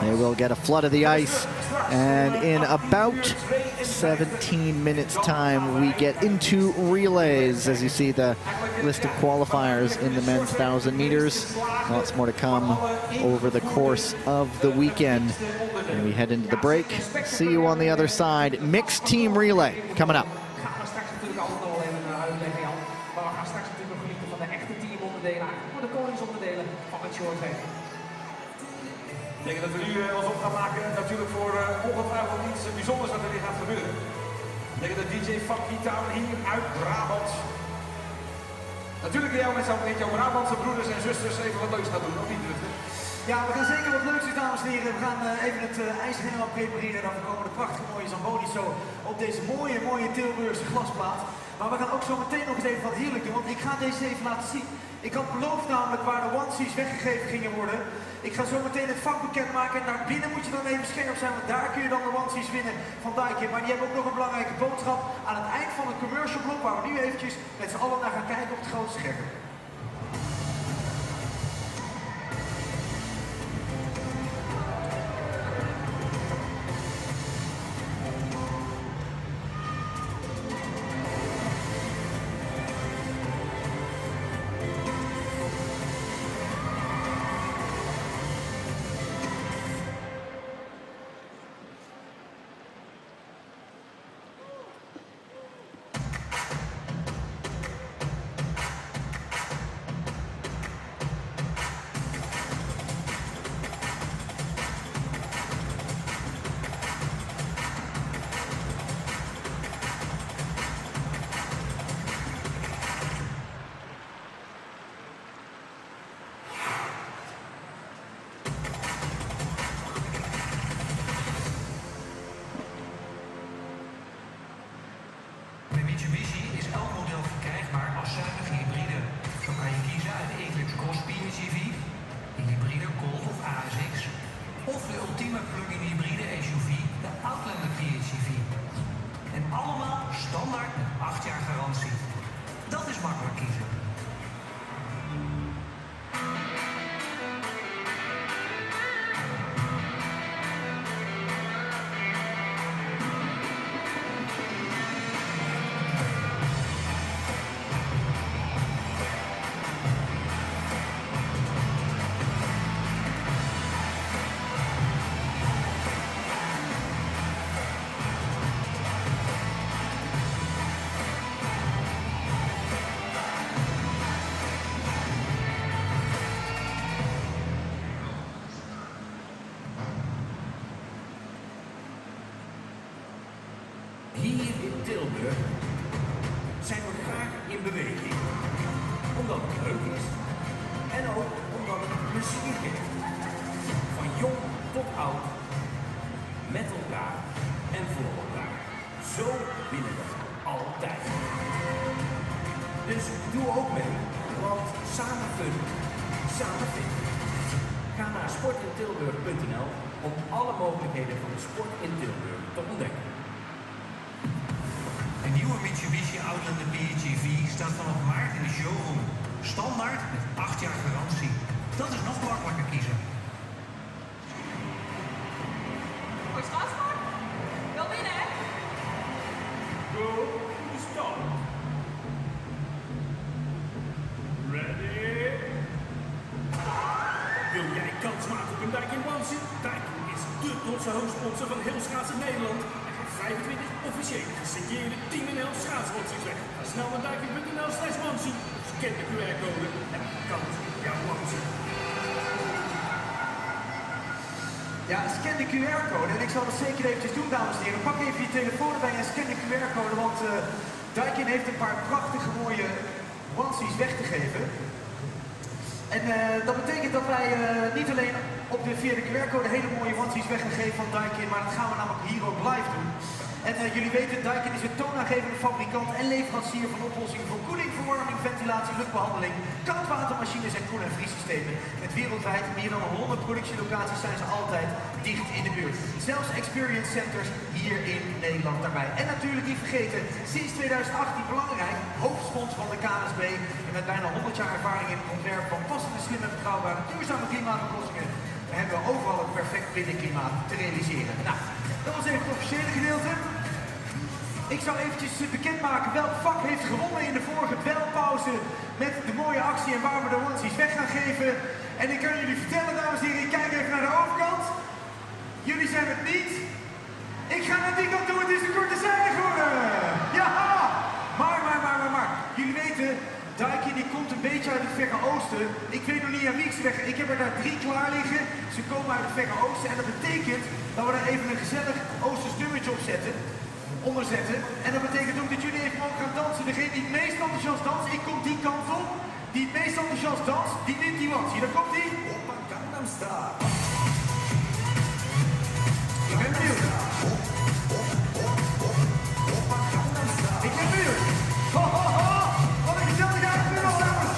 They will get a flood of the ice, and in about 17 minutes time we get into relays. As you see the list of qualifiers in the men's 1,000 meters, lots more to come over the course of the weekend. And we head into the break. See you on the other side. Mixed team relay coming up. Ik denk dat we nu ons op gaan maken natuurlijk voor ongetwijfeld iets bijzonders wat er weer gaat gebeuren. Ik denk dat DJ Funky Town hier uit Brabant. Natuurlijk met jouw Brabantse broeders en zusters even wat leuks gaan doen, of niet? Ja, we gaan zeker wat leuks doen, dames en heren. We gaan even het ijs helemaal prepareren. Dan komen de prachtige mooie Zamboni zo op deze mooie Tilburgse glasplaat. Maar we gaan ook zo meteen nog eens even wat heerlijk doen, want ik ga deze even laten zien. Ik had beloofd namelijk waar de onesies weggegeven gingen worden. Ik ga zo meteen het vak bekendmaken en naar binnen moet je dan even scherp zijn, want daar kun je dan de onesies winnen van Dijken. Maar die hebben ook nog een belangrijke boodschap aan het eind van het commercial blok, waar we nu eventjes met z'n allen naar gaan kijken op het grote scherm. Mitsubishi is elk model verkrijgbaar als zuinige hybride. Zo kan je kiezen uit de Eclipse Cross PHEV, de hybride Gold of ASX, of de ultieme plug-in hybride SUV, de Outlander PHEV. En allemaal standaard met 8 jaar garantie. Dat is makkelijk kiezen. Hier in Tilburg zijn we graag in beweging. Omdat het leuk is en ook omdat het plezier geeft. jong tot oud, met elkaar en voor elkaar. Zo winnen we altijd. Dus doe ook mee, want samen fun, samen fit. Ga naar sportintilburg.nl om alle mogelijkheden van de sport in Tilburg te ontdekken. Een nieuwe Mitsubishi Outlander PHEV staat vanaf maart in de showroom. Standaard met 8 jaar garantie. Dat is nog makkelijker kiezen. Voor Straatsburg? Wil winnen, hè? Go to the start. Ready? Wil jij kans maken op een Daikin Onesie? Daikin is de trotse hoofdsponsor van heel schaatsen Nederland. En geeft 25 officiële gesigneerde Team NL schaatsonsies weg. Ga snel naar daikin.nl/onesie. Scan de QR-code en kans op jouw onesie. Ja, scan de QR-code. En ik zal het zeker eventjes doen, dames en heren. Pak even je telefoon erbij en scan de QR-code, want Daikin heeft een paar prachtige mooie onesies weg te geven. En dat betekent dat wij niet alleen via de QR-code hele mooie onesies weg gaan geven van Daikin, maar dat gaan we namelijk hier ook live doen. En jullie weten, Daikin is een toonaangevende fabrikant en leverancier van oplossingen voor koeling, verwarming, ventilatie, luchtbehandeling, koudwatermachines en koel- en vriessystemen. Met wereldwijd meer dan 100 productielocaties zijn ze altijd dicht in de buurt. Zelfs experience centers hier in Nederland daarbij. En natuurlijk niet vergeten, sinds 2018 belangrijk, hoofdsponsor van de KNSB en met bijna 100 jaar ervaring in het ontwerp van passende, slimme, betrouwbare, duurzame klimaatoplossingen. We hebben overal een perfect binnenklimaat te realiseren. Nou, dat was even het officiële gedeelte. Ik zou eventjes bekendmaken welk vak heeft gewonnen in de vorige dwelpauze met de mooie actie en waar we de onesies weg gaan geven. En ik kan jullie vertellen, dames en heren, ik kijk even naar de overkant. Jullie zijn het niet. Ik ga naar die kant toe, het is een korte zijde geworden. Ja! Maar. Jullie weten, Daikin die komt een beetje uit het Verre Oosten. Ik weet nog niet aan wie ik zeg. Ik heb er daar 3 klaar liggen. Ze komen uit het Verre Oosten en dat betekent dat we daar even een gezellig Oosters nummertje op onderzetten. En dat betekent ook dat jullie even mogen gaan dansen. Degene die het meest enthousiast danst, ik kom die kant op. Die het meest enthousiast danst, die wint die onesie. Daar komt die. Oppa Gangnam Style. Ik ben benieuwd. Ik ben benieuwd. Ho, ho, ho. Wat een gezellige uitvoering, dames.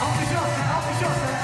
Enthousiast, hè? Enthousiast, hè?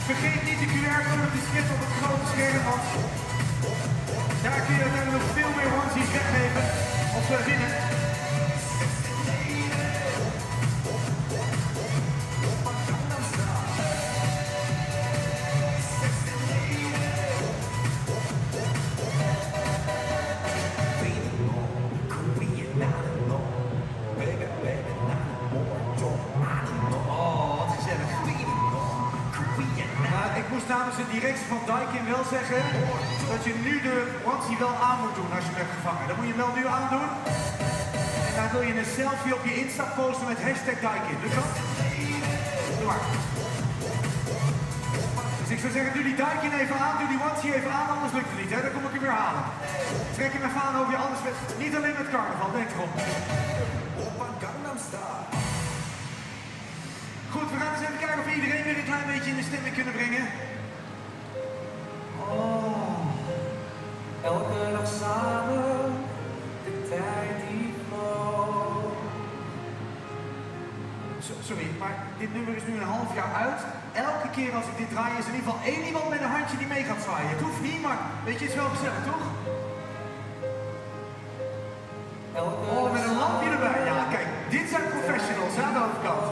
Vergeet niet de QR-code te scannen op het grote scherm, want daar kun je uiteindelijk nog veel meer onesies weggeven of winnen. Ik moest namens de directie van Daikin wel zeggen dat je nu de onesie wel aan moet doen als je hem hebt gevangen. Dan moet je hem wel nu aandoen. En dan wil je een selfie op je Insta posten met hashtag Daikin. Dus dat? Doe maar. Dus ik zou zeggen, doe die Daikin even aan, doe die onesie even aan, anders lukt het niet. Hè? Dan kom ik hem weer halen. Trek hem even aan over je anders met, niet alleen met carnaval, denk erom. Oppa Gangnam Style. Goed, we gaan eens even kijken of we iedereen weer een klein beetje in de stemming kunnen brengen. Oh, elke dag samen, de tijd die vloog. Sorry, maar dit nummer is nu een half jaar uit. Elke keer als ik dit draai is er in ieder geval één iemand met een handje die mee gaat zwaaien. Het hoeft niet, maar weet je, het is wel gezellig, toch? Oh, met een lampje erbij. Ja, kijk, dit zijn professionals aan de overkant.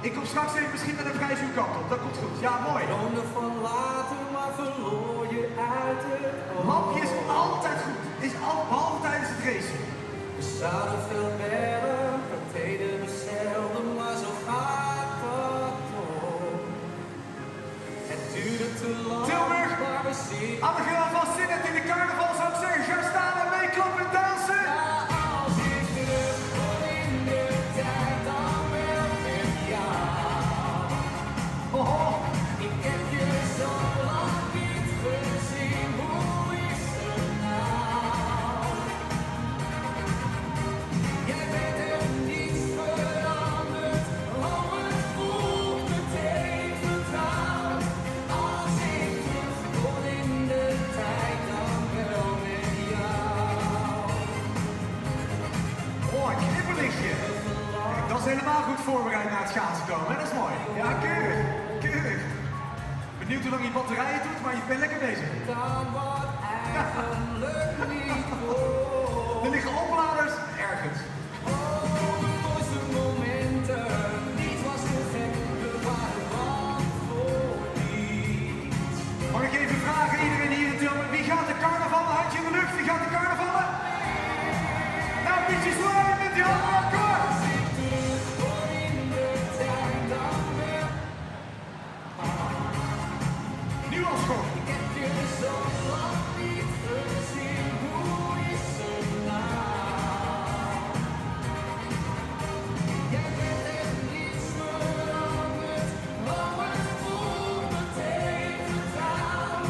Ik kom straks even misschien met een prijs uw kant op. Dat komt goed. Ja, mooi. Van later, maar verloor je uit het oog. Lampje is altijd goed. Is behalve tijdens het racen. We zouden veel verder, dat deden we zelden, maar zo gaat dat toch. Het duurde te lang. Tilburg, aan de graaf van zin het in de carnaval zou ik zeggen. Ga staan en meeklappen en dansen. Als ik terugkom in de tijd, dan wel met jou. Oh, ik heb je zo lang niet gezien. Hoe is het nou? Jij bent er niets veranderd. Oh, het voelt meteen vertrouwd. Als ik terugkom in de tijd, dan wel met jou. Oh, een knipperlichtje. Kijk, dat is helemaal goed voorbereid naar het schaatsen komen, hè? Dat is mooi. Ja, keurig. Keurig. Benieuwd hoe lang je batterijen doet, maar je bent lekker bezig. Er liggen opladers ergens. Mag ik even vragen, iedereen hier in Tilburg, wie gaat de carnavallen? Handje in de lucht, wie gaat de carnavallen? Nou, een beetje zwaaien met die handen, akkoord! Nu al schoon. Ik heb je zo lang niet gezien, hoe is het nou? Jij bent echt niets veranderd, oh het voelt meteen vertrouwd.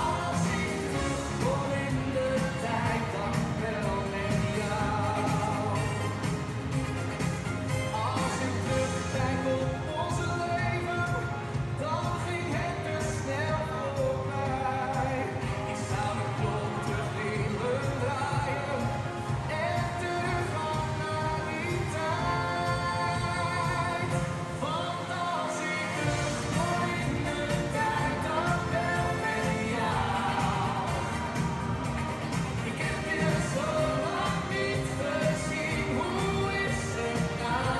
Als ik terugkom in de tijd, dan wel met jou. Als ik terugkijk op onze leven, dan ging het te snel voorbij. Ik zou de klok terug willen draaien en teruggaan naar die tijd. Want als ik terugkom in de tijd, dan wel met jou. Ik heb je zo lang niet gezien, hoe is het nou?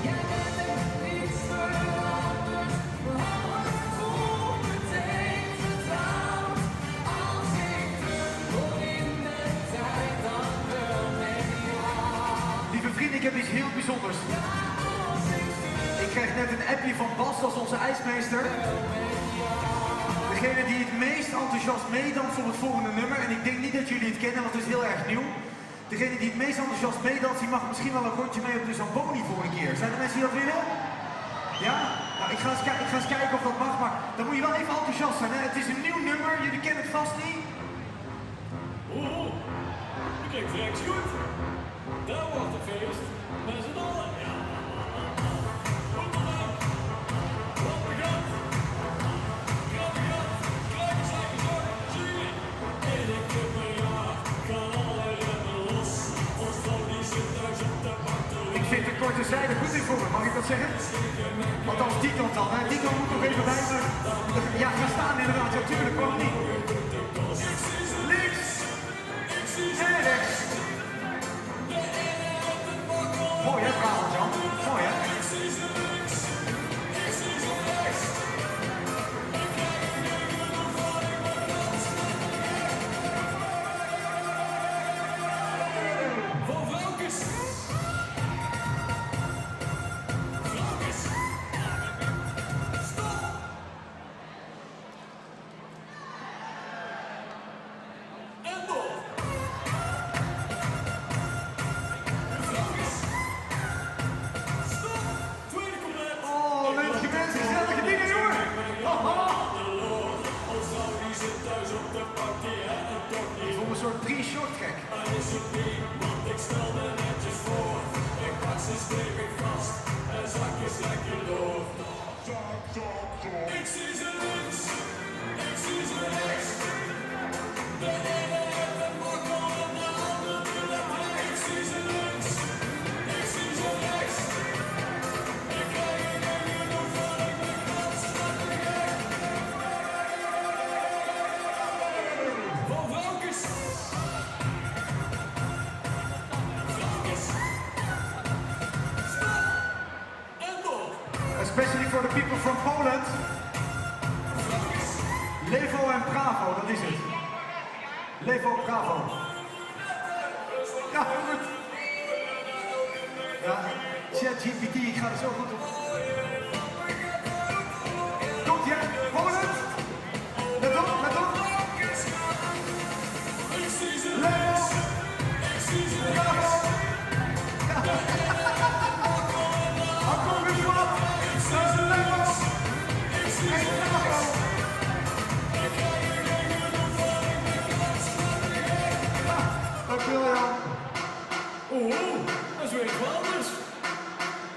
Jij bent echt niets veranderd, maar het voelt meteen vertrouwd. Als ik terugkom in de tijd, dan wel met jou. Lieve vrienden, ik heb iets heel bijzonders. Ik kreeg net een appje van Bas, dat is onze ijsmeester. Degene die het meest enthousiast meedanst op het volgende nummer. En ik denk niet dat jullie het kennen, want het is heel erg nieuw. Degene die het meest enthousiast meedanst, die mag misschien wel een rondje mee op de Zamboni voor een keer. Zijn er mensen die dat willen? Ja? Nou, ik ga eens kijken of dat mag, maar dan moet je wel even enthousiast zijn. Hè? Het is een nieuw nummer, jullie kennen het vast niet. Oh, dat klinkt vreks goed. Dat wordt een feest. Met z'n allen. Ja. Goed gedaan. Wat een gat. Kruikers lekker door. Zingen. En ik heb een jaar. Gaan alle remmen los. Ons vrouw die zit thuis op de bank te Ik vind de korte zijde goed in voor me, mag ik dat zeggen? Althans, die kant dan. Hè? Die kant moet nog even bij me. Ja, ga staan inderdaad. Ja, tuurlijk, waarom niet? Links en rechts. Mooi hè, Brabant Jan? Mooi hè? Van Vrouwkes. Vrouwkes. Stop. En door. Vrouwkes. Stop. Tweede compleet. Oh, leuke mensen, gezellige dingen hoor! Ons vrouw die zit thuis op de bank, die heeft het toch niet. Ik voel me een soort pre-short gek. Want ik stel me netjes voor. Ik pak ze stevig vast en zakjes lekker door. Zak, zak, Especially for the people from Poland. Levo en Bravo, dat is het. Levo, Bravo. Ja, goed. Ja, ChatGPT, ik ga er zo goed op. Komt ja, Poland. Let op, let op. Levo. Bravo. Oh, dat is weer iets anders.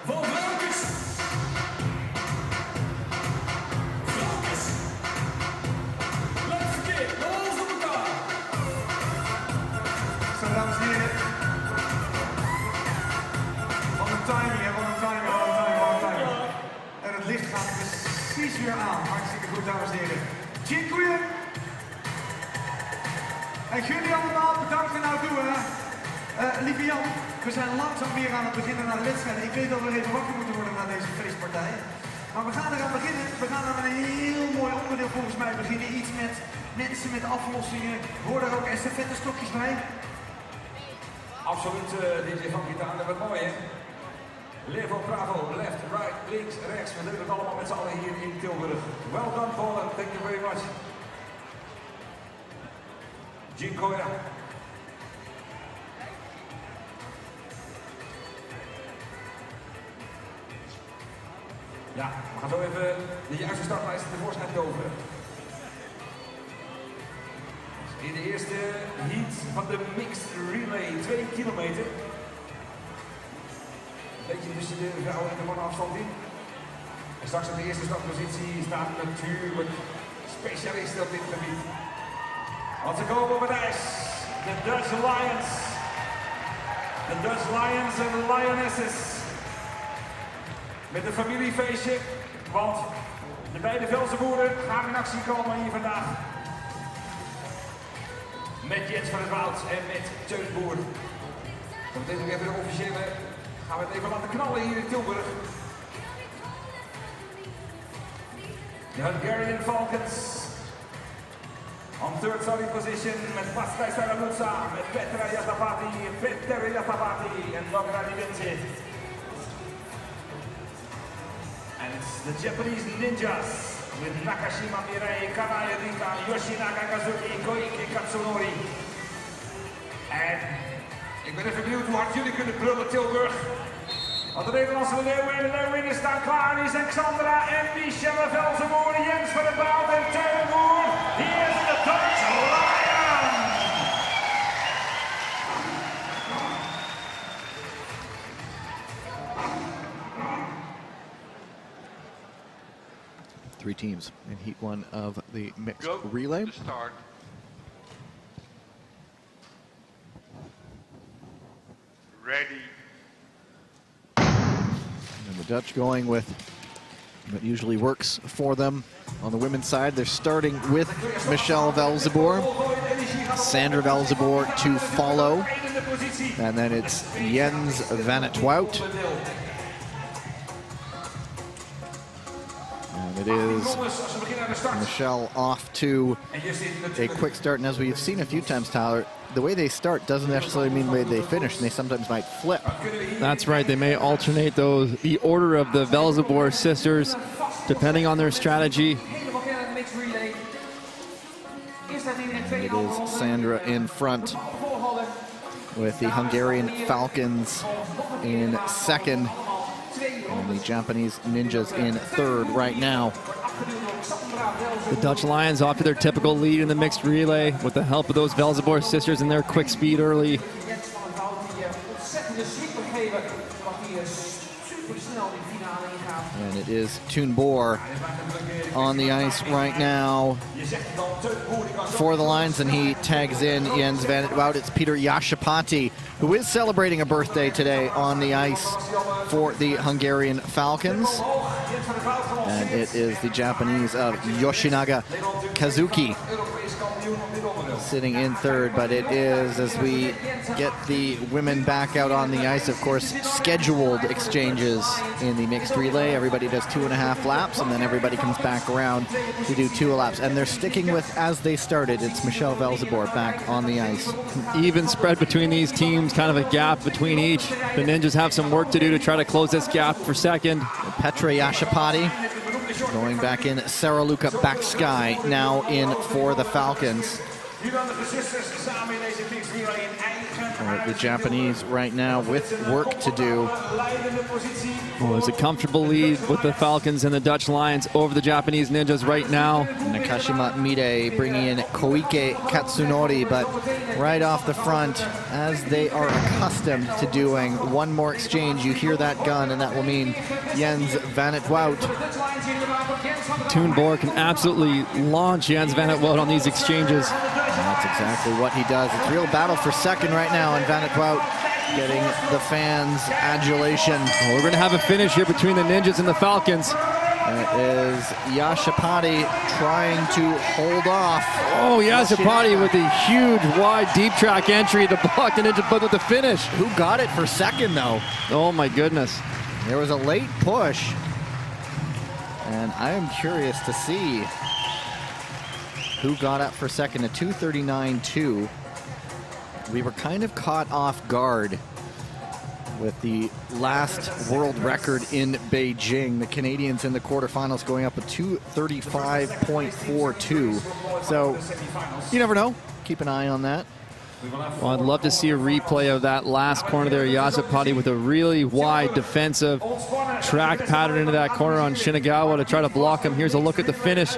Van Velkens. Velkens. Blijf verkeerd, alles op elkaar. Zo, dames en heren. Wat een timing, hè? Wat een timing, wat een timing, wat een timing. En het licht gaat precies weer aan. Hartstikke goed, dames en heren. Dziękuję. En jullie allemaal bedankt en nou doen, hè. Lieve Jan, we zijn langzaam weer aan het beginnen naar de wedstrijd. Ik weet dat we even wakker moeten worden na deze feestpartij. Maar we gaan eraan beginnen. We gaan aan een heel mooi onderdeel volgens mij beginnen. Iets met mensen met aflossingen. Hoor er ook estafettestokjes bij? Absoluut, DJ van Gitaar. Wat mooi, hè? Levo, Bravo, left, right, links, rechts. We doen het allemaal met z'n allen hier in Tilburg. Well done, Poland. Thank you very much. Dziękuję. Ja, we gaan zo even de juiste startlijst tevoorschijn toveren. In de eerste heat van de mixed relay, 2 kilometer. Een beetje tussen de vrouwen en de mannen afstand in. En straks op de eerste startpositie staan natuurlijk specialisten op dit gebied. Want ze komen op het ijs. De Dutch Lions. De Dutch Lions en de Lionesses. Met een familiefeestje, want de beide Velzenboeren gaan in actie komen hier vandaag. Met Jens van het Woud en met Teun Boer. Dan meteen nog even de officiële, gaan we het even laten knallen hier in Tilburg. De Hungarian Falcons. On third starting position met Pascal Saramuzza, met Petra Yatapati en Lograni Vincent. And the Japanese Ninjas with Nakashima Mirai, Kanaya Rika, Yoshinaga Kazuki, Koike Katsunori. En ik ben even benieuwd hoe hard jullie kunnen brullen, Tilburg. Want de Nederlandse leeuwinnen staan klaar. Die zijn Xandra en Michelle Velzenboer, Jens van het Woud en Teun Boer. Hier is de Dutch Lion. 3 teams in Heat 1 of the mixed Go relay. to start. Ready. And the Dutch going with what usually works for them. On the women's side, they're starting with Michelle Velzenboer, Sandra Velzenboer to follow, and then it's Jens van het Woud. And it is Michelle off to a quick start, and as we've seen a few times, Tyler, the way they start doesn't necessarily mean the way they finish, and they sometimes might flip. That's right, they may alternate the order of the Velzenboer sisters, depending on their strategy. And it is Sandra in front with the Hungarian Falcons in second, and the Japanese Ninjas in third right now. The Dutch Lions off to their typical lead in the mixed relay with the help of those Velzenboer sisters and their quick speed early. And it is Tilburg on the ice right now for the Lions, and he tags in Jens van het Wout. It's Peter Jashapati, who is celebrating a birthday today on the ice for the Hungarian Falcons. And it is the Japanese of Yoshinaga Kazuki sitting in third, but it is, as we get the women back out on the ice, of course, scheduled exchanges in the mixed relay. Everybody does 2.5 laps, and then everybody comes back around to do 2 laps. And they're sticking with as they started. It's Michelle Velzebor back on the ice. Even spread between these teams, kind of a gap between each. The Ninjas have some work to do to try to close this gap for second. Petra Jashapati going back in. Sarah Luca Baksky now in for the Falcons. The Japanese right now with work to do. Well, there's a comfortable lead with the Falcons and the Dutch Lions over the Japanese Ninjas right now. Nakashima Mide bringing in Koike Katsunori, but right off the front, as they are accustomed to doing, one more exchange, you hear that gun, and that will mean Jens van het Wout. Tilburg can absolutely launch Jens van het Wout on these exchanges. That's exactly what he does. It's real battle for second right now, and Van het Wout getting the fans' adulation. Well, we're going to have a finish here between the Ninjas and the Falcons. It is Jashapati trying to hold off. Oh, Jashapati with a huge, wide, deep track entry to block the Ninja, but with the finish. Who got it for second, though? Oh, my goodness. There was a late push, and I am curious to see who got up for second. A 2:39.2. We were kind of caught off guard with the last world record in Beijing. The Canadians in the quarterfinals going up a 2:35.42. So you never know. Keep an eye on that. Well, I'd love to see a replay of that last corner there. Jashapati with a really wide defensive track pattern into that corner on Shinagawa to try to block him. Here's a look at the finish.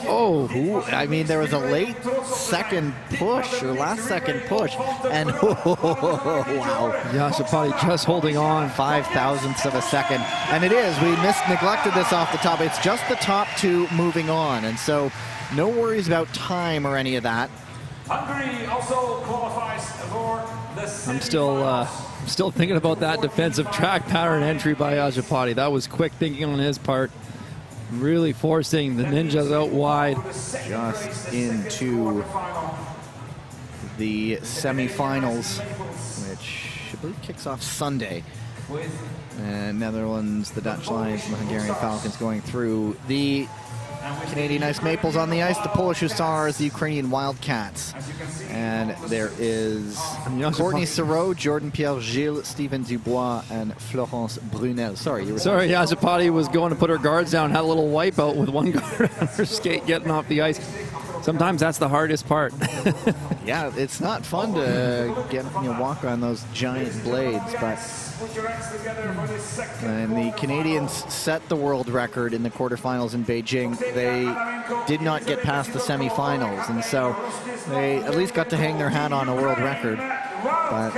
Oh, I mean, there was a late second push, or last second push, and wow. Jashapati just holding on. 5,000ths of a second. And it is, we neglected this off the top. It's just the top two moving on, and so no worries about time or any of that. Hungary also qualifies for the I'm still thinking about that defensive track pattern entry by Jashapati. That was quick thinking on his part. Really forcing the Ninjas out wide. Just into the semifinals, which I believe kicks off Sunday. And Netherlands, the Dutch Lions, and the Hungarian Falcons going through. The Canadian Ice Maples on the ice, the Polish Hussars, the Ukrainian Wildcats. And there is Courtney Sereau, Jordan Pierre-Gilles, Stephen Dubois, and Florence Brunel. Sorry, Jashapati was going to put her guards down, had a little wipeout with one guard on her skate getting off the ice. Sometimes that's the hardest part. Yeah, it's not fun to walk on those giant blades, but and the Canadians set the world record in the quarterfinals in Beijing. They did not get past the semifinals, and so they at least got to hang their hat on a world record. But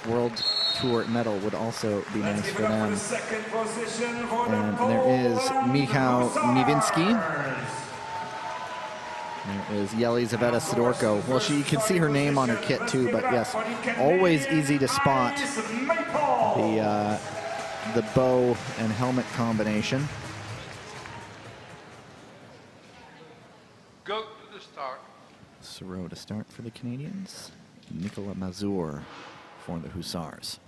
World Tour medal would also be nice for them. And there is Michał Niewinski. There is Yelizaveta Sidorko. Well, you can see her name on her kit too, but yes, always easy to spot the bow and helmet combination. Go to the start. Sereau to start for the Canadians. Nicolas Mazur for the Hussars.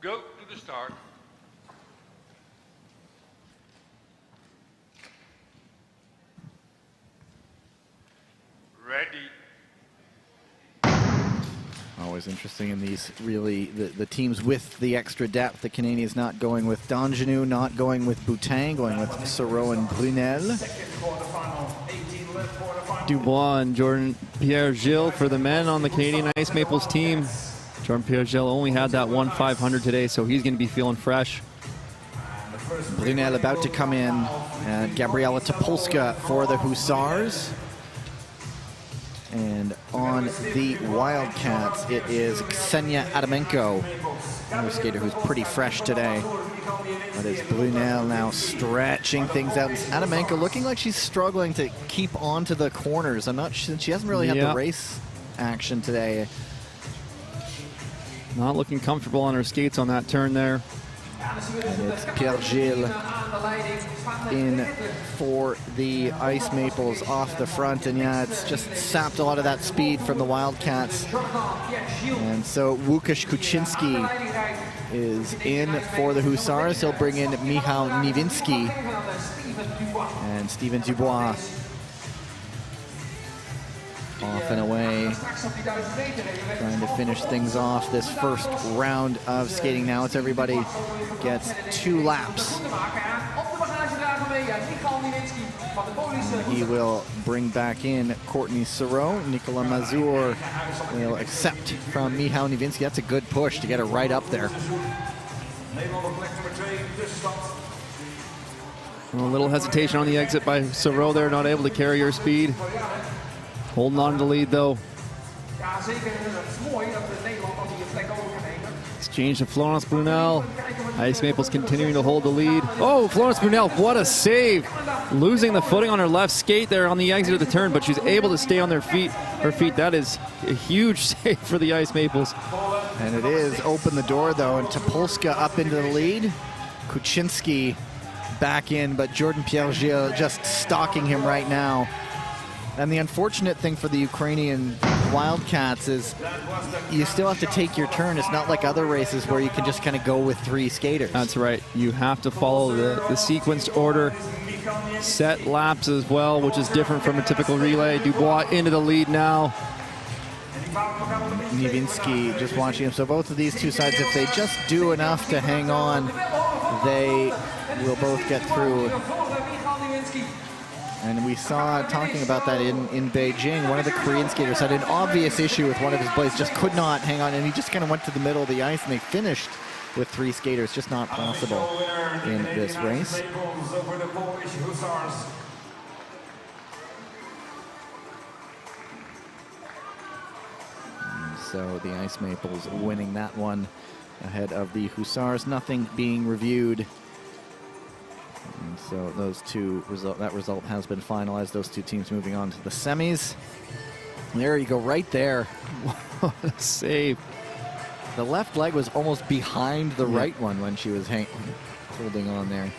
Go to the start. Ready. Always interesting in these, really, the teams with the extra depth. The Canadians not going with Danjanu, not going with Boutin, going with Sereau and Brunel. Dubois and Jordan Pierre-Gilles for the men on the Canadian Ice Maples team. Jordan Pierre-Gilles only had that 1/500 today, so he's going to be feeling fresh. Brunel about to come in, and Gabriela Topolska for the Hussars. And on the Wildcats, it is Ksenia Adamenko, another skater who's pretty fresh today. But it's Brunel now stretching things out. Adamenko looking like she's struggling to keep onto the corners. I'm not sure, she hasn't really had the race action today. Not looking comfortable on her skates on that turn there. And it's Pierre-Gilles in for the Ice Maples off the front. And yeah, it's just sapped a lot of that speed from the Wildcats. And so Łukasz Kuczynski is in for the Hussars. He'll bring in Michał Niewinski and Steven Dubois off and away, trying to finish things off this first round of skating. Now it's everybody gets 2 laps. He will bring back in Courtney Sereau. Nicolas Mazur will accept from Michał Niewinski. That's a good push to get her right up there. A little hesitation on the exit by Sereau there, not able to carry her speed. Holding on to the lead though. Exchange to Florence Brunel. Ice Maples continuing to hold the lead. Oh, Florence Brunel, what a save. Losing the footing on her left skate there on the exit of the turn, but she's able to stay on her feet. That is a huge save for the Ice Maples. And it is open the door though, and Topolska up into the lead. Kuczynski back in, but Jordan Pierre-Gilles just stalking him right now. And the unfortunate thing for the Ukrainian Wildcats is you still have to take your turn. It's not like other races where you can just kind of go with 3 skaters. That's right. You have to follow the sequenced order. Set laps as well, which is different from a typical relay. Dubois into the lead now. Niewinski just watching him. So both of these 2 sides, if they just do enough to hang on, they will both get through. And we saw, talking about that in Beijing, one of the Korean skaters had an obvious issue with one of his blades, just could not hang on, and he just kind of went to the middle of the ice, and they finished with 3 skaters. Just not possible in this race. And so the Ice Maples winning that one ahead of the Hussars. Nothing being reviewed. And so those 2 that result has been finalized. Those 2 teams moving on to the semis. There you go, right there. What a save. The left leg was almost behind the right one when she was holding on there.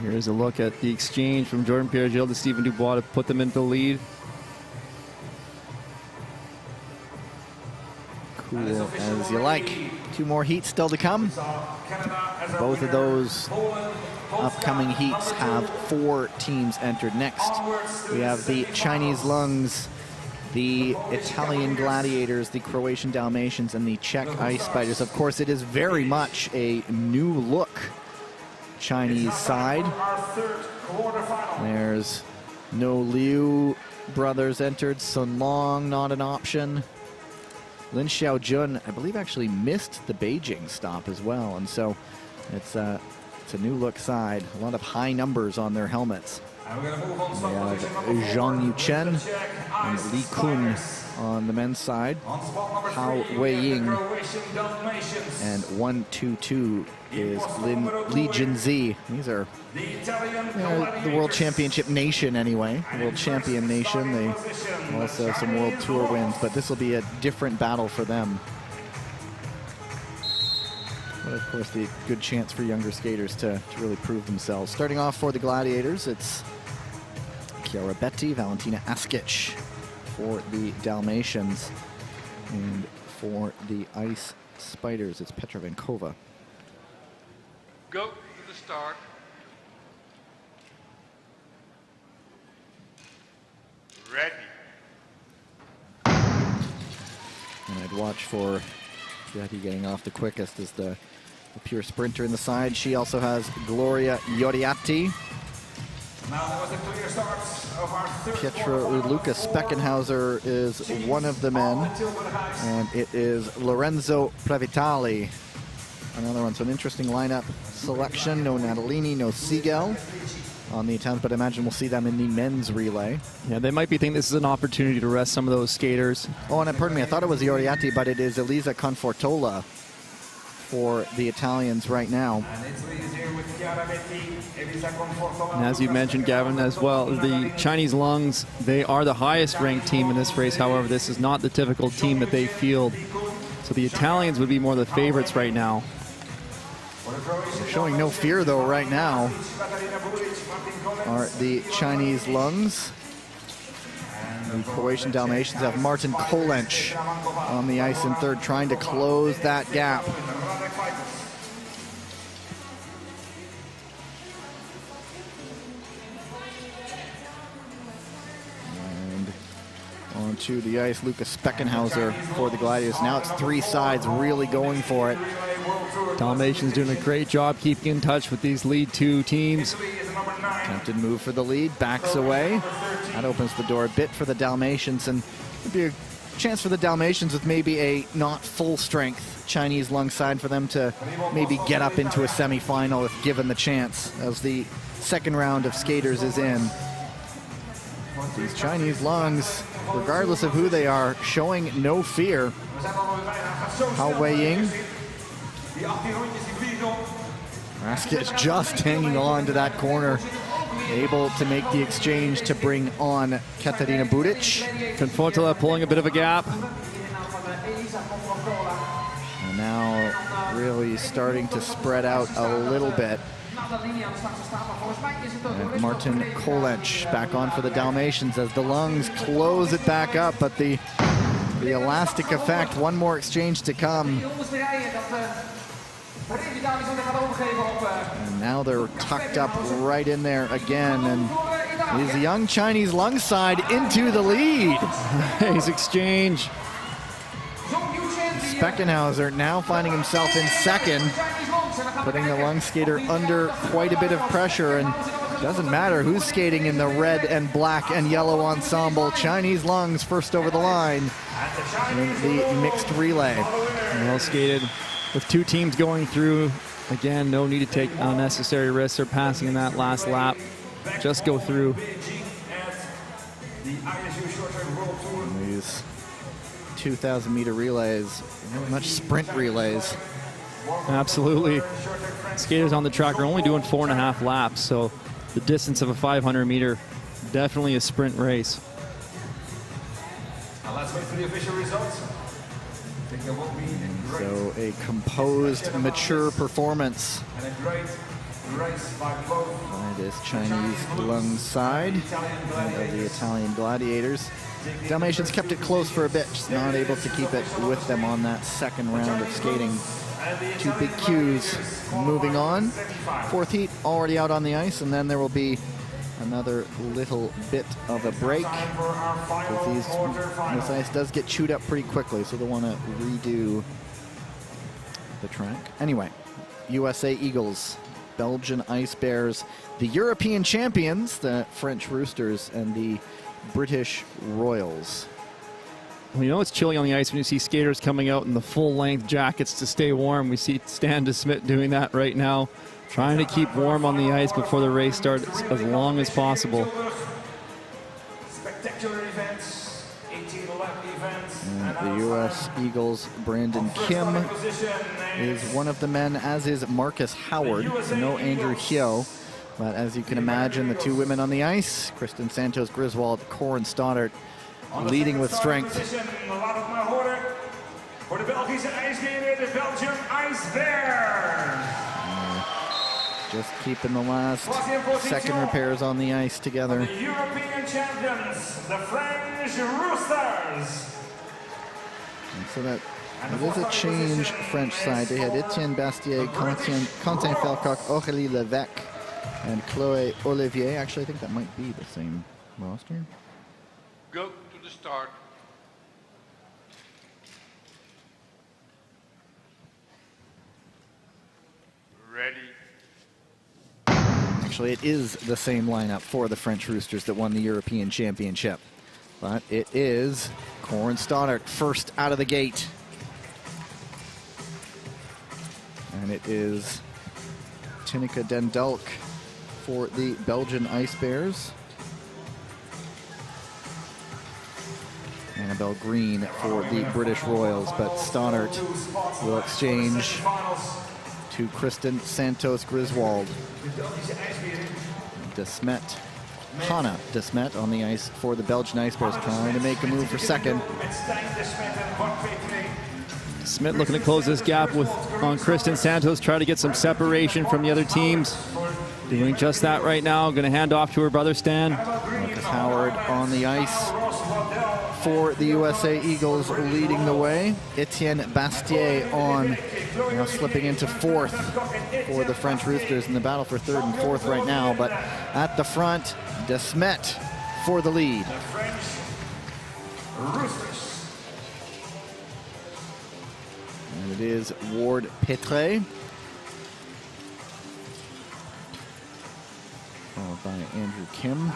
Here's a look at the exchange from Jordan Pierre-Gilles to Steven Dubois to put them into the lead. Cool as you like. 2 more heats still to come. Both of those upcoming heats have 4 teams entered. Next, we have the Chinese Lungs, the Italian Gladiators, the Croatian Dalmatians, and the Czech Ice Spiders. Of course, it is very much a new look Chinese side. There's no Liu brothers entered. Sun Long not an option. Lin Xiaojun, I believe, actually missed the Beijing stop as well, and so it's a new look side. A lot of high numbers on their helmets. We have Zhang Yuchen and Li Kun on the men's side. Hao Wei-ying and 1-2-2 is Li Jinzi. These are the World Championship nation anyway. World Champion nation. They also have some World Tour wins, but this will be a different battle for them. But of course, the good chance for younger skaters to really prove themselves. Starting off for the Gladiators, it's Chiara Betti, Valentina Askic for the Dalmatians. And for the Ice Spiders, it's Petra Vankova. Go to the start. Ready. And I'd watch for Betty getting off the quickest as the pure sprinter in the side. She also has Gloria Ioriatti. Now that was a clear start of our third Pietro Lucas Speckenhauser is one of the men, and it is Lorenzo Previtali, another one. So an interesting lineup selection. No Natalini, no Siegel. on the Italians, but I imagine we'll see them in the men's relay. Yeah, they might be thinking this is an opportunity to rest some of those skaters. Oh, and pardon me, I thought it was Ioriatti, but it is Elisa Confortola for the Italians right now. And as you mentioned, Gavin, as well, the Chinese Lungs, they are the highest ranked team in this race. However, this is not the typical team that they field. So the Italians would be more the favorites right now. They're showing no fear, though, right now are the Chinese Lungs. The Croatian Dalmatians have Martin Kolenc on the ice in third, trying to close that gap. And onto the ice, Lucas Speckenhauser for the Gladiators. Now it's three sides really going for it. Dalmatians doing a great job keeping in touch with these lead two teams. Attempted move for the lead, backs away. That opens the door a bit for the Dalmatians, and it'd be a chance for the Dalmatians with maybe a not full strength Chinese Lung side for them to maybe get up into a semifinal if given the chance, as the second round of skaters is in. These Chinese Lungs, regardless of who they are, showing no fear. Hao Wei-ying. Raskis just hanging on to that corner, able to make the exchange to bring on Katarina Budic. Confortola pulling a bit of a gap. And now really starting to spread out a little bit. And Martin Kolenc back on for the Dalmatians as the Lungs close it back up, but the elastic effect, one more exchange to come. And now they're tucked up right in there again, and is the young Chinese Lung side into the lead. Nice exchange. Speckenhauser now finding himself in second, putting the Lung skater under quite a bit of pressure, and doesn't matter who's skating in the red and black and yellow ensemble. Chinese Lungs first over the line in the mixed relay. Well skated. With two teams going through, again, no need to take unnecessary risks or passing in that last lap. Just go through. These 2,000-meter relays, very much sprint relays. Absolutely. Skaters on the track are only doing 4.5 laps, so the distance of a 500-meter, definitely a sprint race. Now let's wait for the official results. So a composed, mature performance and a great race by both by this Chinese Lung side and of the Italian Gladiators. Dalmatians kept it close for a bit, just not able to keep it with them on that second round of skating. Two big cues moving on. Fourth heat already out on the ice, and then there will be another little bit of a break, because this ice does get chewed up pretty quickly, so they'll want to redo the track. Anyway, USA Eagles, Belgian Ice Bears, the European champions, the French Roosters, and the British Royals. Well, you know it's chilly on the ice when you see skaters coming out in the full-length jackets to stay warm. We see Stan de Smet doing that right now, trying to keep warm on the ice before the race starts as long as possible. Spectacular events, 18 lap events. And the U.S. Eagles, Brandon Kim is one of the men, as is Marcus Howard. No Andrew Hyo. But as you can imagine, the two women on the ice, Kristen Santos Griswold, Corin Stoddart, leading with strength. For de Belgische ijsskater, de Belgian Ice Bears. Just keeping the last second repairs on the ice together. The European champions, the French Roosters. And so that it is a change French side. They had Etienne Bastier, Quentin Felcoq, Aurélie Levesque, and Chloé Olivier. Actually, I think that might be the same roster. Go to the start. Ready. Actually, it is the same lineup for the French Roosters that won the European Championship. But it is Corin Stoddart first out of the gate. And it is Tineke Den Dulk for the Belgian Ice Bears. Annabelle Green for the British Royals, but Stoddart will exchange to Kristen Santos Griswold. Hannah De Smet on the ice for the Belgian Ice Bears, trying to make a move for second. Smith looking to close this gap on Kristen Santos, try to get some separation from the other teams. Doing just that right now. Going to hand off to her brother Stan. Marcus Howard on the ice for the USA Eagles, leading the way. Etienne Bastier on, now slipping into fourth for the French Roosters in the battle for third and fourth right now. But at the front, De Smet for the lead. And it is Ward Petre, followed by Andrew Kim.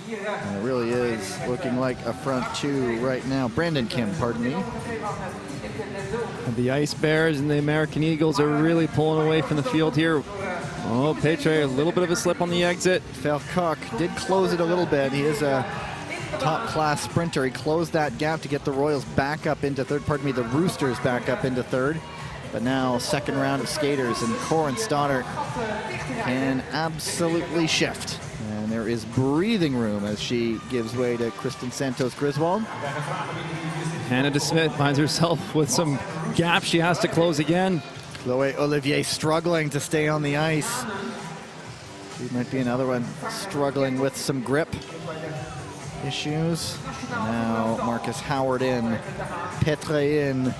And it really is looking like a front two right now. Brandon Kim, pardon me. The Ice Bears and the American Eagles are really pulling away from the field here. Oh, Petre, a little bit of a slip on the exit. Falcock did close it a little bit. He is a top-class sprinter. He closed that gap to get the Royals back up into third. Pardon me, the Roosters back up into third. But now, second round of skaters, and Corin Stoddart can absolutely shift. And there is breathing room as she gives way to Kristen Santos Griswold. Hannah De Smet finds herself with some gaps she has to close again. Chloe Olivier struggling to stay on the ice. She might be another one struggling with some grip issues. Now Marcus Howard in, Petre in,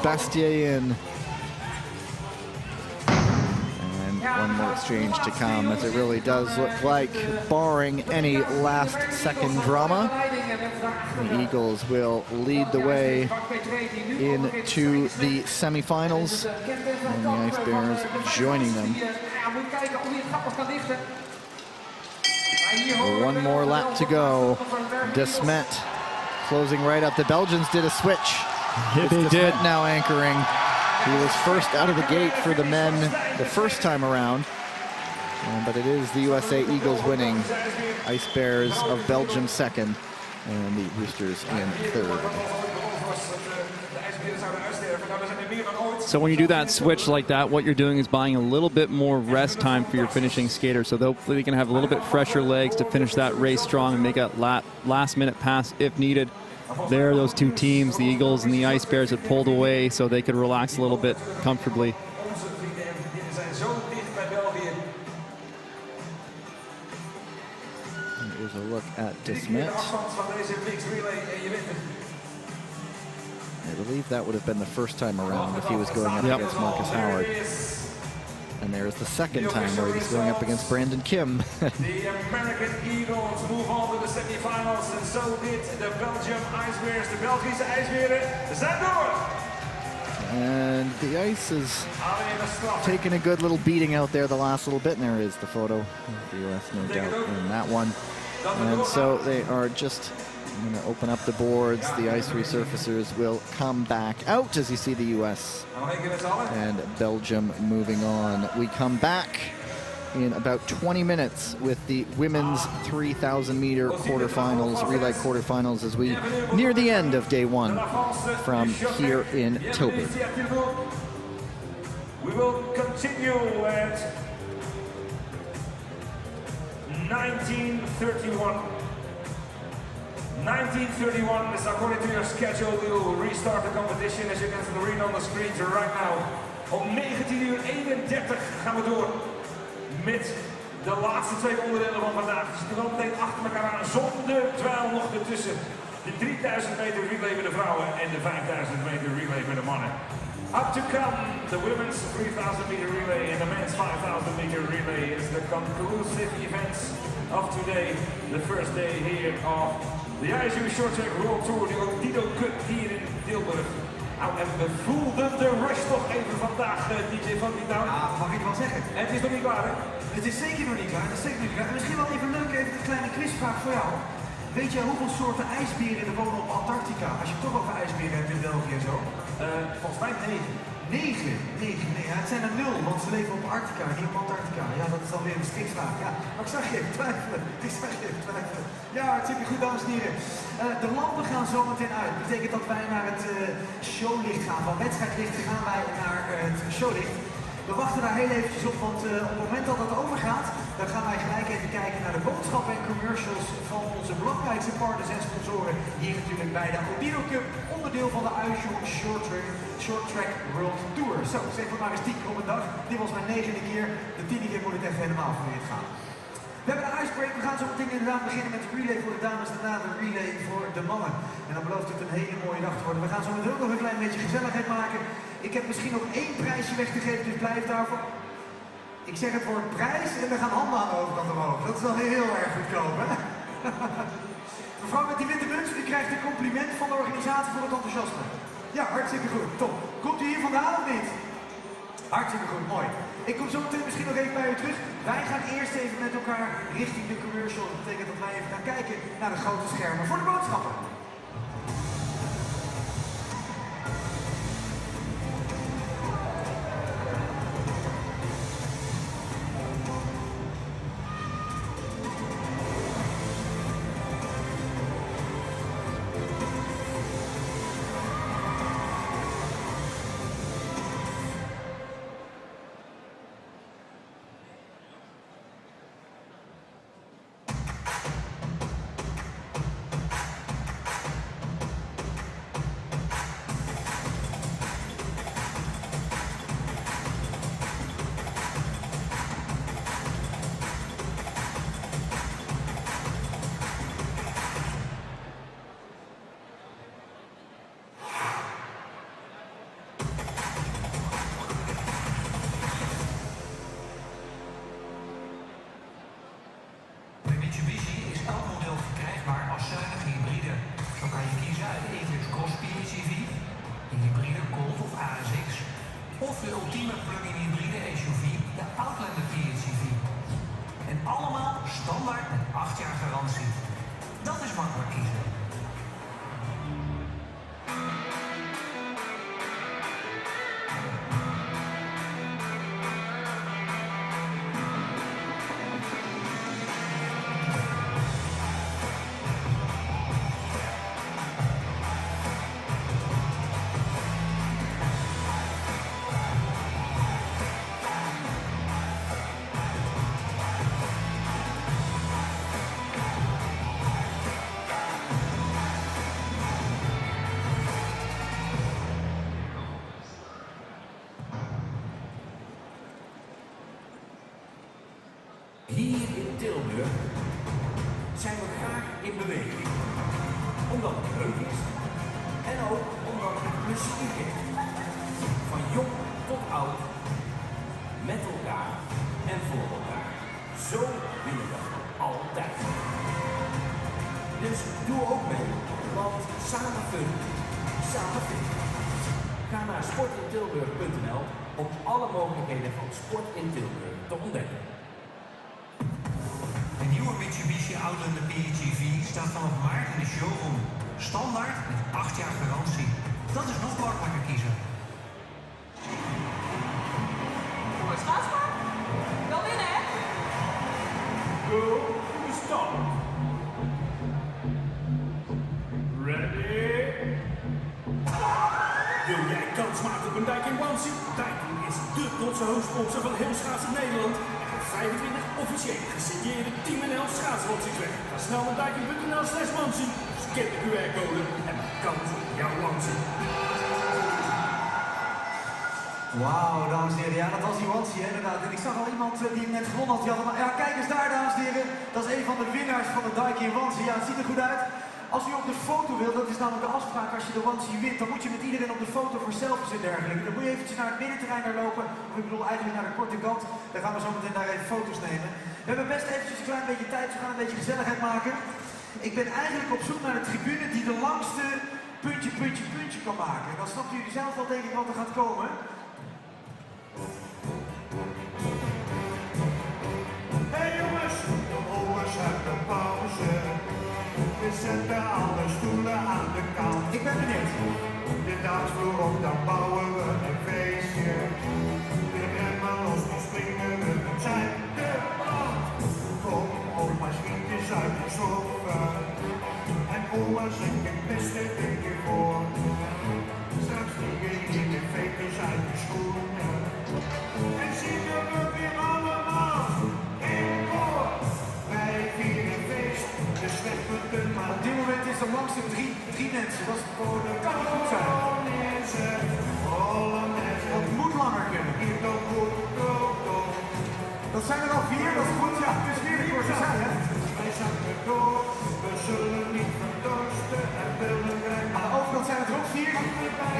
Bastier in. One more exchange to come, as it really does look like, barring any last-second drama, the Eagles will lead the way into the semifinals, and the Ice Bears joining them. One more lap to go. De Smet closing right up. The Belgians did a switch. Yeah, they did. Now anchoring. He was first out of the gate for the men the first time around, but it is the USA Eagles winning. Ice Bears of Belgium second, and the Roosters in third. So when you do that switch like that, what you're doing is buying a little bit more rest time for your finishing skater, so hopefully they can have a little bit fresher legs to finish that race strong and make a last-minute pass if needed. There, those two teams, the Eagles and the Ice Bears, had pulled away so they could relax a little bit comfortably. Here's a look at De Smet. I believe that would have been the first time around if he was going up against Marcus Howard. And there's the second time where he was going up against Brandon Kim. The American Eagles move on to the semifinals, and so did the Belgium Ice Bears. The Belgische IJsberen zijn door. And the ice is taking a good little beating out there the last little bit, and there is the photo of the US, no doubt, in that one. And so they are just going to open up the boards. The ice resurfacers will come back out as you see the US and Belgium moving on. We come back in about 20 minutes with the women's 3,000 meter quarterfinals, relay quarterfinals, as we near the end of day one from here in Tilburg. We will continue at 1931. 1931 is according to your schedule. We will restart the competition as you can read on the screens right now. Om 19:31 gaan we door met de laatste twee onderdelen van vandaag. Ze zitten wel meteen achter elkaar aan, zonder dweil nog ertussen. De 3000 meter relay bij de vrouwen en de 5000 meter relay bij de mannen. Up to come, the women's 3000 meter relay and the men's 5000 meter relay is the conclusive events of today. The first day here of the ISU Short Track World Tour, de Odilo Cup hier in Tilburg. Nou, en we voelden de rush toch even vandaag, DJ van die nou. Ja, mag ik wel zeggen. En het is nog niet klaar, hè? Het is zeker nog niet klaar. Het is zeker nog niet klaar. En misschien wel even leuk, even een kleine quizvraag voor jou. Weet jij hoeveel soorten ijsberen er wonen op Antarctica? Als je het toch over ijsberen hebt in België en zo. Volgens mij 9. Nee, het zijn er 0, want ze leven op Arctica, niet op Antarctica. Ja, dat is dan weer een strikvraag. Ja, maar ik zag je even twijfelen. Ja, hartstikke goed, dames en heren. De lampen gaan zo meteen uit. Dat betekent dat wij naar het showlicht gaan. Van wedstrijdlicht gaan wij naar het showlicht. We wachten daar heel eventjes op, want op het moment dat dat overgaat, dan gaan wij gelijk even kijken naar de boodschappen en commercials van onze belangrijkste partners en sponsoren. Hier natuurlijk bij de Odino Cup, onderdeel van de IJssel Short Track World Tour. Zo, zeg maar eens 10 keer op een dag. Dit was mijn 9e keer. De 10e keer moet het echt helemaal verweerd gaan. We hebben een icebreak. We gaan zo meteen inderdaad beginnen met de relay voor de dames, daarna de relay voor de mannen. En dan belooft het een hele mooie dag te worden. We gaan zo meteen ook nog een klein beetje gezelligheid maken. Ik heb misschien nog 1 prijsje weg te geven, dus blijf daarvoor. Ik zeg het woord prijs en we gaan handen aan de overkant omhoog. Dat is wel heel erg goedkoop, hè? Mevrouw met die witte muts, u krijgt een compliment van de organisatie voor het enthousiasme. Ja, hartstikke goed. Top. Komt u hier vandaan of niet? Hartstikke goed, mooi. Ik kom zo meteen misschien nog even bij u terug. Wij gaan eerst even met elkaar richting de commercial. Dat betekent dat wij even gaan kijken naar de grote schermen voor de boodschappen. Mitsubishi is elk model verkrijgbaar als zuinige hybride. Zo kan je kiezen uit de Eclipse Cross PHEV, de hybride Colt of ASX, of de ultieme plug-in hybride SUV, de Outlander PHEV. En allemaal standaard met 8 jaar garantie. Dat is makkelijk kiezen. Hier in Tilburg zijn we graag in beweging. Omdat het leuk is en ook omdat het plezier geeft. Van jong tot oud, met elkaar en voor elkaar. Zo willen we altijd. Dus doe ook mee, want samen fun, samen fit. Ga naar sportintilburg.nl om alle mogelijkheden van sport in Tilburg te ontdekken. De nieuwe Mitsubishi Outlander PHEV staat vanaf maart in de showroom. Standaard met 8 jaar garantie. Dat is nog makkelijker kiezen. Voor schaatspark? Wel winnen, hè? Go to the start. Ready? Wil jij kans maken op een Daikin onesie? Daikin is dé trotse hoofdsponsor van heel schaatsen Nederland. 25 officiële gesigneerde team en elf schaatswansies weg. Ga snel naar daikin.nl/wansie, scan de QR-code en maak kans op jouw wansie. Wauw, dames en heren. Ja, dat was die wansie, inderdaad. En ik zag al iemand die hem net gewonnen had. Die had ja, kijk eens daar, dames en heren. Dat is een van de winnaars van de Daikin wansie. Ja, het ziet er goed uit. Als u op de foto wilt, dat is namelijk de afspraak als je de wansie wint, dan moet je met iedereen op de foto voor selfies en dergelijke. Dan moet je eventjes naar het middenterrein daar lopen, of ik bedoel eigenlijk naar de korte kant. Dan gaan we zo meteen daar even foto's nemen. We hebben best eventjes een klein beetje tijd, we gaan een beetje gezelligheid maken. Ik ben eigenlijk op zoek naar de tribune die de langste puntje kan maken. En dan snappen jullie zelf wel denk ik wat er gaat komen. Hey jongens, de jongens hebben pauze. We zetten alle stoelen aan de kant. Ik ben benieuwd. De dansvloer op, dan bouwen we een feest. langste drie mensen. Dat kan niet goed zijn. Dat moet langer kunnen. Dat zijn er al 4, dat is goed. Ja, het is weer de korte zijn, hè? Wij zakken door, we zullen niet verdorsten en willen rennen. Aan de overkant zijn het er ook 4.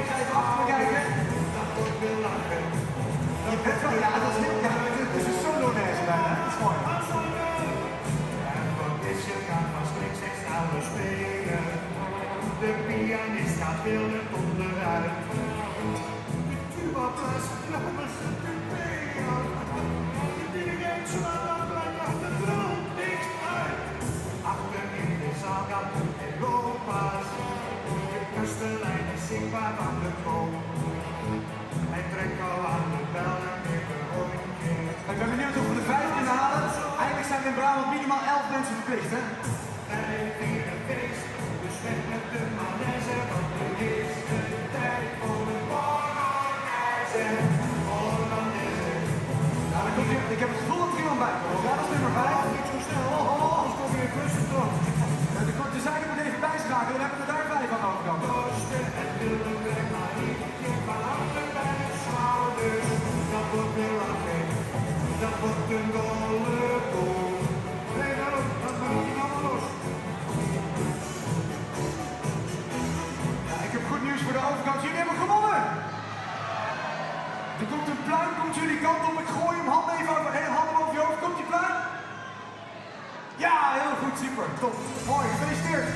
Ik ga even achter me kijken. Dat wordt weer lachen. Je bent wel, ja, dat is heel, ja, het is een solo-dance bijna. Dat is mooi. En wat is je gaat van striks en snelle spelen. De pianist gaat willen onderuit. De tuba-plas, laten ze te spelen. De dirigent slaat blijft de droom dicht uit. Achter in de zaal gaat Europa's. De kustelijn is zichtbaar aan de koop. Hij trekt al aan de bel en geeft een rondje. Ik ben benieuwd of we de 5 kunnen halen. Eigenlijk zijn we in Brabant minimaal 11 mensen verplicht, hè? Wij vieren feest, dus weg met de malaise, want het is de tijd voor de Polonaise. Nou, dan komt hier, ik heb het gevoel dat er iemand bij komt. Ja, dat is nummer 5. Niet zo snel, anders komt weer rustig terug. De zijde moet even bijschakelen, dan hebben we er daar 5 aan de overkant. En willen we maar niet, maar handen bij de schouders. Dat wordt weer lachen, dat wordt een dolle boel. Nee, daarom, dat maakt niet allemaal los. Ja, ik heb goed nieuws voor de overkant. Jullie hebben gewonnen! Er komt een pluim, komt jullie kant op. Ik gooi hem, hand even over, handen over je hoofd. Komt die pluim? Ja, heel goed, super, top. Mooi, gefeliciteerd.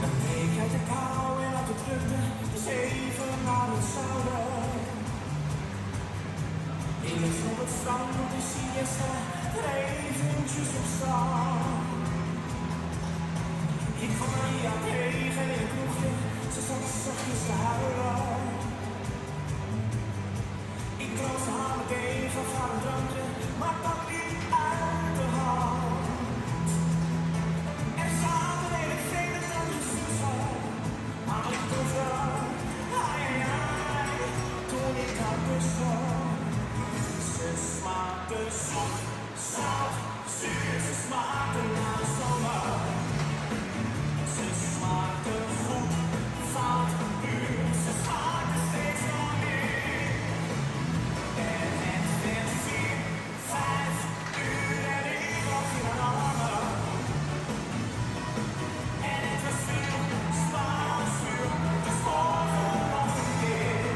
Dan leek uit de kou en uit de drukte, dus even naar het zuiden. Eerlijk op het strand op de siesta, er eventjes op staan. Ik kwam Maria tegen in het kroegje, ze zat zachtjes te huilen. Ik kroosde haar meteen, gaf haar een drankje, maar pak niet uit de hand. Er zaten hele vele drankjes tussen, maar ik proefde, ai ai ai, toen ik haar kuste. Ze smaakte zoet, zout, zuur, ze smaakte naar de zomer. Ze smaakte goed, fout, uur, ze smaakte steeds nog meer. En het werd 4, 5 uur en ik lag in haar armen. En het was veel, Spaans vuur, dus morgen nog een keer.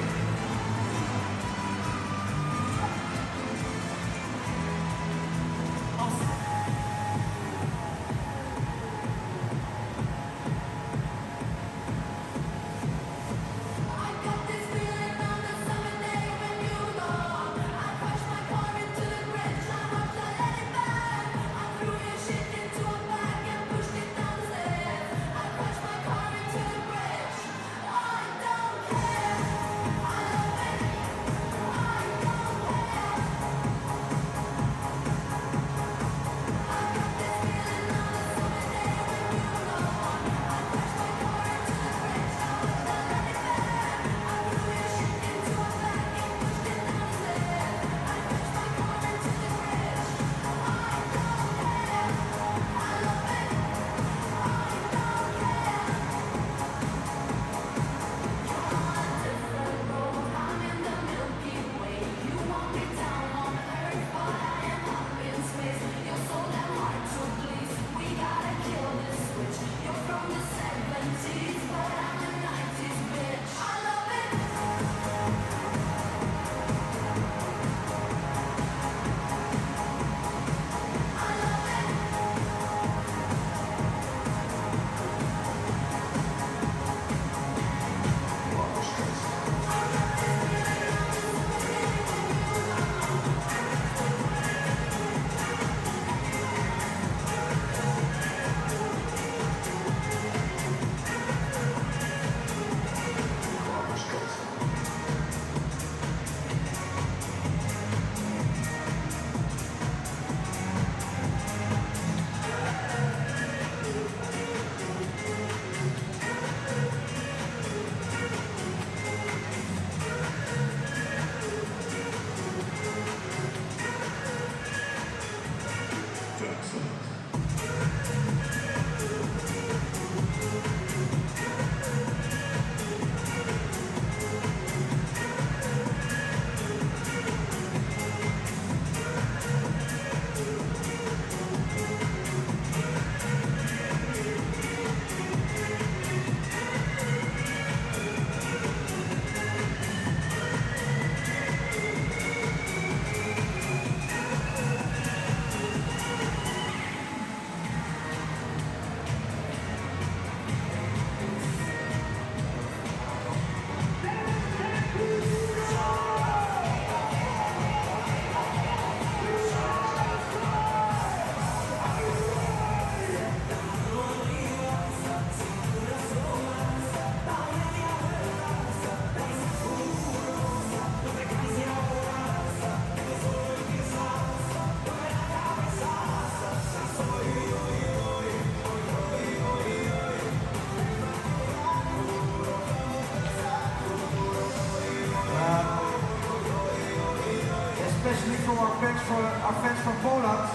Especially for our fans from Poland.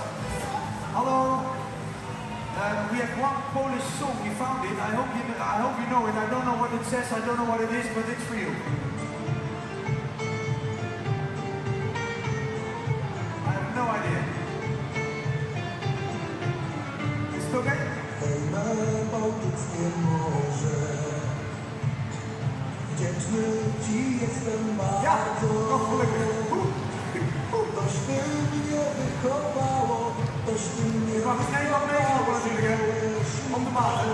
Hello. We have one Polish song. We found it. I hope you know it. I don't know what it says. I don't know what it is, but it's for you. I have no idea. Is it okay? Ja, nog gelukkig. Je mag het Nederland meelopen natuurlijk, hè? Om de maat, hè?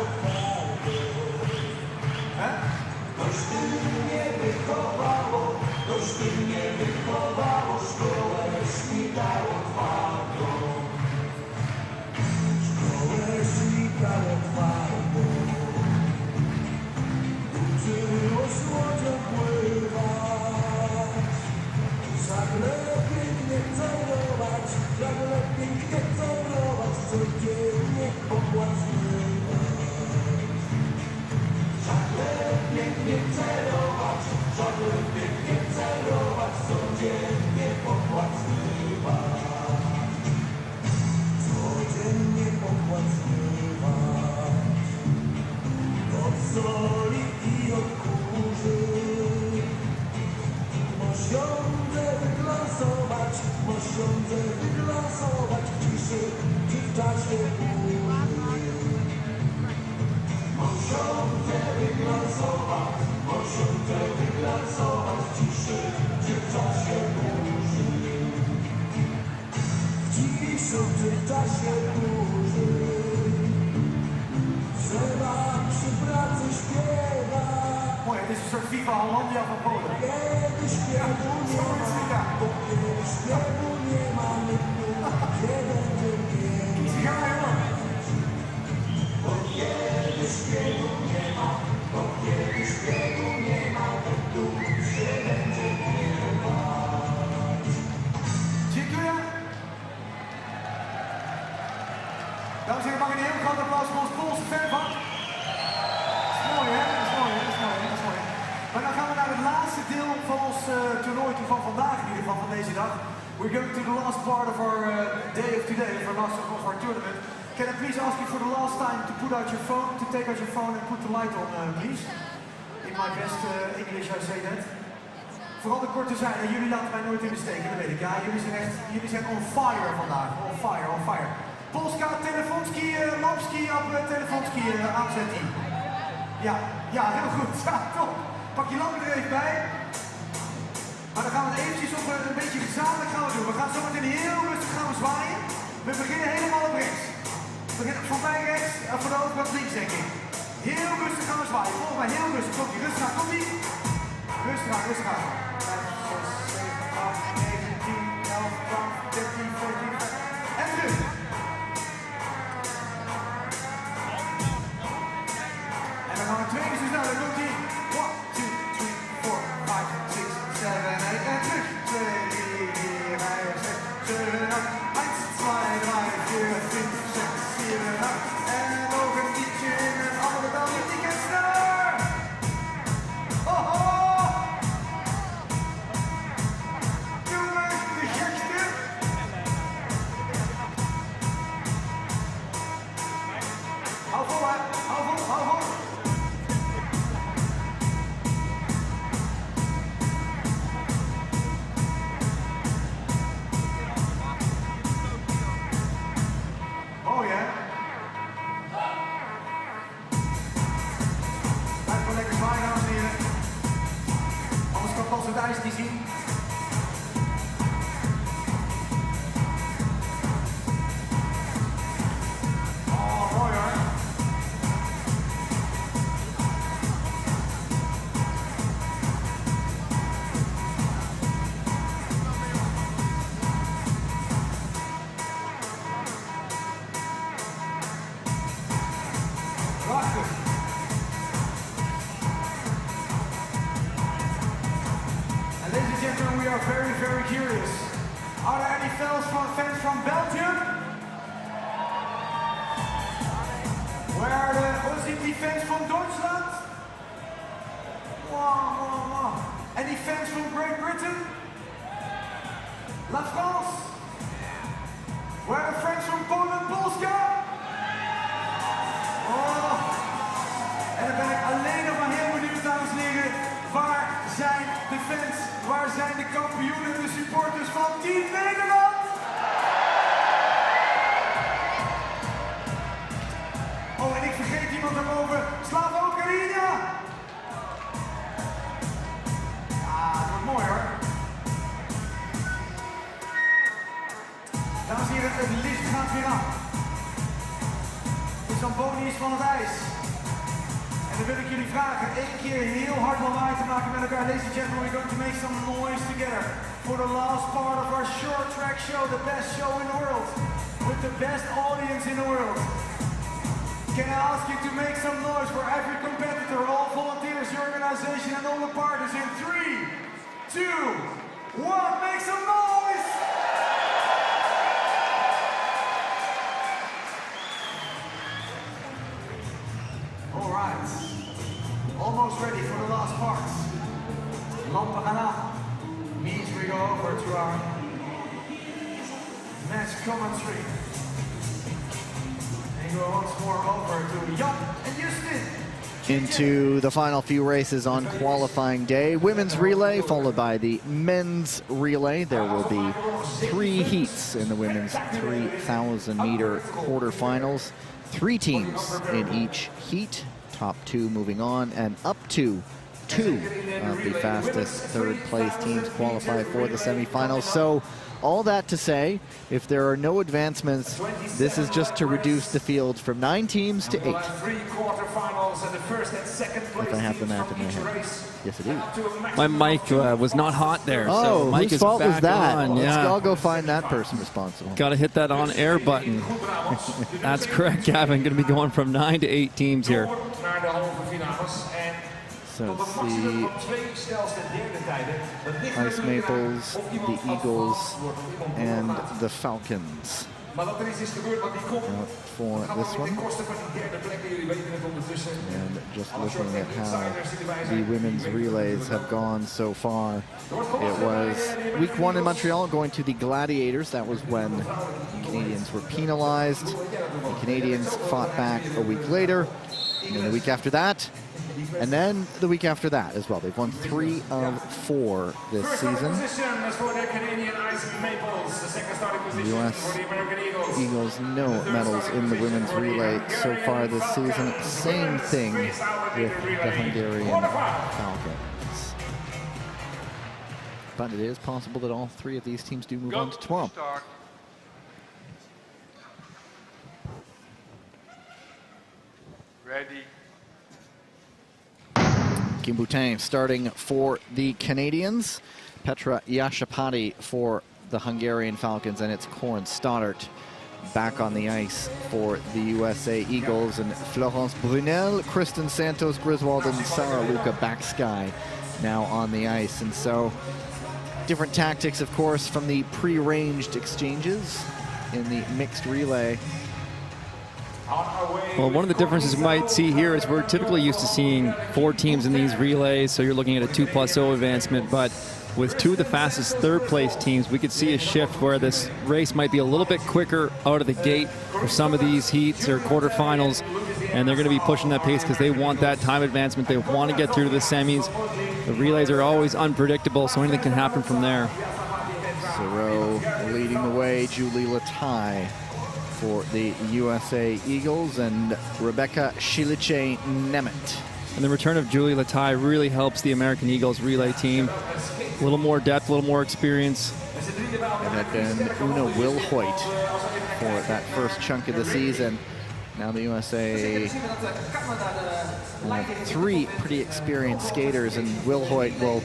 Mooi, het is een soort Viva Hollandia van Polen. Ja, zo is het, ja. Ja, jongen. Dziękuję. Dames en heren, mag ik een heel groot applaus voor ons Poolse fanvak? Dat is mooi, hè? Dat is mooi, hè? Dat is mooi, hè? Dat is mooi. Maar dan gaan we naar het laatste deel van ons toernooi van vandaag in ieder geval, van deze dag. We're going to the last part of our day of today, of our tournament. Can I please ask you for the last time to put out your phone, to take out your phone and put the light on, please? In my best English, I say that. Vooral de korte zijn, en jullie laten mij nooit in de steek, dat weet ik. Ja, jullie zijn on fire vandaag. On fire, on fire. Polska, telefonski, lapski op telefonski aanzetten. Ja, heel goed. Ja, top. Pak je lampen er even bij. Maar dan gaan we het eventjes op een beetje gezamenlijk gaan we doen. We gaan zo meteen heel rustig gaan we zwaaien. We beginnen helemaal op rechts. We beginnen voor mij rechts en voor de overkant links, denk ik. Heel rustig gaan we zwaaien. Volgens mij heel rustig. Komt ie, rustig aan, komt ie. Rustig aan, rustig aan. 5, 6, 7, 8, 9, 10, 11, 12, 13, 14, 15. En terug. En dan gaan we twee keer zo snel. Dan komt ie. 1, 2, 3, 4, 5, 6, 7, 8. En terug. 2, 3, 4, 5, 6, 7, 8. 1, 2, 3, 4, 5, 6, 7, 8. En nog een liedje in een andere taal. Een ticket sneller. Oh, oh. fans from Belgium? Where are the fans from Deutschland? Wow. Any fans from Great Britain? La France? Where are the friends from Poland, Polska? Oh. En dan ben ik alleen nog maar heel benieuwd, dames en heren. Waar zijn de fans? Waar zijn de kampioenen en de supporters van Team Nederland? Oh, en ik vergeet iemand daarboven. Slava Oekraïne! Ja, het wordt mooi hoor. Dames en heren, het licht gaat weer aan. De Zamboni is van het ijs. En dan wil ik jullie vragen één keer heel hard lawaai te maken met elkaar. Ladies and gentlemen, we're going to make some noise together for the last part of our short track show, the best show in the world, with the best audience in the world. Can I ask you to make some noise for every competitor, all volunteers, the organization, and all the partners in 3, 2, 1, make some noise! All right, almost ready for the last part. Lampagana means we go over to our match commentary. And go once more over to Jan and Justin. Into the final few races on qualifying day. Women's relay followed by the men's relay. There will be 3 heats in the women's 3,000 meter quarterfinals. 3 teams in each heat, top 2 moving on, and up to 2 of the fastest third place teams qualify for the semifinals. So all that to say, if there are no advancements, this is just to reduce the field from 9 teams to 8. If I have the math in my head. Yes, it is. My mic was not hot there. Oh, so mic whose is fault back was that? on. Let's Yeah. all go find that person responsible. Got to hit that on air button. That's correct, Gavin. Going to be going from 9 to 8 teams here. So it's the Ice Maples, the Eagles, and the Falcons. For this one. And just looking at how the women's relays have gone so far, it was week 1 in Montreal going to the Gladiators. That was when the Canadians were penalized. The Canadians fought back a week later, and then the week after that, and then the week after that as well. They've won 3 of 4 this season. The U.S. Eagles, no medals in the women's relay so far this season. Same thing with the Hungarian Falcons. But it is possible that all 3 of these teams do move on to tomorrow. Ready. Kim Boutin starting for the Canadians. Petra Yashapati for the Hungarian Falcons, and it's Corin Stoddart back on the ice for the USA Eagles, and Florence Brunel, Kristen Santos Griswold, and Sarah Luca Backsky now on the ice. And so different tactics, of course, from the pre-ranged exchanges in the mixed relay. Well, one of the differences we might see here is we're typically used to seeing 4 teams in these relays, so you're looking at a 2+0 advancement, but with 2 of the fastest third place teams, we could see a shift where this race might be a little bit quicker out of the gate for some of these heats or quarterfinals, and they're going to be pushing that pace because they want that time advancement. They want to get through to the semis. The relays are always unpredictable, so anything can happen from there. Thoreau leading the way, Julie Latai for the USA Eagles, and Rebecca Shilice Nemeth. And the return of Julie Latai really helps the American Eagles relay team. A little more depth, a little more experience. And then Una Wilhoit for that first chunk of the season. Now the USA have 3 pretty experienced skaters, and Wilhoit will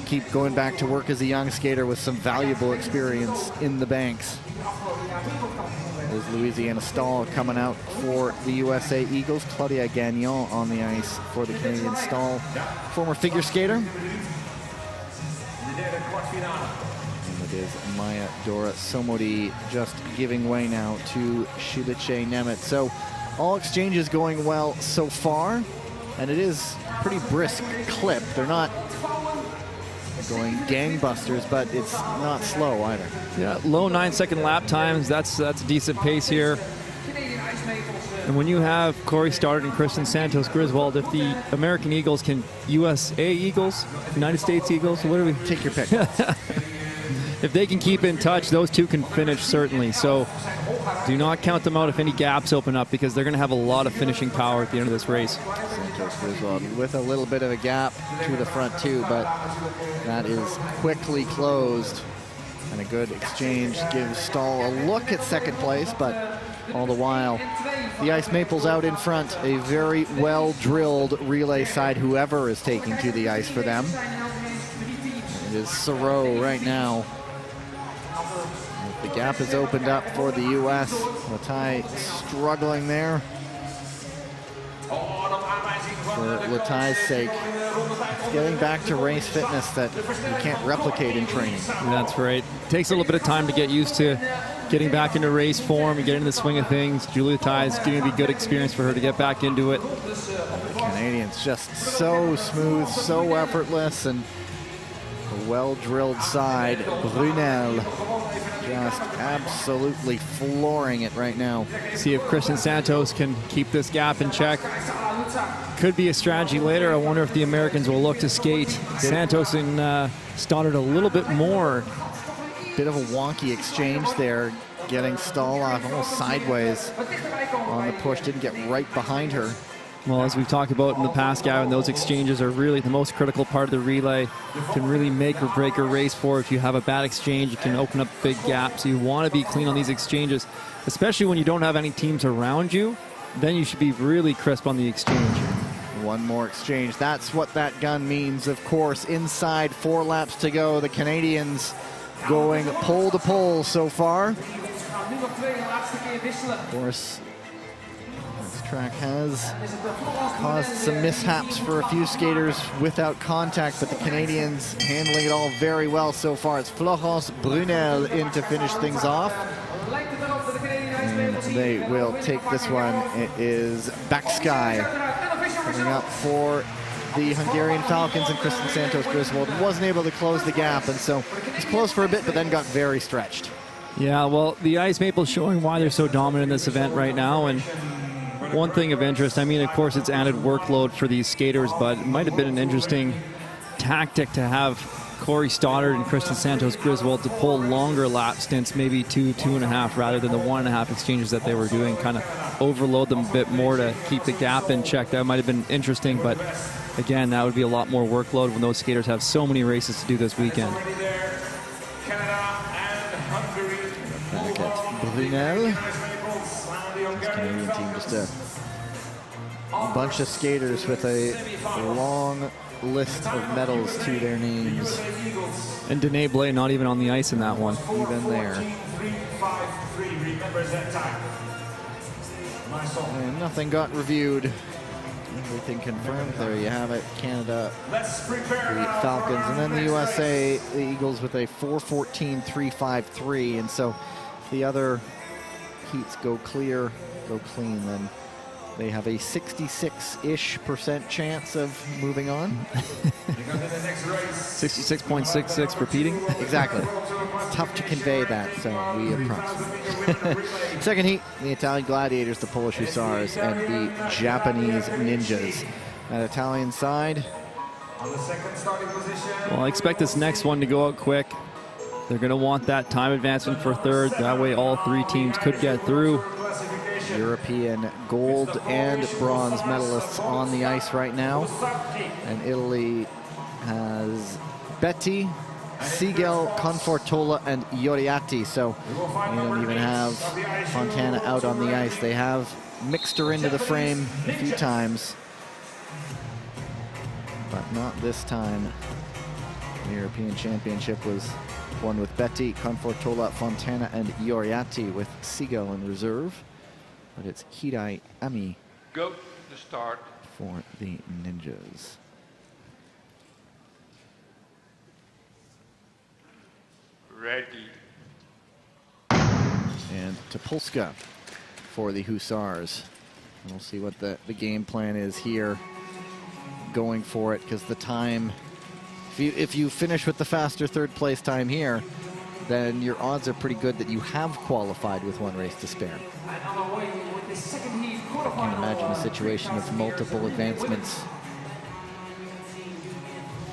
keep going back to work as a young skater with some valuable experience in the banks. There's Louisiana Stahl coming out for the USA Eagles. Claudia Gagnon on the ice for the Canadian Stahl, former figure skater. And the It is Maya Dora Somodi just giving way now to Shilice Nemeth. So all exchanges going well so far, and it is pretty brisk clip. They're not going gangbusters, but it's not slow either. Yeah, low 9-second lap times. That's a decent pace here. And when you have Corey Stoddard and Kristen Santos Griswold, if the American Eagles can, USA Eagles, United States Eagles, what do we? Take your pick. If they can keep in touch, those two can finish certainly. So do not count them out if any gaps open up, because they're going to have a lot of finishing power at the end of this race. Santos Griswold with a little bit of a gap to the front too, but that is quickly closed. And a good exchange gives Stahl a look at second place, but all the while, the Ice Maples out in front, a very well-drilled relay side, whoever is taking to the ice for them. It is Sauro right now. The gap has opened up for the U.S. Latai struggling there. For Latai's sake, it's getting back to race fitness that you can't replicate in training. That's right. Takes a little bit of time to get used to getting back into race form and get into the swing of things. Julia Latai is going to be a good experience for her to get back into it. The Canadians just so smooth, so effortless, and a well-drilled side. Brunel just absolutely flooring it right now. See if Kristen Santos can keep this gap in check. Could be a strategy later. I wonder if the Americans will look to skate Santos and Stoddard a little bit more. Bit of a wonky exchange there, getting Stahl off almost sideways on the push. Didn't get right behind her. Well, as we've talked about in the past, Gavin, those exchanges are really the most critical part of the relay. Can really make or break a race for. If you have a bad exchange, it can open up big gaps. So you want to be clean on these exchanges, especially when you don't have any teams around you. Then you should be really crisp on the exchange. One more exchange. That's what that gun means, of course. Inside 4 laps to go. The Canadians going pole to pole so far. Of course, this track has caused some mishaps for a few skaters without contact, but the Canadians handling it all very well so far. It's Florence Brunel in to finish things off. And they will take this one. It is Backsky coming up for the Hungarian Falcons, and Kristen Santos Griswold wasn't able to close the gap, and so it was close for a bit, but then got very stretched. Yeah, well, the Ice Maples showing why they're so dominant in this event right now. And one thing of interest, I mean, of course, it's added workload for these skaters, but it might have been an interesting tactic to have Corey Stoddard and Kristen Santos Griswold to pull longer lap stints, maybe 2.5, rather than the 1.5 exchanges that they were doing, kind of overload them a bit more to keep the gap in check. That might have been interesting, but again, that would be a lot more workload when those skaters have so many races to do this weekend. Back at Brunel. This Canadian team, just a bunch of skaters with a long list of medals to their names. And Danae Blais not even on the ice in that one. Even there. And nothing got reviewed. Everything confirmed. There you have it. Canada, the Falcons, and then the USA, the Eagles with a 4:14.353. And so if the other heats go clear, go clean, then they have a 66-ish% chance of moving on. 66.66 repeating. Exactly. Tough to convey that, so we approximate. Second heat, the Italian Gladiators, the Polish Hussars, and the Japanese Ninjas. That Italian side. Well, I expect this next one to go out quick. They're going to want that time advancement for third. That way all 3 teams could get through. European gold and bronze medalists on the ice right now. And Italy has Betty, Siegel, Confortola, and Ioriatti. So they don't even have Fontana out on the ice. They have mixed her into the frame a few times, but not this time. The European Championship was won with Betty, Confortola, Fontana, and Ioriatti, with Siegel in reserve. But it's Hirai Ami Go to the start. for the Ninjas. ready. And Topolska for the Hussars. We'll see what the game plan is here going for it, because the time, if you finish with the faster third place time here, then your odds are pretty good that you have qualified with one race to spare. And on our way with the second heat quarterfinal. I can imagine a situation of multiple advancements.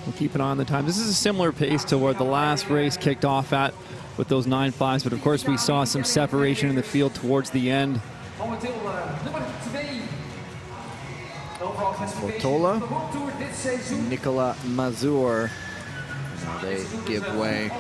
We'll keep an eye on the time. This is a similar pace to where the last race kicked off at with those 9.5s, but of course we saw some separation in the field towards the end. Momenteel nummer 2. Overal Otola, Nicola Mazur. Now they give way.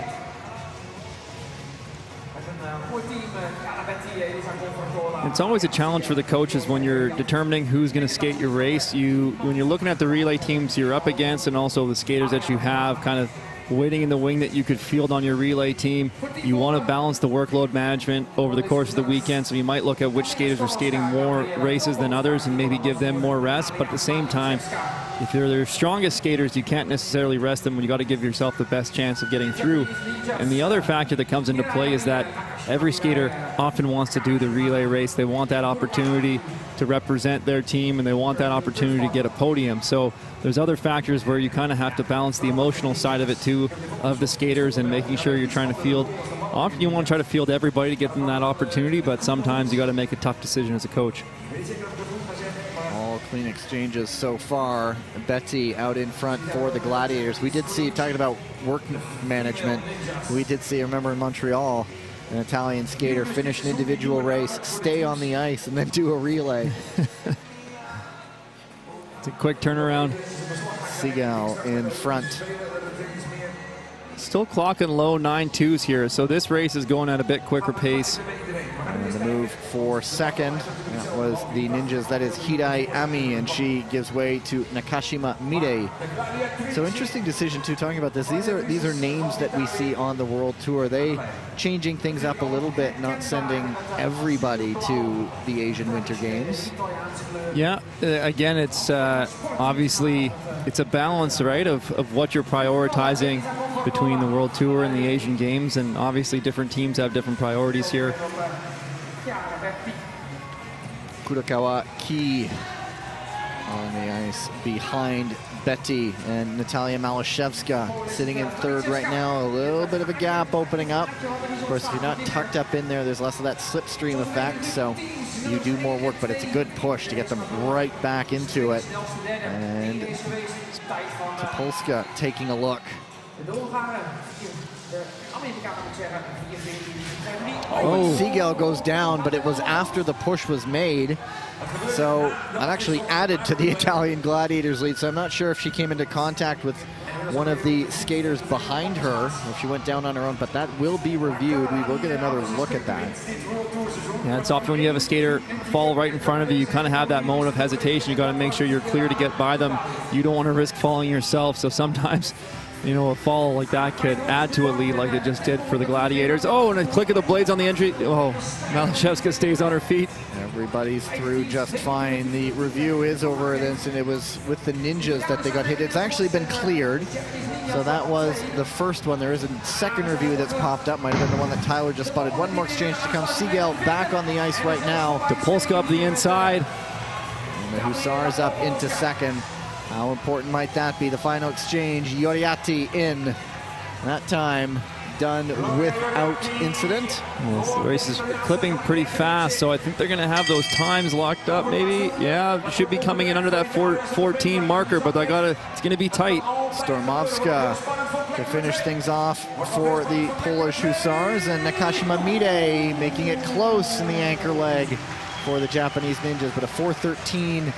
It's always a challenge for the coaches when you're determining who's going to skate your race. When you're looking at the relay teams you're up against, and also the skaters that you have kind of waiting in the wing that you could field on your relay team, you want to balance the workload management over the course of the weekend. So you might look at which skaters are skating more races than others and maybe give them more rest. But at the same time, if they're their strongest skaters, you can't necessarily rest them when you got to give yourself the best chance of getting through. And the other factor that comes into play is that every skater often wants to do the relay race. They want that opportunity to represent their team, and they want that opportunity to get a podium. So there's other factors where you kind of have to balance the emotional side of it too, of the skaters, and making sure you're trying to field. Often you want to try to field everybody to get them that opportunity, but sometimes you got to make a tough decision as a coach. All clean exchanges so far. Betty out in front for the Gladiators. We did see, talking about work management, we did see, I remember in Montreal, an Italian skater finish an individual race, stay on the ice, and then do a relay. It's a quick turnaround. Seagal in front. Still clocking low 9.2s here, so this race is going at a bit quicker pace. And the move for second, that was the Ninjas, that is Hirai Ami, and she gives way to Nakashima Mirei. So interesting decision too, talking about this. These are names that we see on the World Tour. They changing things up a little bit, not sending everybody to the Asian Winter Games. Yeah, again, it's obviously it's a balance, right, of what you're prioritizing between the World Tour and the Asian Games, and obviously different teams have different priorities here. Kurokawa Key on the ice behind Betty, and Natalia Malashevska sitting in third right now. A little bit of a gap opening up. Of course, if you're not tucked up in there, there's less of that slipstream effect, so you do more work, but it's a good push to get them right back into it. And Topolska taking a look. Oh, Seagal goes down, but it was after the push was made. So that actually added to the Italian Gladiators lead. So I'm not sure if she came into contact with one of the skaters behind her, if she went down on her own, but that will be reviewed. We will get another look at that. Yeah, it's often when you have a skater fall right in front of you, you kind of have that moment of hesitation. You got to make sure you're clear to get by them. You don't want to risk falling yourself. So sometimes, you know, a fall like that could add to a lead like it just did for the Gladiators. Oh, and a click of the blades on the entry. Oh, Malashevska stays on her feet. Everybody's through just fine. The review is over this, and it was with the Ninjas that they got hit. It's actually been cleared. So that was the first one. There is a second review that's popped up. Might have been the one that Tyler just spotted. One more exchange to come. Seagal back on the ice right now. Topolska up the inside. And the Hussars up into second. How important might that be? The final exchange, Yoriati in. That time done without incident. Well, the race is clipping pretty fast, so I think they're going to have those times locked up maybe. Yeah, should be coming in under that 4:14 marker, but it's going to be tight. Stormovska to finish things off for the Polish Hussars, and Nakashima Mirei making it close in the anchor leg for the Japanese Ninjas, but a 4:13.88.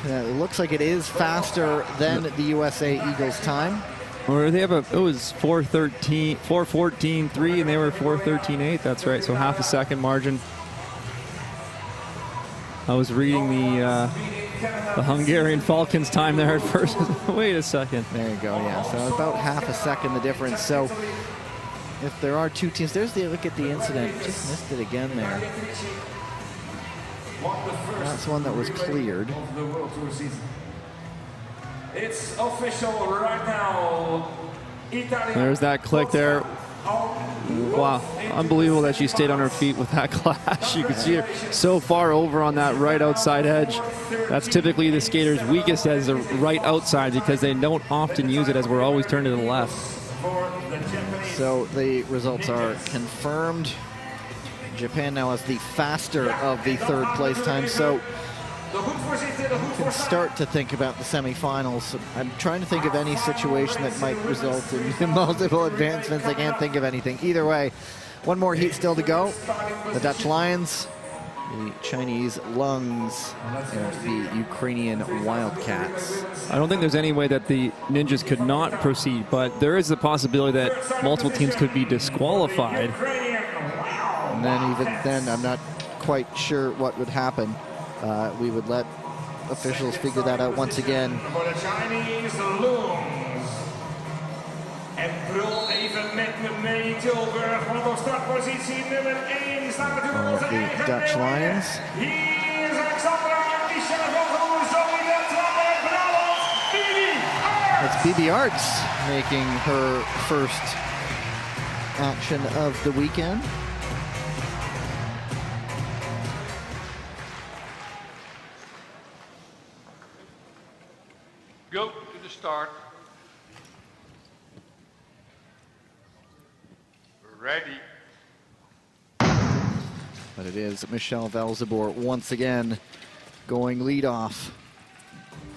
It looks like it is faster than the USA Eagles time. Or they have it was 4:14.3, and they were 4:13.8. That's right, so half a second margin. I was reading the Hungarian Falcons time there at first. Wait a second. There you go, yeah. So about half a second the difference. So if there are two teams, there's the look at the incident. Just missed it again there. That's one that was cleared. It's official right now. There's that click there. Wow, unbelievable that she stayed on her feet with that clash. You can see her so far over on that right outside edge. That's typically the skater's weakest as the right outside because they don't often use it as we're always turned to the left. So the results are confirmed. Japan now has the faster of the third place time. So you can start to think about the semifinals. I'm trying to think of any situation that might result in multiple advancements. I can't think of anything. Either way, one more heat still to go. The Dutch Lions, the Chinese Lungs, and the Ukrainian Wildcats. I don't think there's any way that the Ninjas could not proceed, but there is the possibility that multiple teams could be disqualified. And then even then, I'm not quite sure what would happen. We would let officials figure that out once again. Voor de Chinese Lungs. En brul even met me mee, Tilburg, want op startpositie nummer 1 staat natuurlijk onze eigen Dutch Lions. Hier is Alexandra, Michelle van Zoe de Trappen, Brabant, Bibi Arts. It's Bibi Arts making her first action of the weekend. Go to the start. Ready. But it is Michelle Velzeboer once again going lead off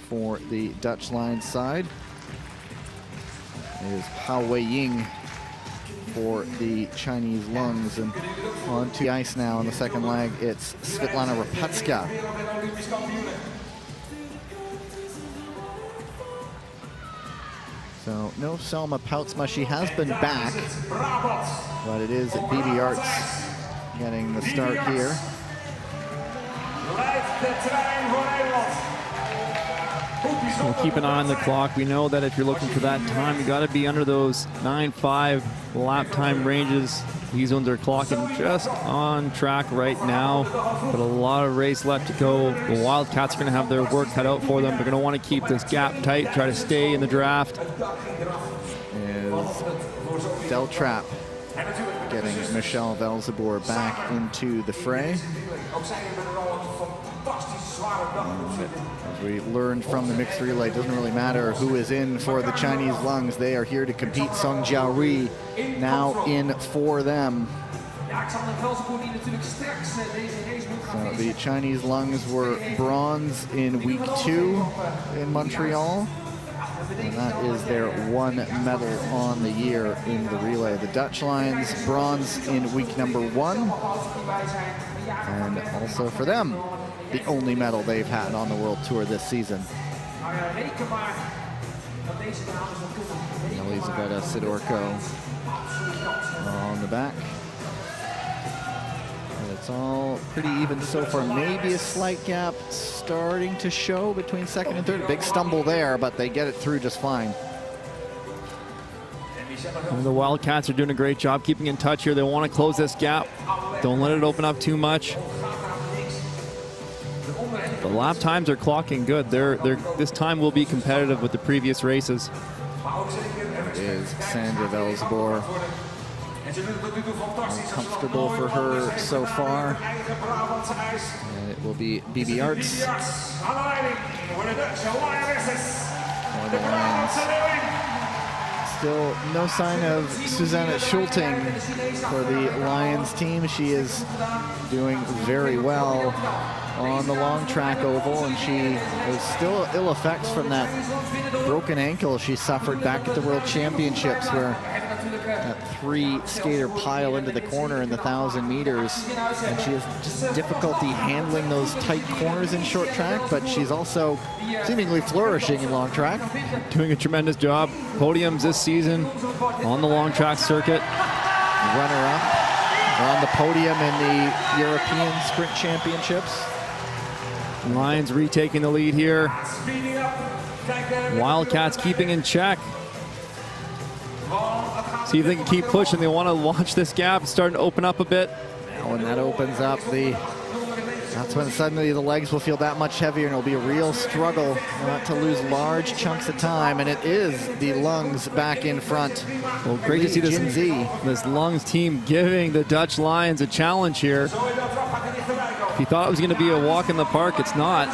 for the Dutch Lions side. It is Hao Wei-ying for the Chinese Lungs, and onto the ice now in the second leg. It's Svetlana Rapetska. So no Selma Poutsma. She has been back, but it is Bibi Arts getting the start here. We'll keep an eye on the clock. We know that if you're looking for that time, you got to be under those 9.5 lap time ranges. These ones are clocking just on track right now, but a lot of race left to go. The Wildcats are going to have their work cut out for them. They're going to want to keep this gap tight, try to stay in the draft. Is Del Trapp getting Michelle Velzeboer back into the fray. As we learned from the mixed relay, it doesn't really matter who is in for the Chinese Lungs. They are here to compete. Song Jiaori now in for them. So the Chinese Lungs were bronze in week 2 in Montreal. And that is their one medal on the year in the relay. The Dutch Lions, bronze in week number 1. And also for them, the only medal they've had on the World Tour this season. Elizaveta Sidorko on the back. And it's all pretty even so far. Maybe a slight gap starting to show between second and third. A big stumble there, but they get it through just fine. And the Wildcats are doing a great job keeping in touch here. They want to close this gap. Don't let it open up too much. The lap times are clocking good. This time will be competitive with the previous races. It is Sandra Velzeboer. Comfortable for her so far. And it will be Bibi Arts. Still no sign of Susanna Schulting for the Lions team. She is doing very well on the long track oval, and she is still ill effects from that broken ankle she suffered back at the World Championships, where that 3-skater pile into the corner in the 1,000 meters, and she has just difficulty handling those tight corners in short track, but she's also seemingly flourishing in long track. Doing a tremendous job. Podiums this season on the long track circuit. Runner-up. On the podium in the European Sprint Championships. Lions retaking the lead here. Wildcats keeping in check. See if they can keep pushing. They want to launch this gap. It's starting to open up a bit. Now when that opens up, the That's when suddenly the legs will feel that much heavier, and it'll be a real struggle not to lose large chunks of time. And it is the Lungs back in front. Well, great to see this Lungs team giving the Dutch Lions a challenge here. If you thought it was going to be a walk in the park, it's not.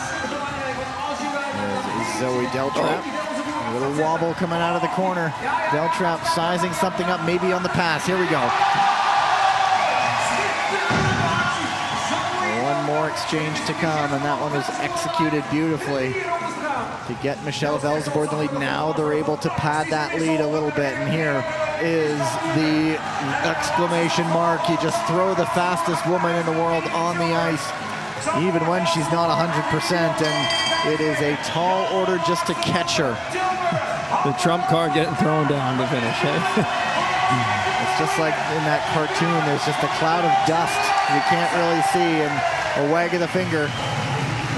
There's Zoe Deltrap. A little wobble coming out of the corner. Deltrap sizing something up, maybe on the pass. Here we go. One more exchange to come, and that one was executed beautifully to get Michelle Velzeboord in the lead. Now they're able to pad that lead a little bit, and here is the exclamation mark. You just throw the fastest woman in the world on the ice, even when she's not 100%, and it is a tall order just to catch her. The trump card getting thrown down to finish. It's just like in that cartoon, there's just a cloud of dust you can't really see, and a wag of the finger.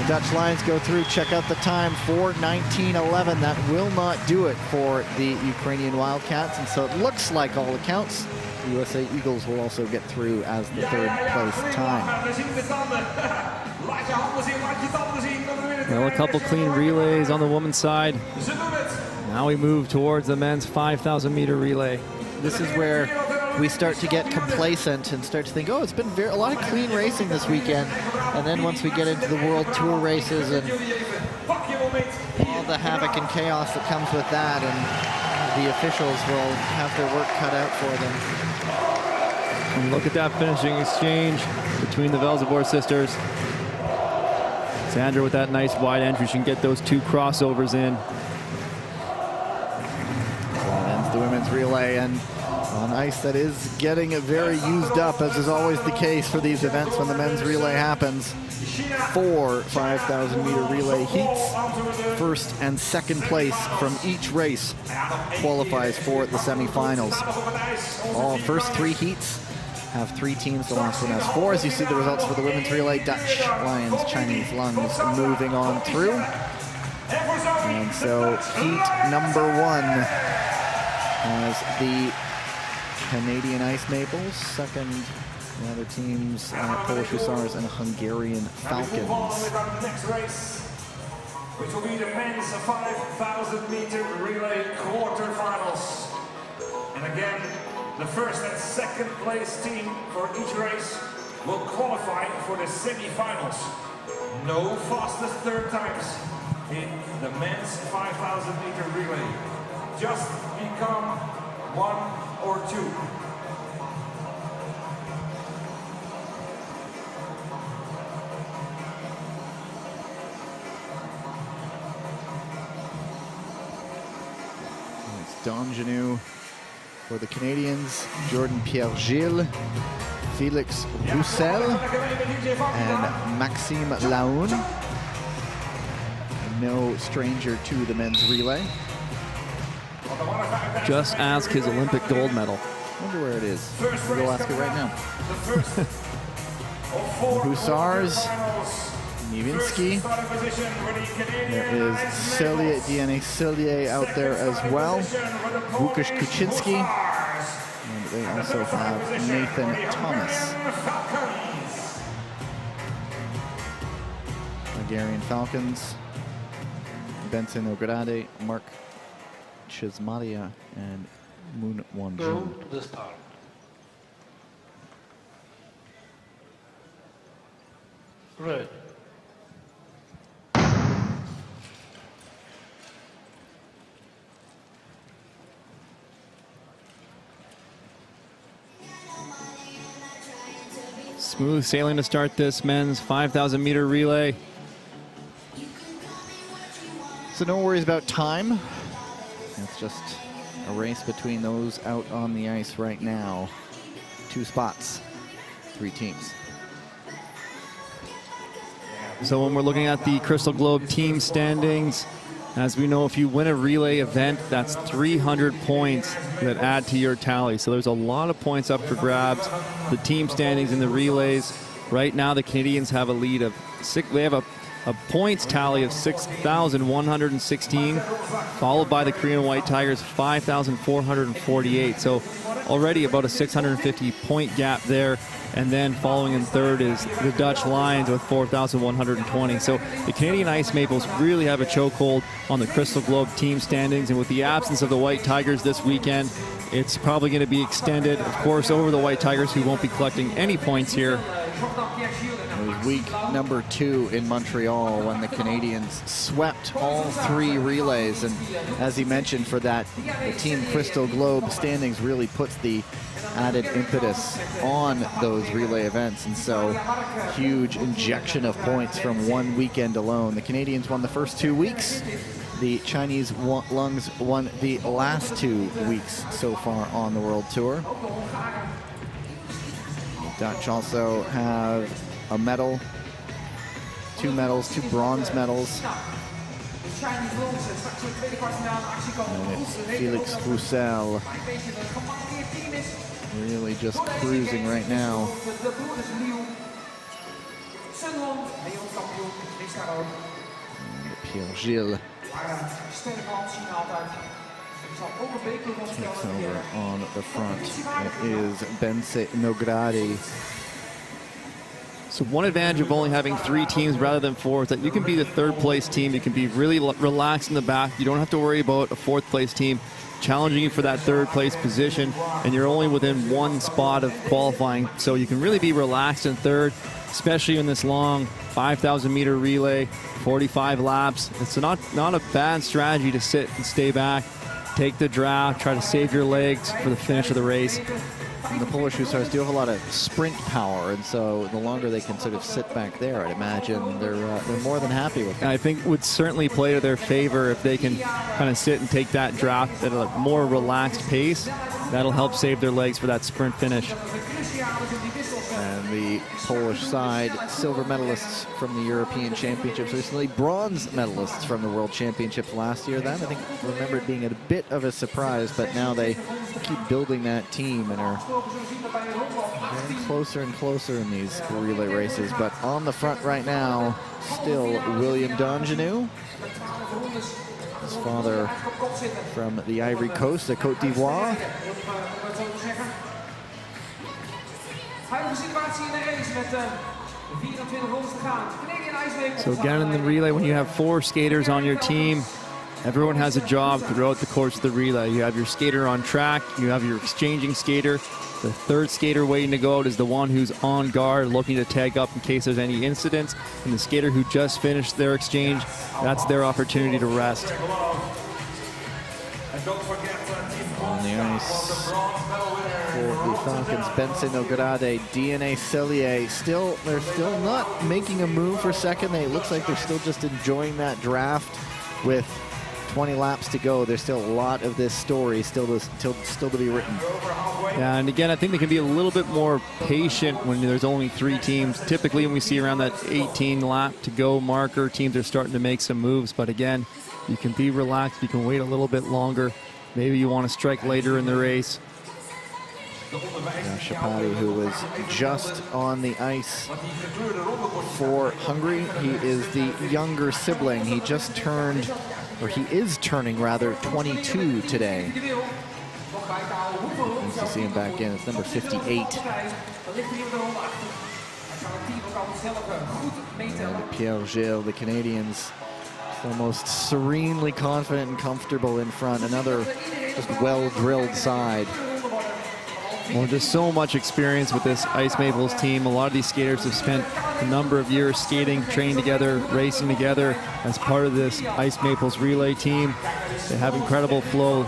The Dutch Lions go through, check out the time, 4:19:11. That will not do it for the Ukrainian Wildcats, and so it looks like all accounts, the USA Eagles will also get through as the third place time. Well, a couple clean relays on the women's side. Now we move towards the men's 5,000 meter relay. This is where we start to get complacent and start to think, oh, it's been a lot of clean racing this weekend. And then once we get into the World Tour races and all the havoc and chaos that comes with that, and the officials will have their work cut out for them. And look at that finishing exchange between the Velzeboord sisters. Sandra with that nice wide entry, she can get those two crossovers in. That ends the women's relay, and on ice that is getting very used up, as is always the case for these events when the men's relay happens. 4 5,000 meter relay heats. First and second place from each race qualifies for the semifinals. All first 3 heats have 3 teams. The last one has 4. As you see the results for the women's relay, Dutch Lions, Chinese Lungs moving on through. And so heat number 1 has the Canadian Ice Maples. Second, the other teams, Polish Hussars and Hungarian Falcons. Next race, which will be the men's 5,000 meter relay quarterfinals. And again, the first and second place team for each race will qualify for the semi-finals. No fastest third times in the men's 5,000 meter relay. Just become 1 or 2. It's Donjanu for the Canadians, Jordan Pierre-Gilles, Felix Roussel, and Maxime Laoun. No stranger to the men's relay. Just ask his Olympic gold medal. Wonder where it is. We'll ask it right now. Hussars, Nivinsky. There is Diane Cellier out there as well. Łukasz Kuczynski. And they also have Nathan Thomas. Hungarian Falcons, Benson Ograde, Mark Chismadia, and Moon Wonjun. To the start. Right. Smooth sailing to start this men's 5,000 meter relay. So no worries about time. It's just a race between those out on the ice right now. 2 spots, 3 teams. So when we're looking at the Crystal Globe team standings, as we know, if you win a relay event, that's 300 points that add to your tally. So there's a lot of points up for grabs. The team standings in the relays, right now the Canadians have a lead of 6. They have a a points tally of 6,116, followed by the Korean White Tigers 5,448. So already about a 650-point gap there. And then following in third is the Dutch Lions with 4,120. So the Canadian Ice Maples really have a chokehold on the Crystal Globe team standings. And with the absence of the White Tigers this weekend, it's probably going to be extended, of course, over the White Tigers, who won't be collecting any points here. It was week number 2 in Montreal when the Canadians swept all 3 relays. And as he mentioned, for that, the Team Crystal Globe standings really puts the added impetus on those relay events, and so huge injection of points from one weekend alone. The Canadians won the first 2 weeks. The Chinese Lungs won the last 2 weeks so far on the World Tour. The Dutch also have a medal, 2 medals, 2 bronze medals. And it's Felix Roussel really just cruising right now. And Pierre Gilles takes over on the front. It is Bence Nogradi. So one advantage of only having 3 teams rather than 4 is that you can be the 3rd place team. You can be really relaxed in the back. You don't have to worry about a 4th place team challenging you for that 3rd place position, and you're only within 1 spot of qualifying. So you can really be relaxed in 3rd, especially in this long 5,000 meter relay, 45 laps. It's not a bad strategy to sit and stay back, take the draft, try to save your legs for the finish of the race. And the Polish Hussars do have a lot of sprint power, and so the longer they can sort of sit back there, I'd imagine they're more than happy with it. I think would certainly play to their favor if they can kind of sit and take that draft at a more relaxed pace. That'll help save their legs for that sprint finish. And the Polish side, silver medalists from the European Championships recently, bronze medalists from the World Championships last year. Then I think remember it being a bit of a surprise, but now they keep building that team and are getting closer and closer in these relay races. But on the front right now, still William Dongenou. His father from the Ivory Coast, the Côte d'Ivoire. So again in the relay, when you have 4 skaters on your team, everyone has a job throughout the course of the relay. You have your skater on track, you have your exchanging skater. The 3rd skater waiting to go out is the one who's on guard, looking to tag up in case there's any incidents. And the skater who just finished their exchange, that's their opportunity to rest. On the ice for the Falcons, Bence Nogradi, DNA Cellier. They're still not making a move for second. It looks like they're still just enjoying that draft with 20 laps to go. There's still a lot of this story still to be written. Yeah, and again, I think they can be a little bit more patient when there's only 3 teams. Typically, when we see around that 18 lap to go marker, teams are starting to make some moves. But again, you can be relaxed. You can wait a little bit longer. Maybe you want to strike later in the race. Shapati, who was just on the ice for Hungary. He is the younger sibling. He just turned, or he is turning rather, 22 today. Nice to see him back in. It's number 58. And Pierre Gilles, the Canadians, almost serenely confident and comfortable in front. Another just well-drilled side. Well, just so much experience with this Ice Maples team. A lot of these skaters have spent a number of years skating, training together, racing together as part of this Ice Maples relay team. They have incredible flow.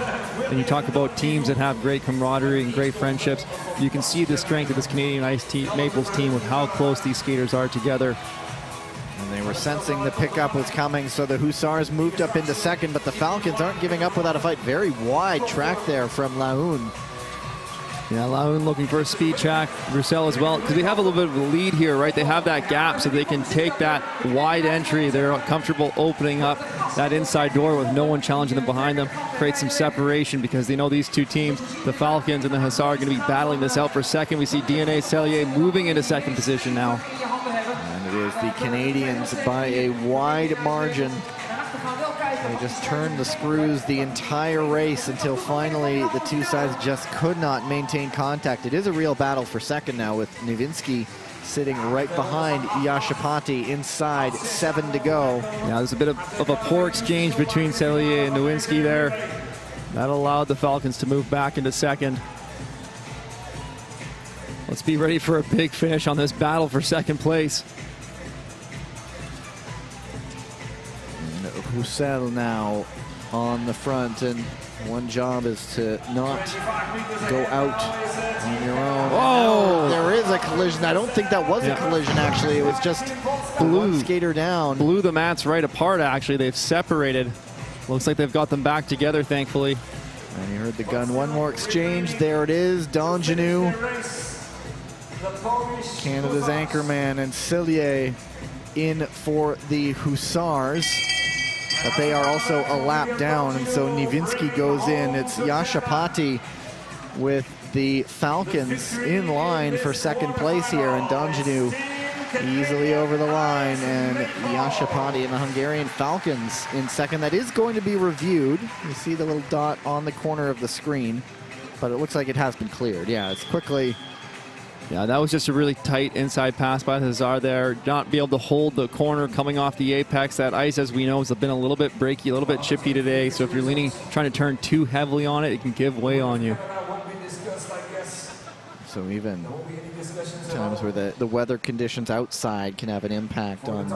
And you talk about teams that have great camaraderie and great friendships. You can see the strength of this Canadian Maples team with how close these skaters are together. And they were sensing the pickup was coming, so the Hussars moved up into second, but the Falcons aren't giving up without a fight. Very wide track there from Lahoun. Yeah, Lahoun looking for a speed track. Roussel as well, because they have a little bit of a lead here, right? They have that gap, so they can take that wide entry. They're comfortable opening up that inside door with no one challenging them behind them. Create some separation because they know these 2 teams, the Falcons and the Hussars, are going to be battling this out for second. We see DNA Cellier moving into second position now. And it It is the Canadians by a wide margin. They just turned the screws the entire race until finally the two sides just could not maintain contact. It is a real battle for second now, with Nowinski sitting right behind Yashapati inside, 7 to go. Yeah, there's a bit of a poor exchange between Sellier and Nowinski there. That allowed the Falcons to move back into second. Let's be ready for a big finish on this battle for second place. And Roussel now on the front, and one job is to not go out on your own. Whoa! There is a collision. I don't think that was a collision, actually. It was just one skater down. Blew the mats right apart, actually. They've separated. Looks like they've got them back together, thankfully. And you heard the gun. One more exchange. There it is. Danjanu, Canada's anchorman, and Sellier in for the Hussars. But they are also a lap down, and so Nowinski goes in. It's Yashapati with the Falcons in line for second place here, and Danjanu easily over the line, and Yashapati and the Hungarian Falcons in second. That is going to be reviewed. You see the little dot on the corner of the screen, but it looks like it has been cleared. Yeah, it's quickly. Yeah, that was just a really tight inside pass by Hazard there. Not be able to hold the corner coming off the apex. That ice, as we know, has been a little bit breaky, a little bit chippy today. So if you're trying to turn too heavily on it, it can give way on you. So even times where the weather conditions outside can have an impact on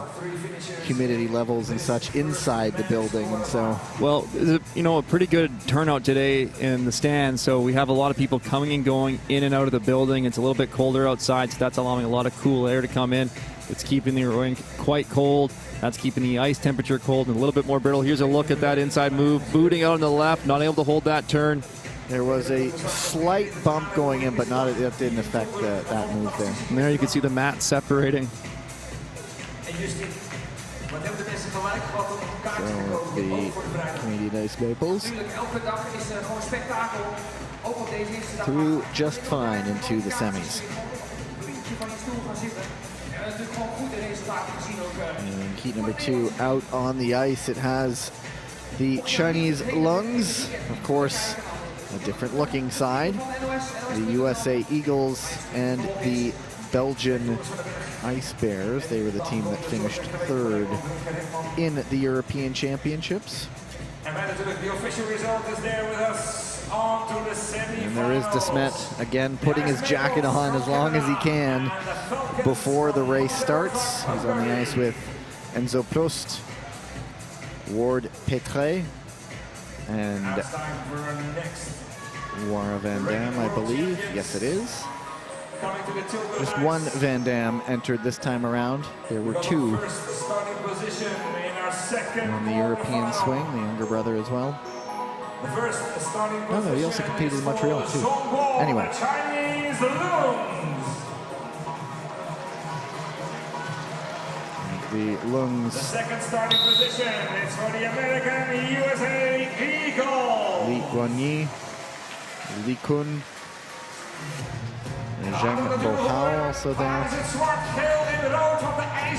humidity levels and such inside the building, and so. Well, you know, a pretty good turnout today in the stands, so we have a lot of people coming and going in and out of the building. It's a little bit colder outside, so that's allowing a lot of cool air to come in. It's keeping the rink quite cold. That's keeping the ice temperature cold and a little bit more brittle. Here's a look at that inside move. Booting out on the left, not able to hold that turn. There was a slight bump going in, but that didn't affect that move there. And there you can see the mat separating. So the Canadian Ice Maples through just fine into the semis. And heat number 2 out on the ice. It has the Chinese Lungs, of course, a different looking side, the USA Eagles and the Belgian Ice Bears. They were the team that finished 3rd in the European Championships. And the official result is there with us on to the semi-finals. And there is Desmet again putting his jacket on as long as he can before the race starts. He's on the ice with Enzo Prost, Ward Petre, and Wara Van Dam, I believe. Yes, it is. Just one Van Dam entered this time around. There were 2 on the European swing, the younger brother as well. No, he also competed in Montreal too. Anyway. The Lungs. The second starting position is for the American USA Eagle. Li Guanyi, Li Kun, and Zheng Bohao also there.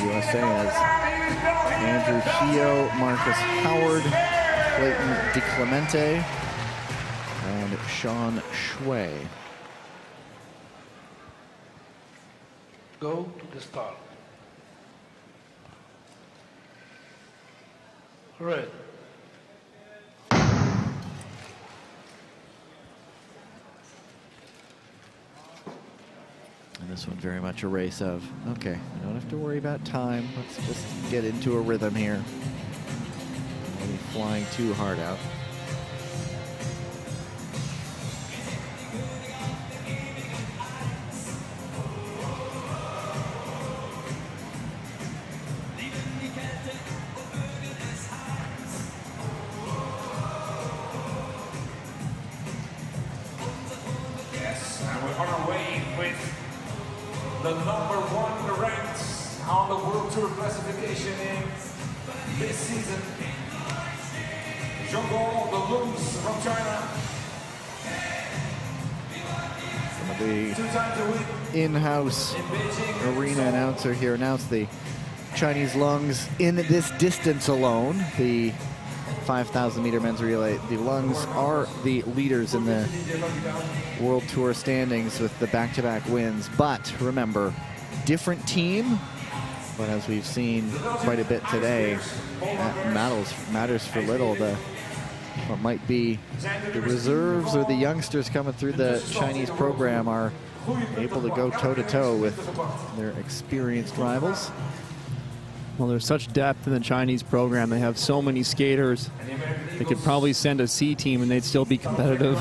USA has Andrew Hio, Marcus Howard, Clayton DiClemente, and Sean Shui. Go to the start. Red. And this one very much a race of, okay, we don't have to worry about time. Let's just get into a rhythm here. Don't be flying too hard out. The #1 ranked on the World Tour classification in this season. Zhongguo, the Lungs from China. The in-house arena announcer here announced the Chinese lungs in this distance alone. The 5,000 meter men's relay. The lungs are the leaders in the World Tour standings with the back-to-back wins. But remember, different team. But as we've seen quite a bit today, that matters for little. What might be the reserves or the youngsters coming through the Chinese program are able to go toe-to-toe with their experienced rivals. Well, there's such depth in the Chinese program. They have so many skaters. They could probably send a C team and they'd still be competitive.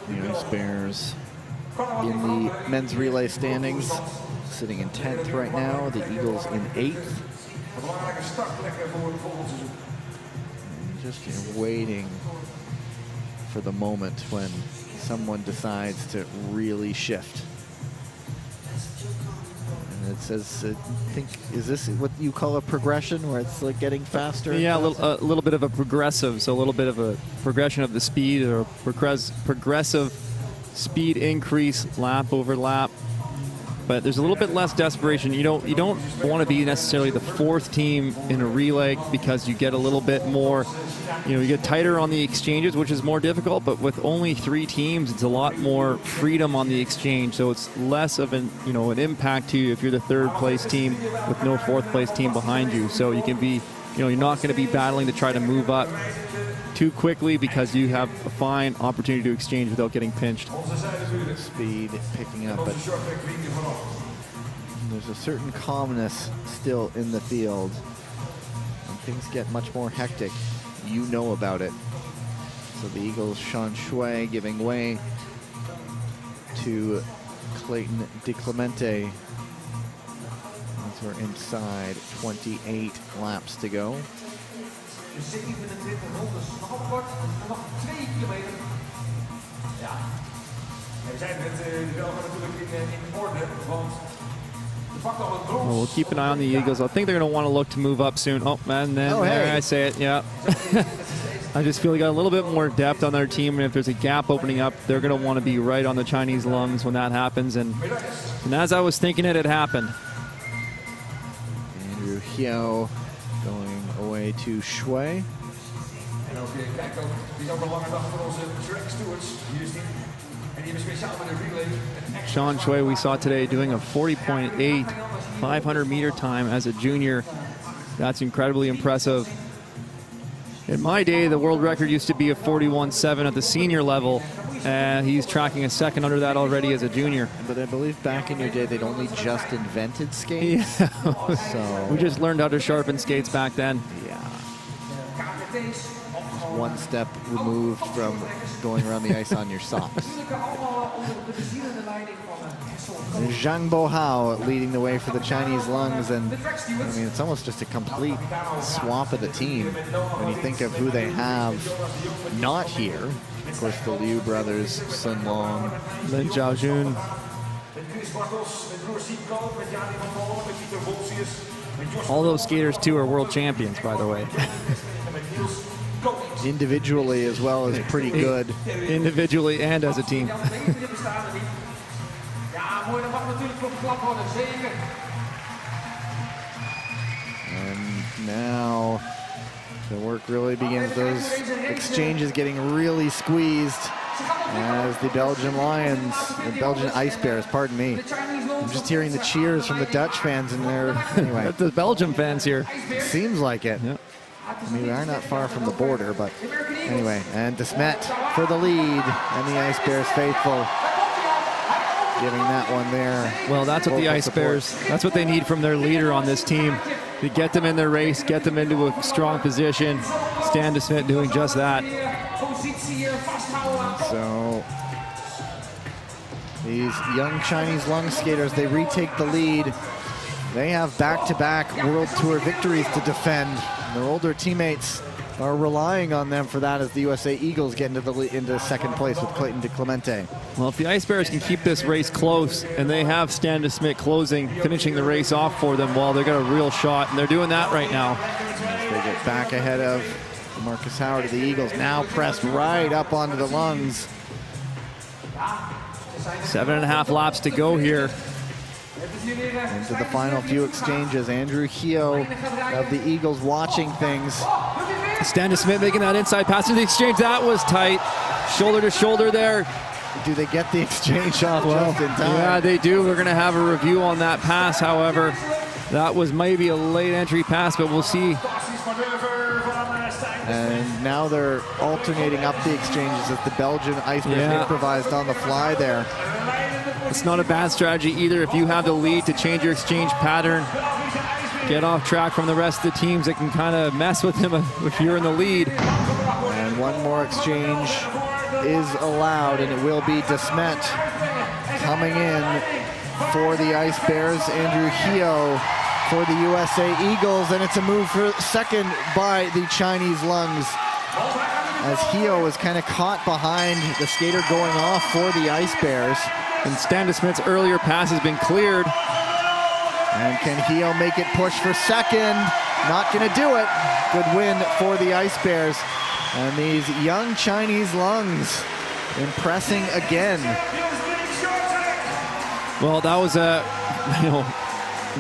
The Ice Bears in the men's relay standings, sitting in 10th right now. The Eagles in 8th. Just waiting for the moment when someone decides to really shift. And it says, I think, is this what you call a progression, where it's like getting faster? Yeah, a little bit of a progressive, so a little bit of a progression of the speed, or progressive speed increase, lap over lap. But there's a little bit less desperation. You don't want to be necessarily the 4th team in a relay, because you get a little bit more, you get tighter on the exchanges, which is more difficult. But with only 3 teams, it's a lot more freedom on the exchange. So it's less of an impact to you if you're the 3rd place team with no 4th place team behind you. So you can be, you're not going to be battling to try to move up too quickly, because you have a fine opportunity to exchange without getting pinched. Speed picking up, but there's a certain calmness still in the field. When things get much more hectic, you know about it. So the Eagles' Sean Shui giving way to Clayton DiClemente as we're inside 28 laps to go. 27 rondes, nog op kort, nog 2 kilometer. Ja, en we zijn met de Belgen natuurlijk in orde, want de pakt al het brons. Well, we'll keep an eye on the Eagles. I think they're going to want to look to move up soon. Oh, man, then there I say it, yeah. I just feel they got a little bit more depth on their team, and if there's a gap opening up, they're going to want to be right on the Chinese lungs when that happens. And as I was thinking it had Andrew Hyo going away to Shui. En ook kijk ook, het is ook een lange dag voor onze track stewards. Hier is die. En die hebben speciaal met de relay. Sean Shui, we saw today doing a 40.8 500 meter time as a junior. That's incredibly impressive. In my day, the world record used to be a 41.7 at the senior level, and he's tracking a second under that already as a junior. But I believe back in your day, they'd only just invented skates. Yeah. So we just learned how to sharpen skates back then. Yeah. One step removed from going around the ice on your socks. Zhang Bohao leading the way for the Chinese lungs, and I mean, it's almost just a complete swap of the team when you think of who they have not here. Of course, the Liu brothers, Sun Long, Lin Zhaojun. All those skaters, too, are world champions, by the way. Individually as well as pretty good. Individually and as a team. And now the work really begins. Those exchanges getting really squeezed as the Belgian Lions, the Belgian Ice Bears, pardon me. I'm just hearing the cheers from the Dutch fans in there. Anyway, the Belgian fans here. It seems like it. Yep. I mean, we are not far from the border, but anyway. And De Smet for the lead, and the Ice Bears faithful giving that one there. Well, that's what the Ice Bears, that's what they need from their leader on this team. To get them in their race, get them into a strong position. Stan De Smet doing just that. So these young Chinese lung skaters, they retake the lead. They have back-to-back World Tour victories to defend. Their older teammates are relying on them for that as the USA Eagles get into second place with Clayton DiClemente. Well, if the Ice Bears can keep this race close, and they have Stan De Smet finishing the race off for them, well, they've got a real shot, and they're doing that right now. They get back ahead of Marcus Howard of the Eagles, now pressed right up onto the lungs. 7.5 laps to go here. Into the final few exchanges. Andrew Heo of the Eagles watching things. Stan Smith making that inside pass to the exchange. That was tight. Shoulder to shoulder there. Do they get the exchange off just in time? Yeah, they do. We're going to have a review on that pass, however. That was maybe a late entry pass, but we'll see. And now they're alternating up the exchanges as the Belgian Icebears improvised on the fly there. It's not a bad strategy either. If you have the lead, to change your exchange pattern, get off track from the rest of the teams that can kind of mess with him if you're in the lead. And one more exchange is allowed, and it will be DeSmet coming in for the Ice Bears. Andrew Heo for the USA Eagles, and it's a move for second by the Chinese Lungs, as Heo is kind of caught behind the skater going off for the Ice Bears. And Stan Smith's earlier pass has been cleared. And can Heo make it push for second? Not going to do it. Good win for the Ice Bears. And these young Chinese Lungs impressing again. Well, that was a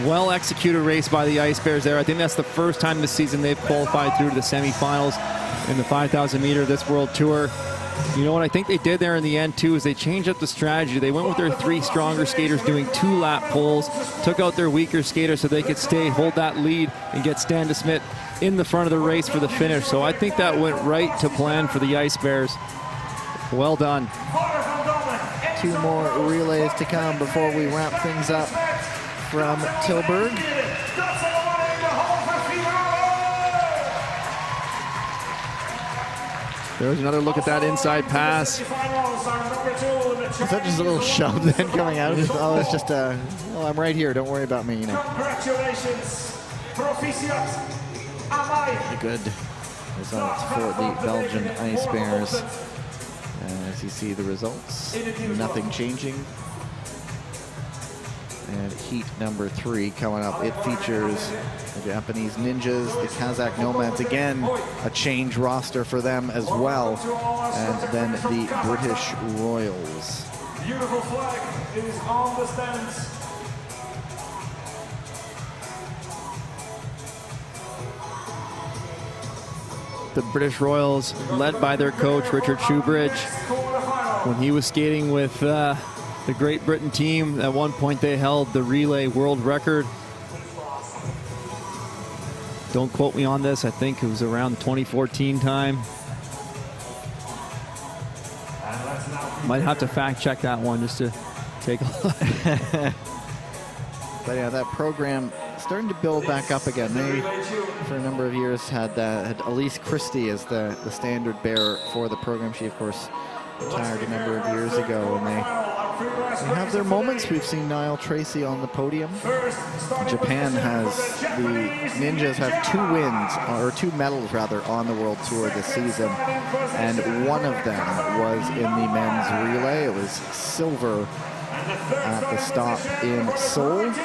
well-executed race by the Ice Bears there. I think that's the first time this season they've qualified through to the semifinals in the 5,000 meter of this World Tour. You know what I think they did there in the end too is they changed up the strategy. They went with their 3 stronger skaters doing 2-lap pulls, took out their weaker skaters so they could hold that lead and get Stan DeSmet in the front of the race for the finish. So I think that went right to plan for the Ice Bears. Well done. 2 more relays to come before we wrap things up from Tilburg. There's another look at that inside pass. Is that just a little shove then coming out? Oh, it's just a, well, I'm right here, don't worry about me, you know. Congratulations. Proficiat. Good results for the Belgian Ice Bears. As you see the results, nothing changing. And heat number 3 coming up. It features the Japanese Ninjas, the Kazakh Nomads, again, a change roster for them as well. And then the British Royals. Beautiful flag is on the stands. The British Royals, led by their coach, Richard Shoebridge. When he was skating with the Great Britain team, at one point they held the relay world record. Don't quote me on this, I think it was around 2014 time. Might have to fact check that one just to take a look. But yeah, that program starting to build back up again. They, for a number of years, had Elise Christie as the standard bearer for the program. She, of course, retired a number of years ago, and they have their moments. We've seen Niall Tracy on the podium. Japan has, the Ninjas have 2 wins, or 2 medals rather, on the World Tour this season, and one of them was in the men's relay. It was silver at the stop in Seoul. And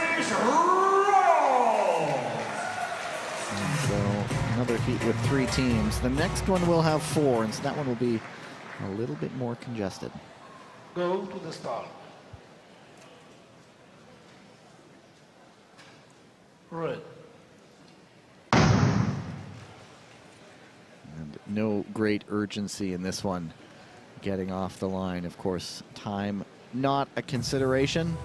so another heat with 3 teams. The next one will have 4, and so that one will be a little bit more congested. Go to the start. Right. And no great urgency in this one. Getting off the line, of course, time not a consideration.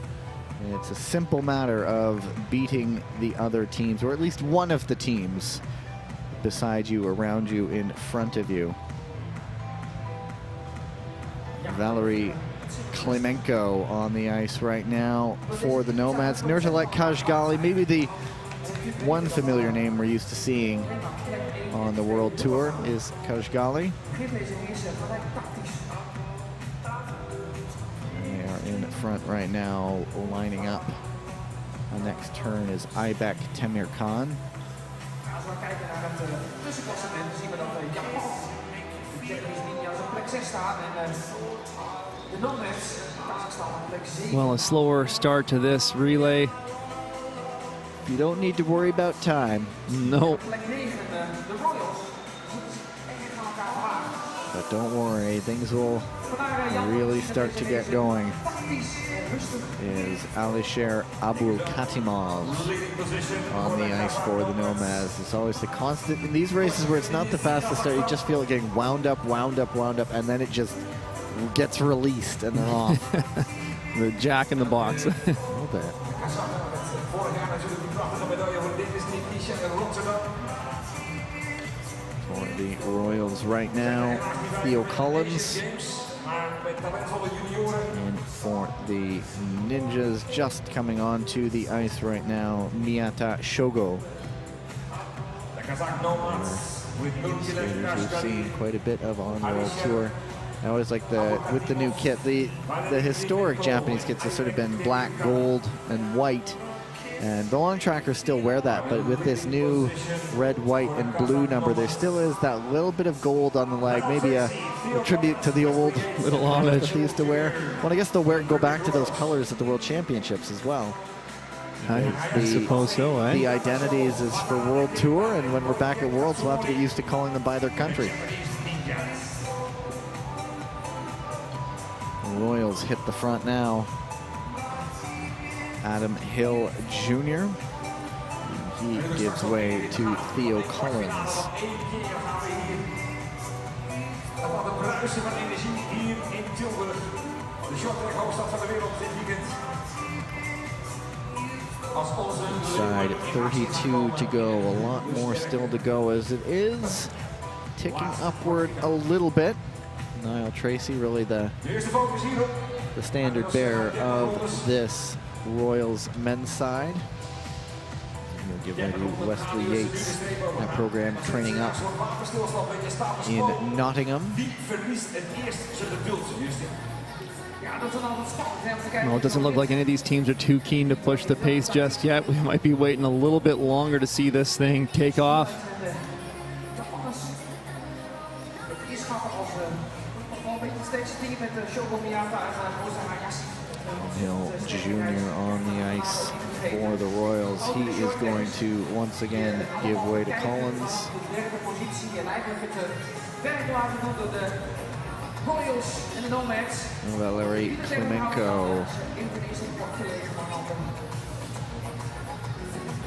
It's a simple matter of beating the other teams, or at least one of the teams beside you, around you, in front of you. Valerie Klimenko on the ice right now for the Nomads. Nurtalet Kajgali, maybe the one familiar name we're used to seeing on the World Tour is Kajgali. They are in front right now, lining up. The next turn is Aibek Temir Khan. Als we kijken naar het tussenklassement, zien we dat Japan, de Japanese Ninjas op plek 6 staan en de Nomads, Kazakhstan op plek 7. Well, a slower start to this relay. You don't need to worry about time. No. Plek 9, de Royals, moeten ze echt aan elkaar vragen. But don't worry, things will really start to get going is Alisher Abulkatimov on the ice for the Nomads. It's always the constant in these races where it's not the fastest start. You just feel it getting wound up, and then it just gets released and they're off. The jack in the box. A little bit. For the Royals right now, Theo Collins. And for the Ninjas, just coming onto the ice right now, Miyata Shogo. Skaters we've seen quite a bit of on World Tour. I always like with the new kit, the historic Japanese kits have sort of been black, gold, and white. And the long trackers still wear that, but with this new red, white, and blue number, there still is that little bit of gold on the leg, maybe a tribute to the old little homage that they used to wear. Well, I guess they'll go back to those colors at the World Championships as well. I suppose so, eh? The identities is for World Tour, and when we're back at Worlds, we'll have to get used to calling them by their country. The Royals hit the front now. Adam Hill Jr. He gives way to Theo Collins. Side 32 to go, a lot more still to go as it is ticking upward a little bit. Niall Tracy really the standard bearer of this Royals men's side. We'll give way to Wesley Yates, that program training up in Nottingham. Well, it doesn't look like any of these teams are too keen to push the pace just yet. We might be waiting a little bit longer to see this thing take off. Hill Jr. on the ice for the Royals. He is going to once again give way to Collins. Valery Klimenko.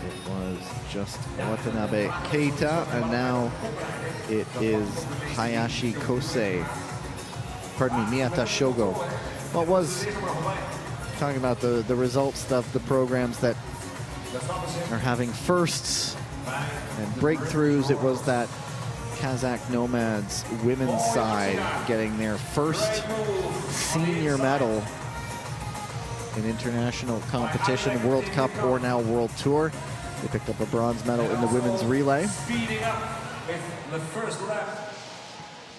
It was just Watanabe Keita, and now it is Hayashi Kosei. Pardon me, Miyata Shogo. What was talking about the results of the programs that are having firsts and breakthroughs. It was that Kazakh Nomads women's side getting their first senior medal in international competition, World Cup or now World Tour. They picked up a bronze medal in the women's relay.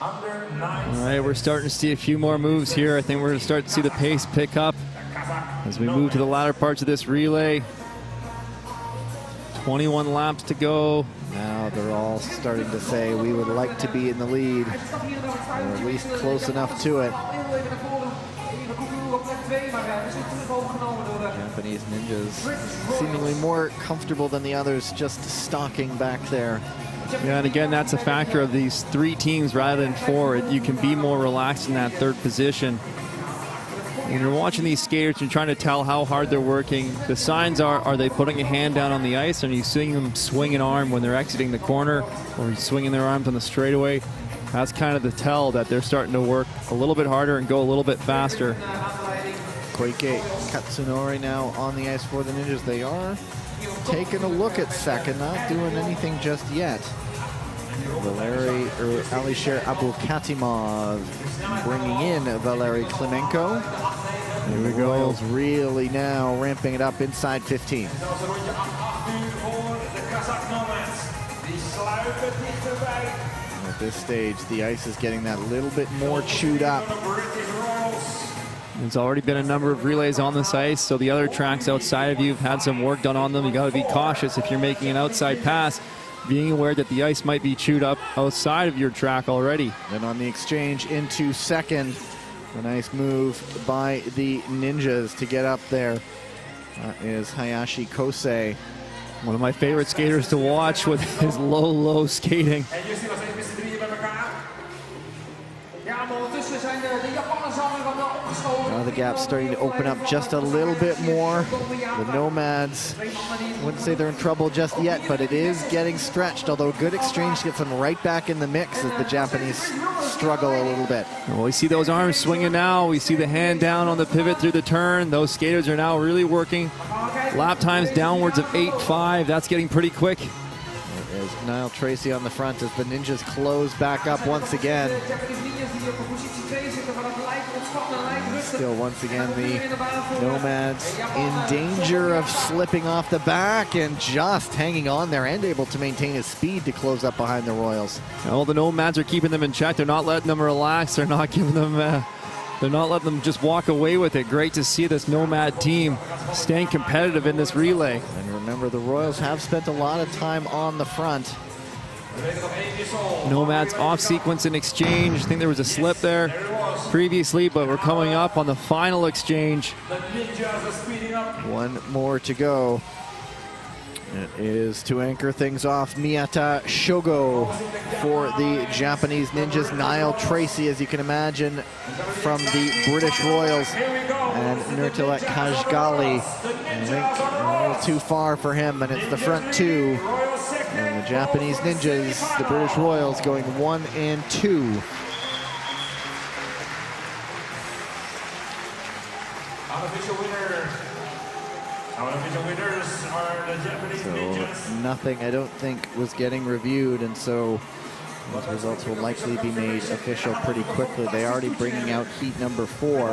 All right, we're starting to see a few more moves here. I think we're going to start to see the pace pick up as we move to the latter parts of this relay. 21 laps to go. Now they're all starting to say we would like to be in the lead, or at least close enough to it. Japanese Ninjas seemingly more comfortable than the others, just stalking back there. Yeah, and again, that's a factor of these three teams rather than four. You can be more relaxed in that third position. When you're watching these skaters, you're trying to tell how hard they're working. The signs are they putting a hand down on the ice? Are you seeing them swing an arm when they're exiting the corner, or swinging their arms on the straightaway? That's kind of the tell that they're starting to work a little bit harder and go a little bit faster. Koike Katsunori now on the ice for the Ninjas. They are taking a look at second, not doing anything just yet. Alisher Abulkatimov bringing in Valery Klimenko. Here we go. Royals really now ramping it up inside 15. At this stage, the ice is getting that little bit more chewed up. There's already been a number of relays on this ice, so the other tracks outside of you have had some work done on them. You got to be cautious if you're making an outside pass, being aware that the ice might be chewed up outside of your track already. Then on the exchange into second, a nice move by the Ninjas to get up there. That is Hayashi Kosei. One of my favorite skaters to watch with his low skating. Ja, maar ondertussen Now the gap's starting to open up just a little bit more. The Nomads, I wouldn't say they're in trouble just yet, but it is getting stretched, although a good exchange gets them right back in the mix as the Japanese struggle a little bit. Well, we see those arms swinging now. We see the hand down on the pivot through the turn. Those skaters are now really working. Lap times downwards of 8.5. That's getting pretty quick. There is Niall Tracy on the front as the Ninjas close back up once again. Still, once again, the Nomads in danger of slipping off the back and just hanging on there and able to maintain his speed to close up behind the Royals. Well, the Nomads are keeping them in check. They're not letting them relax. They're not giving them, they're not letting them just walk away with it. Great to see this Nomad team staying competitive in this relay. And remember, the Royals have spent a lot of time on the front. Nomads off sequence in exchange. I think there was a slip there previously, but we're coming up on the final exchange. One more to go. It is to anchor things off Miyata Shogo for the Japanese Ninjas. Niall Tracy, as you can imagine, from the British Royals. And Nurtilek Kajgali, I think a little too far for him, and it's the front two. And the Japanese Ninjas, the British Royals, going 1 and 2. Unofficial winners are the Japanese Ninjas. Nothing, I don't think, was getting reviewed, and so those results will likely be made official pretty quickly. They're already bringing out heat number 4.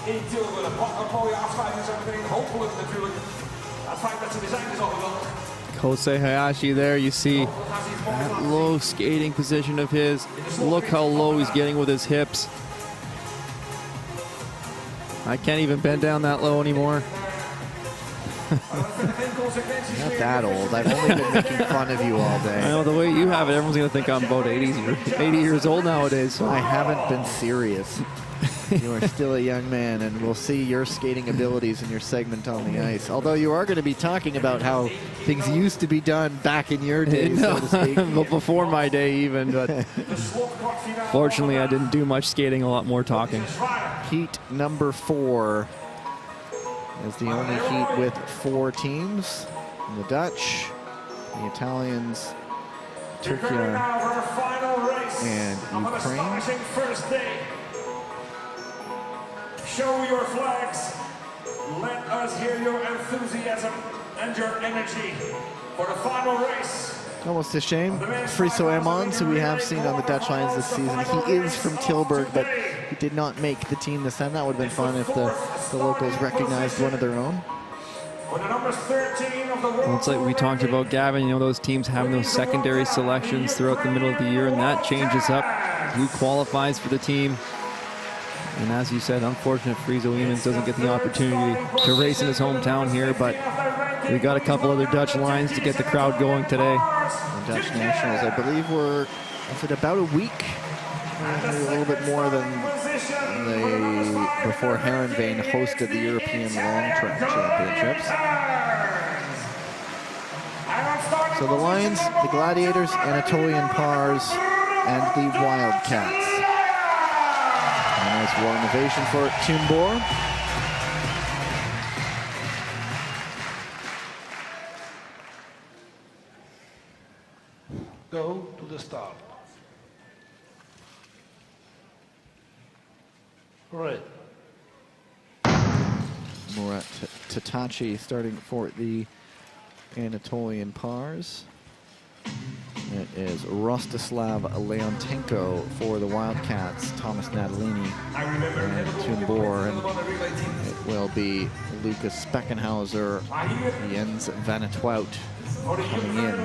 In Tilburg, een mooie afsluiting zo meteen. Hopelijk natuurlijk. Het feit dat ze er zijn is al geweldig. Kosei Hayashi there, you see that low skating position of his. Look how low he's getting with his hips. I can't even bend down that low anymore. Not that old. I've only been making fun of you all day. I know, the way you have it, everyone's going to think I'm about 80 years old nowadays. So. I haven't been serious. You are still a young man, and we'll see your skating abilities in your segment on the ice. Although you are going to be talking about how things used to be done back in your day, so to speak. But before my day even. But fortunately, I didn't do much skating, a lot more talking. Heat number 4 is the only heat with 4 teams. The Dutch, the Italians, Turkey, and Ukraine. Show your flags. Let us hear your enthusiasm and your energy for the final race. Almost a shame. Friso Emmons, who we have seen on the Dutch lines this season, he is from Tilburg, but he did not make the team this time. That would have been fun if the locals recognized one of their own. Well, it's like we talked about, Gavin, you know, those teams having those secondary selections throughout the middle of the year, and that changes up who qualifies for the team. And as you said, unfortunate Friso Emmons doesn't get the opportunity to race in his hometown here, but we got a couple other Dutch lines to get the crowd going today. The Dutch Nationals, I believe, were, is it about a week? Maybe a little bit more than before Herenveen hosted the European Long Track Championships. So the Lions, the Gladiators, Anatolian Pars, and the Wildcats. A nice warm ovation for Tilburg. Go to the start. Right. Murat Tatachi starting for the Anatolian Pars. It is Rostislav Leontenko for the Wildcats, Thomas Natalini and Tumbor, and it will be Lucas Speckenhauser, Jens Vanetwout coming in.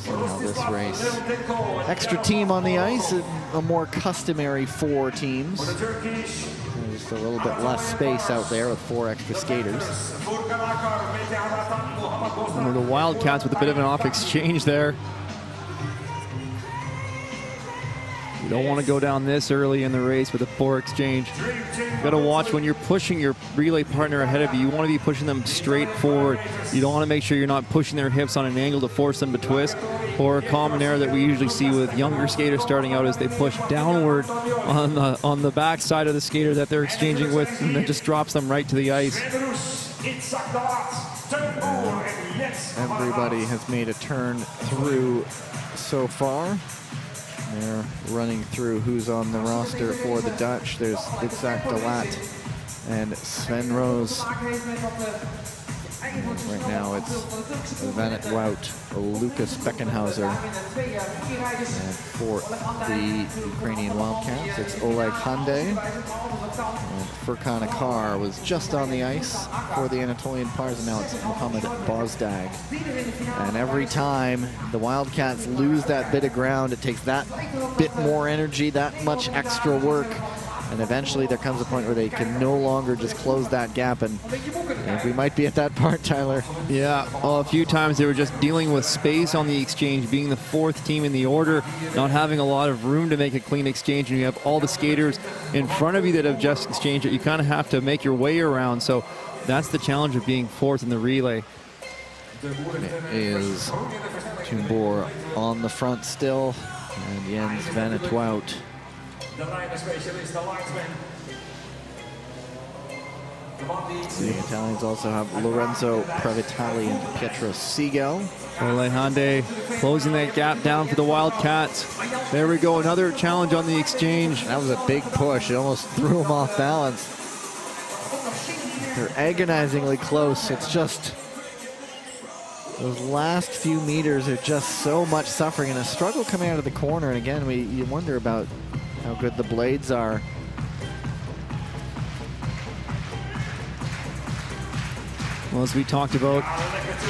We'll see how this race. Extra team on the ice, a more customary 4 teams. Just a little bit less space out there with 4 extra skaters. And the Wildcats with a bit of an off exchange there. Don't want to go down this early in the race with a poor exchange. You got to watch when you're pushing your relay partner ahead of you. You want to be pushing them straight forward. You don't want to make sure you're not pushing their hips on an angle to force them to twist. Or a common error that we usually see with younger skaters starting out is they push downward on the back side of the skater that they're exchanging with, and that just drops them right to the ice. Everybody has made a turn through so far. They're running through who's on the roster for the Dutch. There's Itzhak de Laat and Sven Roos. Right now it's Van het Wout, Lucas Beckenhauser. And for the Ukrainian Wildcats, it's Oleg Hande. And Furkan Akar was just on the ice for the Anatolian Pars, and now it's Mohamed Bozdag. And every time the Wildcats lose that bit of ground, it takes that bit more energy, that much extra work. And eventually there comes a point where they can no longer just close that gap, and we might be at that part, Tyler. Yeah, well, a few times they were just dealing with space on the exchange, being the fourth team in the order, not having a lot of room to make a clean exchange, and you have all the skaters in front of you that have just exchanged it. You kind of have to make your way around, so that's the challenge of being fourth in the relay. It is Tumbor on the front still, and Jens Van het Wout. The Italians also have Lorenzo Previtali and Pietro Segal. Ole Hande closing that gap down for the Wildcats. There we go, another challenge on the exchange. That was a big push. It almost threw him off balance. They're agonizingly close. It's just those last few meters are just so much suffering, and a struggle coming out of the corner. And again, you wonder about how good the blades are. Well, as we talked about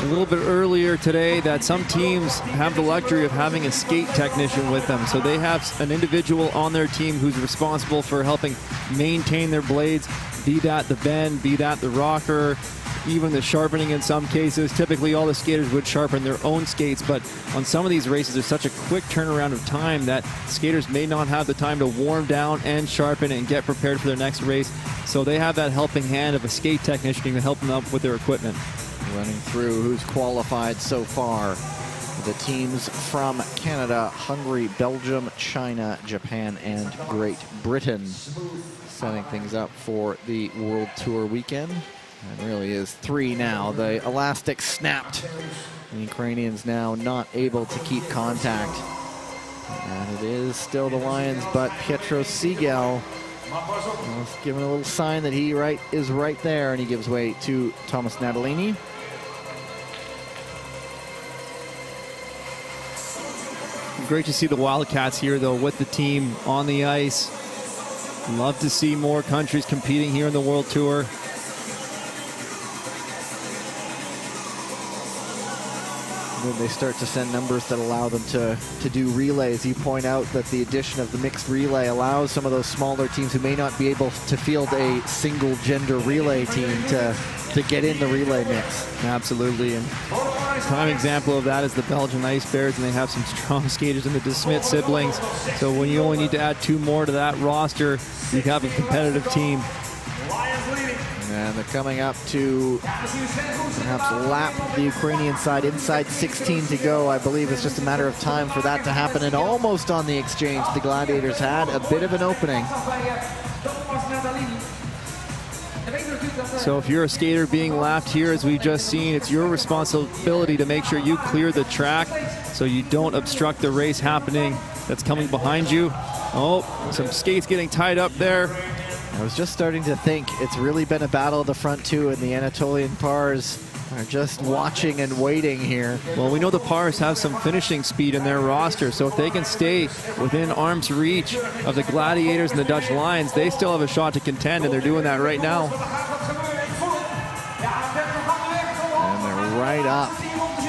a little bit earlier today, that some teams have the luxury of having a skate technician with them. So they have an individual on their team who's responsible for helping maintain their blades, be that the bend, be that the rocker, even the sharpening in some cases. Typically all the skaters would sharpen their own skates, but on some of these races there's such a quick turnaround of time that skaters may not have the time to warm down and sharpen and get prepared for their next race. So they have that helping hand of a skate technician to help them out with their equipment. Running through who's qualified so far. The teams from Canada, Hungary, Belgium, China, Japan, and Great Britain, setting things up for the World Tour weekend. It really is three now. The elastic snapped. The Ukrainians now not able to keep contact. And it is still the Lions, but Pietro Segal giving a little sign that he is right there, and he gives way to Thomas Natalini. Great to see the Wildcats here, though, with the team on the ice. Love to see more countries competing here in the World Tour. Then they start to send numbers that allow them to do relays. You point out that the addition of the mixed relay allows some of those smaller teams who may not be able to field a single gender relay team to get in the relay mix. Absolutely, and a prime example of that is the Belgian Ice Bears, and they have some strong skaters in the De Smet siblings. So when you only need to add two more to that roster, you have a competitive team. And they're coming up to perhaps lap the Ukrainian side inside 16 to go. I believe it's just a matter of time for that to happen. And almost on the exchange, the Gladiators had a bit of an opening. So if you're a skater being lapped here, as we've just seen, it's your responsibility to make sure you clear the track so you don't obstruct the race happening that's coming behind you. Oh, some skates getting tied up there. I was just starting to think it's really been a battle of the front two, and the Anatolian Pars are just watching and waiting here. Well, we know the Pars have some finishing speed in their roster, so if they can stay within arm's reach of the Gladiators and the Dutch Lions, they still have a shot to contend, and they're doing that right now. And they're right up,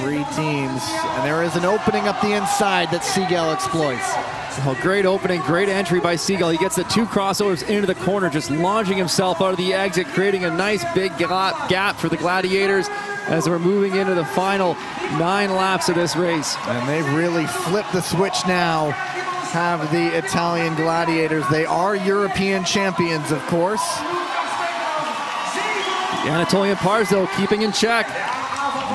three teams, and there is an opening up the inside that Segal exploits. Oh, great opening, great entry by Segal. He gets the two crossovers into the corner, just launching himself out of the exit, creating a nice big gap for the Gladiators as we're moving into the final 9 laps of this race. And they've really flipped the switch now. have the Italian Gladiators. They are European champions, of course. The Anatolian Pars, though, keeping in check.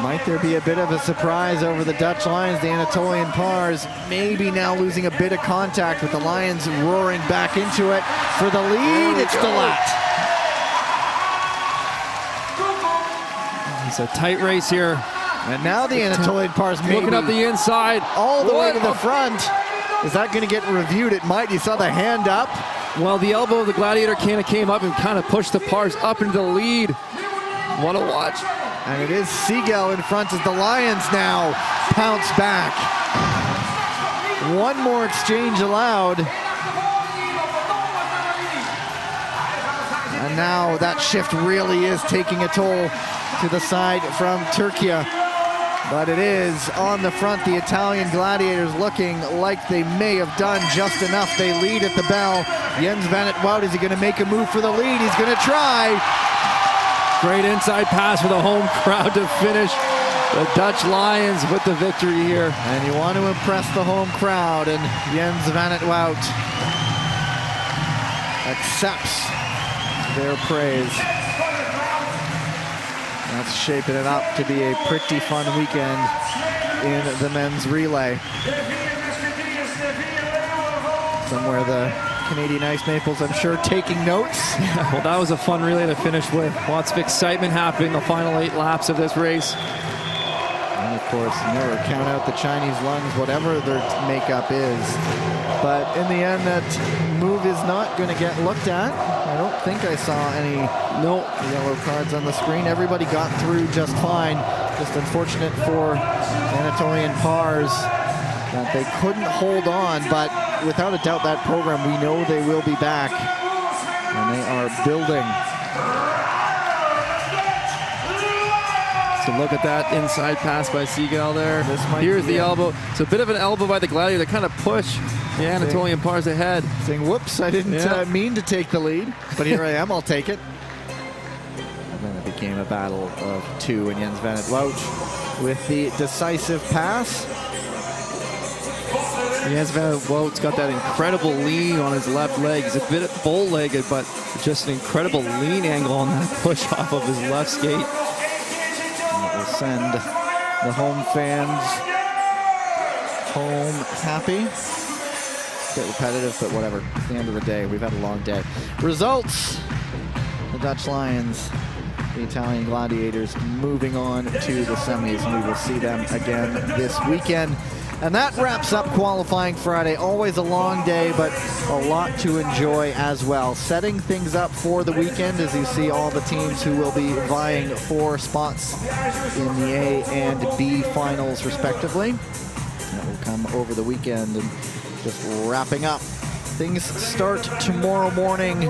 Might there be a bit of a surprise over the Dutch Lions? The Anatolian Pars maybe now losing a bit of contact with the Lions roaring back into it for the lead. It's Delat. It's a tight race here. And now the Anatolian Pars maybe looking up the inside. all the way to the front. Is that going to get reviewed? It might. You saw the hand up. Well, the elbow of the Gladiator came up and kind of pushed the Pars up into the lead. What a watch. And it is Siegel in front as the Lions now pounce back. One more exchange allowed. And now that shift really is taking a toll to the side from Turkey. But it is on the front, the Italian Gladiators looking like they may have done just enough. They lead at the bell. Jens van 't Wout, is he going to make a move for the lead? He's going to try. Great inside pass for the home crowd to finish the Dutch Lions with the victory here. And you want to impress the home crowd, and Jens van 't Wout accepts their praise. That's shaping it up to be a pretty fun weekend in the men's relay. Somewhere the Canadian Ice Maples, I'm sure, taking notes. Yeah, well, that was a fun relay to finish with. Lots of excitement happening the final 8 laps of this race. And of course, never count out the Chinese lungs, whatever their makeup is. But in the end, that move is not going to get looked at. I don't think I saw any yellow cards on the screen. Everybody got through just fine. Just unfortunate for Anatolian Pars that they couldn't hold on, but without a doubt that program, we know they will be back, and they are building. So look at that inside pass by Siegel there. Here's the elbow. It's a bit of an elbow by the Gladiator to kind of push the Anatolian Pars ahead. Saying, whoops, I didn't mean to take the lead, but here I am, I'll take it. And then it became a battle of 2, and Jens van 't Wout with the decisive pass. Jens van 't Wout's got that incredible lean on his left leg. He's a bit bow-legged, but just an incredible lean angle on that push off of his left skate. And it will send the home fans home happy. A bit repetitive, but whatever. At the end of the day, we've had a long day. Results: the Dutch Lions, the Italian Gladiators moving on to the semis, and we will see them again this weekend. And that wraps up qualifying Friday. Always a long day, but a lot to enjoy as well. Setting things up for the weekend as you see all the teams who will be vying for spots in the A and B finals respectively. That will come over the weekend. And just wrapping up, things start tomorrow morning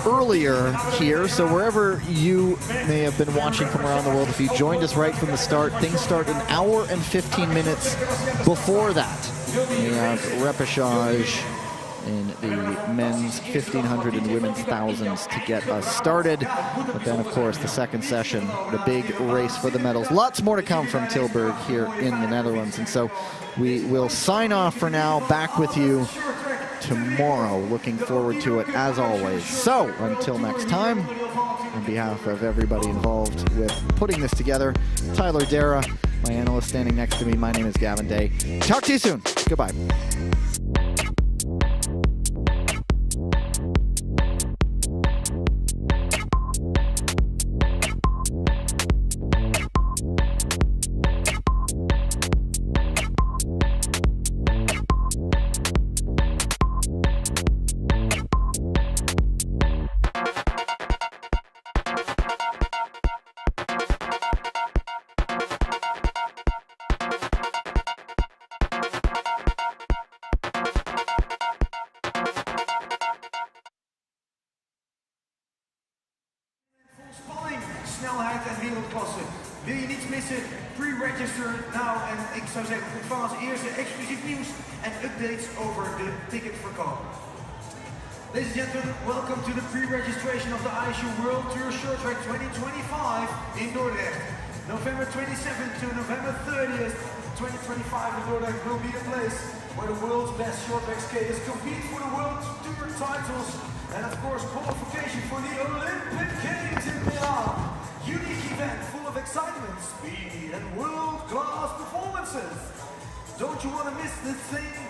earlier here, so wherever you may have been watching from around the world, if you joined us right from the start, things start an hour and 15 minutes before that. We have repechage in the men's 1500 and women's thousands to get us started. But then, of course, the second session, the big race for the medals. Lots more to come from Tilburg here in the Netherlands. And so we will sign off for now. Back with you tomorrow. Looking forward to it as always. So until next time, on behalf of everybody involved with putting this together, Tyler Dara, my analyst standing next to me, my name is Gavin Day. Talk to you soon. Goodbye. Snelheid en wereldklasse. Wil je niets missen? Pre-register nou en ik zou zeggen ontvang als eerste exclusief nieuws en updates over de ticketverkoop. Ladies and gentlemen, welcome to the pre-registration of the ISU World Tour Short Track 2025 in Dordrecht. November 27th to November 30th, 2025 in Dordrecht will be the place. where the world's best short track skaters compete for the World Tour titles and of course qualification for the Olympic Games in Milan. Unique event full of excitement, speed and world-class performances. Don't you want to miss this thing